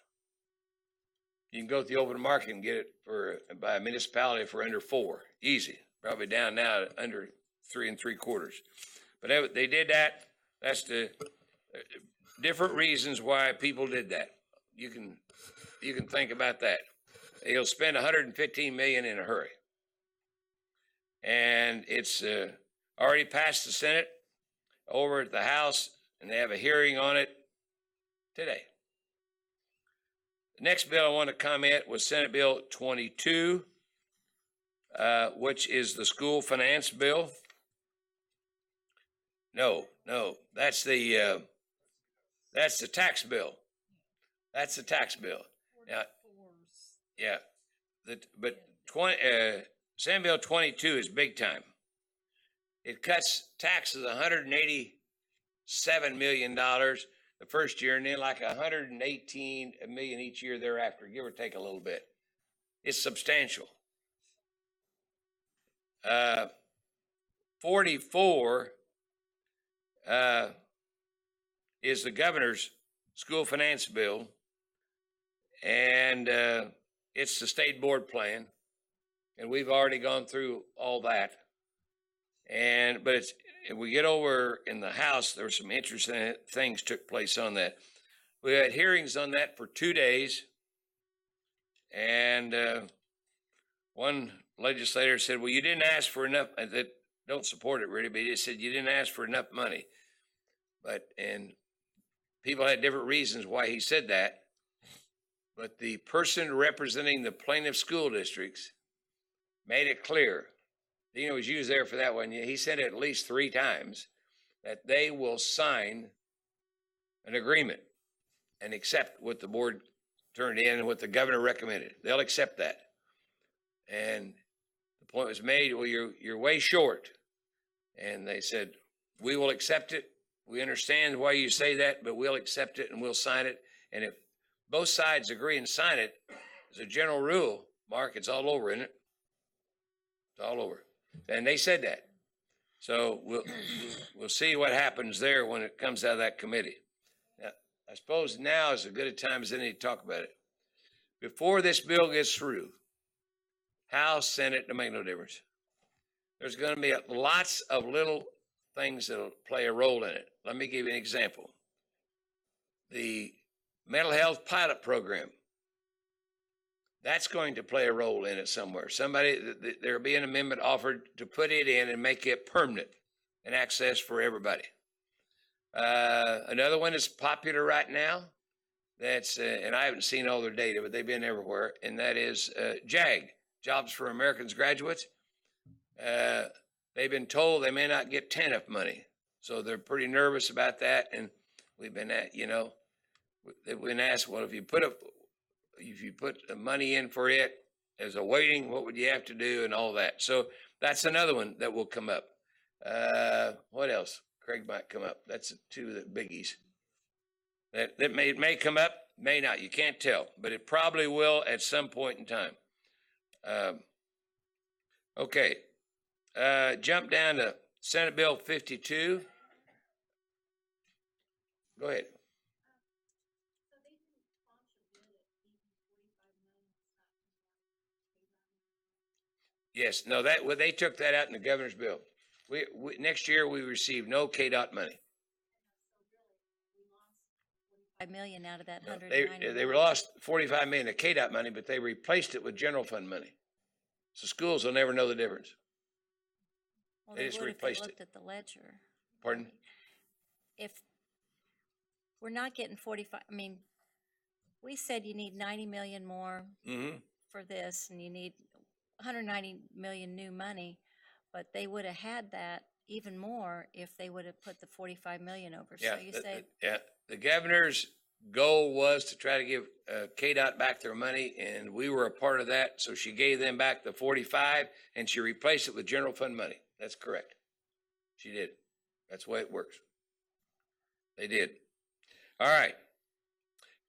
You can go to the open market and get it by a municipality for under 4. Easy. Probably down now to under 3 3/4. But they did that. That's the different reasons why people did that. You can think about that. They'll spend $115 million in a hurry. And it's already passed the Senate, over at the House, and they have a hearing on it today. The next bill I want to comment was Senate Bill 22, which is the school finance bill. No, that's the tax bill. That's the tax bill. Now, yeah, but Senate Bill 22 is big time. It cuts taxes $187 million the first year, and then like $118 million each year thereafter, give or take a little bit. It's substantial. 44 is the governor's school finance bill, and it's the state board plan, and we've already gone through all that. But if we get over in the House, there were some interesting things took place on that. We had hearings on that for 2 days, and one legislator said, well, you didn't ask for enough, that don't support it really, but he just said you didn't ask for enough money. And people had different reasons why he said that, but the person representing the plaintiff school districts made it clear. Dino was used there for that one. He said it at least 3 times that they will sign an agreement and accept what the board turned in and what the governor recommended. They'll accept that. And the point was made, well, you're way short. And they said, we will accept it. We understand why you say that, but we'll accept it and we'll sign it. And if both sides agree and sign it, as a general rule, Mark, it's all over, isn't it? It's all over. And they said that. So we'll see what happens there when it comes out of that committee. Now, I suppose now is as good a time as any to talk about it. Before this bill gets through, House, Senate, it'll make no difference. There's going to be lots of little things that'll play a role in it. Let me give you an example. The mental health pilot program That's going to play a role in it somewhere. There'll be an amendment offered to put it in and make it permanent and access for everybody. Another one is popular right now. That's, and I haven't seen all their data, but they've been everywhere. And that is JAG, Jobs for Americans Graduates. They've been told they may not get TANF money. So they're pretty nervous about that. And we've been they've been asked, well, if you put the money in for it as a waiting, what would you have to do and all that? So that's another one that will come up. What else? Craig might come up. That's two of the biggies. That may come up, may not. You can't tell, but it probably will at some point in time. Okay. Jump down to Senate Bill 52. Go ahead. Yes, no, they took that out in the governor's bill. We next year we receive no KDOT money. $5 million out of that No, 190. they lost 45 million of KDOT money, but they replaced it with general fund money. So schools will never know the difference. Well, They just would if replaced looked at the ledger. Pardon? If we're not getting 45, I mean, we said you need 90 million more Mm-hmm. for this, and you need 190 million new money, but they would have had that even more if they would have put the 45 million over. Yeah, So you say, the governor's goal was to try to give KDOT back their money, and we were a part of that. So she gave them back the 45, and she replaced it with general fund money. That's correct. She did. That's the way it works. They did. All right.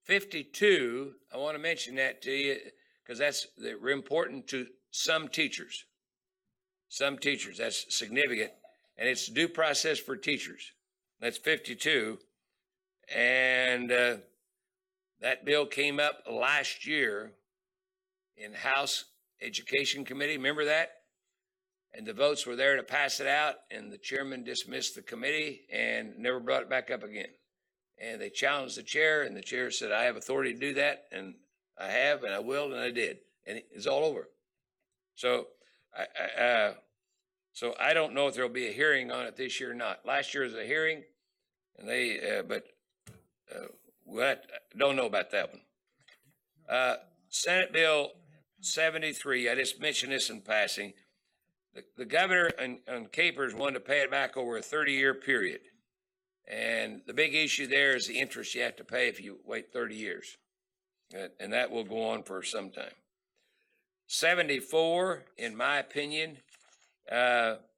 52, I want to mention that to you because they're important to some teachers. Some teachers, that's significant. And it's due process for teachers. That's 52. And that bill came up last year in House Education Committee. Remember that? And the votes were there to pass it out, and the chairman dismissed the committee and never brought it back up again. And they challenged the chair, and the chair said, I have authority to do that, and I have, and I will, and I did. And it's all over. So I don't know if there'll be a hearing on it this year or not. Last year was a hearing, and don't know about that one. Senate Bill 73, I just mentioned this in passing. The governor and Capers wanted to pay it back over a 30-year period. And the big issue there is the interest you have to pay if you wait 30 years. And that will go on for some time. 74, in my opinion,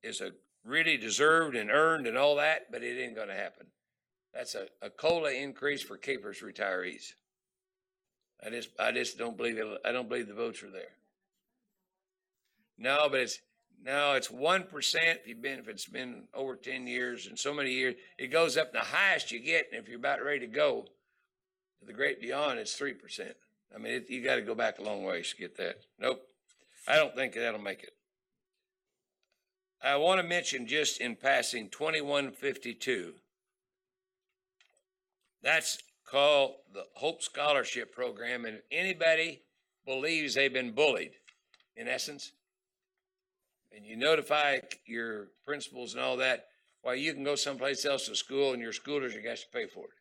is a really deserved and earned and all that, but it ain't going to happen. That's a COLA increase for Capers retirees. I just don't believe it. I don't believe the votes are there. No, but it's 1%. If it's been over 10 years and so many years, it goes up. The highest you get, and if you're about ready to go to the great beyond, it's 3%. I mean, you got to go back a long ways to get that. Nope, I don't think that'll make it. I want to mention just in passing 2152. That's called the Hope Scholarship Program, and if anybody believes they've been bullied, in essence, and you notify your principals and all that, well, you can go someplace else to school, and your school district has to pay for it.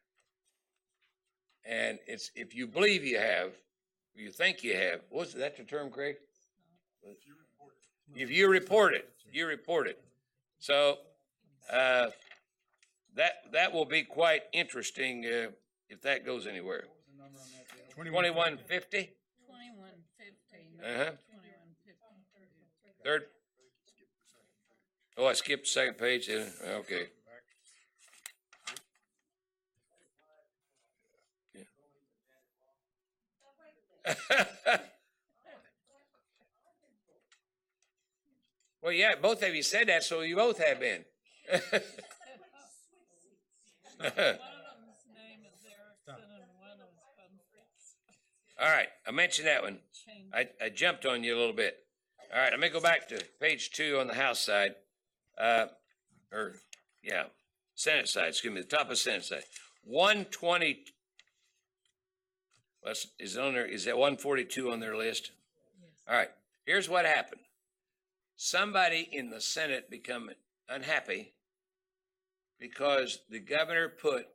And it's if you believe you have, or you think you have, what's that the term, Craig? If you report it, you report it. So that will be quite interesting if that goes anywhere. 2150. 2150. Uh-huh. Third. Oh, I skipped the second page. Okay. Yeah. Well, yeah, both of you said that, so you both have been. All right, I mentioned that one. I jumped on you a little bit. All right, let me go back to page 2 on the House side. Senate side, excuse me, the top of Senate side. Is on there, is that 142 on their list? All right, here's what happened. Somebody in the Senate become unhappy because the governor put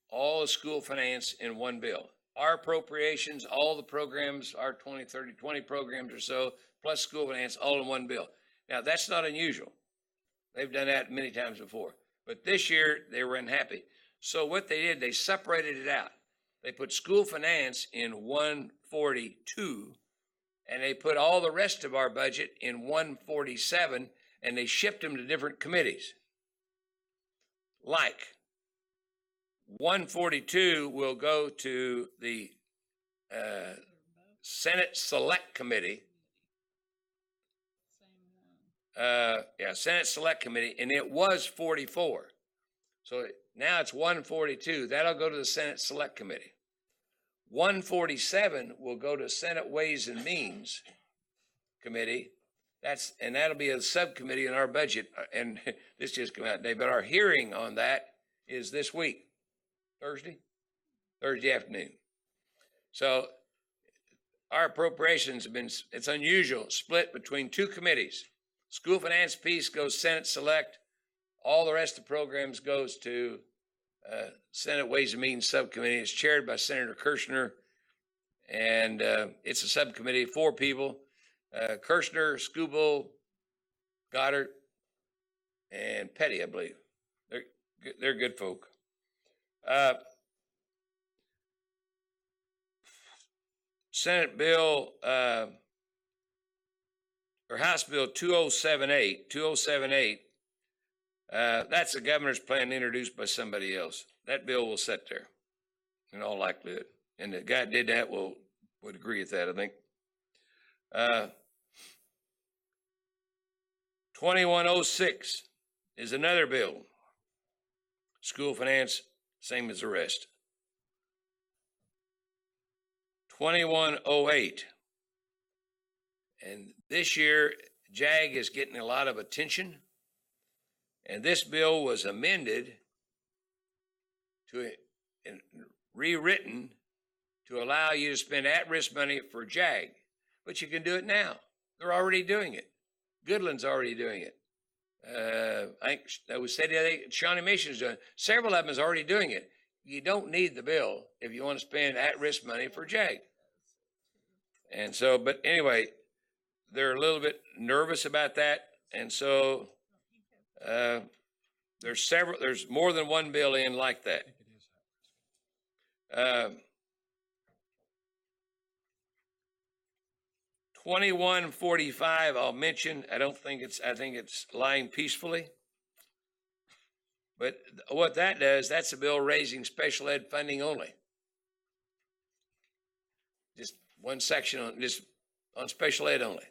all the school finance in one bill. Our appropriations, all the programs, our 20, 30, 20 programs or so, plus school finance, all in one bill. Now, that's not unusual. They've done that many times before. But this year, they were unhappy. So what they did, they separated it out. They put school finance in 142, and they put all the rest of our budget in 147, and they shipped them to different committees. Like 142 will go to the Senate Select Committee. Senate Select Committee, and it was 44. So now it's 142. That'll go to the Senate Select Committee. 147 will go to Senate Ways and Means Committee. That'll be a subcommittee in our budget. And this just came out today, but our hearing on that is this week, Thursday afternoon. So our appropriations have been, it's unusual, split between two committees. School finance piece goes Senate Select. All the rest of the programs goes to Senate Ways and Means Subcommittee. It's chaired by Senator Kirshner, and it's a subcommittee, 4 people, Kirshner, Skubal, Goddard, and Petty, I believe. They're good folk. Senate Bill, or House Bill 2078, that's the governor's plan introduced by somebody else. That bill will sit there in all likelihood. And the guy that did that would agree with that, I think. 2106 is another bill. School finance, same as the rest. 2108. And this year, JAG is getting a lot of attention. And this bill was amended and rewritten to allow you to spend at-risk money for JAG. But you can do it now. They're already doing it. Goodland's already doing it. I think that was said the other day, Shawnee Mission's doing it. Several of them is already doing it. You don't need the bill if you want to spend at-risk money for JAG. And so, but anyway, they're a little bit nervous about that. And so there's more than one bill in like that. 2145, I'll mention. I think it's lying peacefully. But what that does, that's a bill raising special ed funding only. Just one section on special ed only.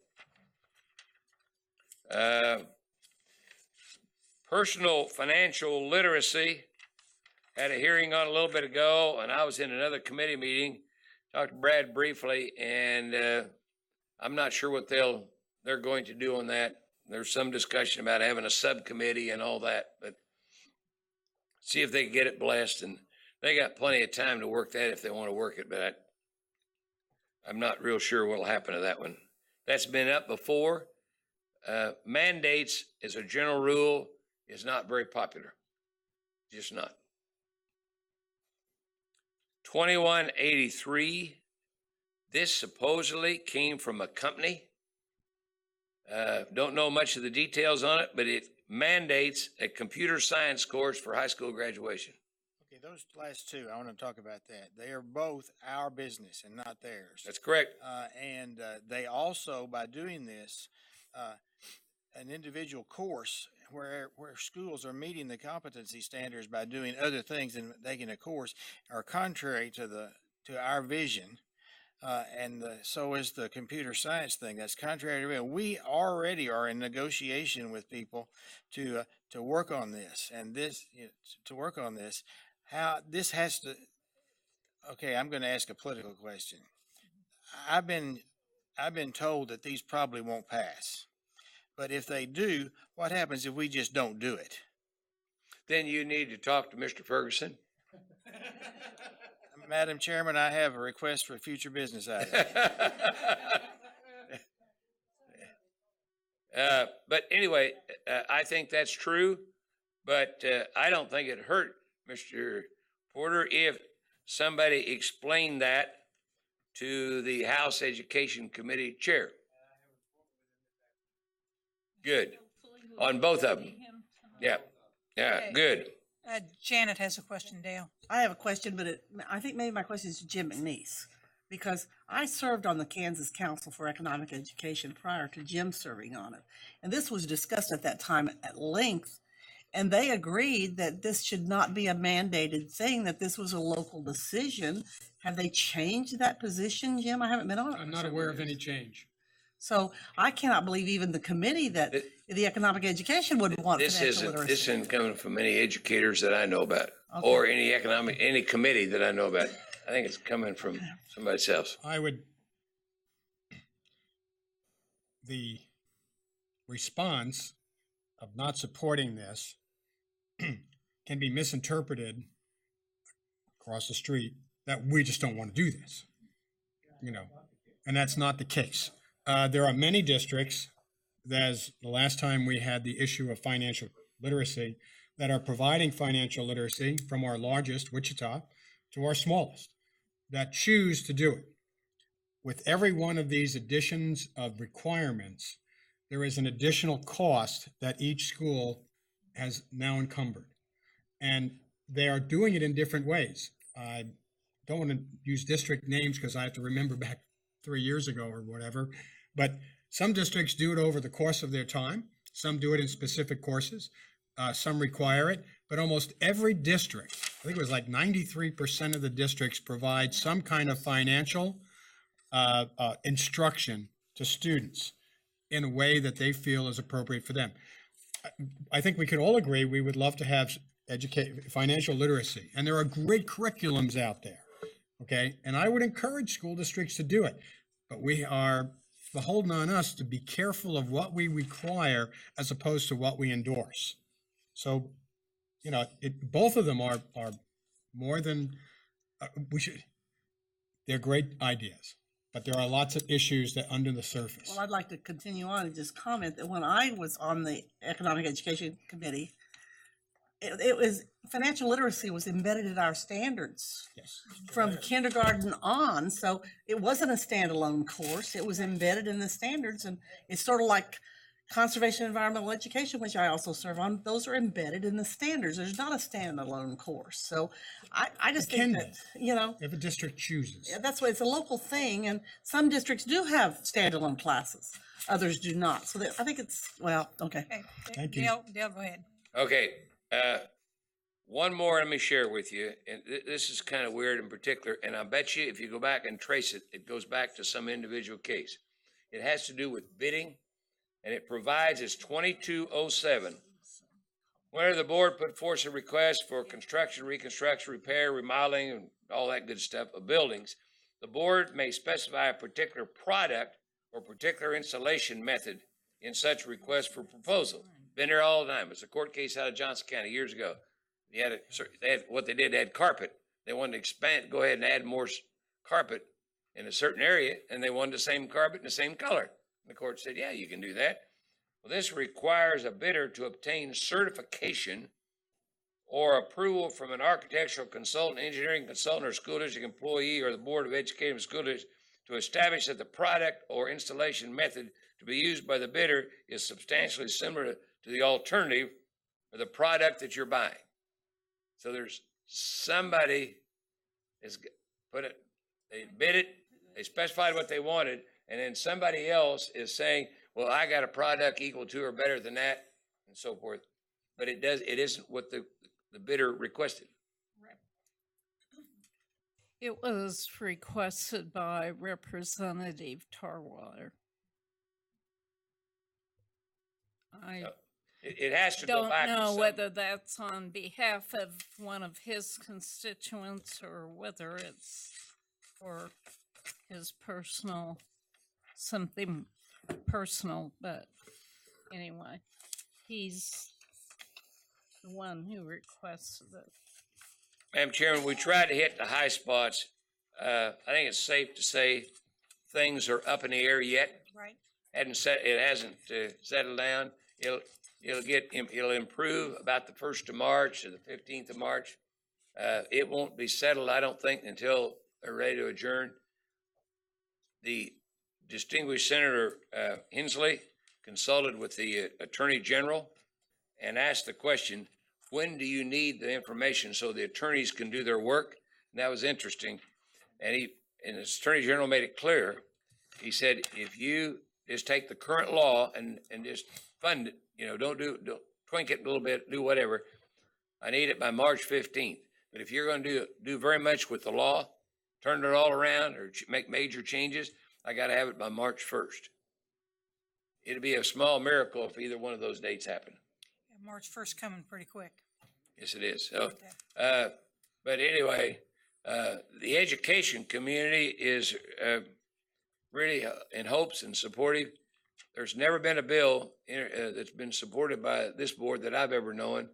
Personal financial literacy, had a hearing on a little bit ago, and I was in another committee meeting, talked to Brad briefly, and I'm not sure what they're going to do on that. There's some discussion about having a subcommittee and all that, but see if they can get it blessed, and they got plenty of time to work that if they want to work it, but I'm not real sure what'll happen to that one. That's been up before. Mandates, as a general rule, is not very popular. Just not. 2183, this supposedly came from a company. Don't know much of the details on it, but it mandates a computer science course for high school graduation. Okay, those last two, I want to talk about that. They are both our business and not theirs. That's correct. And they also, by doing this, an individual course where schools are meeting the competency standards by doing other things than taking a course are contrary to our vision. And so is the computer science thing. That's contrary to it. We already are in negotiation with people to work on this, and to work on this. How this has to. Okay, I'm going to ask a political question. I've been told that these probably won't pass, but if they do, what happens if we just don't do it? Then you need to talk to Mr. Ferguson. Madam Chairman, I have a request for a future business item. But anyway, I think that's true, but I don't think it hurt, Mr. Porter, if somebody explained that to the House Education Committee chair. Good. On both of them. Yeah. Yeah, Okay. good. Janet has a question, Dale. I have a question, but I think maybe my question is to Jim McNeese, because I served on the Kansas Council for Economic Education prior to Jim serving on it. And this was discussed at that time at length, and they agreed that this should not be a mandated thing, that this was a local decision. Have they changed that position, Jim? I haven't been on it. I'm not aware of any change. So I cannot believe even the committee that the economic education would want This financial isn't, literacy. this isn't coming from any educators that I know about, Okay. or any committee that I know about. I think it's coming from somebody else. The response of not supporting this can be misinterpreted across the street that we just don't want to do this, and that's not the case. There are many districts, as the last time we had the issue of financial literacy, that are providing financial literacy from our largest, Wichita, to our smallest, that choose to do it. With every one of these additions of requirements, there is an additional cost that each school has now encumbered. And they are doing it in different ways. I don't want to use district names because I have to remember back 3 years ago or whatever, but some districts do it over the course of their time. Some do it in specific courses. Some require it, but almost every district, I think it was like 93% of the districts, provide some kind of financial instruction to students in a way that they feel is appropriate for them. I think we can all agree we would love to have financial literacy, and there are great curriculums out there, okay? And I would encourage school districts to do it, but we are beholden on us to be careful of what we require as opposed to what we endorse. So, both of them are more than, they're great ideas, but there are lots of issues that under the surface. Well, I'd like to continue on and just comment that when I was on the Economic Education Committee, it was financial literacy was embedded in our standards from kindergarten on. So it wasn't a standalone course. It was embedded in the standards, and it's sort of like conservation environmental education, which I also serve on. Those are embedded in the standards. There's not a standalone course. So I just think that, if a district chooses. Yeah, that's why it's a local thing, and some districts do have standalone classes. Others do not. So I think it's, well, okay. Thank you. Dale, go ahead. Okay, one more let me share with you, and this is kind of weird in particular, and I bet you if you go back and trace it, it goes back to some individual case. It has to do with bidding, and it provides as 2207. Whenever the board put forth a request for construction, reconstruction, repair, remodeling, and all that good stuff of buildings, the board may specify a particular product or particular installation method in such request for proposal. Been there all the time. It's a court case out of Johnson County years ago. What they did, they had carpet. They wanted to expand, go ahead and add more carpet in a certain area, and they wanted the same carpet in the same color. And the court said, yeah, you can do that. Well, this requires a bidder to obtain certification or approval from an architectural consultant, engineering consultant, or school district employee, or the Board of Education of School Districts to establish that the product or installation method to be used by the bidder is substantially similar to the alternative or the product that you're buying. So there's somebody has put it, they bid it, they specified what they wanted, and then somebody else is saying, well, I got a product equal to or better than that, and so forth. But it isn't what the bidder requested. It was requested by Representative Tarwater. It has to go back to don't know some- whether that's on behalf of one of his constituents or whether it's for his personal, something personal, but anyway, he's the one who requested it. Madam Chairman, we tried to hit the high spots. I think it's safe to say things are up in the air yet. Right. It hasn't settled down. It'll improve about the 1st of March or the 15th of March. It won't be settled, I don't think, until they're ready to adjourn. The distinguished Senator Hensley consulted with the Attorney General and asked the question, when do you need the information so the attorneys can do their work? And that was interesting. And the Attorney General made it clear. He said, if you just take the current law and just fund it, don't twink it a little bit, do whatever. I need it by March 15th. But if you're going to do very much with the law, turn it all around or make major changes, I got to have it by March 1st. It'll be a small miracle if either one of those dates happen. March 1st coming pretty quick. Yes, it is. So, but anyway, the education community is really in hopes and supportive. There's never been a bill that's been supported by this board that I've ever known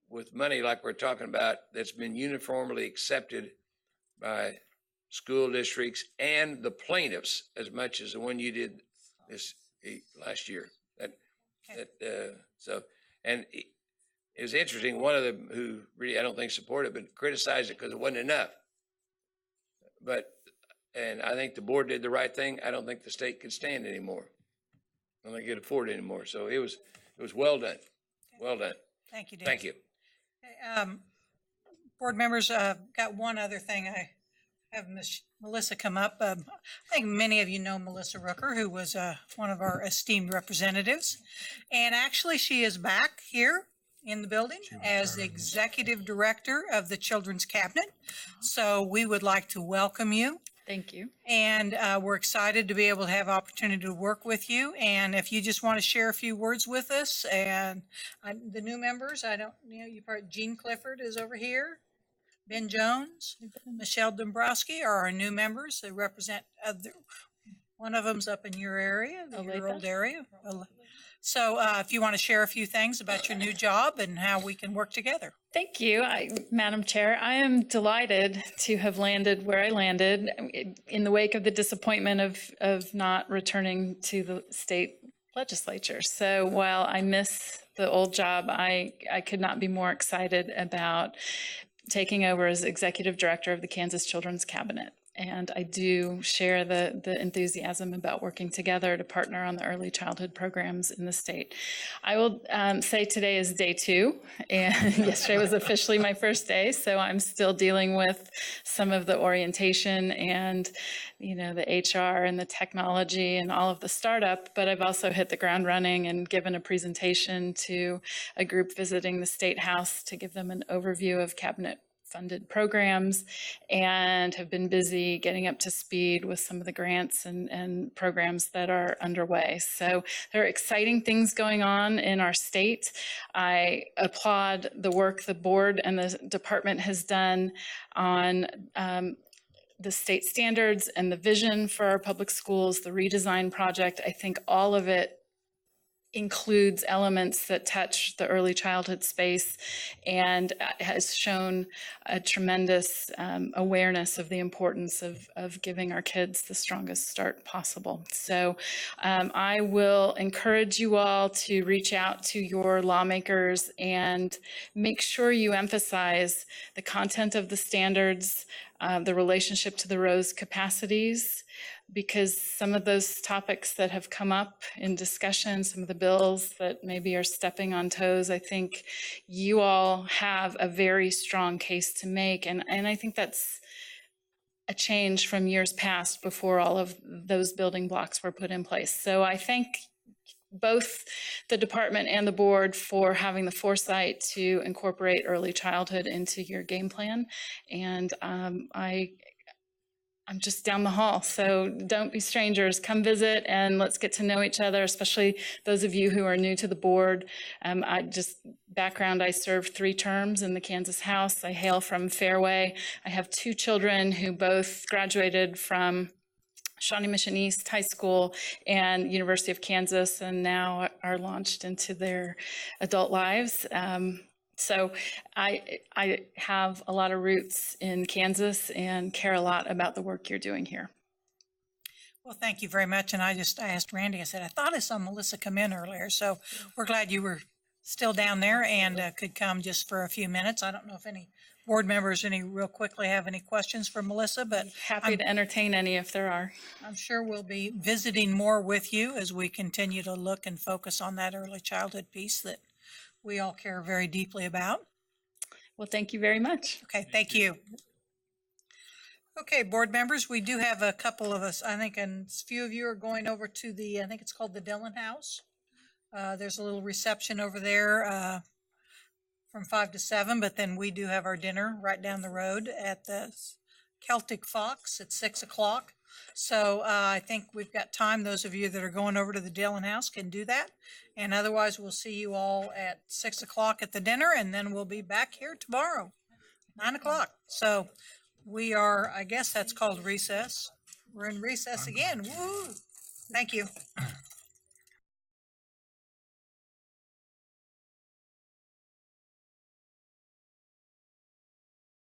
with money like we're talking about that's been uniformly accepted by school districts and the plaintiffs as much as the one you did this last year. And it was interesting. One of them who really I don't think supported it, but criticized it because it wasn't enough. And I think the board did the right thing. I don't think the state could stand anymore. I don't think it could afford it anymore. So it was well done. Well done. Thank you, Dan. Thank you. Okay, board members, got one other thing. I have Melissa come up. I think many of you know Melissa Rooker, who was one of our esteemed representatives. And actually, she is back here in the building as the executive director of the Children's Cabinet. So we would like to welcome you. Thank you. And we're excited to be able to have opportunity to work with you. And if you just want to share a few words with us and the new members, you probably, Jean Clifford is over here. Ben Jones, Michelle Dombrowski are our new members. They represent one of them's up in your area, your old area. So if you want to share a few things about your new job and how we can work together. Thank you, Madam Chair. I am delighted to have landed where I landed in the wake of the disappointment of not returning to the state legislature. So while I miss the old job, I could not be more excited about taking over as executive director of the Kansas Children's Cabinet. And I do share the enthusiasm about working together to partner on the early childhood programs in the state. I will say today is day 2, and yesterday was officially my first day, so I'm still dealing with some of the orientation and the HR and the technology and all of the startup, but I've also hit the ground running and given a presentation to a group visiting the State House to give them an overview of cabinet funded programs, and have been busy getting up to speed with some of the grants and programs that are underway. So there are exciting things going on in our state. I applaud the work the board and the department has done on the state standards and the vision for our public schools, the redesign project. I think all of it includes elements that touch the early childhood space and has shown a tremendous awareness of the importance of giving our kids the strongest start possible. So I will encourage you all to reach out to your lawmakers and make sure you emphasize the content of the standards, the relationship to the Rose capacities, because some of those topics that have come up in discussion, some of the bills that maybe are stepping on toes, I think you all have a very strong case to make. And I think that's a change from years past before all of those building blocks were put in place. So I thank both the department and the board for having the foresight to incorporate early childhood into your game plan. And I'm just down the hall, so don't be strangers. Come visit and let's get to know each other, especially those of you who are new to the board. I served 3 terms in the Kansas House. I hail from Fairway. I have 2 children who both graduated from Shawnee Mission East High School and University of Kansas, and now are launched into their adult lives. So I have a lot of roots in Kansas and care a lot about the work you're doing here. Well, thank you very much. And I asked Randy, I said, I thought I saw Melissa come in earlier. So we're glad you were still down there and could come just for a few minutes. I don't know if any board members real quickly have any questions for Melissa, but Happy to entertain any if there are. I'm sure we'll be visiting more with you as we continue to look and focus on that early childhood piece that we all care very deeply about. Well, thank you very much. Okay, thank you. Okay, board members, we do have a couple of us, I think, and a few of you are going over to I think it's called the Dillon House. There's a little reception over there from 5 to 7, but then we do have our dinner right down the road at the Celtic Fox at 6 o'clock. So I think we've got time. Those of you that are going over to the Dillon House can do that. And otherwise, we'll see you all at 6 o'clock at the dinner, and then we'll be back here tomorrow, 9 o'clock. So we are, I guess that's called recess. We're in recess again. Woo! Thank you.